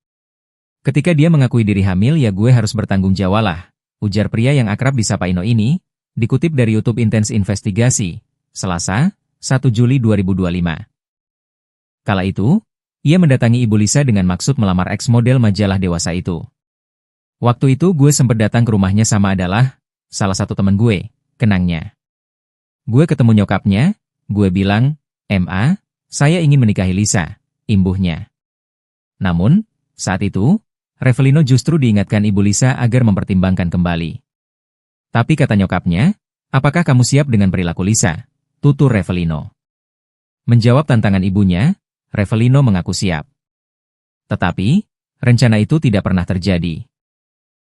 Ketika dia mengakui diri hamil ya gue harus bertanggung jawab lah, ujar pria yang akrab disapa Ino ini, dikutip dari YouTube Intens Investigasi, Selasa, 1 Juli 2025. Kala itu, ia mendatangi ibu Lisa dengan maksud melamar ex-model majalah dewasa itu. Waktu itu gue sempat datang ke rumahnya sama adalah salah satu teman gue, kenangnya. Gue ketemu nyokapnya, gue bilang, "Ma, saya ingin menikahi Lisa," imbuhnya. Namun, saat itu, Revelino justru diingatkan ibu Lisa agar mempertimbangkan kembali. Tapi kata nyokapnya, "Apakah kamu siap dengan perilaku Lisa?" tutur Revelino. Menjawab tantangan ibunya, Revelino mengaku siap. Tetapi, rencana itu tidak pernah terjadi.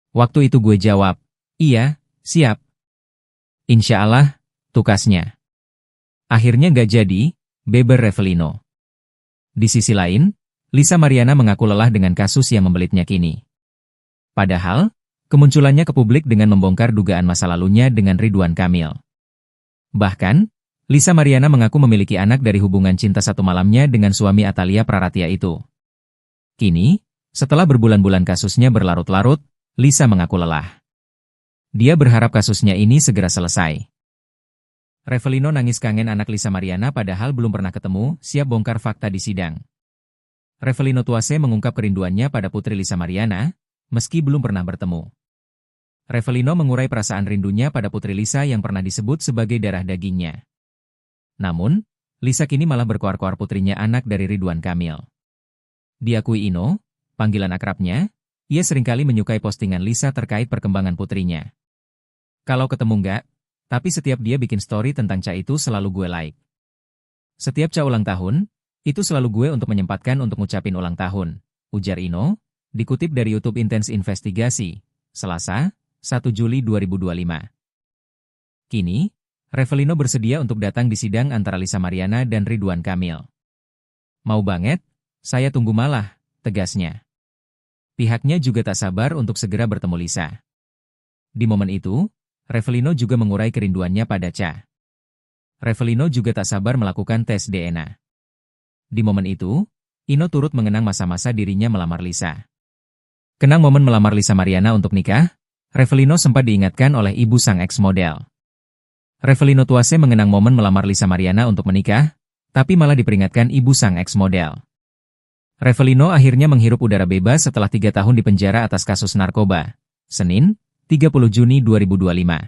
Waktu itu gue jawab, "Iya, siap." Insya Allah, tukasnya. Akhirnya nggak jadi, beber Revelino. Di sisi lain, Lisa Mariana mengaku lelah dengan kasus yang membelitnya kini. Padahal, kemunculannya ke publik dengan membongkar dugaan masa lalunya dengan Ridwan Kamil. Bahkan, Lisa Mariana mengaku memiliki anak dari hubungan cinta satu malamnya dengan suami Atalia Praratia itu. Kini, setelah berbulan-bulan kasusnya berlarut-larut, Lisa mengaku lelah. Dia berharap kasusnya ini segera selesai. Revelino nangis kangen anak Lisa Mariana padahal belum pernah ketemu, siap bongkar fakta di sidang. Revelino Tuase mengungkap kerinduannya pada putri Lisa Mariana, meski belum pernah bertemu. Revelino mengurai perasaan rindunya pada putri Lisa yang pernah disebut sebagai darah dagingnya. Namun, Lisa kini malah berkoar-koar putrinya anak dari Ridwan Kamil. Diakui Ino, panggilan akrabnya, ia seringkali menyukai postingan Lisa terkait perkembangan putrinya. Kalau ketemu nggak, tapi setiap dia bikin story tentang Ca itu selalu gue like. Setiap Ca ulang tahun, itu selalu gue untuk menyempatkan untuk ngucapin ulang tahun, ujar Ino, dikutip dari YouTube Intens Investigasi, Selasa, 1 Juli 2025. Kini, Revelino bersedia untuk datang di sidang antara Lisa Mariana dan Ridwan Kamil. Mau banget, saya tunggu malah, tegasnya. Pihaknya juga tak sabar untuk segera bertemu Lisa. Di momen itu, Revelino juga mengurai kerinduannya pada Ca. Revelino juga tak sabar melakukan tes DNA. Di momen itu, Ino turut mengenang masa-masa dirinya melamar Lisa. Kenang momen melamar Lisa Mariana untuk nikah, Revelino sempat diingatkan oleh ibu sang ex-model. Revelino Tuase mengenang momen melamar Lisa Mariana untuk menikah, tapi malah diperingatkan ibu sang ex-model. Revelino akhirnya menghirup udara bebas setelah 3 tahun di penjara atas kasus narkoba. Senin, 30 Juni 2025.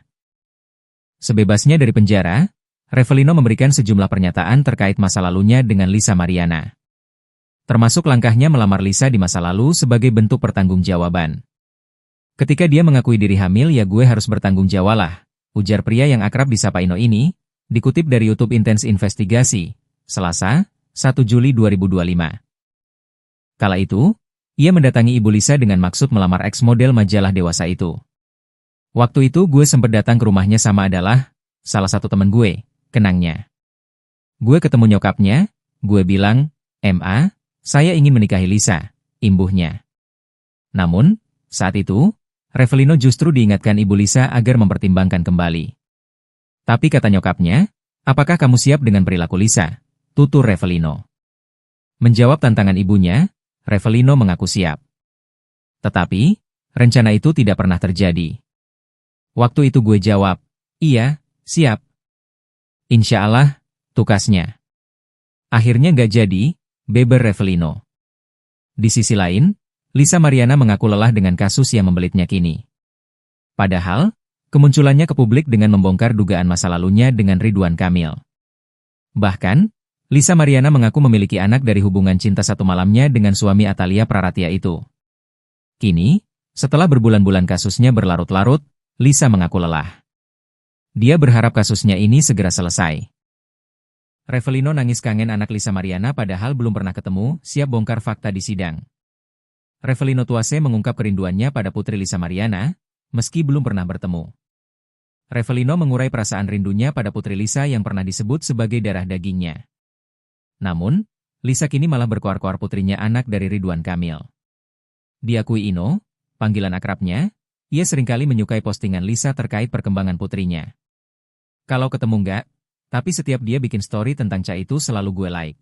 Sebebasnya dari penjara, Revelino memberikan sejumlah pernyataan terkait masa lalunya dengan Lisa Mariana. Termasuk langkahnya melamar Lisa di masa lalu sebagai bentuk pertanggungjawaban. Ketika dia mengakui diri hamil ya gue harus bertanggung jawab lah, ujar pria yang akrab disapa Ino ini, dikutip dari YouTube Intens Investigasi, Selasa, 1 Juli 2025. Kala itu, ia mendatangi ibu Lisa dengan maksud melamar ex-model majalah dewasa itu. Waktu itu gue sempat datang ke rumahnya sama adalah salah satu teman gue, kenangnya. Gue ketemu nyokapnya, gue bilang, "Ma, saya ingin menikahi Lisa," imbuhnya. Namun, saat itu, Revelino justru diingatkan ibu Lisa agar mempertimbangkan kembali. Tapi kata nyokapnya, "Apakah kamu siap dengan perilaku Lisa?" tutur Revelino. Menjawab tantangan ibunya, Revelino mengaku siap. Tetapi, rencana itu tidak pernah terjadi. Waktu itu gue jawab, iya, siap. Insya Allah, tukasnya. Akhirnya nggak jadi, beber Revelino. Di sisi lain, Lisa Mariana mengaku lelah dengan kasus yang membelitnya kini. Padahal, kemunculannya ke publik dengan membongkar dugaan masa lalunya dengan Ridwan Kamil. Bahkan, Lisa Mariana mengaku memiliki anak dari hubungan cinta satu malamnya dengan suami Atalia Praratia itu. Kini, setelah berbulan-bulan kasusnya berlarut-larut, Lisa mengaku lelah. Dia berharap kasusnya ini segera selesai. Revelino nangis kangen anak Lisa Mariana padahal belum pernah ketemu, siap bongkar fakta di sidang. Revelino Tuase mengungkap kerinduannya pada putri Lisa Mariana, meski belum pernah bertemu. Revelino mengurai perasaan rindunya pada putri Lisa yang pernah disebut sebagai darah dagingnya. Namun, Lisa kini malah berkoar-koar putrinya anak dari Ridwan Kamil. Diakui Ino, panggilan akrabnya, ia seringkali menyukai postingan Lisa terkait perkembangan putrinya. Kalau ketemu enggak, tapi setiap dia bikin story tentang Ca itu selalu gue like.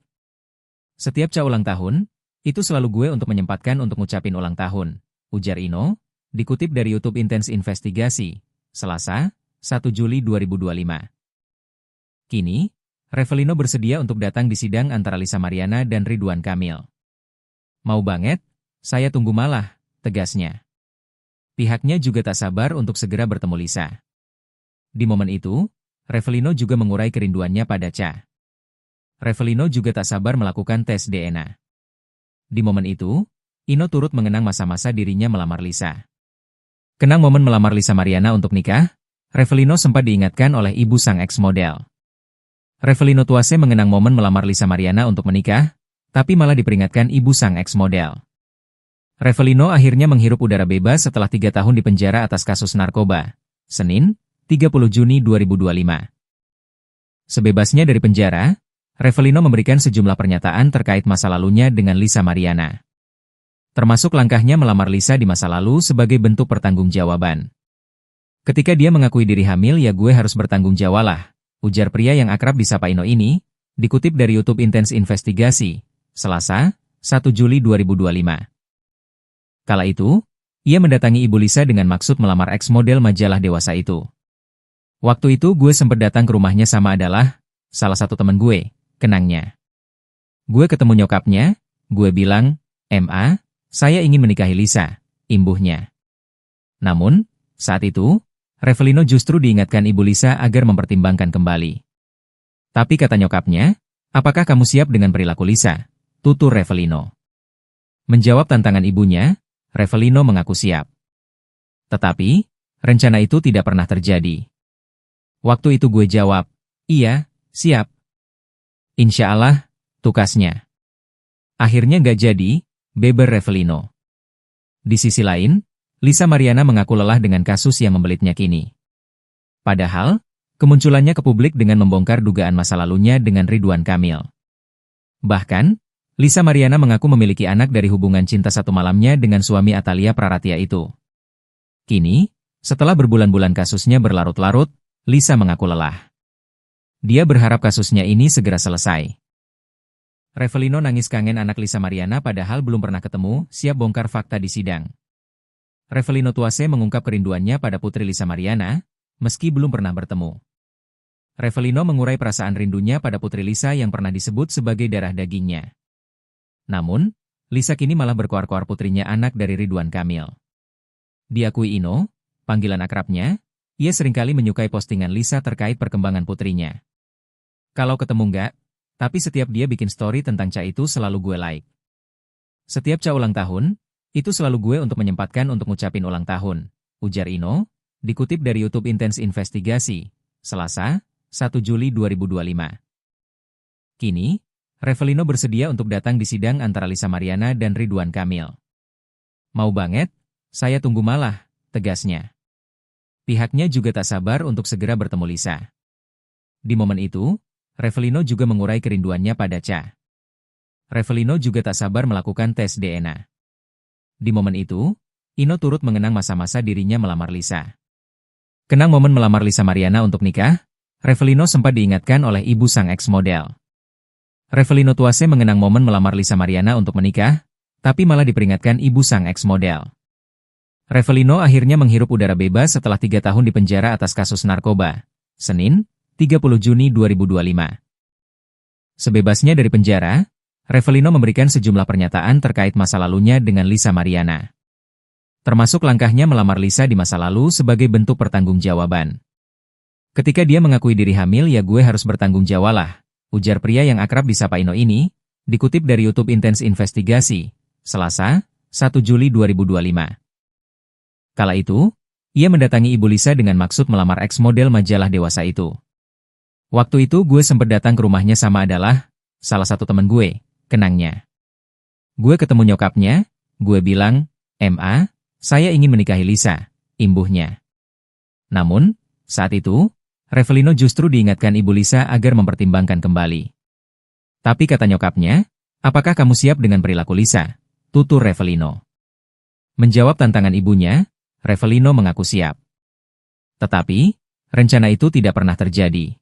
Setiap Ca ulang tahun, itu selalu gue untuk menyempatkan untuk ngucapin ulang tahun, ujar Ino, dikutip dari YouTube Intens Investigasi, Selasa, 1 Juli 2025. Kini, Revelino bersedia untuk datang di sidang antara Lisa Mariana dan Ridwan Kamil. Mau banget, saya tunggu malah, tegasnya. Pihaknya juga tak sabar untuk segera bertemu Lisa. Di momen itu, Revelino juga mengurai kerinduannya pada Ca. Revelino juga tak sabar melakukan tes DNA. Di momen itu, Ino turut mengenang masa-masa dirinya melamar Lisa. Kenang momen melamar Lisa Mariana untuk nikah, Revelino sempat diingatkan oleh ibu sang ex-model. Revelino Tuase mengenang momen melamar Lisa Mariana untuk menikah, tapi malah diperingatkan ibu sang ex-model. Revelino akhirnya menghirup udara bebas setelah 3 tahun di penjara atas kasus narkoba. Senin, 30 Juni 2025. Sebebasnya dari penjara, Revelino memberikan sejumlah pernyataan terkait masa lalunya dengan Lisa Mariana. Termasuk langkahnya melamar Lisa di masa lalu sebagai bentuk pertanggungjawaban. Ketika dia mengakui diri hamil ya gue harus bertanggung jawab lah, ujar pria yang akrab disapa Ino ini, dikutip dari YouTube Intens Investigasi, Selasa, 1 Juli 2025. Kala itu, ia mendatangi ibu Lisa dengan maksud melamar ex-model majalah dewasa itu. Waktu itu gue sempat datang ke rumahnya sama adalah salah satu teman gue, kenangnya. Gue ketemu nyokapnya, gue bilang, "Ma, saya ingin menikahi Lisa," imbuhnya. Namun, saat itu, Revelino justru diingatkan ibu Lisa agar mempertimbangkan kembali. Tapi kata nyokapnya, "Apakah kamu siap dengan perilaku Lisa?" tutur Revelino. Menjawab tantangan ibunya, Revelino mengaku siap. Tetapi, rencana itu tidak pernah terjadi. Waktu itu gue jawab, iya, siap. Insya Allah, tukasnya. Akhirnya nggak jadi, beber Revelino. Di sisi lain, Lisa Mariana mengaku lelah dengan kasus yang membelitnya kini. Padahal, kemunculannya ke publik dengan membongkar dugaan masa lalunya dengan Ridwan Kamil. Bahkan, Lisa Mariana mengaku memiliki anak dari hubungan cinta satu malamnya dengan suami Atalia Praratia itu. Kini, setelah berbulan-bulan kasusnya berlarut-larut, Lisa mengaku lelah. Dia berharap kasusnya ini segera selesai. Revelino nangis kangen anak Lisa Mariana padahal belum pernah ketemu, siap bongkar fakta di sidang. Revelino Tuase mengungkap kerinduannya pada putri Lisa Mariana, meski belum pernah bertemu. Revelino mengurai perasaan rindunya pada putri Lisa yang pernah disebut sebagai darah dagingnya. Namun, Lisa kini malah berkoar-koar putrinya anak dari Ridwan Kamil. Diakui Ino, panggilan akrabnya, ia seringkali menyukai postingan Lisa terkait perkembangan putrinya. Kalau ketemu enggak, tapi setiap dia bikin story tentang Ca itu selalu gue like. Setiap Ca ulang tahun, itu selalu gue untuk menyempatkan untuk ngucapin ulang tahun, ujar Ino, dikutip dari YouTube Intens Investigasi, Selasa, 1 Juli 2025. Kini, Revelino bersedia untuk datang di sidang antara Lisa Mariana dan Ridwan Kamil. Mau banget, saya tunggu malah, tegasnya. Pihaknya juga tak sabar untuk segera bertemu Lisa. Di momen itu, Revelino juga mengurai kerinduannya pada Ca. Revelino juga tak sabar melakukan tes DNA. Di momen itu, Ino turut mengenang masa-masa dirinya melamar Lisa. Kenang momen melamar Lisa Mariana untuk nikah, Revelino sempat diingatkan oleh ibu sang ex-model. Revelino Tuase mengenang momen melamar Lisa Mariana untuk menikah, tapi malah diperingatkan ibu sang ex-model. Revelino akhirnya menghirup udara bebas setelah 3 tahun di penjara atas kasus narkoba. Senin, 30 Juni 2025. Sebebasnya dari penjara, Revelino memberikan sejumlah pernyataan terkait masa lalunya dengan Lisa Mariana. Termasuk langkahnya melamar Lisa di masa lalu sebagai bentuk pertanggungjawaban. Ketika dia mengakui diri hamil, ya gue harus bertanggung jawab lah, ujar pria yang akrab disapa Ino ini, dikutip dari YouTube Intens Investigasi, Selasa, 1 Juli 2025. Kala itu, ia mendatangi Ibu Lisa dengan maksud melamar ex-model majalah dewasa itu. Waktu itu gue sempat datang ke rumahnya sama adalah salah satu teman gue, kenangnya. Gue ketemu nyokapnya, gue bilang, "Ma, saya ingin menikahi Lisa," imbuhnya. Namun, saat itu, Revelino justru diingatkan Ibu Lisa agar mempertimbangkan kembali. Tapi kata nyokapnya, "Apakah kamu siap dengan perilaku Lisa?" tutur Revelino. Menjawab tantangan ibunya, Revelino mengaku siap. Tetapi, rencana itu tidak pernah terjadi.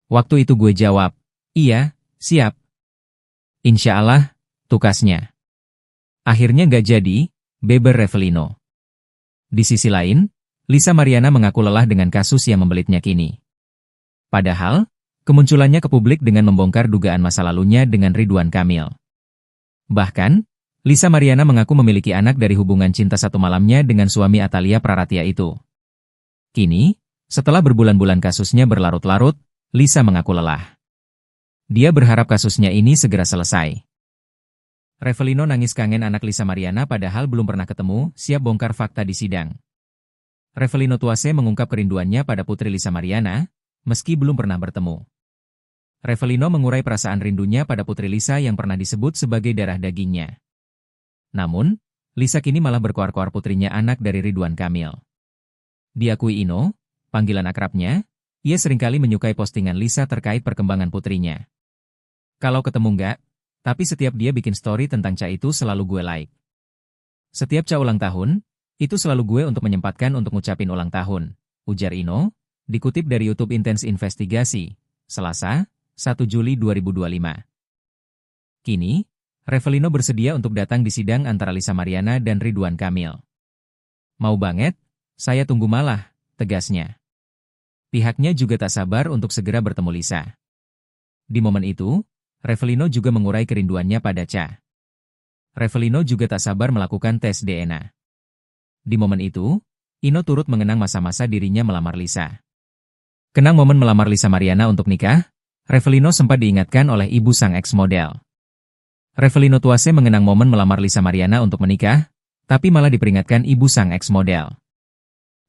Waktu itu gue jawab, "Iya, siap. Insya Allah," tukasnya. Akhirnya nggak jadi, beber Revelino. Di sisi lain, Lisa Mariana mengaku lelah dengan kasus yang membelitnya kini. Padahal, kemunculannya ke publik dengan membongkar dugaan masa lalunya dengan Ridwan Kamil. Bahkan, Lisa Mariana mengaku memiliki anak dari hubungan cinta satu malamnya dengan suami Atalia Praratia itu. Kini, setelah berbulan-bulan kasusnya berlarut-larut, Lisa mengaku lelah. Dia berharap kasusnya ini segera selesai. Revelino nangis kangen anak Lisa Mariana padahal belum pernah ketemu, siap bongkar fakta di sidang. Revelino Tuase mengungkap kerinduannya pada putri Lisa Mariana, meski belum pernah bertemu. Revelino mengurai perasaan rindunya pada putri Lisa yang pernah disebut sebagai darah dagingnya. Namun, Lisa kini malah berkoar-koar putrinya anak dari Ridwan Kamil. Diakui Ino, panggilan akrabnya, ia seringkali menyukai postingan Lisa terkait perkembangan putrinya. Kalau ketemu enggak, tapi setiap dia bikin story tentang Ca itu selalu gue like. Setiap Ca ulang tahun, itu selalu gue untuk menyempatkan untuk ngucapin ulang tahun, ujar Ino, dikutip dari YouTube Intens Investigasi, Selasa, 1 Juli 2025. Kini, Revelino bersedia untuk datang di sidang antara Lisa Mariana dan Ridwan Kamil. Mau banget, saya tunggu malah, tegasnya. Pihaknya juga tak sabar untuk segera bertemu Lisa. Di momen itu, Revelino juga mengurai kerinduannya pada Ca. Revelino juga tak sabar melakukan tes DNA. Di momen itu, Ino turut mengenang masa-masa dirinya melamar Lisa. Kenang momen melamar Lisa Mariana untuk nikah, Revelino sempat diingatkan oleh ibu sang ex-model. Revelino Tuase mengenang momen melamar Lisa Mariana untuk menikah, tapi malah diperingatkan ibu sang ex-model.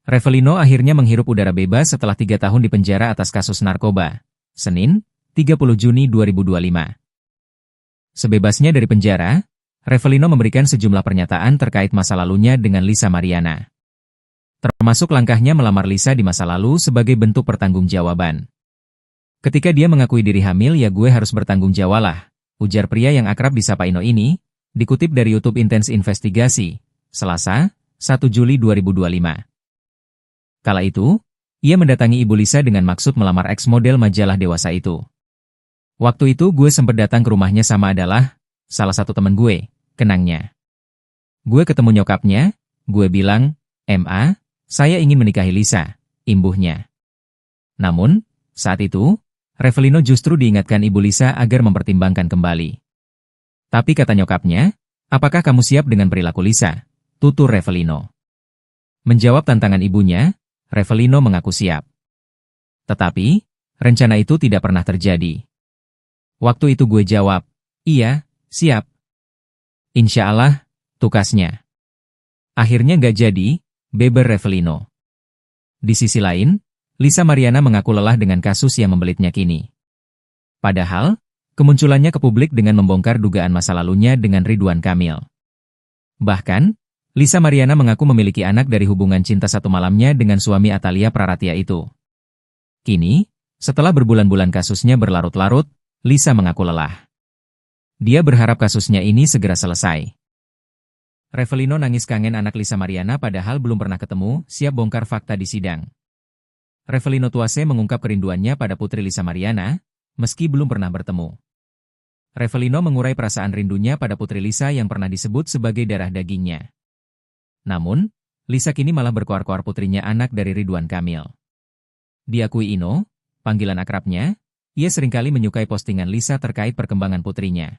Revelino akhirnya menghirup udara bebas setelah 3 tahun di penjara atas kasus narkoba. Senin, 30 Juni 2025. Sebebasnya dari penjara, Revelino memberikan sejumlah pernyataan terkait masa lalunya dengan Lisa Mariana. Termasuk langkahnya melamar Lisa di masa lalu sebagai bentuk pertanggungjawaban. Ketika dia mengakui diri hamil, ya gue harus bertanggung jawab lah, ujar pria yang akrab disapa Ino ini, dikutip dari YouTube Intens Investigasi, Selasa, 1 Juli 2025. Kala itu, ia mendatangi Ibu Lisa dengan maksud melamar ex-model majalah dewasa itu. Waktu itu gue sempat datang ke rumahnya sama adalah salah satu teman gue, kenangnya. Gue ketemu nyokapnya, gue bilang, "Ma, saya ingin menikahi Lisa," imbuhnya. Namun, saat itu, Revelino justru diingatkan Ibu Lisa agar mempertimbangkan kembali. Tapi kata nyokapnya, "Apakah kamu siap dengan perilaku Lisa?" tutur Revelino. Menjawab tantangan ibunya, Revelino mengaku siap. Tetapi, rencana itu tidak pernah terjadi. Waktu itu gue jawab, "Iya, siap. Insya Allah," tukasnya. Akhirnya nggak jadi, beber Revelino. Di sisi lain, Lisa Mariana mengaku lelah dengan kasus yang membelitnya kini. Padahal, kemunculannya ke publik dengan membongkar dugaan masa lalunya dengan Ridwan Kamil. Bahkan, Lisa Mariana mengaku memiliki anak dari hubungan cinta satu malamnya dengan suami Atalia Praratia itu. Kini, setelah berbulan-bulan kasusnya berlarut-larut, Lisa mengaku lelah. Dia berharap kasusnya ini segera selesai. Revelino nangis kangen anak Lisa Mariana padahal belum pernah ketemu, siap bongkar fakta di sidang. Revelino Tuase mengungkap kerinduannya pada putri Lisa Mariana, meski belum pernah bertemu. Revelino mengurai perasaan rindunya pada putri Lisa yang pernah disebut sebagai darah dagingnya. Namun, Lisa kini malah berkoar-koar putrinya anak dari Ridwan Kamil. Diakui Ino, panggilan akrabnya, ia seringkali menyukai postingan Lisa terkait perkembangan putrinya.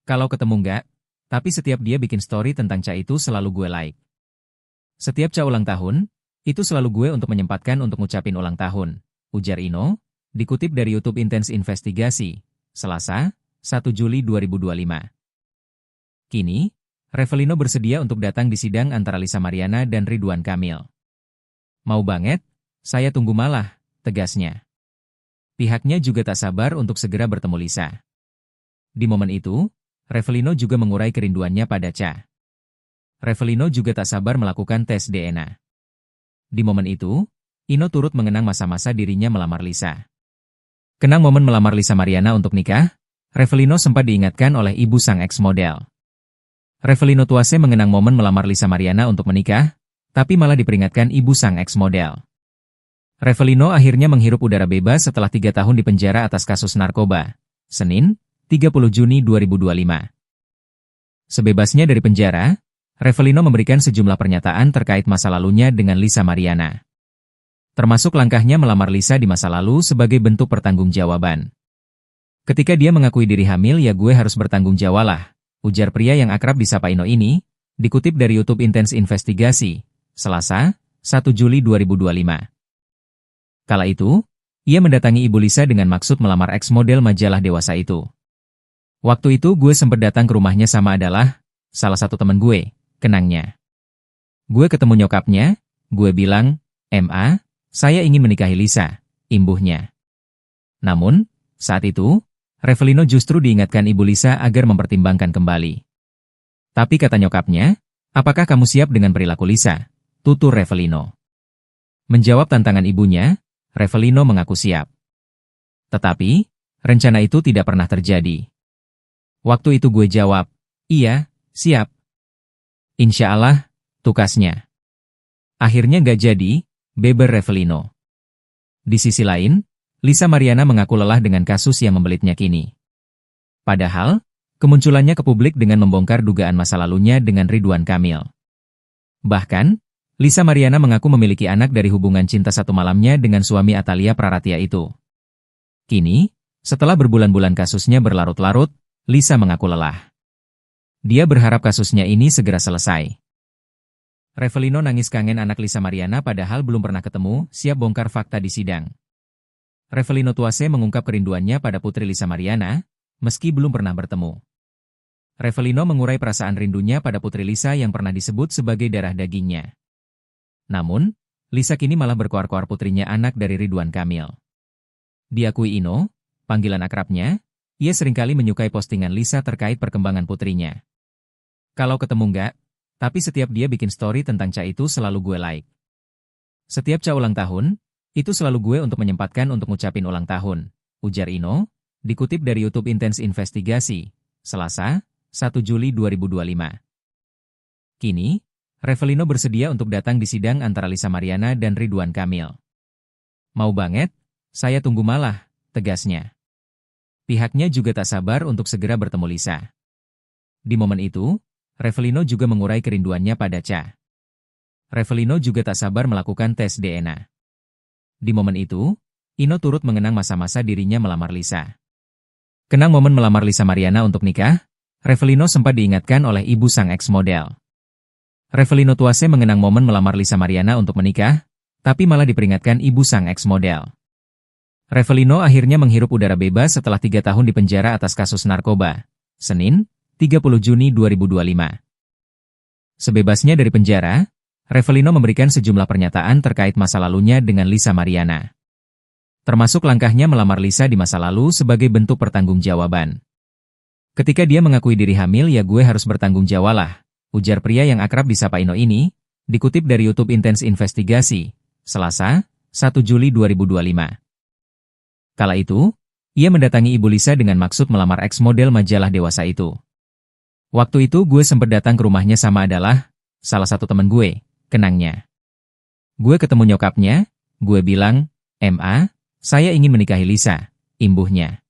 Kalau ketemu enggak, tapi setiap dia bikin story tentang Ca itu selalu gue like. Setiap Ca ulang tahun, itu selalu gue untuk menyempatkan untuk ngucapin ulang tahun, ujar Ino, dikutip dari YouTube Intens Investigasi, Selasa, 1 Juli 2025. Kini, Revelino bersedia untuk datang di sidang antara Lisa Mariana dan Ridwan Kamil. Mau banget, saya tunggu malah, tegasnya. Pihaknya juga tak sabar untuk segera bertemu Lisa. Di momen itu, Revelino juga mengurai kerinduannya pada Ca. Revelino juga tak sabar melakukan tes DNA. Di momen itu, Ino turut mengenang masa-masa dirinya melamar Lisa. Kenang momen melamar Lisa Mariana untuk nikah, Revelino sempat diingatkan oleh ibu sang ex-model. Revelino Tuase mengenang momen melamar Lisa Mariana untuk menikah, tapi malah diperingatkan ibu sang ex-model. Revelino akhirnya menghirup udara bebas setelah 3 tahun di penjara atas kasus narkoba. Senin, 30 Juni 2025. Sebebasnya dari penjara, Revelino memberikan sejumlah pernyataan terkait masa lalunya dengan Lisa Mariana. Termasuk langkahnya melamar Lisa di masa lalu sebagai bentuk pertanggungjawaban. Ketika dia mengakui diri hamil ya gue harus bertanggung jawab lah, ujar pria yang akrab disapa Ino ini, dikutip dari YouTube Intens Investigasi, Selasa, 1 Juli 2025. Kala itu, ia mendatangi ibu Lisa dengan maksud melamar ex-model majalah dewasa itu. Waktu itu gue sempat datang ke rumahnya sama adalah salah satu teman gue, kenangnya. Gue ketemu nyokapnya, gue bilang, "Ma, saya ingin menikahi Lisa," imbuhnya. Namun, saat itu, Revelino justru diingatkan ibu Lisa agar mempertimbangkan kembali. Tapi kata nyokapnya, "Apakah kamu siap dengan perilaku Lisa?" tutur Revelino. Menjawab tantangan ibunya, Revelino mengaku siap. Tetapi, rencana itu tidak pernah terjadi. Waktu itu gue jawab, "Iya, siap." "Insya Allah," tukasnya. Akhirnya gak jadi, beber Revelino. Di sisi lain, Lisa Mariana mengaku lelah dengan kasus yang membelitnya kini. Padahal, kemunculannya ke publik dengan membongkar dugaan masa lalunya dengan Ridwan Kamil. Bahkan, Lisa Mariana mengaku memiliki anak dari hubungan cinta satu malamnya dengan suami Atalia Praratia itu. Kini, setelah berbulan-bulan kasusnya berlarut-larut, Lisa mengaku lelah. Dia berharap kasusnya ini segera selesai. Revelino nangis kangen anak Lisa Mariana padahal belum pernah ketemu, siap bongkar fakta di sidang. Revelino Tuase mengungkap kerinduannya pada putri Lisa Mariana, meski belum pernah bertemu. Revelino mengurai perasaan rindunya pada putri Lisa yang pernah disebut sebagai darah dagingnya. Namun, Lisa kini malah berkoar-koar putrinya anak dari Ridwan Kamil. Diakui Ino, panggilan akrabnya, ia seringkali menyukai postingan Lisa terkait perkembangan putrinya. Kalau ketemu enggak, tapi setiap dia bikin story tentang Ca itu selalu gue like. Setiap Ca ulang tahun, itu selalu gue untuk menyempatkan untuk ngucapin ulang tahun, ujar Ino, dikutip dari YouTube Intens Investigasi, Selasa, 1 Juli 2025. Kini, Revelino bersedia untuk datang di sidang antara Lisa Mariana dan Ridwan Kamil. Mau banget, saya tunggu malah, tegasnya. Pihaknya juga tak sabar untuk segera bertemu Lisa. Di momen itu, Revelino juga mengurai kerinduannya pada Ca. Revelino juga tak sabar melakukan tes DNA. Di momen itu, Ino turut mengenang masa-masa dirinya melamar Lisa. Kenang momen melamar Lisa Mariana untuk nikah, Revelino sempat diingatkan oleh ibu sang ex-model. Revelino Tuase mengenang momen melamar Lisa Mariana untuk menikah, tapi malah diperingatkan ibu sang ex-model. Revelino akhirnya menghirup udara bebas setelah 3 tahun di penjara atas kasus narkoba. Senin, 30 Juni 2025. Sebebasnya dari penjara, Revelino memberikan sejumlah pernyataan terkait masa lalunya dengan Lisa Mariana. Termasuk langkahnya melamar Lisa di masa lalu sebagai bentuk pertanggungjawaban. Ketika dia mengakui diri hamil ya gue harus bertanggung jawab lah, ujar pria yang akrab disapa Ino ini, dikutip dari YouTube Intens Investigasi, Selasa, 1 Juli 2025. Kala itu, ia mendatangi ibu Lisa dengan maksud melamar ex-model majalah dewasa itu. Waktu itu gue sempat datang ke rumahnya sama adalah salah satu teman gue, kenangnya. Gue ketemu nyokapnya, gue bilang, "Ma, saya ingin menikahi Lisa," imbuhnya.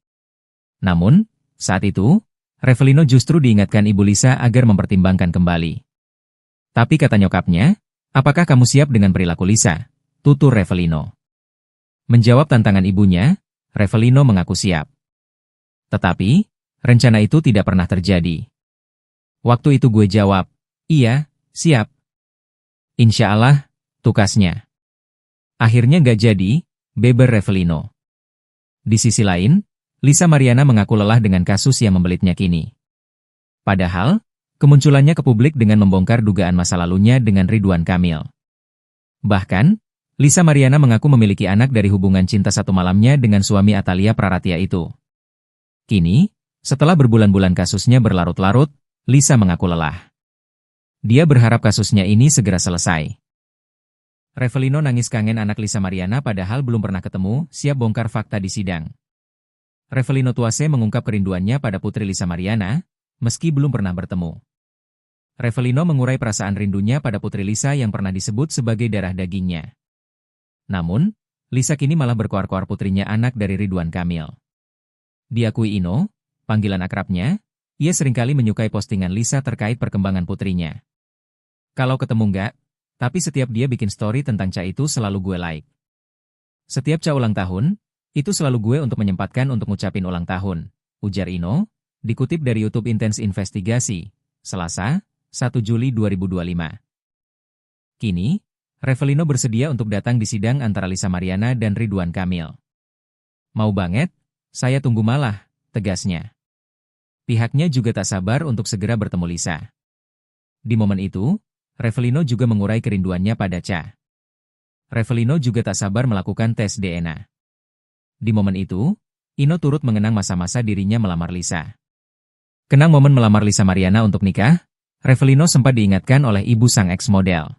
Namun, saat itu, Revelino justru diingatkan ibu Lisa agar mempertimbangkan kembali. Tapi kata nyokapnya, Apakah kamu siap dengan perilaku Lisa? Tutur Revelino. Menjawab tantangan ibunya, Revelino mengaku siap. Tetapi, rencana itu tidak pernah terjadi. Waktu itu gue jawab, iya, siap. Insya Allah, tukasnya. Akhirnya gak jadi, beber Revelino. Di sisi lain, Lisa Mariana mengaku lelah dengan kasus yang membelitnya kini. Padahal, kemunculannya ke publik dengan membongkar dugaan masa lalunya dengan Ridwan Kamil. Bahkan, Lisa Mariana mengaku memiliki anak dari hubungan cinta satu malamnya dengan suami Atalia Praratia itu. Kini, setelah berbulan-bulan kasusnya berlarut-larut, Lisa mengaku lelah. Dia berharap kasusnya ini segera selesai. Revelino nangis kangen anak Lisa Mariana padahal belum pernah ketemu, siap bongkar fakta di sidang. Revelino Tuase mengungkap kerinduannya pada putri Lisa Mariana, meski belum pernah bertemu. Revelino mengurai perasaan rindunya pada putri Lisa yang pernah disebut sebagai darah dagingnya. Namun, Lisa kini malah berkoar-koar putrinya anak dari Ridwan Kamil. Diakui Ino, panggilan akrabnya, ia seringkali menyukai postingan Lisa terkait perkembangan putrinya. Kalau ketemu enggak, tapi setiap dia bikin story tentang Ca itu selalu gue like. Setiap Ca ulang tahun, itu selalu gue untuk menyempatkan untuk ngucapin ulang tahun, ujar Ino, dikutip dari YouTube Intense Investigasi, Selasa, 1 Juli 2025. Kini, Revelino bersedia untuk datang di sidang antara Lisa Mariana dan Ridwan Kamil. Mau banget, saya tunggu malah, tegasnya. Pihaknya juga tak sabar untuk segera bertemu Lisa. Di momen itu, Revelino juga mengurai kerinduannya pada Ca. Revelino juga tak sabar melakukan tes DNA. Di momen itu, Ino turut mengenang masa-masa dirinya melamar Lisa. Kenang momen melamar Lisa Mariana untuk nikah, Revelino sempat diingatkan oleh ibu sang ex-model.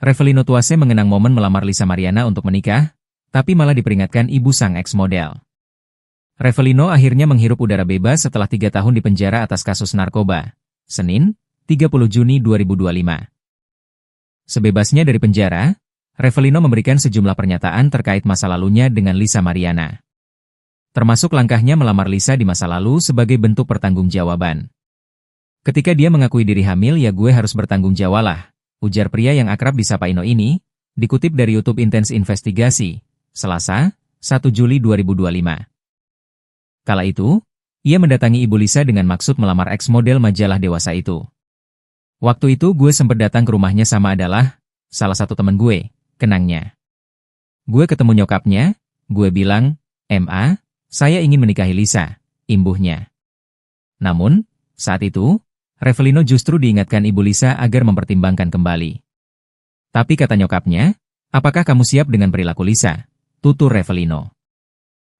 Revelino Tuase mengenang momen melamar Lisa Mariana untuk menikah, tapi malah diperingatkan ibu sang ex-model. Revelino akhirnya menghirup udara bebas setelah 3 tahun di penjara atas kasus narkoba. Senin, 30 Juni 2025. Sebebasnya dari penjara, Revelino memberikan sejumlah pernyataan terkait masa lalunya dengan Lisa Mariana. Termasuk langkahnya melamar Lisa di masa lalu sebagai bentuk pertanggungjawaban. Ketika dia mengakui diri hamil ya gue harus bertanggung jawab lah, ujar pria yang akrab disapa Ino ini, dikutip dari YouTube Intense Investigasi, Selasa, 1 Juli 2025. Kala itu, ia mendatangi ibu Lisa dengan maksud melamar ex-model majalah dewasa itu. Waktu itu gue sempat datang ke rumahnya sama adalah salah satu teman gue, kenangnya. Gue ketemu nyokapnya, gue bilang, "Ma, saya ingin menikahi Lisa," imbuhnya. Namun, saat itu, Revelino justru diingatkan ibu Lisa agar mempertimbangkan kembali. Tapi kata nyokapnya, "Apakah kamu siap dengan perilaku Lisa?" Tutur Revelino.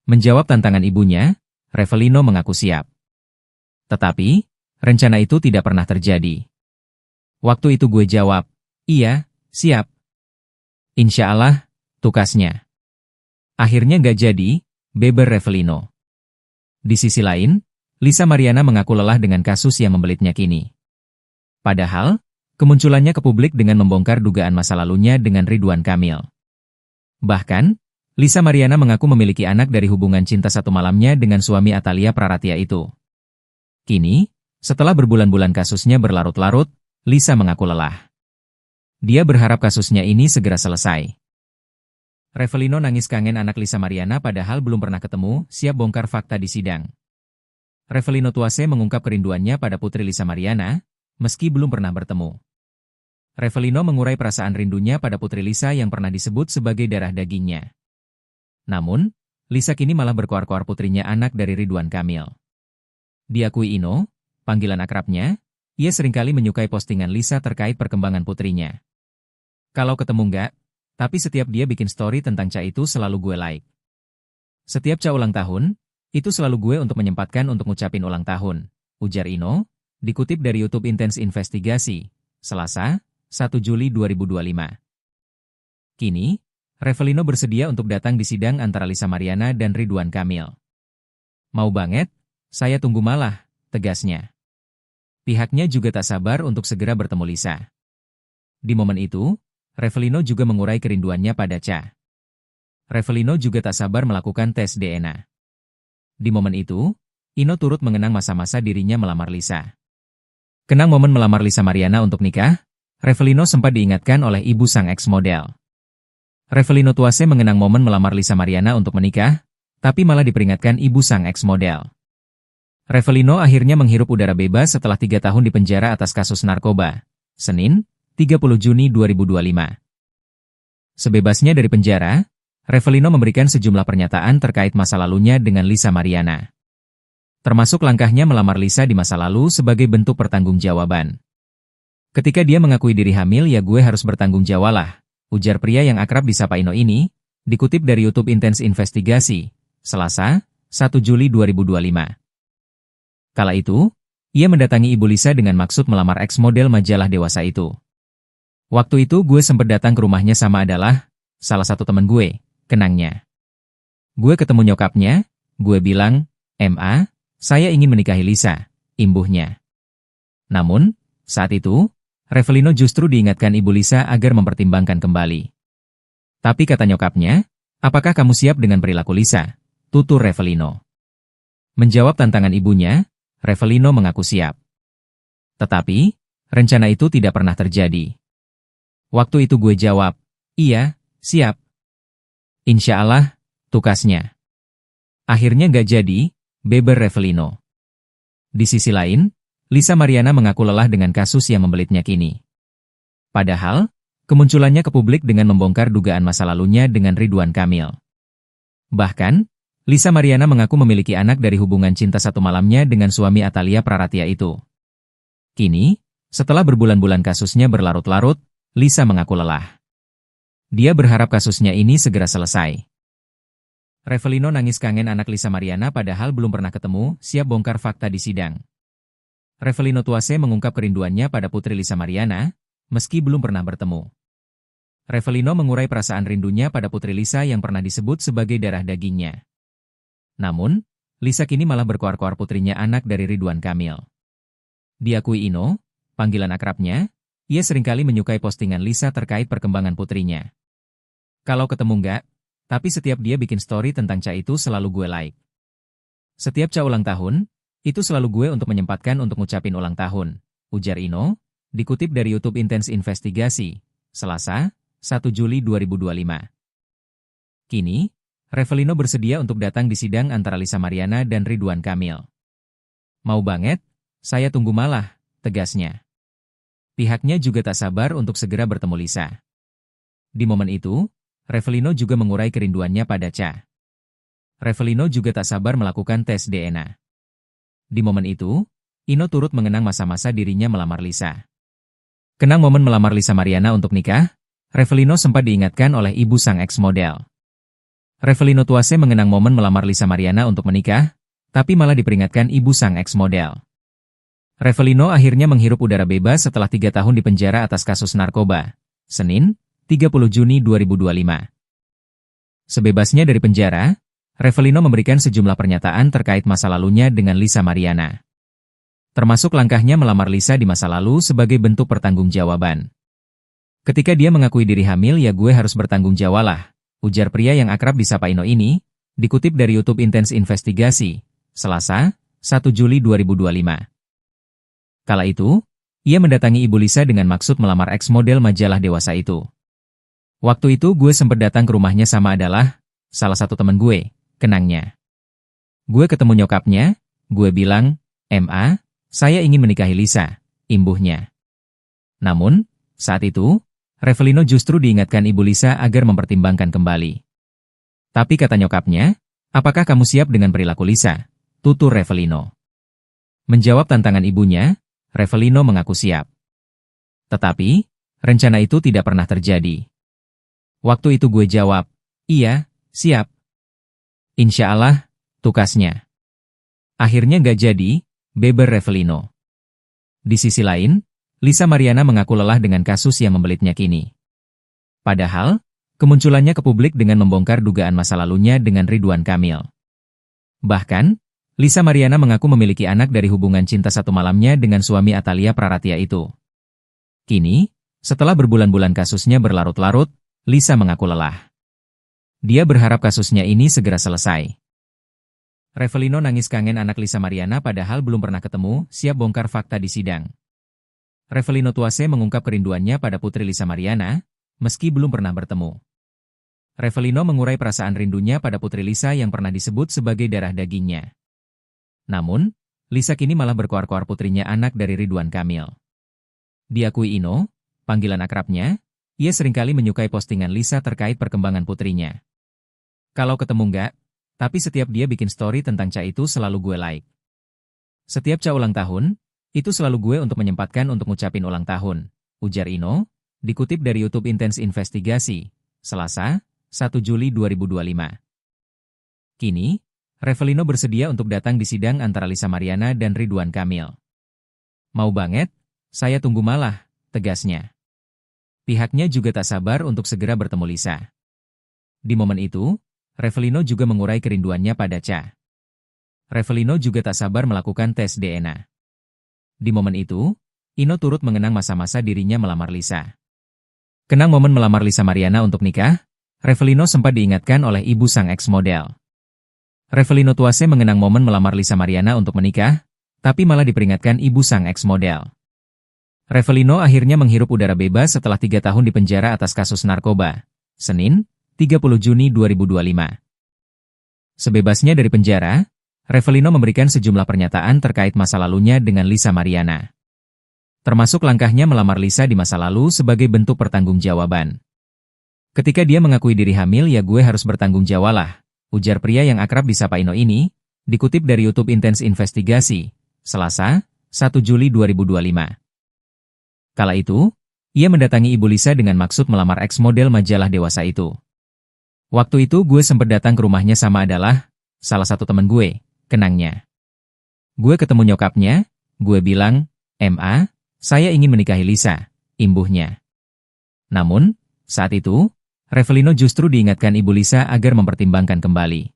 Menjawab tantangan ibunya, Revelino mengaku siap. Tetapi, rencana itu tidak pernah terjadi. Waktu itu gue jawab, iya, siap. Insya Allah, tukasnya. Akhirnya gak jadi, beber Revelino. Di sisi lain, Lisa Mariana mengaku lelah dengan kasus yang membelitnya kini. Padahal, kemunculannya ke publik dengan membongkar dugaan masa lalunya dengan Ridwan Kamil. Bahkan, Lisa Mariana mengaku memiliki anak dari hubungan cinta satu malamnya dengan suami Atalia Praratia itu. Kini, setelah berbulan-bulan kasusnya berlarut-larut, Lisa mengaku lelah. Dia berharap kasusnya ini segera selesai. Revelino nangis kangen anak Lisa Mariana padahal belum pernah ketemu, siap bongkar fakta di sidang. Revelino Tuase mengungkap kerinduannya pada putri Lisa Mariana, meski belum pernah bertemu. Revelino mengurai perasaan rindunya pada putri Lisa yang pernah disebut sebagai darah dagingnya. Namun, Lisa kini malah berkoar-koar putrinya anak dari Ridwan Kamil. Diakui Ino, panggilan akrabnya, ia seringkali menyukai postingan Lisa terkait perkembangan putrinya. Kalau ketemu enggak, tapi setiap dia bikin story tentang Ca itu selalu gue like. Setiap Ca ulang tahun, itu selalu gue untuk menyempatkan untuk ngucapin ulang tahun, ujar Ino, dikutip dari YouTube Intense Investigasi, Selasa, 1 Juli 2025. Kini, Revelino bersedia untuk datang di sidang antara Lisa Mariana dan Ridwan Kamil. Mau banget, saya tunggu malah, tegasnya. Pihaknya juga tak sabar untuk segera bertemu Lisa. Di momen itu, Revelino juga mengurai kerinduannya pada Ca. Revelino juga tak sabar melakukan tes DNA. Di momen itu, Ino turut mengenang masa-masa dirinya melamar Lisa. Kenang momen melamar Lisa Mariana untuk nikah, Revelino sempat diingatkan oleh ibu sang ex-model. Revelino Tuase mengenang momen melamar Lisa Mariana untuk menikah, tapi malah diperingatkan ibu sang ex-model. Revelino akhirnya menghirup udara bebas setelah 3 tahun di penjara atas kasus narkoba. Senin, 30 Juni 2025. Sebebasnya dari penjara, Revelino memberikan sejumlah pernyataan terkait masa lalunya dengan Lisa Mariana. Termasuk langkahnya melamar Lisa di masa lalu sebagai bentuk pertanggungjawaban. Ketika dia mengakui diri hamil, ya gue harus bertanggung jawab lah, ujar pria yang akrab disapa Ino ini, dikutip dari YouTube Intense Investigasi, Selasa, 1 Juli 2025. Kala itu, ia mendatangi ibu Lisa dengan maksud melamar ex-model majalah dewasa itu. Waktu itu gue sempat datang ke rumahnya sama adalah salah satu teman gue, kenangnya. Gue ketemu nyokapnya, gue bilang, "Ma, saya ingin menikahi Lisa," imbuhnya. Namun, saat itu, Revelino justru diingatkan ibu Lisa agar mempertimbangkan kembali. Tapi kata nyokapnya, "Apakah kamu siap dengan perilaku Lisa?" tutur Revelino. Menjawab tantangan ibunya, Revelino mengaku siap. Tetapi, rencana itu tidak pernah terjadi. Waktu itu gue jawab, "Iya, siap." "Insya Allah," tukasnya. Akhirnya gak jadi, beber Revelino. Di sisi lain, Lisa Mariana mengaku lelah dengan kasus yang membelitnya kini. Padahal, kemunculannya ke publik dengan membongkar dugaan masa lalunya dengan Ridwan Kamil. Bahkan, Lisa Mariana mengaku memiliki anak dari hubungan cinta satu malamnya dengan suami Atalia Praratia itu. Kini, setelah berbulan-bulan kasusnya berlarut-larut, Lisa mengaku lelah. Dia berharap kasusnya ini segera selesai. Revelino nangis kangen anak Lisa Mariana padahal belum pernah ketemu, siap bongkar fakta di sidang. Revelino Tuase mengungkap kerinduannya pada putri Lisa Mariana, meski belum pernah bertemu. Revelino mengurai perasaan rindunya pada putri Lisa yang pernah disebut sebagai darah dagingnya. Namun, Lisa kini malah berkoar-koar putrinya anak dari Ridwan Kamil. Diakui Ino, panggilan akrabnya, ia seringkali menyukai postingan Lisa terkait perkembangan putrinya. Kalau ketemu enggak, tapi setiap dia bikin story tentang Ca itu selalu gue like. Setiap Ca ulang tahun, itu selalu gue untuk menyempatkan untuk ngucapin ulang tahun, ujar Ino, dikutip dari YouTube Intense Investigasi, Selasa, 1 Juli 2025. Kini, Revelino bersedia untuk datang di sidang antara Lisa Mariana dan Ridwan Kamil. "Mau banget, saya tunggu malah," tegasnya. Pihaknya juga tak sabar untuk segera bertemu Lisa. Di momen itu, Revelino juga mengurai kerinduannya pada Ca. Revelino juga tak sabar melakukan tes DNA. Di momen itu, Ino turut mengenang masa-masa dirinya melamar Lisa. Kenang momen melamar Lisa Mariana untuk nikah, Revelino sempat diingatkan oleh ibu sang ex-model. Revelino Tuase mengenang momen melamar Lisa Mariana untuk menikah, tapi malah diperingatkan ibu sang ex-model. Revelino akhirnya menghirup udara bebas setelah 3 tahun di penjara atas kasus narkoba. Senin, 30 Juni 2025. Sebebasnya dari penjara, Revelino memberikan sejumlah pernyataan terkait masa lalunya dengan Lisa Mariana. Termasuk langkahnya melamar Lisa di masa lalu sebagai bentuk pertanggungjawaban. Ketika dia mengakui diri hamil, ya gue harus bertanggung jawab lah, ujar pria yang akrab disapa Ino ini, dikutip dari YouTube Intense Investigasi, Selasa, 1 Juli 2025. Kala itu, ia mendatangi ibu Lisa dengan maksud melamar ex-model majalah dewasa itu. Waktu itu gue sempat datang ke rumahnya sama adalah salah satu teman gue, kenangnya. Gue ketemu nyokapnya, gue bilang, "Ma, saya ingin menikahi Lisa," imbuhnya. Namun, saat itu, Revelino justru diingatkan ibu Lisa agar mempertimbangkan kembali. Tapi kata nyokapnya, "Apakah kamu siap dengan perilaku Lisa?" tutur Revelino. Menjawab tantangan ibunya, Revelino mengaku siap. Tetapi, rencana itu tidak pernah terjadi. Waktu itu gue jawab, "Iya, siap." "Insya Allah," tukasnya. Akhirnya gak jadi, beber Revelino. Di sisi lain, Lisa Mariana mengaku lelah dengan kasus yang membelitnya kini. Padahal, kemunculannya ke publik dengan membongkar dugaan masa lalunya dengan Ridwan Kamil. Bahkan, Lisa Mariana mengaku memiliki anak dari hubungan cinta satu malamnya dengan suami Atalia Praratia itu. Kini, setelah berbulan-bulan kasusnya berlarut-larut, Lisa mengaku lelah. Dia berharap kasusnya ini segera selesai. Revelino nangis kangen anak Lisa Mariana padahal belum pernah ketemu, siap bongkar fakta di sidang. Revelino Tuase mengungkap kerinduannya pada Putri Lisa Mariana, meski belum pernah bertemu. Revelino mengurai perasaan rindunya pada Putri Lisa yang pernah disebut sebagai darah dagingnya. Namun, Lisa kini malah berkoar-koar putrinya anak dari Ridwan Kamil. Diakui Ino, panggilan akrabnya, ia seringkali menyukai postingan Lisa terkait perkembangan putrinya. Kalau ketemu enggak, tapi setiap dia bikin story tentang Ca itu selalu gue like. Setiap Ca ulang tahun, itu selalu gue untuk menyempatkan untuk ngucapin ulang tahun, ujar Ino, dikutip dari YouTube Intens Investigasi, Selasa, 1 Juli 2025. Kini, Revelino bersedia untuk datang di sidang antara Lisa Mariana dan Ridwan Kamil. Mau banget, saya tunggu malah, tegasnya. Pihaknya juga tak sabar untuk segera bertemu Lisa. Di momen itu, Revelino juga mengurai kerinduannya pada Ca. Revelino juga tak sabar melakukan tes DNA. Di momen itu, Ino turut mengenang masa-masa dirinya melamar Lisa. Kenang momen melamar Lisa Mariana untuk nikah, Revelino sempat diingatkan oleh ibu sang ex-model. Revelino Tuase mengenang momen melamar Lisa Mariana untuk menikah, tapi malah diperingatkan ibu sang ex-model. Revelino akhirnya menghirup udara bebas setelah 3 tahun di penjara atas kasus narkoba. Senin, 30 Juni 2025. Sebebasnya dari penjara, Revelino memberikan sejumlah pernyataan terkait masa lalunya dengan Lisa Mariana. Termasuk langkahnya melamar Lisa di masa lalu sebagai bentuk pertanggungjawaban. Ketika dia mengakui diri hamil, ya gue harus bertanggung jawab lah, ujar pria yang akrab disapa Ino ini, dikutip dari YouTube Intens Investigasi, Selasa, 1 Juli 2025. Kala itu, ia mendatangi ibu Lisa dengan maksud melamar ex-model majalah dewasa itu. Waktu itu gue sempat datang ke rumahnya sama adalah salah satu teman gue, kenangnya. Gue ketemu nyokapnya, gue bilang, "Ma, saya ingin menikahi Lisa," imbuhnya. Namun, saat itu, Revelino justru diingatkan ibu Lisa agar mempertimbangkan kembali.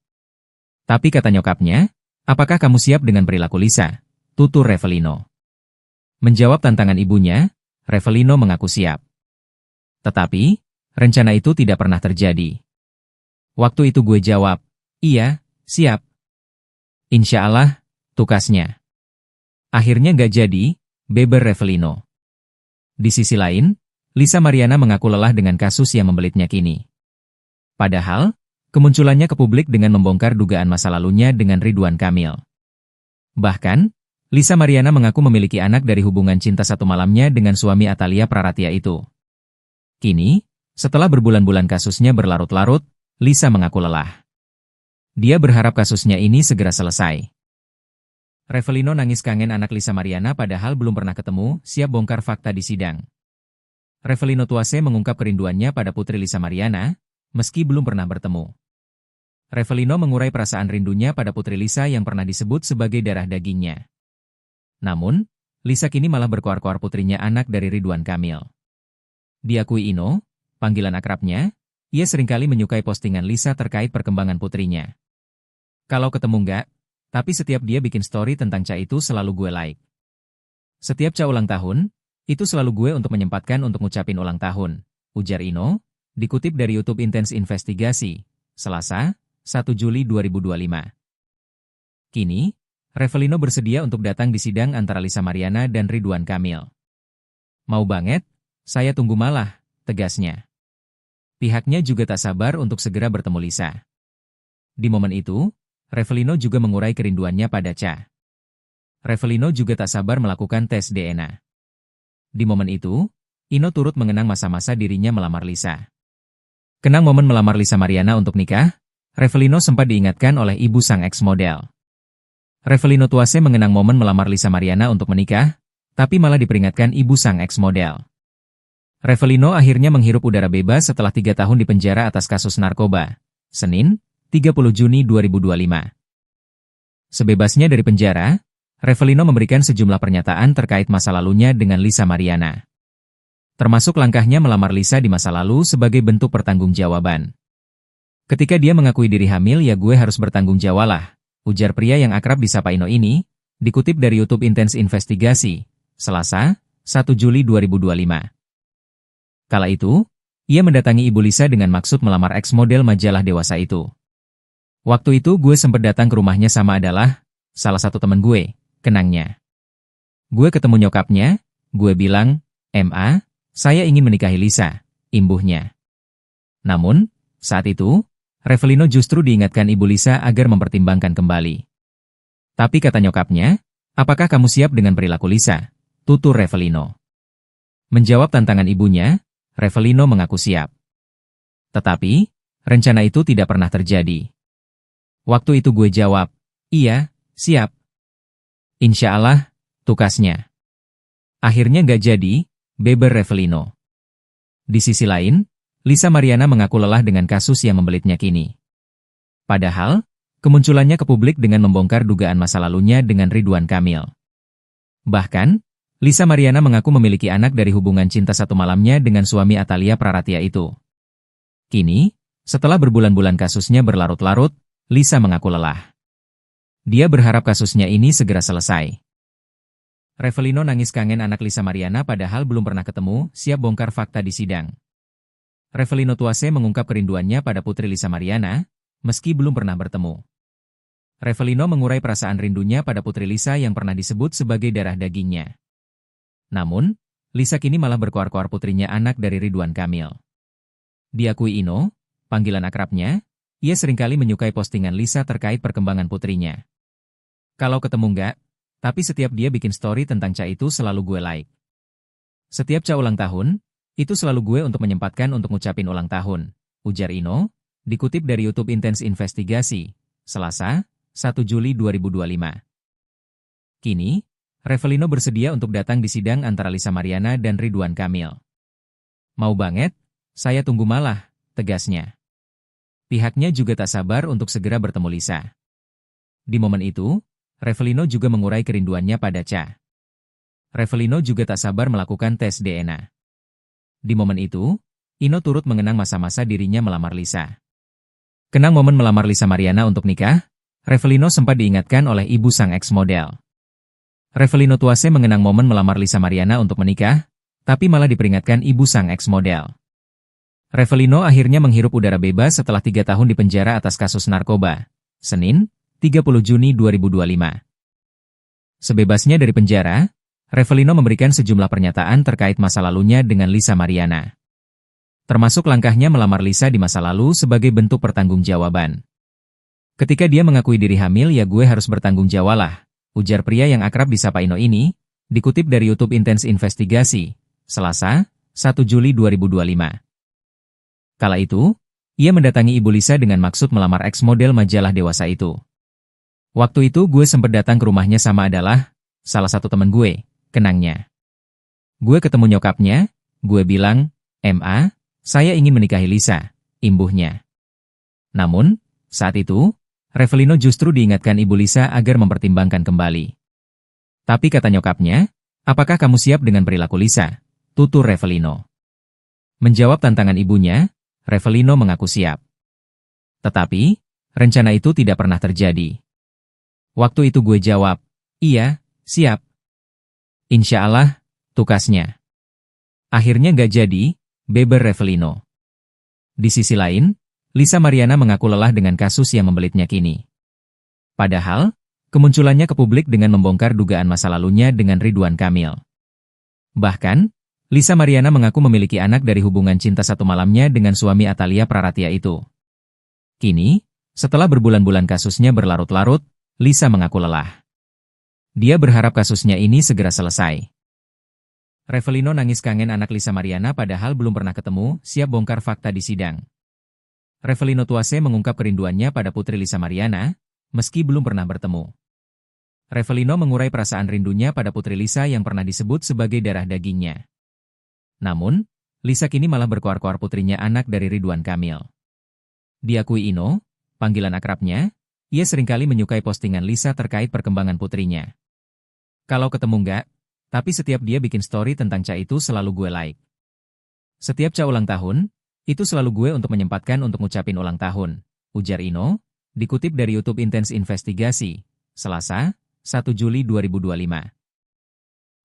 Tapi kata nyokapnya, "Apakah kamu siap dengan perilaku Lisa?" tutur Revelino. Menjawab tantangan ibunya, Revelino mengaku siap. Tetapi, rencana itu tidak pernah terjadi. Waktu itu gue jawab, "Iya, siap." "Insya Allah," tukasnya. Akhirnya nggak jadi, beber Revelino. Di sisi lain, Lisa Mariana mengaku lelah dengan kasus yang membelitnya kini. Padahal, kemunculannya ke publik dengan membongkar dugaan masa lalunya dengan Ridwan Kamil. Bahkan, Lisa Mariana mengaku memiliki anak dari hubungan cinta satu malamnya dengan suami Atalia Praratia itu. Kini, setelah berbulan-bulan kasusnya berlarut-larut, Lisa mengaku lelah. Dia berharap kasusnya ini segera selesai. Revelino nangis kangen anak Lisa Mariana padahal belum pernah ketemu, siap bongkar fakta di sidang. Revelino Tuase mengungkap kerinduannya pada Putri Lisa Mariana, meski belum pernah bertemu. Revelino mengurai perasaan rindunya pada Putri Lisa yang pernah disebut sebagai darah dagingnya. Namun, Lisa kini malah berkoar-koar putrinya anak dari Ridwan Kamil. Diakui Ino, panggilan akrabnya, ia seringkali menyukai postingan Lisa terkait perkembangan putrinya. Kalau ketemu enggak, tapi setiap dia bikin story tentang Ca itu selalu gue like. Setiap Ca ulang tahun, itu selalu gue untuk menyempatkan untuk ngucapin ulang tahun, ujar Ino, dikutip dari YouTube Intens Investigasi, Selasa, 1 Juli 2025. Kini, Revelino bersedia untuk datang di sidang antara Lisa Mariana dan Ridwan Kamil. Mau banget, saya tunggu malah, tegasnya. Pihaknya juga tak sabar untuk segera bertemu Lisa. Di momen itu, Revelino juga mengurai kerinduannya pada Ca. Revelino juga tak sabar melakukan tes DNA. Di momen itu, Ino turut mengenang masa-masa dirinya melamar Lisa. Kenang momen melamar Lisa Mariana untuk nikah, Revelino sempat diingatkan oleh ibu sang ex-model. Revelino Tuase mengenang momen melamar Lisa Mariana untuk menikah, tapi malah diperingatkan ibu sang ex-model. Revelino akhirnya menghirup udara bebas setelah 3 tahun di penjara atas kasus narkoba. Senin, 30 Juni 2025. Sebebasnya dari penjara, Revelino memberikan sejumlah pernyataan terkait masa lalunya dengan Lisa Mariana. Termasuk langkahnya melamar Lisa di masa lalu sebagai bentuk pertanggungjawaban. Ketika dia mengakui diri hamil, ya gue harus bertanggung jawab lah, ujar pria yang akrab disapa Ino ini, dikutip dari YouTube Intens Investigasi, Selasa, 1 Juli 2025. Kala itu, ia mendatangi ibu Lisa dengan maksud melamar ex-model majalah dewasa itu. Waktu itu gue sempat datang ke rumahnya sama adalah salah satu teman gue, kenangnya. Gue ketemu nyokapnya, Gue bilang, "Ma, saya ingin menikahi Lisa," imbuhnya. Namun, saat itu, Revelino justru diingatkan ibu Lisa agar mempertimbangkan kembali. Tapi kata nyokapnya, "Apakah kamu siap dengan perilaku Lisa?" tutur Revelino. Menjawab tantangan ibunya, Revelino mengaku siap. Tetapi, rencana itu tidak pernah terjadi. Waktu itu gue jawab, "Iya, siap. Insya Allah," tukasnya. Akhirnya gak jadi, beber Revelino. Di sisi lain, Lisa Mariana mengaku lelah dengan kasus yang membelitnya kini. Padahal, kemunculannya ke publik dengan membongkar dugaan masa lalunya dengan Ridwan Kamil. Bahkan, Lisa Mariana mengaku memiliki anak dari hubungan cinta satu malamnya dengan suami Atalia Praratia itu. Kini, setelah berbulan-bulan kasusnya berlarut-larut, Lisa mengaku lelah. Dia berharap kasusnya ini segera selesai. Revelino nangis kangen anak Lisa Mariana padahal belum pernah ketemu, siap bongkar fakta di sidang. Revelino Tuase mengungkap kerinduannya pada putri Lisa Mariana, meski belum pernah bertemu. Revelino mengurai perasaan rindunya pada putri Lisa yang pernah disebut sebagai darah dagingnya. Namun, Lisa kini malah berkoar-koar putrinya anak dari Ridwan Kamil. Diakui Ino, panggilan akrabnya, ia seringkali menyukai postingan Lisa terkait perkembangan putrinya. Kalau ketemu enggak, tapi setiap dia bikin story tentang Ca itu selalu gue like. Setiap Ca ulang tahun, itu selalu gue untuk menyempatkan untuk ngucapin ulang tahun, ujar Ino, dikutip dari YouTube Intens Investigasi, Selasa, 1 Juli 2025. Kini, Revelino bersedia untuk datang di sidang antara Lisa Mariana dan Ridwan Kamil. Mau banget, saya tunggu malah, tegasnya. Pihaknya juga tak sabar untuk segera bertemu Lisa. Di momen itu, Revelino juga mengurai kerinduannya pada Ca. Revelino juga tak sabar melakukan tes DNA. Di momen itu, Ino turut mengenang masa-masa dirinya melamar Lisa. Kenang momen melamar Lisa Mariana untuk nikah, Revelino sempat diingatkan oleh ibu sang ex-model. Revelino Tuase mengenang momen melamar Lisa Mariana untuk menikah, tapi malah diperingatkan ibu sang ex-model. Revelino akhirnya menghirup udara bebas setelah 3 tahun di penjara atas kasus narkoba. Senin, 30 Juni 2025. Sebebasnya dari penjara, Revelino memberikan sejumlah pernyataan terkait masa lalunya dengan Lisa Mariana. Termasuk langkahnya melamar Lisa di masa lalu sebagai bentuk pertanggungjawaban. Ketika dia mengakui diri hamil, "Ya gue harus bertanggung jawab lah," ujar pria yang akrab disapa Ino ini, dikutip dari YouTube Intens Investigasi, Selasa, 1 Juli 2025. Kala itu, ia mendatangi ibu Lisa dengan maksud melamar ex-model majalah dewasa itu. "Waktu itu gue sempat datang ke rumahnya sama adalah salah satu teman gue," kenangnya. "Gue ketemu nyokapnya, gue bilang, 'Ma, saya ingin menikahi Lisa,' imbuhnya." Namun, saat itu, Revelino justru diingatkan ibu Lisa agar mempertimbangkan kembali. Tapi kata nyokapnya, "Apakah kamu siap dengan perilaku Lisa?" tutur Revelino. Menjawab tantangan ibunya, Revelino mengaku siap. Tetapi, rencana itu tidak pernah terjadi. Waktu itu gue jawab, "Iya, siap. Insya Allah," tukasnya. Akhirnya gak jadi, beber Revelino. Di sisi lain, Lisa Mariana mengaku lelah dengan kasus yang membelitnya kini. Padahal, kemunculannya ke publik dengan membongkar dugaan masa lalunya dengan Ridwan Kamil. Bahkan, Lisa Mariana mengaku memiliki anak dari hubungan cinta satu malamnya dengan suami Atalia Praratia itu. Kini, setelah berbulan-bulan kasusnya berlarut-larut, Lisa mengaku lelah. Dia berharap kasusnya ini segera selesai. Revelino nangis kangen anak Lisa Mariana padahal belum pernah ketemu, siap bongkar fakta di sidang. Revelino Tuase mengungkap kerinduannya pada putri Lisa Mariana, meski belum pernah bertemu. Revelino mengurai perasaan rindunya pada putri Lisa yang pernah disebut sebagai darah dagingnya. Namun, Lisa kini malah berkoar-koar putrinya anak dari Ridwan Kamil. Diakui Ino, panggilan akrabnya, ia seringkali menyukai postingan Lisa terkait perkembangan putrinya. Kalau ketemu enggak, tapi setiap dia bikin story tentang Ca itu selalu gue like. Setiap Ca ulang tahun, itu selalu gue untuk menyempatkan untuk ngucapin ulang tahun, ujar Ino, dikutip dari YouTube Intens Investigasi, Selasa, 1 Juli 2025.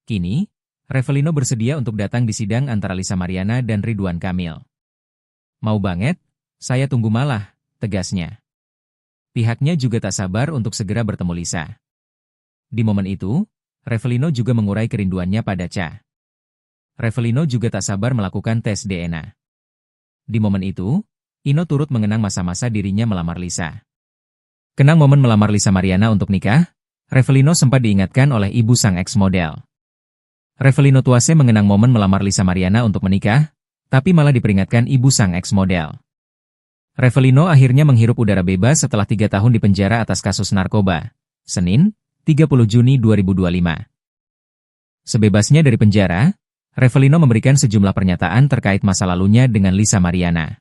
Kini, Revelino bersedia untuk datang di sidang antara Lisa Mariana dan Ridwan Kamil. "Mau banget, saya tunggu malah," tegasnya. Pihaknya juga tak sabar untuk segera bertemu Lisa. Di momen itu, Revelino juga mengurai kerinduannya pada Ca. Revelino juga tak sabar melakukan tes DNA. Di momen itu, Ino turut mengenang masa-masa dirinya melamar Lisa. Kenang momen melamar Lisa Mariana untuk nikah, Revelino sempat diingatkan oleh ibu sang ex-model. Revelino Tuase mengenang momen melamar Lisa Mariana untuk menikah, tapi malah diperingatkan ibu sang ex-model. Revelino akhirnya menghirup udara bebas setelah 3 tahun di penjara atas kasus narkoba. Senin, 30 Juni 2025. Sebebasnya dari penjara, Revelino memberikan sejumlah pernyataan terkait masa lalunya dengan Lisa Mariana.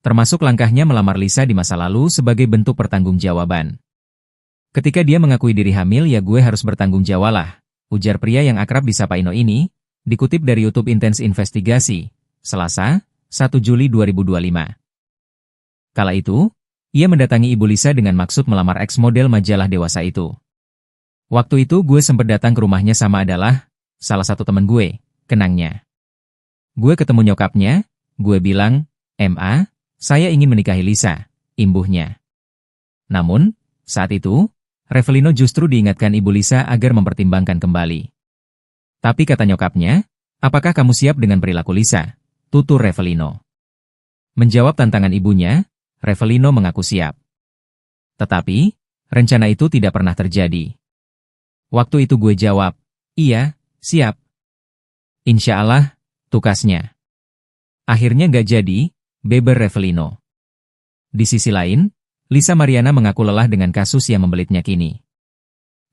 Termasuk langkahnya melamar Lisa di masa lalu sebagai bentuk pertanggungjawaban. Ketika dia mengakui diri hamil, ya gue harus bertanggung jawab lah, ujar pria yang akrab disapa Ino ini, dikutip dari YouTube Intense Investigasi, Selasa, 1 Juli 2025. Kala itu, ia mendatangi ibu Lisa dengan maksud melamar ex-model majalah dewasa itu. Waktu itu gue sempat datang ke rumahnya sama adalah salah satu teman gue, kenangnya. Gue ketemu nyokapnya, gue bilang, "Ma, saya ingin menikahi Lisa," imbuhnya. Namun, saat itu, Revelino justru diingatkan ibu Lisa agar mempertimbangkan kembali. Tapi kata nyokapnya, "Apakah kamu siap dengan perilaku Lisa?" tutur Revelino. Menjawab tantangan ibunya, Revelino mengaku siap. Tetapi, rencana itu tidak pernah terjadi. Waktu itu gue jawab, "Iya, siap." "Insya Allah," tukasnya. Akhirnya gak jadi, beber Revelino. Di sisi lain, Lisa Mariana mengaku lelah dengan kasus yang membelitnya kini.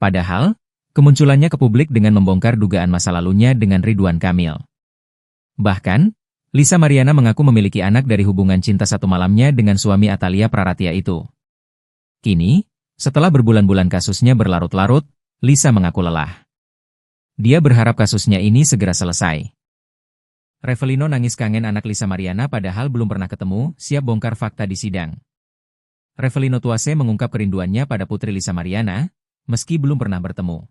Padahal, kemunculannya ke publik dengan membongkar dugaan masa lalunya dengan Ridwan Kamil. Bahkan, Lisa Mariana mengaku memiliki anak dari hubungan cinta satu malamnya dengan suami Atalia Praratia itu. Kini, setelah berbulan-bulan kasusnya berlarut-larut, Lisa mengaku lelah. Dia berharap kasusnya ini segera selesai. Revelino nangis kangen anak Lisa Mariana padahal belum pernah ketemu, siap bongkar fakta di sidang. Revelino Tuase mengungkap kerinduannya pada putri Lisa Mariana, meski belum pernah bertemu.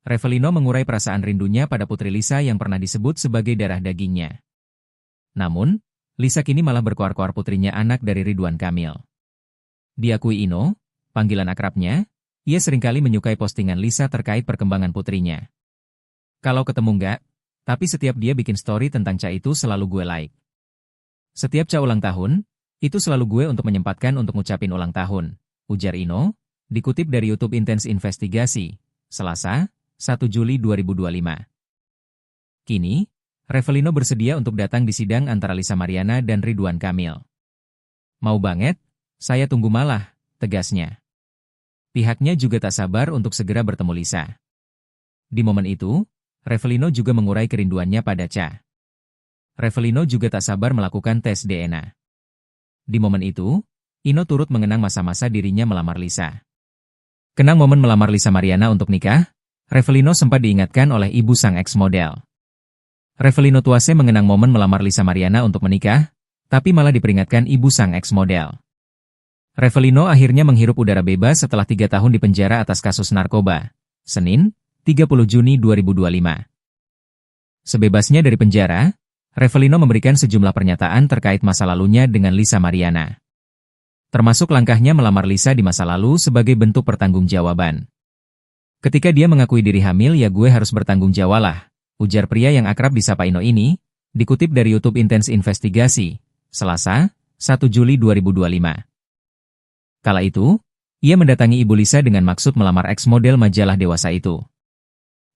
Revelino mengurai perasaan rindunya pada putri Lisa yang pernah disebut sebagai darah dagingnya. Namun, Lisa kini malah berkoar-koar putrinya anak dari Ridwan Kamil. Diakui Ino, panggilan akrabnya, ia seringkali menyukai postingan Lisa terkait perkembangan putrinya. Kalau ketemu enggak, tapi setiap dia bikin story tentang Ca itu selalu gue like. Setiap Ca ulang tahun, itu selalu gue untuk menyempatkan untuk ngucapin ulang tahun, ujar Ino, dikutip dari YouTube Intense Investigasi, Selasa, 1 Juli 2025. Kini, Revelino bersedia untuk datang di sidang antara Lisa Mariana dan Ridwan Kamil. "Mau banget, saya tunggu malah," tegasnya. Pihaknya juga tak sabar untuk segera bertemu Lisa. Di momen itu, Revelino juga mengurai kerinduannya pada Ca. Revelino juga tak sabar melakukan tes DNA. Di momen itu, Ino turut mengenang masa-masa dirinya melamar Lisa. Kenang momen melamar Lisa Mariana untuk nikah, Revelino sempat diingatkan oleh ibu sang ex-model. Revelino Tuase mengenang momen melamar Lisa Mariana untuk menikah, tapi malah diperingatkan ibu sang ex-model. Revelino akhirnya menghirup udara bebas setelah 3 tahun di penjara atas kasus narkoba. Senin, 30 Juni 2025. Sebebasnya dari penjara, Revelino memberikan sejumlah pernyataan terkait masa lalunya dengan Lisa Mariana. Termasuk langkahnya melamar Lisa di masa lalu sebagai bentuk pertanggungjawaban. Ketika dia mengakui diri hamil, ya gue harus bertanggung jawab lah, ujar pria yang akrab disapa Ino ini, dikutip dari YouTube Intense Investigasi, Selasa, 1 Juli 2025. Kala itu, ia mendatangi ibu Lisa dengan maksud melamar ex-model majalah dewasa itu.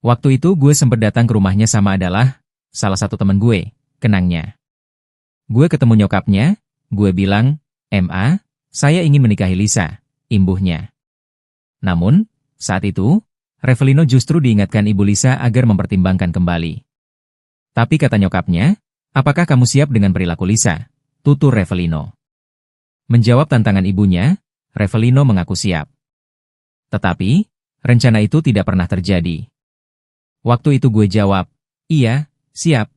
Waktu itu gue sempat datang ke rumahnya sama adalah salah satu teman gue, kenangnya. Gue ketemu nyokapnya, gue bilang, "Ma, saya ingin menikahi Lisa," imbuhnya. Namun, saat itu, Revelino justru diingatkan ibu Lisa agar mempertimbangkan kembali. Tapi kata nyokapnya, "Apakah kamu siap dengan perilaku Lisa?" tutur Revelino. Menjawab tantangan ibunya, Revelino mengaku siap. Tetapi, rencana itu tidak pernah terjadi. Waktu itu gue jawab, "Iya, siap."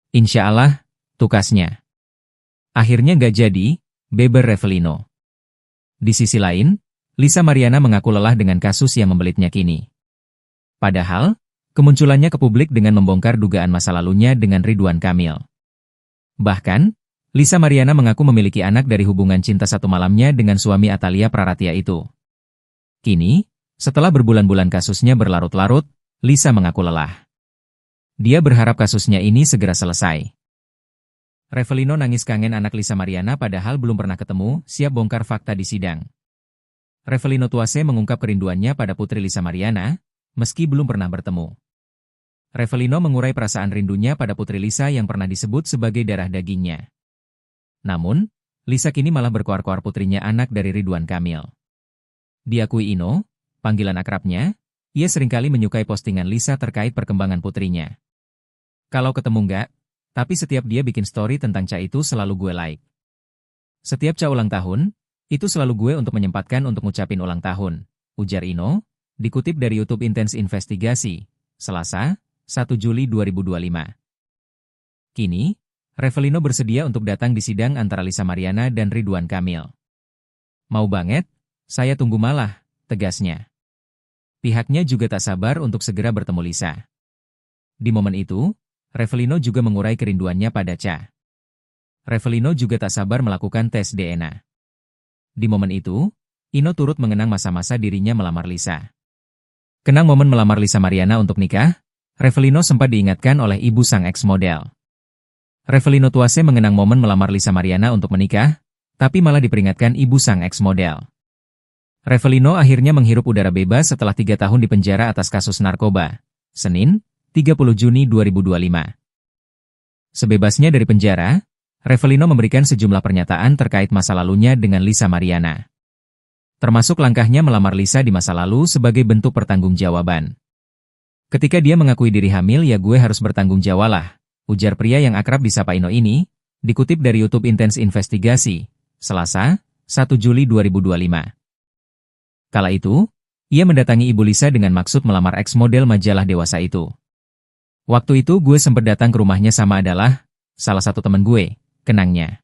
"Insya Allah," tukasnya. Akhirnya gak jadi, beber Revelino. Di sisi lain, Lisa Mariana mengaku lelah dengan kasus yang membelitnya kini. Padahal, kemunculannya ke publik dengan membongkar dugaan masa lalunya dengan Ridwan Kamil. Bahkan, Lisa Mariana mengaku memiliki anak dari hubungan cinta satu malamnya dengan suami Atalia Praratia itu. Kini, setelah berbulan-bulan kasusnya berlarut-larut, Lisa mengaku lelah. Dia berharap kasusnya ini segera selesai. Revelino nangis kangen anak Lisa Mariana padahal belum pernah ketemu, siap bongkar fakta di sidang. Revelino Tuase mengungkap kerinduannya pada putri Lisa Mariana, meski belum pernah bertemu. Revelino mengurai perasaan rindunya pada putri Lisa yang pernah disebut sebagai darah dagingnya. Namun, Lisa kini malah berkoar-koar putrinya anak dari Ridwan Kamil. Diakui Ino, panggilan akrabnya, ia seringkali menyukai postingan Lisa terkait perkembangan putrinya. Kalau ketemu enggak, tapi setiap dia bikin story tentang Ca itu selalu gue like. Setiap Ca ulang tahun, itu selalu gue untuk menyempatkan untuk ngucapin ulang tahun, ujar Ino, dikutip dari YouTube Intens Investigasi, Selasa, 1 Juli 2025. Kini, Revelino bersedia untuk datang di sidang antara Lisa Mariana dan Ridwan Kamil. Mau banget, saya tunggu malah, tegasnya. Pihaknya juga tak sabar untuk segera bertemu Lisa. Di momen itu, Revelino juga mengurai kerinduannya pada Ca. Revelino juga tak sabar melakukan tes DNA. Di momen itu, Ino turut mengenang masa-masa dirinya melamar Lisa. Kenang momen melamar Lisa Mariana untuk nikah, Revelino sempat diingatkan oleh ibu sang ex-model. Revelino Tuase mengenang momen melamar Lisa Mariana untuk menikah, tapi malah diperingatkan ibu sang ex-model. Revelino akhirnya menghirup udara bebas setelah 3 tahun di penjara atas kasus narkoba. Senin, 30 Juni 2025. Sebebasnya dari penjara, Revelino memberikan sejumlah pernyataan terkait masa lalunya dengan Lisa Mariana. Termasuk langkahnya melamar Lisa di masa lalu sebagai bentuk pertanggungjawaban. Ketika dia mengakui diri hamil ya gue harus bertanggung jawab lah, ujar pria yang akrab disapa Ino ini, dikutip dari YouTube Intens Investigasi, Selasa, 1 Juli 2025. Kala itu, ia mendatangi ibu Lisa dengan maksud melamar ex-model majalah dewasa itu. Waktu itu gue sempat datang ke rumahnya sama adalah salah satu teman gue, kenangnya.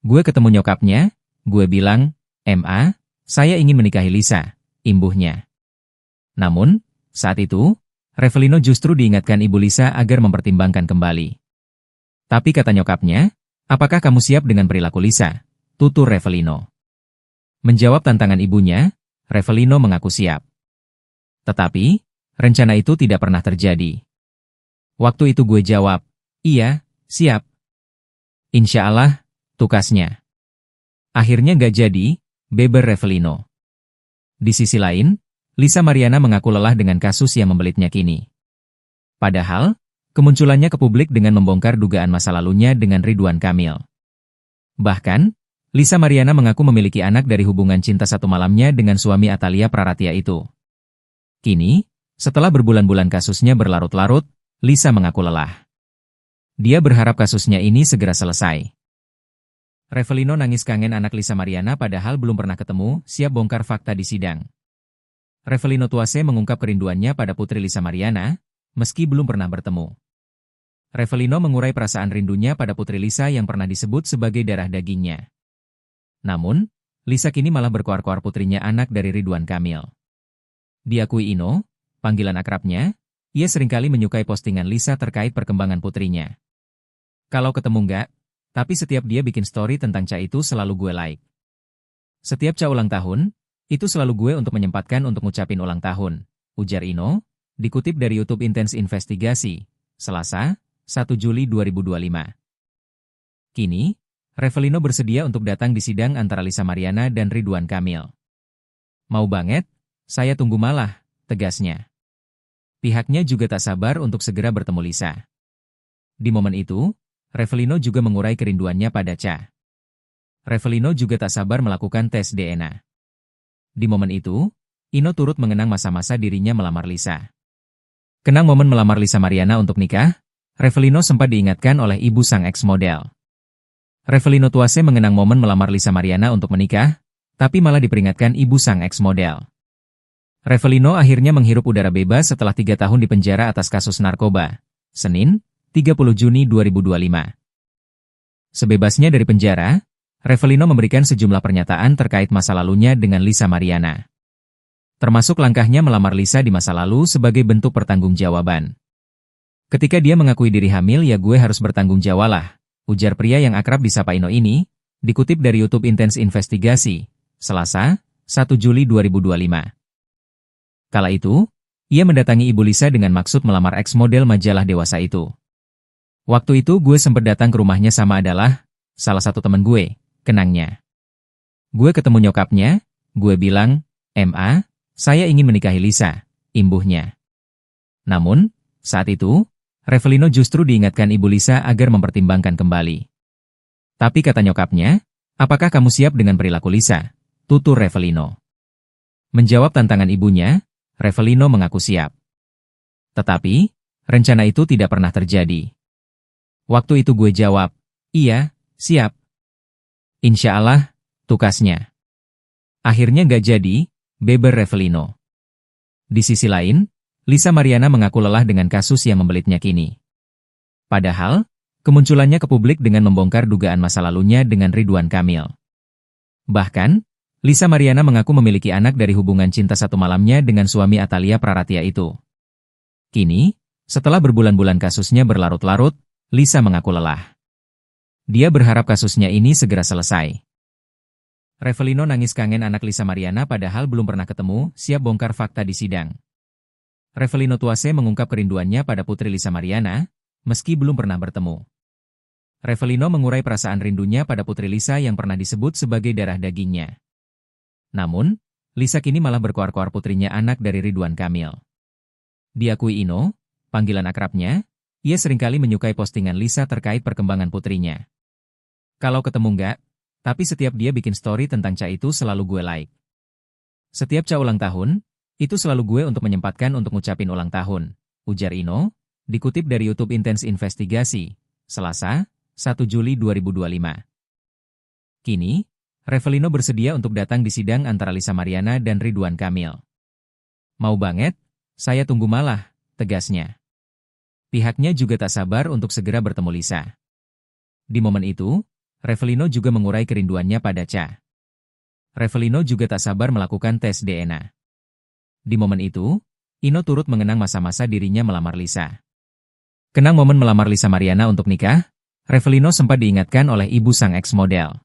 Gue ketemu nyokapnya, gue bilang, "Ma, saya ingin menikahi Lisa," imbuhnya. Namun, saat itu, Revelino justru diingatkan ibu Lisa agar mempertimbangkan kembali. Tapi kata nyokapnya, "Apakah kamu siap dengan perilaku Lisa?" tutur Revelino. Menjawab tantangan ibunya, Revelino mengaku siap. Tetapi, rencana itu tidak pernah terjadi. Waktu itu gue jawab, "Iya, siap." "Insya Allah," tukasnya. Akhirnya gak jadi, beber Revelino. Di sisi lain, Lisa Mariana mengaku lelah dengan kasus yang membelitnya kini. Padahal, kemunculannya ke publik dengan membongkar dugaan masa lalunya dengan Ridwan Kamil. Bahkan, Lisa Mariana mengaku memiliki anak dari hubungan cinta satu malamnya dengan suami Atalia Praratia itu. Kini, setelah berbulan-bulan kasusnya berlarut-larut, Lisa mengaku lelah. Dia berharap kasusnya ini segera selesai. Revelino nangis kangen anak Lisa Mariana padahal belum pernah ketemu, siap bongkar fakta di sidang. Revelino Tuase mengungkap kerinduannya pada putri Lisa Mariana, meski belum pernah bertemu. Revelino mengurai perasaan rindunya pada putri Lisa yang pernah disebut sebagai darah dagingnya. Namun, Lisa kini malah berkoar-koar putrinya anak dari Ridwan Kamil. Diakui Ino, panggilan akrabnya, ia seringkali menyukai postingan Lisa terkait perkembangan putrinya. Kalau ketemu enggak, tapi setiap dia bikin story tentang Ca itu selalu gue like. Setiap Ca ulang tahun, itu selalu gue untuk menyempatkan untuk ngucapin ulang tahun, ujar Ino, dikutip dari YouTube Intens Investigasi, Selasa, 1 Juli 2025. Kini, Revelino bersedia untuk datang di sidang antara Lisa Mariana dan Ridwan Kamil. Mau banget, saya tunggu malah, tegasnya. Pihaknya juga tak sabar untuk segera bertemu Lisa. Di momen itu, Revelino juga mengurai kerinduannya pada Ca. Revelino juga tak sabar melakukan tes DNA. Di momen itu, Ino turut mengenang masa-masa dirinya melamar Lisa. Kenang momen melamar Lisa Mariana untuk nikah, Revelino sempat diingatkan oleh ibu sang ex-model. Revelino Tuase mengenang momen melamar Lisa Mariana untuk menikah, tapi malah diperingatkan ibu sang ex-model. Revelino akhirnya menghirup udara bebas setelah 3 tahun di penjara atas kasus narkoba. Senin, 30 Juni 2025. Sebebasnya dari penjara, Revelino memberikan sejumlah pernyataan terkait masa lalunya dengan Lisa Mariana. Termasuk langkahnya melamar Lisa di masa lalu sebagai bentuk pertanggungjawaban. Ketika dia mengakui diri hamil ya gue harus bertanggung jawab lah, ujar pria yang akrab disapa Ino ini, dikutip dari YouTube Intens Investigasi, Selasa, 1 Juli 2025. Kala itu, ia mendatangi Ibu Lisa dengan maksud melamar eks model majalah dewasa itu. Waktu itu gue sempet datang ke rumahnya sama adalah salah satu temen gue, kenangnya. Gue ketemu nyokapnya, gue bilang, "Ma, saya ingin menikahi Lisa," imbuhnya. Namun, saat itu, Revelino justru diingatkan Ibu Lisa agar mempertimbangkan kembali. Tapi kata nyokapnya, "Apakah kamu siap dengan perilaku Lisa?" tutur Revelino. Menjawab tantangan ibunya, Revelino mengaku siap. Tetapi, rencana itu tidak pernah terjadi. Waktu itu gue jawab, "Iya, siap." "Insya Allah," tukasnya. Akhirnya gak jadi, beber Revelino. Di sisi lain, Lisa Mariana mengaku lelah dengan kasus yang membelitnya kini. Padahal, kemunculannya ke publik dengan membongkar dugaan masa lalunya dengan Ridwan Kamil. Bahkan, Lisa Mariana mengaku memiliki anak dari hubungan cinta satu malamnya dengan suami Atalia Praratia itu. Kini, setelah berbulan-bulan kasusnya berlarut-larut, Lisa mengaku lelah. Dia berharap kasusnya ini segera selesai. Revelino nangis kangen anak Lisa Mariana padahal belum pernah ketemu, siap bongkar fakta di sidang. Revelino Tuase mengungkap kerinduannya pada putri Lisa Mariana, meski belum pernah bertemu. Revelino mengurai perasaan rindunya pada putri Lisa yang pernah disebut sebagai darah dagingnya. Namun, Lisa kini malah berkoar-koar putrinya anak dari Ridwan Kamil. Diakui Ino, panggilan akrabnya, ia seringkali menyukai postingan Lisa terkait perkembangan putrinya. Kalau ketemu enggak, tapi setiap dia bikin story tentang Ca itu selalu gue like. Setiap Ca ulang tahun, itu selalu gue untuk menyempatkan untuk ngucapin ulang tahun, ujar Ino, dikutip dari YouTube Intens Investigasi, Selasa, 1 Juli 2025. Kini, Revelino bersedia untuk datang di sidang antara Lisa Mariana dan Ridwan Kamil. "Mau banget, saya tunggu malah," tegasnya. Pihaknya juga tak sabar untuk segera bertemu Lisa. Di momen itu, Revelino juga mengurai kerinduannya pada Ca. Revelino juga tak sabar melakukan tes DNA. Di momen itu, Ino turut mengenang masa-masa dirinya melamar Lisa. Kenang momen melamar Lisa Mariana untuk nikah, Revelino sempat diingatkan oleh ibu sang eks-model.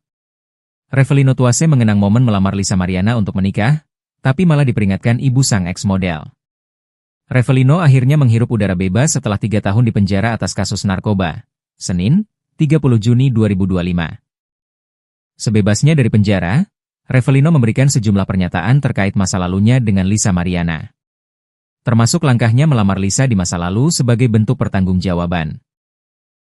Revelino Tuase mengenang momen melamar Lisa Mariana untuk menikah, tapi malah diperingatkan ibu sang eks-model. Revelino akhirnya menghirup udara bebas setelah 3 tahun di penjara atas kasus narkoba. Senin, 30 Juni 2025. Sebebasnya dari penjara, Revelino memberikan sejumlah pernyataan terkait masa lalunya dengan Lisa Mariana. Termasuk langkahnya melamar Lisa di masa lalu sebagai bentuk pertanggungjawaban.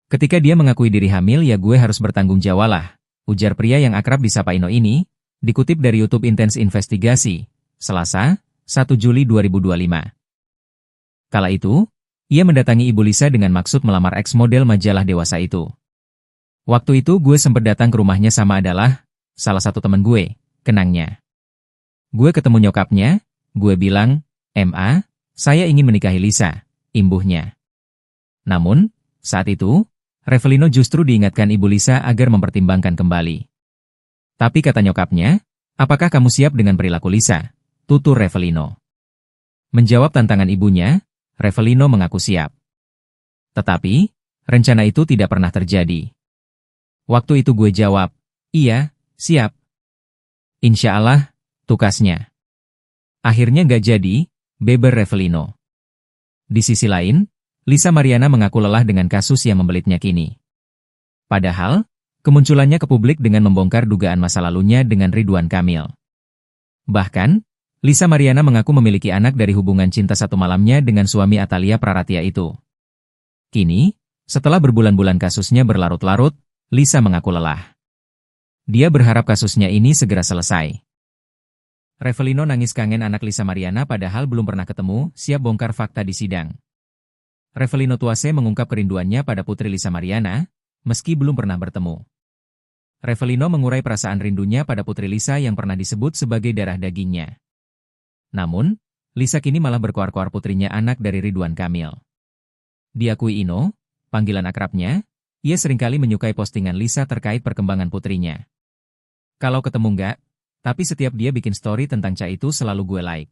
"Ketika dia mengakui diri hamil ya gue harus bertanggung jawab lah," ujar pria yang akrab disapa Ino ini, dikutip dari YouTube Intens Investigasi, Selasa, 1 Juli 2025. Kala itu, ia mendatangi Ibu Lisa dengan maksud melamar eks model majalah dewasa itu. "Waktu itu gue sempat datang ke rumahnya sama adalah salah satu teman gue," kenangnya. "Gue ketemu nyokapnya, gue bilang, 'Ma, saya ingin menikahi Lisa,' imbuhnya." Namun, saat itu, Revelino justru diingatkan Ibu Lisa agar mempertimbangkan kembali. Tapi kata nyokapnya, "Apakah kamu siap dengan perilaku Lisa?" tutur Revelino. Menjawab tantangan ibunya, Revelino mengaku siap. Tetapi, rencana itu tidak pernah terjadi. Waktu itu gue jawab, "Iya, siap." "Insya Allah," tukasnya. Akhirnya gak jadi, beber Revelino. Di sisi lain, Lisa Mariana mengaku lelah dengan kasus yang membelitnya kini. Padahal, kemunculannya ke publik dengan membongkar dugaan masa lalunya dengan Ridwan Kamil. Bahkan, Lisa Mariana mengaku memiliki anak dari hubungan cinta satu malamnya dengan suami Atalia Praratia itu. Kini, setelah berbulan-bulan kasusnya berlarut-larut, Lisa mengaku lelah. Dia berharap kasusnya ini segera selesai. Revelino nangis kangen anak Lisa Mariana padahal belum pernah ketemu, siap bongkar fakta di sidang. Revelino Tuase mengungkap kerinduannya pada putri Lisa Mariana, meski belum pernah bertemu. Revelino mengurai perasaan rindunya pada putri Lisa yang pernah disebut sebagai darah dagingnya. Namun, Lisa kini malah berkoar-koar putrinya anak dari Ridwan Kamil. Diakui Ino, panggilan akrabnya, ia seringkali menyukai postingan Lisa terkait perkembangan putrinya. Kalau ketemu enggak, tapi setiap dia bikin story tentang Ca itu selalu gue like.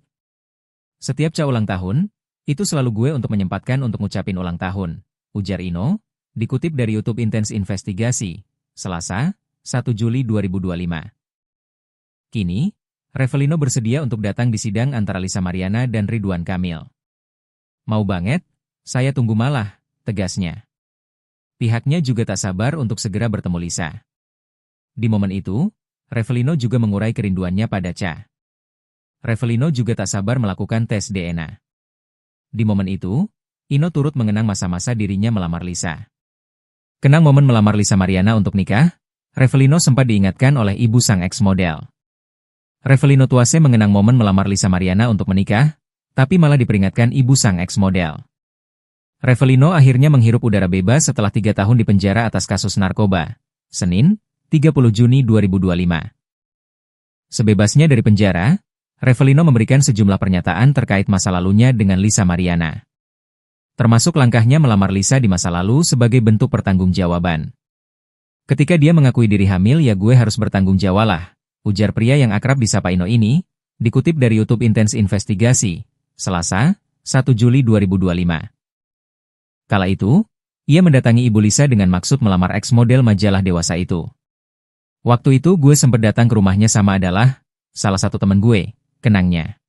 Setiap Ca ulang tahun, itu selalu gue untuk menyempatkan untuk ngucapin ulang tahun, ujar Ino, dikutip dari YouTube Intens Investigasi, Selasa, 1 Juli 2025. Kini, Revelino bersedia untuk datang di sidang antara Lisa Mariana dan Ridwan Kamil. Mau banget, saya tunggu malah, tegasnya. Pihaknya juga tak sabar untuk segera bertemu Lisa. Di momen itu, Revelino juga mengurai kerinduannya pada Cha. Revelino juga tak sabar melakukan tes DNA. Di momen itu, Ino turut mengenang masa-masa dirinya melamar Lisa. Kenang momen melamar Lisa Mariana untuk nikah, Revelino sempat diingatkan oleh ibu sang ex-model. Revelino Tuase mengenang momen melamar Lisa Mariana untuk menikah, tapi malah diperingatkan ibu sang ex-model. Revelino akhirnya menghirup udara bebas setelah 3 tahun di penjara atas kasus narkoba. Senin, 30 Juni 2025. Sebebasnya dari penjara, Revelino memberikan sejumlah pernyataan terkait masa lalunya dengan Lisa Mariana. Termasuk langkahnya melamar Lisa di masa lalu sebagai bentuk pertanggungjawaban. Ketika dia mengakui diri hamil, ya gue harus bertanggung jawab lah, ujar pria yang akrab disapa Ino ini, dikutip dari YouTube Intense Investigasi, Selasa, 1 Juli 2025. Kala itu, ia mendatangi ibu Lisa dengan maksud melamar ex-model majalah dewasa itu. Waktu itu gue sempat datang ke rumahnya sama adalah salah satu teman gue, kenangnya.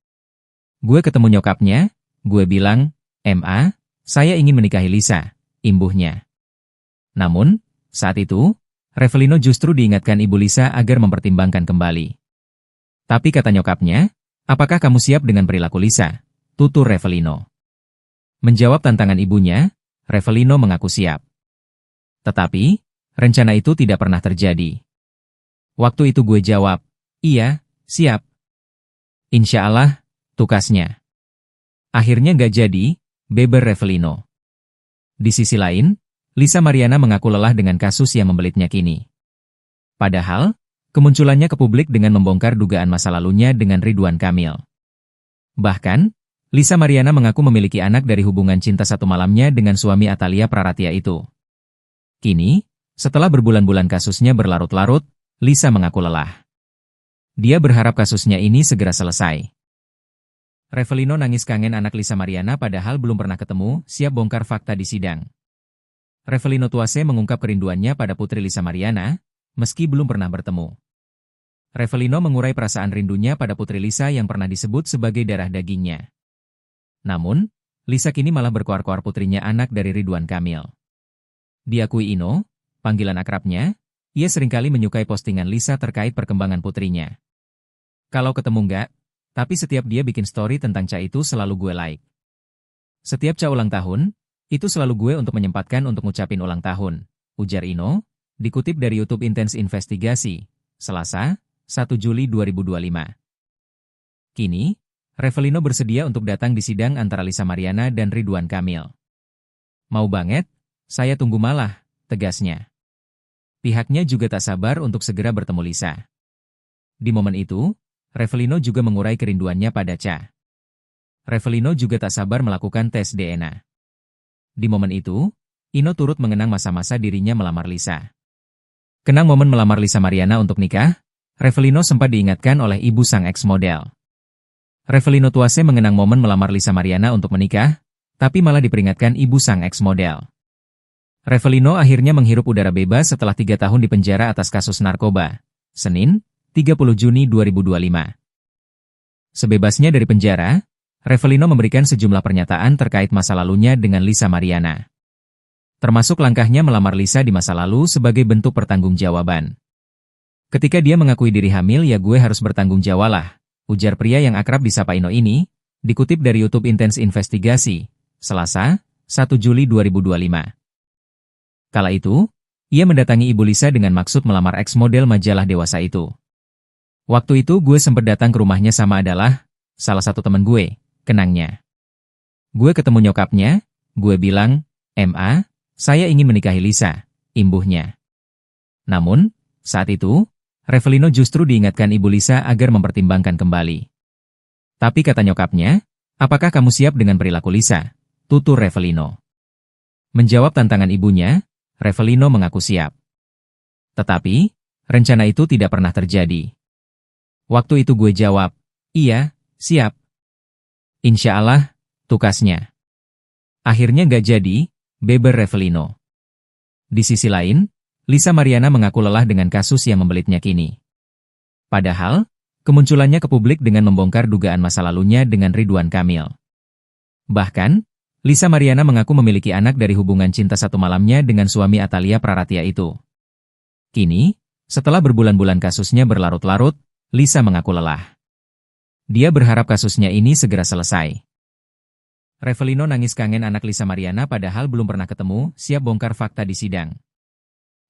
Gue ketemu nyokapnya, gue bilang, "Ma, saya ingin menikahi Lisa," imbuhnya. Namun, saat itu, Revelino justru diingatkan ibu Lisa agar mempertimbangkan kembali. Tapi kata nyokapnya, "Apakah kamu siap dengan perilaku Lisa?" tutur Revelino. Menjawab tantangan ibunya, Revelino mengaku siap. Tetapi, rencana itu tidak pernah terjadi. Waktu itu gue jawab, "Iya, siap." "Insya Allah," tukasnya. Akhirnya gak jadi, beber Revelino. Di sisi lain, Lisa Mariana mengaku lelah dengan kasus yang membelitnya kini. Padahal, kemunculannya ke publik dengan membongkar dugaan masa lalunya dengan Ridwan Kamil. Bahkan, Lisa Mariana mengaku memiliki anak dari hubungan cinta satu malamnya dengan suami Atalia Praratia itu. Kini, setelah berbulan-bulan kasusnya berlarut-larut, Lisa mengaku lelah. Dia berharap kasusnya ini segera selesai. Revelino nangis kangen anak Lisa Mariana padahal belum pernah ketemu, siap bongkar fakta di sidang. Revelino Tuase mengungkap kerinduannya pada putri Lisa Mariana, meski belum pernah bertemu. Revelino mengurai perasaan rindunya pada putri Lisa yang pernah disebut sebagai darah dagingnya. Namun, Lisa kini malah berkoar-koar putrinya anak dari Ridwan Kamil. Diakui Ino, panggilan akrabnya, ia seringkali menyukai postingan Lisa terkait perkembangan putrinya. Kalau ketemu enggak, tapi setiap dia bikin story tentang Cha itu selalu gue like. Setiap Cha ulang tahun, itu selalu gue untuk menyempatkan untuk ngucapin ulang tahun, ujar Ino, dikutip dari YouTube Intense Investigasi, Selasa, 1 Juli 2025. Kini, Revelino bersedia untuk datang di sidang antara Lisa Mariana dan Ridwan Kamil. Mau banget, saya tunggu malah, tegasnya. Pihaknya juga tak sabar untuk segera bertemu Lisa. Di momen itu, Revelino juga mengurai kerinduannya pada Cha. Revelino juga tak sabar melakukan tes DNA. Di momen itu, Ino turut mengenang masa-masa dirinya melamar Lisa. Kenang momen melamar Lisa Mariana untuk nikah, Revelino sempat diingatkan oleh ibu sang ex-model. Revelino Tuase mengenang momen melamar Lisa Mariana untuk menikah, tapi malah diperingatkan ibu sang ex-model. Revelino akhirnya menghirup udara bebas setelah 3 tahun di penjara atas kasus narkoba. Senin, 30 Juni 2025. Sebebasnya dari penjara, Revelino memberikan sejumlah pernyataan terkait masa lalunya dengan Lisa Mariana. Termasuk langkahnya melamar Lisa di masa lalu sebagai bentuk pertanggungjawaban. Ketika dia mengakui diri hamil, ya gue harus bertanggung jawab lah, ujar pria yang akrab disapa Ino ini, dikutip dari YouTube Intense Investigasi, Selasa, 1 Juli 2025. Kala itu, ia mendatangi ibu Lisa dengan maksud melamar ex-model majalah dewasa itu. Waktu itu gue sempat datang ke rumahnya sama adalah salah satu teman gue, kenangnya. Gue ketemu nyokapnya, gue bilang, "Ma, saya ingin menikahi Lisa," imbuhnya. Namun, saat itu, Revelino justru diingatkan ibu Lisa agar mempertimbangkan kembali. Tapi kata nyokapnya, "Apakah kamu siap dengan perilaku Lisa?" tutur Revelino. Menjawab tantangan ibunya, Revelino mengaku siap. Tetapi, rencana itu tidak pernah terjadi. Waktu itu gue jawab, "Iya, siap." "Insya Allah," tukasnya. Akhirnya gak jadi, beber Revelino. Di sisi lain, Lisa Mariana mengaku lelah dengan kasus yang membelitnya kini. Padahal, kemunculannya ke publik dengan membongkar dugaan masa lalunya dengan Ridwan Kamil. Bahkan, Lisa Mariana mengaku memiliki anak dari hubungan cinta satu malamnya dengan suami Atalia Praratia itu. Kini, setelah berbulan-bulan kasusnya berlarut-larut, Lisa mengaku lelah. Dia berharap kasusnya ini segera selesai. Revelino nangis kangen anak Lisa Mariana padahal belum pernah ketemu, siap bongkar fakta di sidang.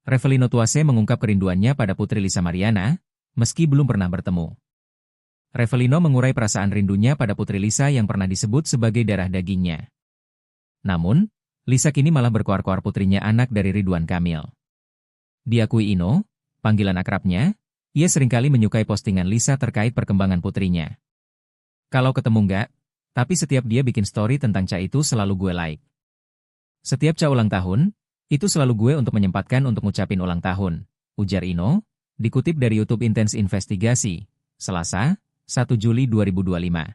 Revelino Tuase mengungkap kerinduannya pada putri Lisa Mariana, meski belum pernah bertemu. Revelino mengurai perasaan rindunya pada putri Lisa yang pernah disebut sebagai darah dagingnya. Namun, Lisa kini malah berkoar-koar putrinya anak dari Ridwan Kamil. Diakui Ino, panggilan akrabnya, ia seringkali menyukai postingan Lisa terkait perkembangan putrinya. Kalau ketemu enggak, tapi setiap dia bikin story tentang Ca itu selalu gue like. Setiap Ca ulang tahun, itu selalu gue untuk menyempatkan untuk ngucapin ulang tahun, ujar Ino, dikutip dari YouTube Intens Investigasi, Selasa, 1 Juli 2025.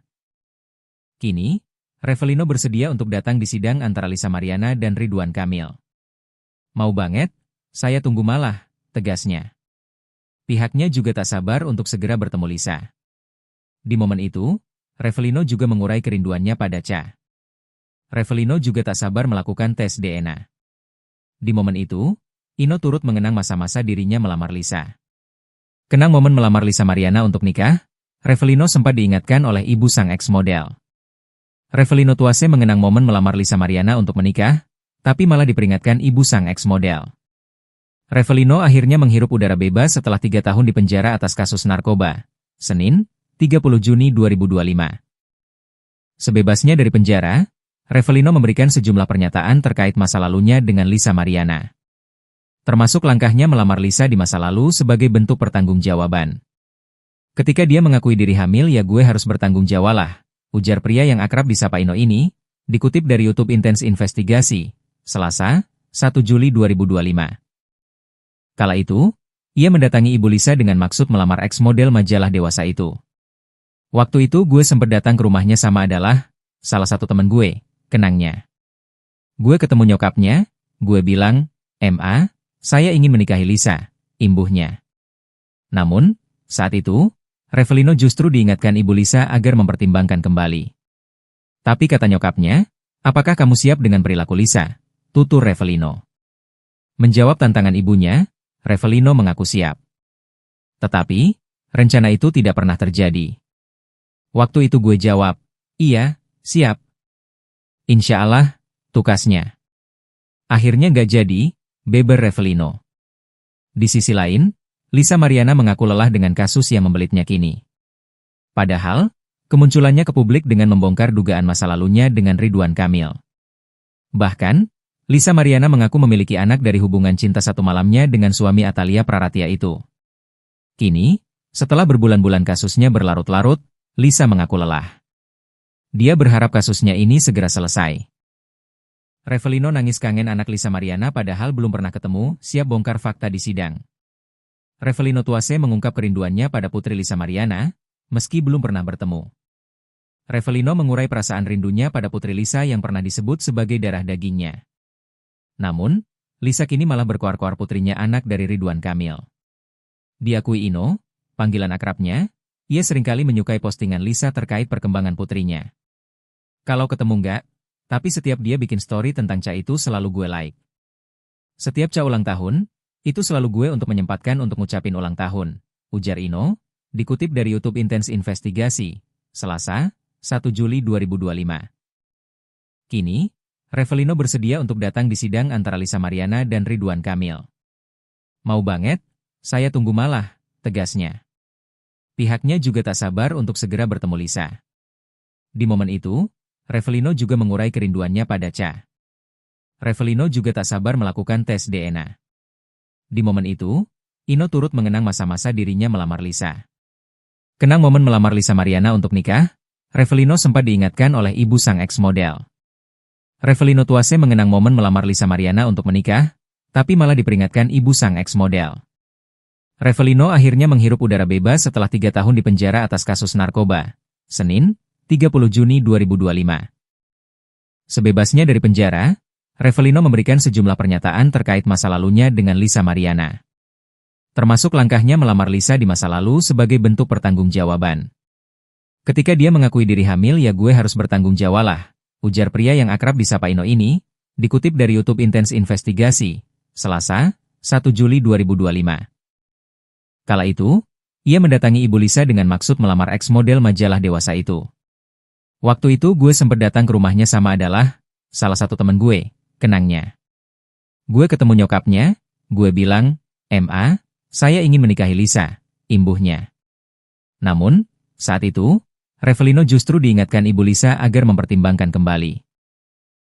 Kini, Revelino bersedia untuk datang di sidang antara Lisa Mariana dan Ridwan Kamil. Mau banget, saya tunggu malah, tegasnya. Pihaknya juga tak sabar untuk segera bertemu Lisa. Di momen itu, Revelino juga mengurai kerinduannya pada Ca. Revelino juga tak sabar melakukan tes DNA. Di momen itu, Ino turut mengenang masa-masa dirinya melamar Lisa. Kenang momen melamar Lisa Mariana untuk nikah, Revelino sempat diingatkan oleh ibu sang ex-model. Revelino Tuase mengenang momen melamar Lisa Mariana untuk menikah, tapi malah diperingatkan ibu sang ex-model. Revelino akhirnya menghirup udara bebas setelah 3 tahun di penjara atas kasus narkoba. Senin, 30 Juni 2025. Sebebasnya dari penjara, Revelino memberikan sejumlah pernyataan terkait masa lalunya dengan Lisa Mariana. Termasuk langkahnya melamar Lisa di masa lalu sebagai bentuk pertanggungjawaban. Ketika dia mengakui diri hamil ya gue harus bertanggung jawab lah, ujar pria yang akrab disapa Ino ini, dikutip dari YouTube Intens Investigasi, Selasa, 1 Juli 2025. Kala itu, ia mendatangi ibu Lisa dengan maksud melamar ex-model majalah dewasa itu. Waktu itu gue sempat datang ke rumahnya sama adalah salah satu teman gue, kenangnya. Gue ketemu nyokapnya, gue bilang, "Ma, saya ingin menikahi Lisa," imbuhnya. Namun, saat itu, Revelino justru diingatkan ibu Lisa agar mempertimbangkan kembali. Tapi kata nyokapnya, "Apakah kamu siap dengan perilaku Lisa?" tutur Revelino. Menjawab tantangan ibunya, Revelino mengaku siap. Tetapi, rencana itu tidak pernah terjadi. Waktu itu gue jawab, "Iya, siap." "Insya Allah," tukasnya. Akhirnya gak jadi, beber Revelino. Di sisi lain, Lisa Mariana mengaku lelah dengan kasus yang membelitnya kini. Padahal, kemunculannya ke publik dengan membongkar dugaan masa lalunya dengan Ridwan Kamil. Bahkan, Lisa Mariana mengaku memiliki anak dari hubungan cinta satu malamnya dengan suami Atalia Praratia itu. Kini, setelah berbulan-bulan kasusnya berlarut-larut, Lisa mengaku lelah. Dia berharap kasusnya ini segera selesai. Revelino nangis kangen anak Lisa Mariana padahal belum pernah ketemu, siap bongkar fakta di sidang. Revelino Tuase mengungkap kerinduannya pada putri Lisa Mariana, meski belum pernah bertemu. Revelino mengurai perasaan rindunya pada putri Lisa yang pernah disebut sebagai darah dagingnya. Namun, Lisa kini malah berkoar-koar putrinya anak dari Ridwan Kamil. Diakui Ino, panggilan akrabnya, ia seringkali menyukai postingan Lisa terkait perkembangan putrinya. Kalau ketemu enggak, tapi setiap dia bikin story tentang Ca itu selalu gue like. Setiap Ca ulang tahun, itu selalu gue untuk menyempatkan untuk ngucapin ulang tahun, ujar Ino, dikutip dari YouTube Intens Investigasi, Selasa, 1 Juli 2025. Kini, Revelino bersedia untuk datang di sidang antara Lisa Mariana dan Ridwan Kamil. Mau banget, saya tunggu malah, tegasnya. Pihaknya juga tak sabar untuk segera bertemu Lisa. Di momen itu, Revelino juga mengurai kerinduannya pada Ca. Revelino juga tak sabar melakukan tes DNA. Di momen itu, Ino turut mengenang masa-masa dirinya melamar Lisa. Kenang momen melamar Lisa Mariana untuk nikah, Revelino sempat diingatkan oleh ibu sang ex-model. Revelino Tuase mengenang momen melamar Lisa Mariana untuk menikah, tapi malah diperingatkan ibu sang ex-model. Revelino akhirnya menghirup udara bebas setelah 3 tahun di penjara atas kasus narkoba. Senin, 30 Juni 2025. Sebebasnya dari penjara, Revelino memberikan sejumlah pernyataan terkait masa lalunya dengan Lisa Mariana. Termasuk langkahnya melamar Lisa di masa lalu sebagai bentuk pertanggungjawaban. Ketika dia mengakui diri hamil ya gue harus bertanggung jawab lah, ujar pria yang akrab disapa Ino ini, dikutip dari YouTube Intens Investigasi, Selasa, 1 Juli 2025. Kala itu, ia mendatangi Ibu Lisa dengan maksud melamar ex-model majalah dewasa itu. Waktu itu gue sempat datang ke rumahnya sama adalah salah satu teman gue, kenangnya. Gue ketemu nyokapnya, gue bilang, "Ma, saya ingin menikahi Lisa," imbuhnya. Namun, saat itu, Revelino justru diingatkan Ibu Lisa agar mempertimbangkan kembali.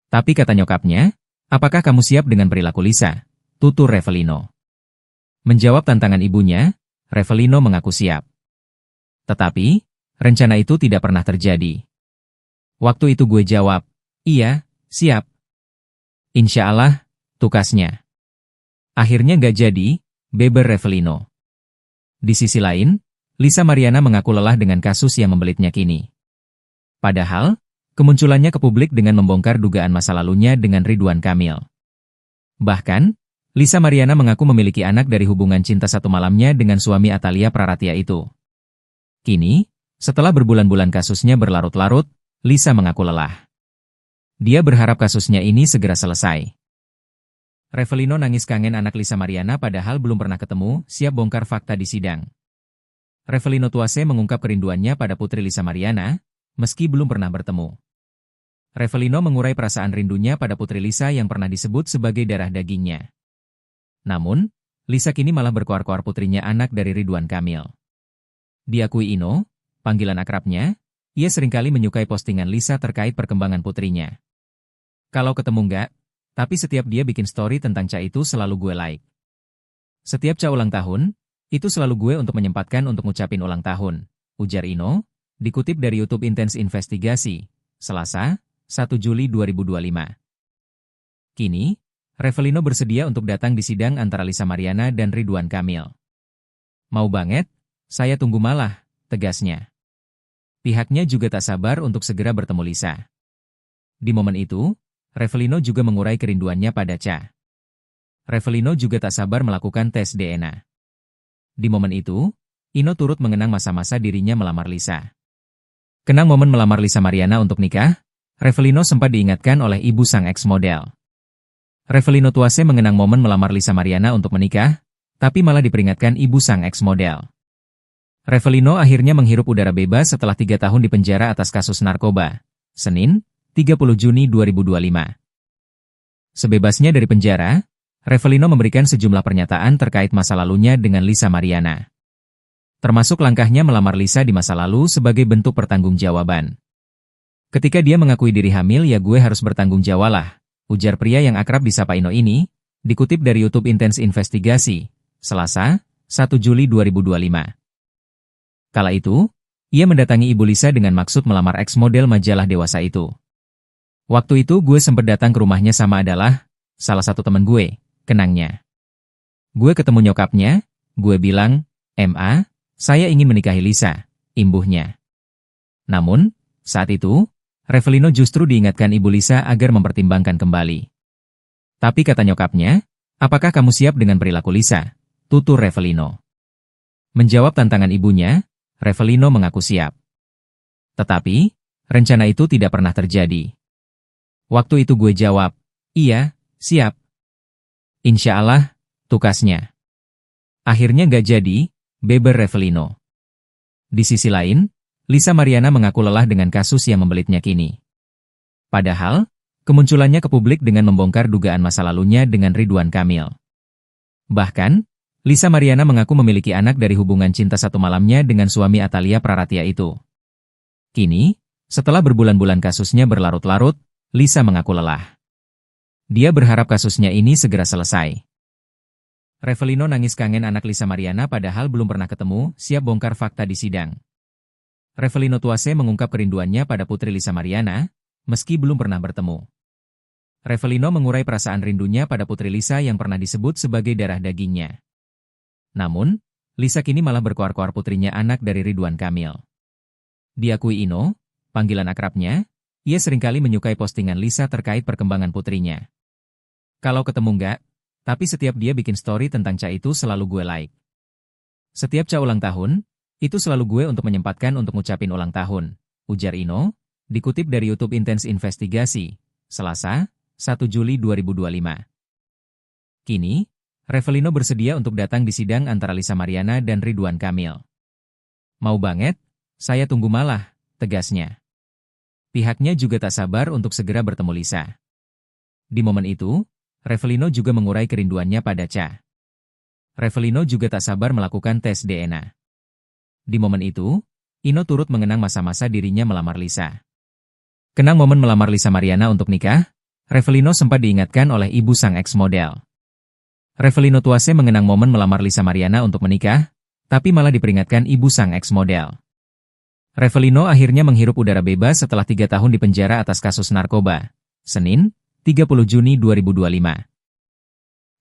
Tapi kata nyokapnya, "Apakah kamu siap dengan perilaku Lisa?" tutur Revelino. Menjawab tantangan ibunya, Revelino mengaku siap. Tetapi, rencana itu tidak pernah terjadi. Waktu itu gue jawab, "Iya, siap." "Insya Allah," tukasnya. Akhirnya gak jadi, beber Revelino. Di sisi lain, Lisa Mariana mengaku lelah dengan kasus yang membelitnya kini. Padahal, kemunculannya ke publik dengan membongkar dugaan masa lalunya dengan Ridwan Kamil. Bahkan, Lisa Mariana mengaku memiliki anak dari hubungan cinta satu malamnya dengan suami Atalia Praratia itu. Kini, setelah berbulan-bulan kasusnya berlarut-larut, Lisa mengaku lelah. Dia berharap kasusnya ini segera selesai. Revelino nangis kangen anak Lisa Mariana padahal belum pernah ketemu, siap bongkar fakta di sidang. Revelino Tuase mengungkap kerinduannya pada putri Lisa Mariana, meski belum pernah bertemu. Revelino mengurai perasaan rindunya pada putri Lisa yang pernah disebut sebagai darah dagingnya. Namun, Lisa kini malah berkoar-koar putrinya anak dari Ridwan Kamil. Diakui Ino, panggilan akrabnya, ia seringkali menyukai postingan Lisa terkait perkembangan putrinya. Kalau ketemu enggak, tapi setiap dia bikin story tentang Ca itu selalu gue like. Setiap Ca ulang tahun, itu selalu gue untuk menyempatkan untuk ngucapin ulang tahun, ujar Ino, dikutip dari YouTube Intens Investigasi, Selasa, 1 Juli 2025. Kini, Revelino bersedia untuk datang di sidang antara Lisa Mariana dan Ridwan Kamil. "Mau banget, saya tunggu malah," tegasnya. Pihaknya juga tak sabar untuk segera bertemu Lisa. Di momen itu, Revelino juga mengurai kerinduannya pada Ca. Revelino juga tak sabar melakukan tes DNA. Di momen itu, Ino turut mengenang masa-masa dirinya melamar Lisa. Kenang momen melamar Lisa Mariana untuk nikah, Revelino sempat diingatkan oleh ibu sang ex-model. Revelino Tuase mengenang momen melamar Lisa Mariana untuk menikah, tapi malah diperingatkan ibu sang ex-model. Revelino akhirnya menghirup udara bebas setelah 3 tahun di penjara atas kasus narkoba. Senin, 30 Juni 2025. Sebebasnya dari penjara, Revelino memberikan sejumlah pernyataan terkait masa lalunya dengan Lisa Mariana. Termasuk langkahnya melamar Lisa di masa lalu sebagai bentuk pertanggungjawaban. Ketika dia mengakui diri hamil, "Ya gue harus bertanggung jawab lah," ujar pria yang akrab disapa Ino ini, dikutip dari YouTube Intens Investigasi, Selasa, 1 Juli 2025. Kala itu, ia mendatangi Ibu Lisa dengan maksud melamar ex-model majalah dewasa itu. "Waktu itu gue sempat datang ke rumahnya sama adalah salah satu teman gue," kenangnya. "Gue ketemu nyokapnya, gue bilang, 'Ma, saya ingin menikahi Lisa,' imbuhnya." Namun, saat itu, Revelino justru diingatkan Ibu Lisa agar mempertimbangkan kembali. Tapi kata nyokapnya, "Apakah kamu siap dengan perilaku Lisa?" tutur Revelino. Menjawab tantangan ibunya, Revelino mengaku siap. Tetapi, rencana itu tidak pernah terjadi. Waktu itu gue jawab, "Iya, siap." "Insya Allah," tukasnya. Akhirnya gak jadi, beber Revelino. Di sisi lain, Lisa Mariana mengaku lelah dengan kasus yang membelitnya kini. Padahal, kemunculannya ke publik dengan membongkar dugaan masa lalunya dengan Ridwan Kamil. Bahkan, Lisa Mariana mengaku memiliki anak dari hubungan cinta satu malamnya dengan suami Atalia Praratia itu. Kini, setelah berbulan-bulan kasusnya berlarut-larut, Lisa mengaku lelah. Dia berharap kasusnya ini segera selesai. Revelino nangis kangen anak Lisa Mariana padahal belum pernah ketemu, siap bongkar fakta di sidang. Revelino Tuase mengungkap kerinduannya pada putri Lisa Mariana, meski belum pernah bertemu. Revelino mengurai perasaan rindunya pada putri Lisa yang pernah disebut sebagai darah dagingnya. Namun, Lisa kini malah berkoar-koar putrinya anak dari Ridwan Kamil. Diakui Ino, panggilan akrabnya, ia seringkali menyukai postingan Lisa terkait perkembangan putrinya. Kalau ketemu enggak, tapi setiap dia bikin story tentang Ca itu selalu gue like. Setiap Ca ulang tahun, itu selalu gue untuk menyempatkan untuk ngucapin ulang tahun, ujar Ino, Dikutip dari YouTube Intens Investigasi, Selasa, 1 Juli 2025. Kini, Revelino bersedia untuk datang di sidang antara Lisa Mariana dan Ridwan Kamil. Mau banget, saya tunggu malah, tegasnya. Pihaknya juga tak sabar untuk segera bertemu Lisa. Di momen itu, Revelino juga mengurai kerinduannya pada Cha. Revelino juga tak sabar melakukan tes DNA. Di momen itu, Ino turut mengenang masa-masa dirinya melamar Lisa. Kenang momen melamar Lisa Mariana untuk nikah, Revelino sempat diingatkan oleh ibu sang ex-model. Revelino Tuase mengenang momen melamar Lisa Mariana untuk menikah, tapi malah diperingatkan ibu sang ex-model. Revelino akhirnya menghirup udara bebas setelah 3 tahun di penjara atas kasus narkoba. Senin, 30 Juni 2025.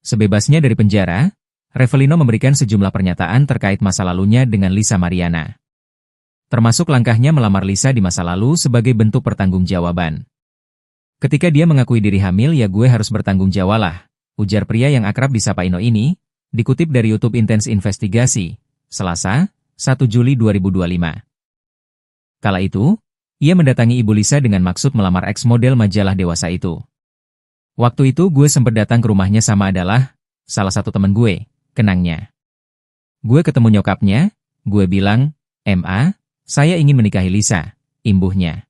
Sebebasnya dari penjara, Revelino memberikan sejumlah pernyataan terkait masa lalunya dengan Lisa Mariana. Termasuk langkahnya melamar Lisa di masa lalu sebagai bentuk pertanggungjawaban. Ketika dia mengakui diri hamil, ya gue harus bertanggung jawab lah, ujar pria yang akrab disapa Ino ini, dikutip dari YouTube Intens Investigasi, Selasa, 1 Juli 2025. Kala itu, ia mendatangi ibu Lisa dengan maksud melamar ex-model majalah dewasa itu. Waktu itu gue sempat datang ke rumahnya sama adalah salah satu teman gue, kenangnya. Gue ketemu nyokapnya, gue bilang, "Ma, saya ingin menikahi Lisa," imbuhnya.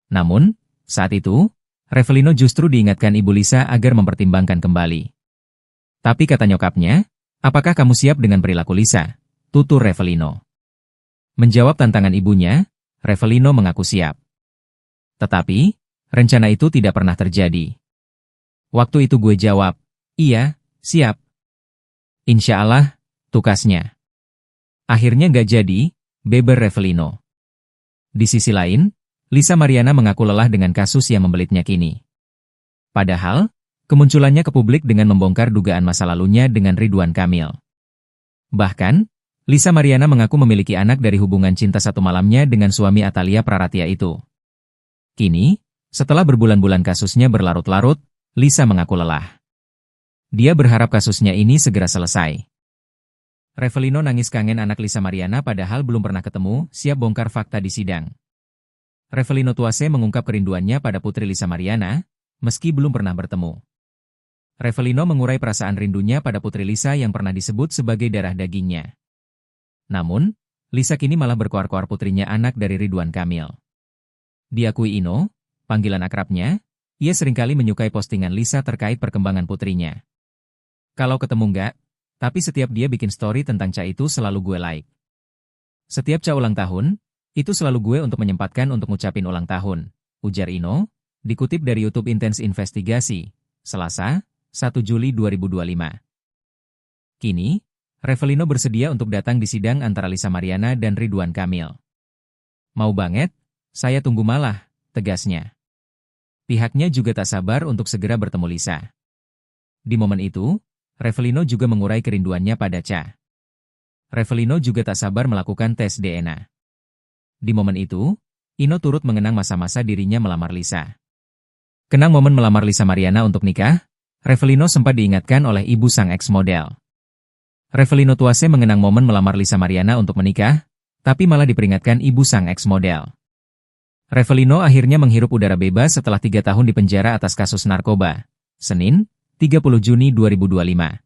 Namun, saat itu, Revelino justru diingatkan ibu Lisa agar mempertimbangkan kembali. Tapi kata nyokapnya, "Apakah kamu siap dengan perilaku Lisa?" tutur Revelino. Menjawab tantangan ibunya, Revelino mengaku siap. Tetapi, rencana itu tidak pernah terjadi. Waktu itu gue jawab, "Iya, siap." "Insya Allah," tukasnya. Akhirnya nggak jadi, beber Revelino. Di sisi lain, Lisa Mariana mengaku lelah dengan kasus yang membelitnya kini. Padahal, kemunculannya ke publik dengan membongkar dugaan masa lalunya dengan Ridwan Kamil. Bahkan, Lisa Mariana mengaku memiliki anak dari hubungan cinta satu malamnya dengan suami Atalia Praratia itu. Kini, setelah berbulan-bulan kasusnya berlarut-larut, Lisa mengaku lelah. Dia berharap kasusnya ini segera selesai. Revelino nangis kangen anak Lisa Mariana padahal belum pernah ketemu, siap bongkar fakta di sidang. Revelino Tuase mengungkap kerinduannya pada putri Lisa Mariana, meski belum pernah bertemu. Revelino mengurai perasaan rindunya pada putri Lisa yang pernah disebut sebagai darah dagingnya. Namun, Lisa kini malah berkoar-koar putrinya anak dari Ridwan Kamil. Diakui Ino, panggilan akrabnya, ia seringkali menyukai postingan Lisa terkait perkembangan putrinya. Kalau ketemu enggak, tapi setiap dia bikin story tentang Cha itu selalu gue like. Setiap Cha ulang tahun, itu selalu gue untuk menyempatkan untuk ngucapin ulang tahun, ujar Ino, dikutip dari YouTube Intens Investigasi, Selasa, 1 Juli 2025. Kini, Revelino bersedia untuk datang di sidang antara Lisa Mariana dan Ridwan Kamil. Mau banget, saya tunggu malah, tegasnya. Pihaknya juga tak sabar untuk segera bertemu Lisa. Di momen itu, Revelino juga mengurai kerinduannya pada Cha. Revelino juga tak sabar melakukan tes DNA. Di momen itu, Ino turut mengenang masa-masa dirinya melamar Lisa. Kenang momen melamar Lisa Mariana untuk nikah, Revelino sempat diingatkan oleh ibu sang ex-model. Revelino Tuase mengenang momen melamar Lisa Mariana untuk menikah, tapi malah diperingatkan ibu sang ex-model. Revelino akhirnya menghirup udara bebas setelah 3 tahun di penjara atas kasus narkoba. Senin, 30 Juni 2025.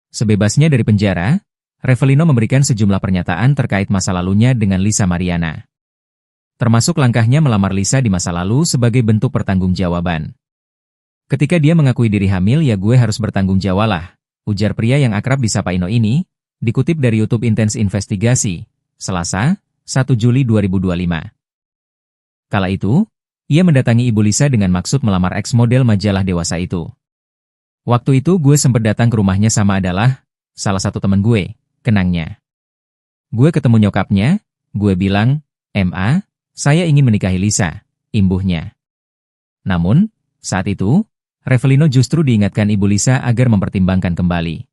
Sebebasnya dari penjara, Revelino memberikan sejumlah pernyataan terkait masa lalunya dengan Lisa Mariana. Termasuk langkahnya melamar Lisa di masa lalu sebagai bentuk pertanggungjawaban. Ketika dia mengakui diri hamil, ya gue harus bertanggung jawab lah, ujar pria yang akrab disapa Ino ini, dikutip dari YouTube Intens Investigasi, Selasa, 1 Juli 2025. Kala itu, ia mendatangi ibu Lisa dengan maksud melamar ex-model majalah dewasa itu. Waktu itu gue sempat datang ke rumahnya sama adalah salah satu teman gue, kenangnya. Gue ketemu nyokapnya, gue bilang, "Ma, saya ingin menikahi Lisa," imbuhnya. Namun, saat itu, Revelino justru diingatkan ibu Lisa agar mempertimbangkan kembali.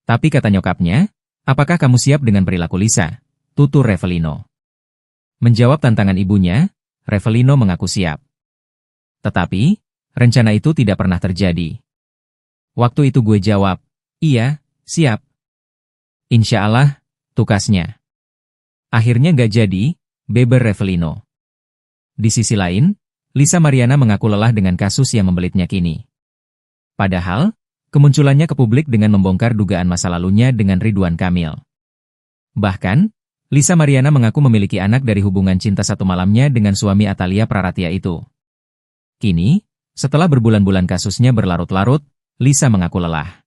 Tapi kata nyokapnya, "Apakah kamu siap dengan perilaku Lisa?" tutur Revelino. Menjawab tantangan ibunya, Revelino mengaku siap. Tetapi, rencana itu tidak pernah terjadi. Waktu itu gue jawab, "Iya, siap." "Insya Allah," tukasnya. Akhirnya nggak jadi, beber Revelino. Di sisi lain, Lisa Mariana mengaku lelah dengan kasus yang membelitnya kini. Padahal, kemunculannya ke publik dengan membongkar dugaan masa lalunya dengan Ridwan Kamil. Bahkan, Lisa Mariana mengaku memiliki anak dari hubungan cinta satu malamnya dengan suami Atalia Praratia itu. Kini, setelah berbulan-bulan kasusnya berlarut-larut, Lisa mengaku lelah.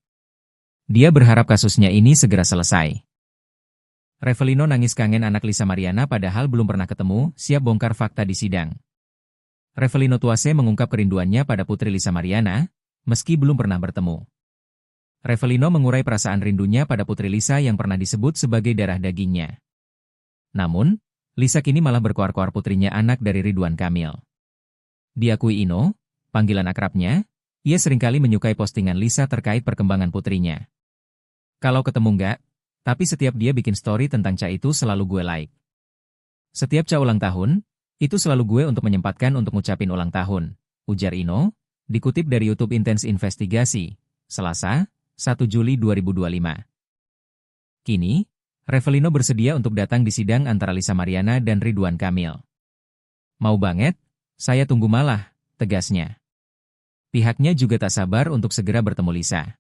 Dia berharap kasusnya ini segera selesai. Revelino nangis kangen anak Lisa Mariana padahal belum pernah ketemu, siap bongkar fakta di sidang. Revelino Tuase mengungkap kerinduannya pada putri Lisa Mariana, meski belum pernah bertemu. Revelino mengurai perasaan rindunya pada putri Lisa yang pernah disebut sebagai darah dagingnya. Namun, Lisa kini malah berkoar-koar putrinya anak dari Ridwan Kamil. Diakui Ino, panggilan akrabnya, ia seringkali menyukai postingan Lisa terkait perkembangan putrinya. Kalau ketemu enggak, tapi setiap dia bikin story tentang Ca itu selalu gue like. Setiap Ca ulang tahun, itu selalu gue untuk menyempatkan untuk ngucapin ulang tahun, ujar Ino, dikutip dari YouTube Intense Investigasi, Selasa, 1 Juli 2025. Kini, Revelino bersedia untuk datang di sidang antara Lisa Mariana dan Ridwan Kamil. Mau banget? Saya tunggu malah, tegasnya. Pihaknya juga tak sabar untuk segera bertemu Lisa.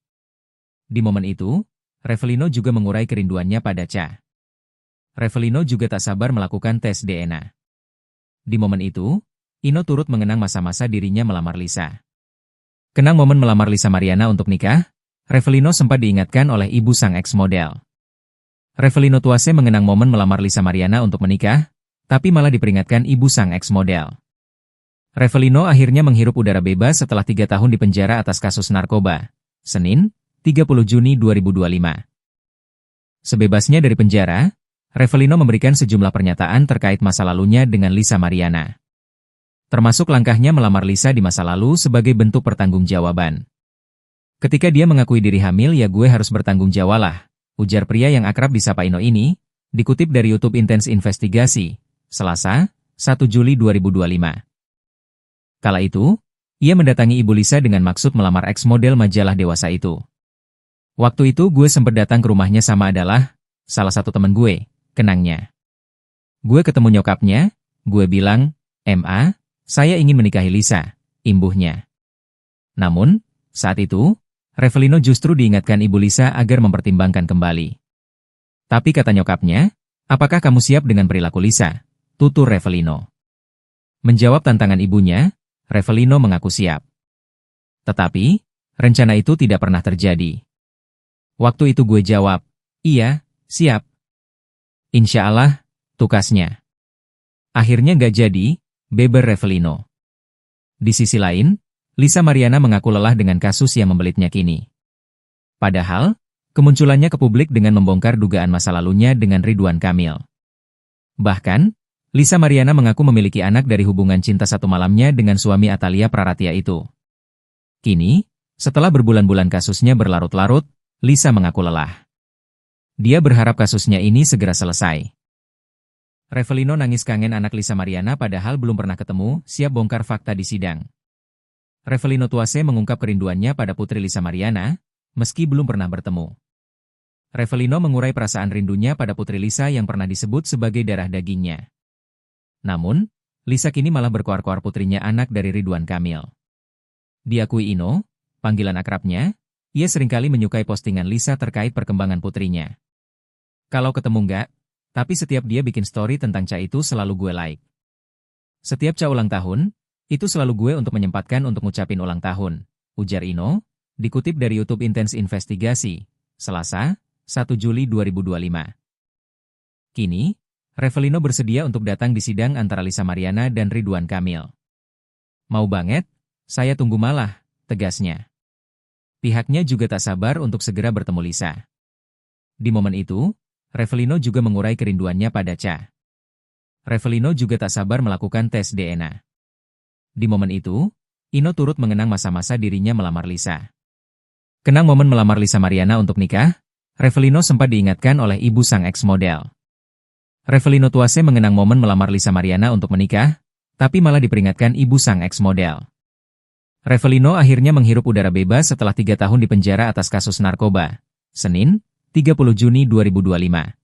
Di momen itu, Revelino juga mengurai kerinduannya pada Ca. Revelino juga tak sabar melakukan tes DNA. Di momen itu, Ino turut mengenang masa-masa dirinya melamar Lisa. Kenang momen melamar Lisa Mariana untuk nikah, Revelino sempat diingatkan oleh ibu sang ex-model. Revelino Tuase mengenang momen melamar Lisa Mariana untuk menikah, tapi malah diperingatkan ibu sang ex-model. Revelino akhirnya menghirup udara bebas setelah 3 tahun di penjara atas kasus narkoba. Senin, 30 Juni 2025. Sebebasnya dari penjara, Revelino memberikan sejumlah pernyataan terkait masa lalunya dengan Lisa Mariana. Termasuk langkahnya melamar Lisa di masa lalu sebagai bentuk pertanggungjawaban. Ketika dia mengakui diri hamil ya gue harus bertanggung jawab lah, ujar pria yang akrab disapa Ino ini, dikutip dari YouTube Intense Investigasi, Selasa, 1 Juli 2025. Kala itu, ia mendatangi ibu Lisa dengan maksud melamar ex-model majalah dewasa itu. Waktu itu gue sempat datang ke rumahnya sama adalah salah satu teman gue, kenangnya. Gue ketemu nyokapnya, gue bilang, "Ma, saya ingin menikahi Lisa," imbuhnya. Namun, saat itu, Revelino justru diingatkan ibu Lisa agar mempertimbangkan kembali. Tapi kata nyokapnya, "Apakah kamu siap dengan perilaku Lisa?" tutur Revelino. Menjawab tantangan ibunya, Revelino mengaku siap. Tetapi, rencana itu tidak pernah terjadi. Waktu itu gue jawab, "Iya, siap." "Insya Allah," tukasnya. Akhirnya nggak jadi, beber Revelino. Di sisi lain, Lisa Mariana mengaku lelah dengan kasus yang membelitnya kini. Padahal, kemunculannya ke publik dengan membongkar dugaan masa lalunya dengan Ridwan Kamil. Bahkan, Lisa Mariana mengaku memiliki anak dari hubungan cinta satu malamnya dengan suami Atalia Praratia itu. Kini, setelah berbulan-bulan kasusnya berlarut-larut, Lisa mengaku lelah. Dia berharap kasusnya ini segera selesai. Revelino nangis kangen anak Lisa Mariana padahal belum pernah ketemu, siap bongkar fakta di sidang. Revelino Tuase mengungkap kerinduannya pada putri Lisa Mariana, meski belum pernah bertemu. Revelino mengurai perasaan rindunya pada putri Lisa yang pernah disebut sebagai darah dagingnya. Namun, Lisa kini malah berkoar-koar putrinya anak dari Ridwan Kamil. Diakui Ino, panggilan akrabnya, ia seringkali menyukai postingan Lisa terkait perkembangan putrinya. Kalau ketemu enggak, tapi setiap dia bikin story tentang Ca itu selalu gue like. Setiap Ca ulang tahun, itu selalu gue untuk menyempatkan untuk ngucapin ulang tahun, ujar Ino, dikutip dari YouTube Intense Investigasi, Selasa, 1 Juli 2025. Kini, Revelino bersedia untuk datang di sidang antara Lisa Mariana dan Ridwan Kamil. Mau banget? Saya tunggu malah, tegasnya. Pihaknya juga tak sabar untuk segera bertemu Lisa. Di momen itu, Revelino juga mengurai kerinduannya pada Ca. Revelino juga tak sabar melakukan tes DNA. Di momen itu, Ino turut mengenang masa-masa dirinya melamar Lisa. Kenang momen melamar Lisa Mariana untuk nikah, Revelino sempat diingatkan oleh ibu sang ex-model. Revelino Tuase mengenang momen melamar Lisa Mariana untuk menikah, tapi malah diperingatkan ibu sang ex-model. Revelino akhirnya menghirup udara bebas setelah 3 tahun di penjara atas kasus narkoba. Senin, 30 Juni 2025.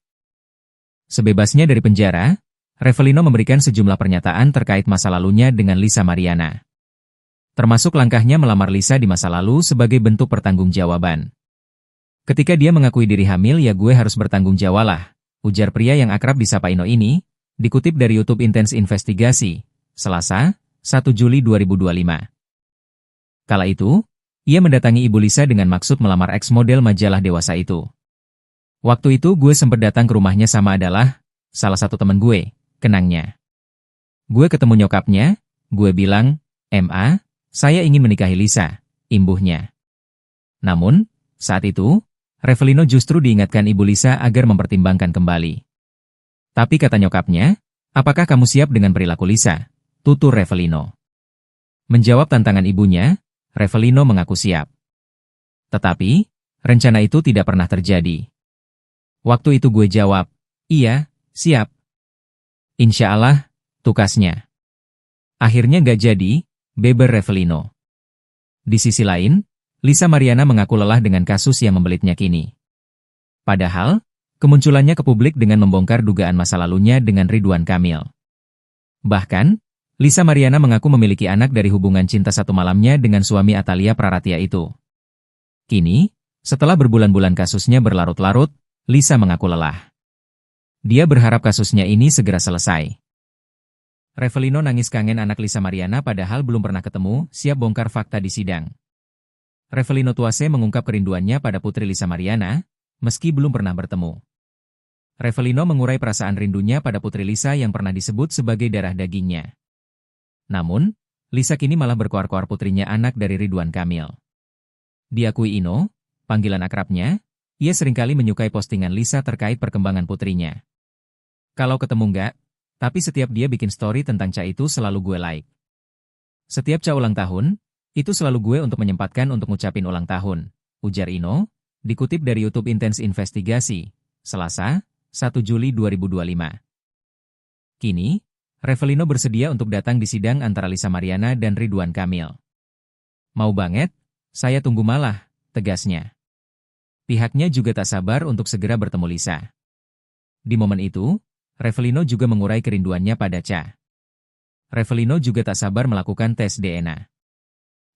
Sebebasnya dari penjara, Revelino memberikan sejumlah pernyataan terkait masa lalunya dengan Lisa Mariana. Termasuk langkahnya melamar Lisa di masa lalu sebagai bentuk pertanggungjawaban. Ketika dia mengakui diri hamil, ya gue harus bertanggung jawab lah, ujar pria yang akrab disapa Ino ini, dikutip dari YouTube Intens Investigasi, Selasa, 1 Juli 2025. Kala itu, ia mendatangi Ibu Lisa dengan maksud melamar ex-model majalah dewasa itu. Waktu itu gue sempat datang ke rumahnya sama adalah salah satu teman gue, kenangnya. Gue ketemu nyokapnya, gue bilang, "Ma, saya ingin menikahi Lisa," imbuhnya. Namun, saat itu, Revelino justru diingatkan Ibu Lisa agar mempertimbangkan kembali. Tapi kata nyokapnya, "Apakah kamu siap dengan perilaku Lisa?" tutur Revelino. Menjawab tantangan ibunya, Revelino mengaku siap. Tetapi, rencana itu tidak pernah terjadi. Waktu itu gue jawab, "Iya, siap." "Insya Allah," tukasnya. Akhirnya gak jadi, beber Revelino. Di sisi lain, Lisa Mariana mengaku lelah dengan kasus yang membelitnya kini. Padahal, kemunculannya ke publik dengan membongkar dugaan masa lalunya dengan Ridwan Kamil. Bahkan, Lisa Mariana mengaku memiliki anak dari hubungan cinta satu malamnya dengan suami Atalia Praratia itu. Kini, setelah berbulan-bulan kasusnya berlarut-larut, Lisa mengaku lelah. Dia berharap kasusnya ini segera selesai. Revelino nangis kangen anak Lisa Mariana padahal belum pernah ketemu, siap bongkar fakta di sidang. Revelino Tuase mengungkap kerinduannya pada putri Lisa Mariana, meski belum pernah bertemu. Revelino mengurai perasaan rindunya pada putri Lisa yang pernah disebut sebagai darah dagingnya. Namun, Lisa kini malah berkoar-koar putrinya anak dari Ridwan Kamil. Diakui Ino, panggilan akrabnya, ia seringkali menyukai postingan Lisa terkait perkembangan putrinya. Kalau ketemu enggak, tapi setiap dia bikin story tentang Ca itu selalu gue like. Setiap Ca ulang tahun, itu selalu gue untuk menyempatkan untuk ngucapin ulang tahun, ujar Ino, dikutip dari YouTube Intens Investigasi, Selasa, 1 Juli 2025. Kini, Revelino bersedia untuk datang di sidang antara Lisa Mariana dan Ridwan Kamil. "Mau banget, saya tunggu malah," tegasnya. Pihaknya juga tak sabar untuk segera bertemu Lisa. Di momen itu, Revelino juga mengurai kerinduannya pada Ca. Revelino juga tak sabar melakukan tes DNA.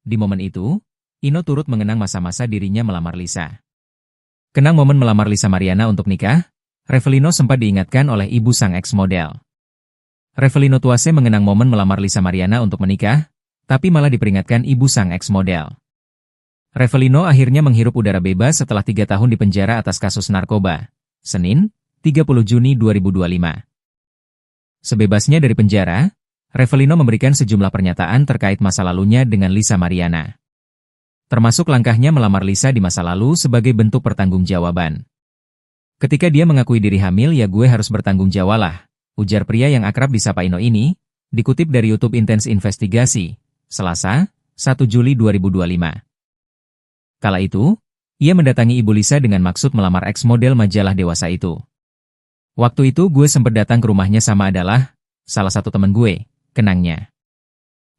Di momen itu, Ino turut mengenang masa-masa dirinya melamar Lisa. Kenang momen melamar Lisa Mariana untuk nikah, Revelino sempat diingatkan oleh ibu sang ex-model. Revelino Tuase mengenang momen melamar Lisa Mariana untuk menikah, tapi malah diperingatkan ibu sang ex-model. Revelino akhirnya menghirup udara bebas setelah 3 tahun di penjara atas kasus narkoba. Senin, 30 Juni 2025. Sebebasnya dari penjara, Revelino memberikan sejumlah pernyataan terkait masa lalunya dengan Lisa Mariana. Termasuk langkahnya melamar Lisa di masa lalu sebagai bentuk pertanggungjawaban. Ketika dia mengakui diri hamil, ya gue harus bertanggung jawab lah, ujar pria yang akrab disapa Ino ini, dikutip dari YouTube Intens Investigasi, Selasa, 1 Juli 2025. Kala itu, ia mendatangi Ibu Lisa dengan maksud melamar ex-model majalah dewasa itu. Waktu itu gue sempat datang ke rumahnya sama adalah salah satu teman gue, kenangnya.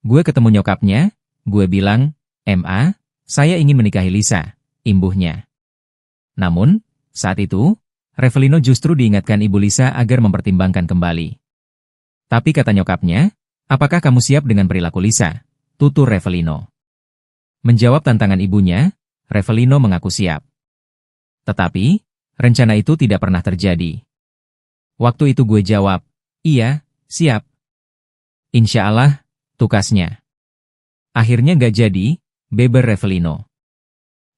Gue ketemu nyokapnya, gue bilang, "Ma, saya ingin menikahi Lisa," imbuhnya. Namun, saat itu, Revelino justru diingatkan Ibu Lisa agar mempertimbangkan kembali. Tapi kata nyokapnya, "Apakah kamu siap dengan perilaku Lisa?" tutur Revelino. Menjawab tantangan ibunya, Revelino mengaku siap. Tetapi, rencana itu tidak pernah terjadi. Waktu itu gue jawab, "Iya, siap." "Insya Allah," tukasnya. Akhirnya gak jadi, beber Revelino.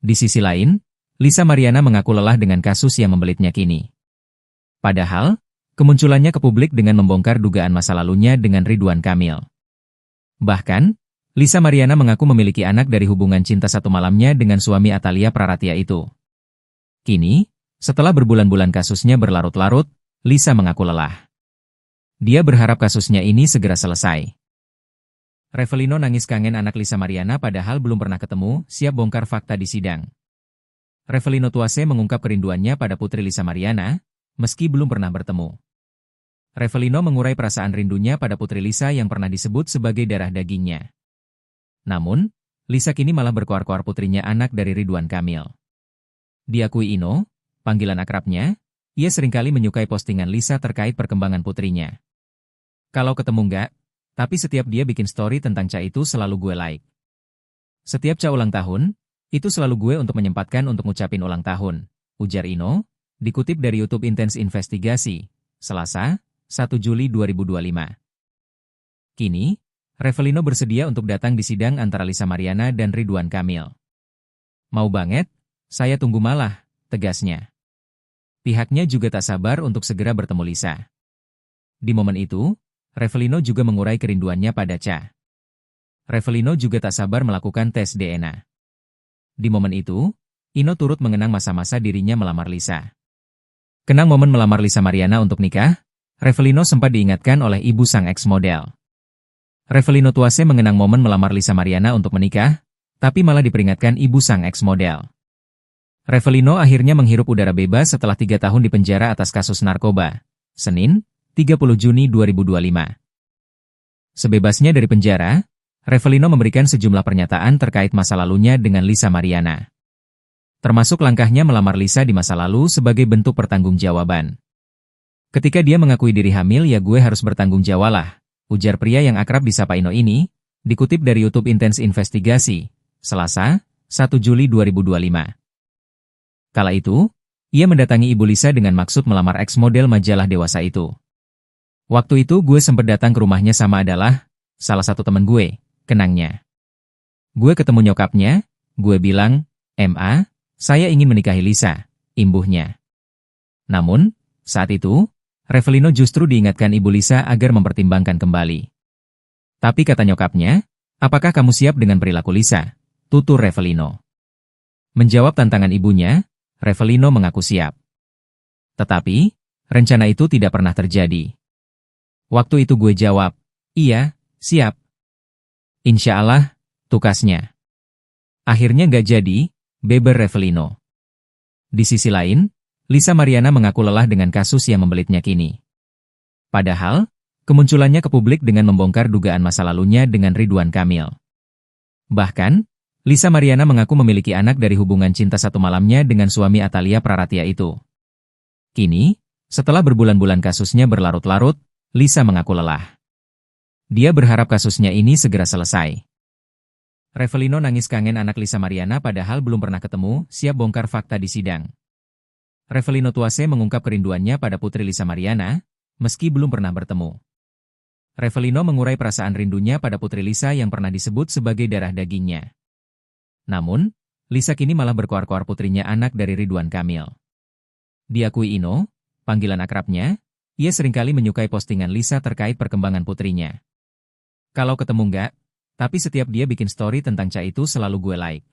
Di sisi lain, Lisa Mariana mengaku lelah dengan kasus yang membelitnya kini. Padahal, kemunculannya ke publik dengan membongkar dugaan masa lalunya dengan Ridwan Kamil. Bahkan, Lisa Mariana mengaku memiliki anak dari hubungan cinta satu malamnya dengan suami Atalia Praratia itu. Kini, setelah berbulan-bulan kasusnya berlarut-larut, Lisa mengaku lelah. Dia berharap kasusnya ini segera selesai. Revelino nangis kangen anak Lisa Mariana padahal belum pernah ketemu, siap bongkar fakta di sidang. Revelino Tuase mengungkap kerinduannya pada putri Lisa Mariana, meski belum pernah bertemu. Revelino mengurai perasaan rindunya pada putri Lisa yang pernah disebut sebagai darah dagingnya. Namun, Lisa kini malah berkoar-koar putrinya anak dari Ridwan Kamil. Diakui Ino, panggilan akrabnya, ia seringkali menyukai postingan Lisa terkait perkembangan putrinya. Kalau ketemu nggak, tapi setiap dia bikin story tentang Ca itu selalu gue like. Setiap Ca ulang tahun, itu selalu gue untuk menyempatkan untuk ngucapin ulang tahun, ujar Ino, dikutip dari YouTube Intens Investigasi, Selasa, 1 Juli 2025. Kini, Revelino bersedia untuk datang di sidang antara Lisa Mariana dan Ridwan Kamil. Mau banget, saya tunggu malah, tegasnya. Pihaknya juga tak sabar untuk segera bertemu Lisa. Di momen itu, Revelino juga mengurai kerinduannya pada Ca. Revelino juga tak sabar melakukan tes DNA. Di momen itu, Ino turut mengenang masa-masa dirinya melamar Lisa. Kenang momen melamar Lisa Mariana untuk nikah, Revelino sempat diingatkan oleh ibu sang ex-model. Revelino Tuase mengenang momen melamar Lisa Mariana untuk menikah, tapi malah diperingatkan ibu sang ex-model. Revelino akhirnya menghirup udara bebas setelah 3 tahun di penjara atas kasus narkoba. Senin, 30 Juni 2025. Sebebasnya dari penjara, Revelino memberikan sejumlah pernyataan terkait masa lalunya dengan Lisa Mariana. Termasuk langkahnya melamar Lisa di masa lalu sebagai bentuk pertanggungjawaban. Ketika dia mengakui diri hamil ya gue harus bertanggung jawab lah, ujar pria yang akrab disapa Ino ini, dikutip dari YouTube Intens Investigasi, Selasa, 1 Juli 2025. Kala itu, ia mendatangi ibu Lisa dengan maksud melamar ex-model majalah dewasa itu. Waktu itu gue sempat datang ke rumahnya sama adalah salah satu teman gue, kenangnya. Gue ketemu nyokapnya, gue bilang, "Ma, saya ingin menikahi Lisa," imbuhnya. Namun, saat itu, Revelino justru diingatkan ibu Lisa agar mempertimbangkan kembali. Tapi kata nyokapnya, "Apakah kamu siap dengan perilaku Lisa?" tutur Revelino. Menjawab tantangan ibunya, Revelino mengaku siap. Tetapi, rencana itu tidak pernah terjadi. Waktu itu gue jawab, "Iya, siap." "Insya Allah," tukasnya. Akhirnya nggak jadi, beber Revelino. Di sisi lain, Lisa Mariana mengaku lelah dengan kasus yang membelitnya kini. Padahal, kemunculannya ke publik dengan membongkar dugaan masa lalunya dengan Ridwan Kamil. Bahkan, Lisa Mariana mengaku memiliki anak dari hubungan cinta satu malamnya dengan suami Atalia Praratia itu. Kini, setelah berbulan-bulan kasusnya berlarut-larut, Lisa mengaku lelah. Dia berharap kasusnya ini segera selesai. Revelino nangis kangen anak Lisa Mariana padahal belum pernah ketemu, siap bongkar fakta di sidang. Revelino Tuase mengungkap kerinduannya pada putri Lisa Mariana, meski belum pernah bertemu. Revelino mengurai perasaan rindunya pada putri Lisa yang pernah disebut sebagai darah dagingnya. Namun, Lisa kini malah berkoar-koar putrinya anak dari Ridwan Kamil. Diakui Ino, panggilan akrabnya, ia seringkali menyukai postingan Lisa terkait perkembangan putrinya. Kalau ketemu nggak, tapi setiap dia bikin story tentang Ca itu selalu gue like.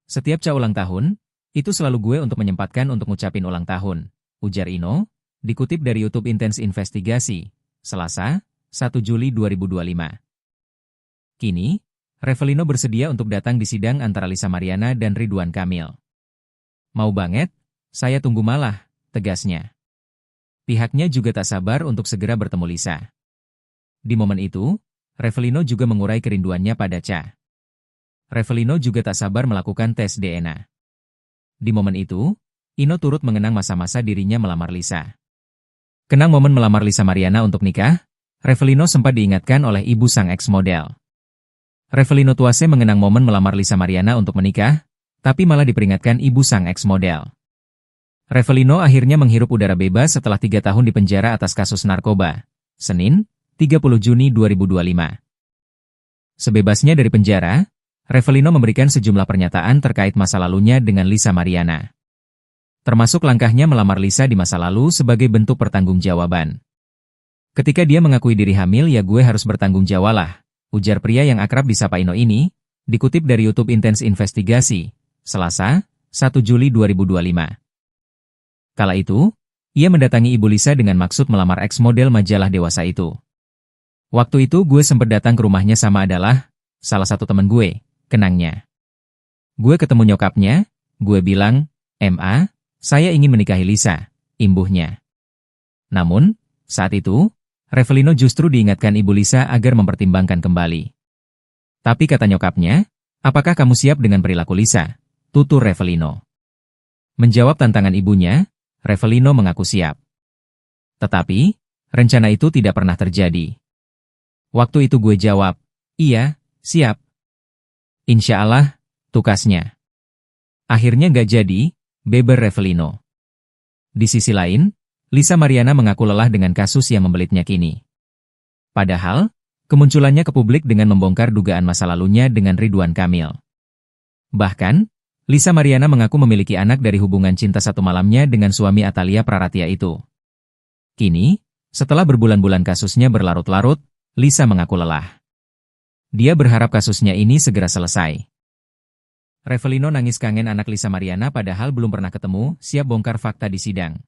Setiap Ca ulang tahun, itu selalu gue untuk menyempatkan untuk ngucapin ulang tahun, ujar Ino, dikutip dari YouTube Intens Investigasi, Selasa, 1 Juli 2025. Kini, Revelino bersedia untuk datang di sidang antara Lisa Mariana dan Ridwan Kamil. Mau banget, saya tunggu malah, tegasnya. Pihaknya juga tak sabar untuk segera bertemu Lisa. Di momen itu, Revelino juga mengurai kerinduannya pada Ca. Revelino juga tak sabar melakukan tes DNA. Di momen itu, Ino turut mengenang masa-masa dirinya melamar Lisa. Kenang momen melamar Lisa Mariana untuk nikah, Revelino sempat diingatkan oleh ibu sang ex-model. Revelino Tuase mengenang momen melamar Lisa Mariana untuk menikah, tapi malah diperingatkan ibu sang ex-model. Revelino akhirnya menghirup udara bebas setelah 3 tahun di penjara atas kasus narkoba. Senin, 30 Juni 2025. Sebebasnya dari penjara, Revelino memberikan sejumlah pernyataan terkait masa lalunya dengan Lisa Mariana. Termasuk langkahnya melamar Lisa di masa lalu sebagai bentuk pertanggungjawaban. Ketika dia mengakui diri hamil ya gue harus bertanggung jawab lah, ujar pria yang akrab disapa Ino ini, dikutip dari YouTube Intens Investigasi, Selasa, 1 Juli 2025. Kala itu, ia mendatangi ibu Lisa dengan maksud melamar ex-model majalah dewasa itu. Waktu itu gue sempat datang ke rumahnya sama adalah salah satu teman gue, kenangnya. Gue ketemu nyokapnya, gue bilang, "Ma, saya ingin menikahi Lisa," imbuhnya. Namun, saat itu, Revelino justru diingatkan ibu Lisa agar mempertimbangkan kembali. Tapi kata nyokapnya, "Apakah kamu siap dengan perilaku Lisa?" tutur Revelino. Menjawab tantangan ibunya, Revelino mengaku siap. Tetapi, rencana itu tidak pernah terjadi. Waktu itu gue jawab, iya, siap. Insya Allah, tukasnya. Akhirnya nggak jadi, beber Revelino. Di sisi lain, Lisa Mariana mengaku lelah dengan kasus yang membelitnya kini. Padahal, kemunculannya ke publik dengan membongkar dugaan masa lalunya dengan Ridwan Kamil. Bahkan, Lisa Mariana mengaku memiliki anak dari hubungan cinta satu malamnya dengan suami Atalia Praratia itu. Kini, setelah berbulan-bulan kasusnya berlarut-larut, Lisa mengaku lelah. Dia berharap kasusnya ini segera selesai. Revelino nangis kangen anak Lisa Mariana padahal belum pernah ketemu, siap bongkar fakta di sidang.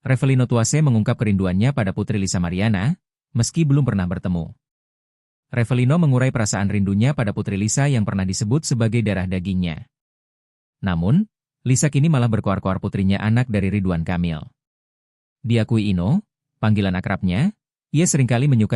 Revelino Tuase mengungkap kerinduannya pada putri Lisa Mariana, meski belum pernah bertemu. Revelino mengurai perasaan rindunya pada putri Lisa yang pernah disebut sebagai darah dagingnya. Namun, Lisa kini malah berkoar-koar putrinya anak dari Ridwan Kamil. Diakui Ino, panggilan akrabnya, ia seringkali menyukai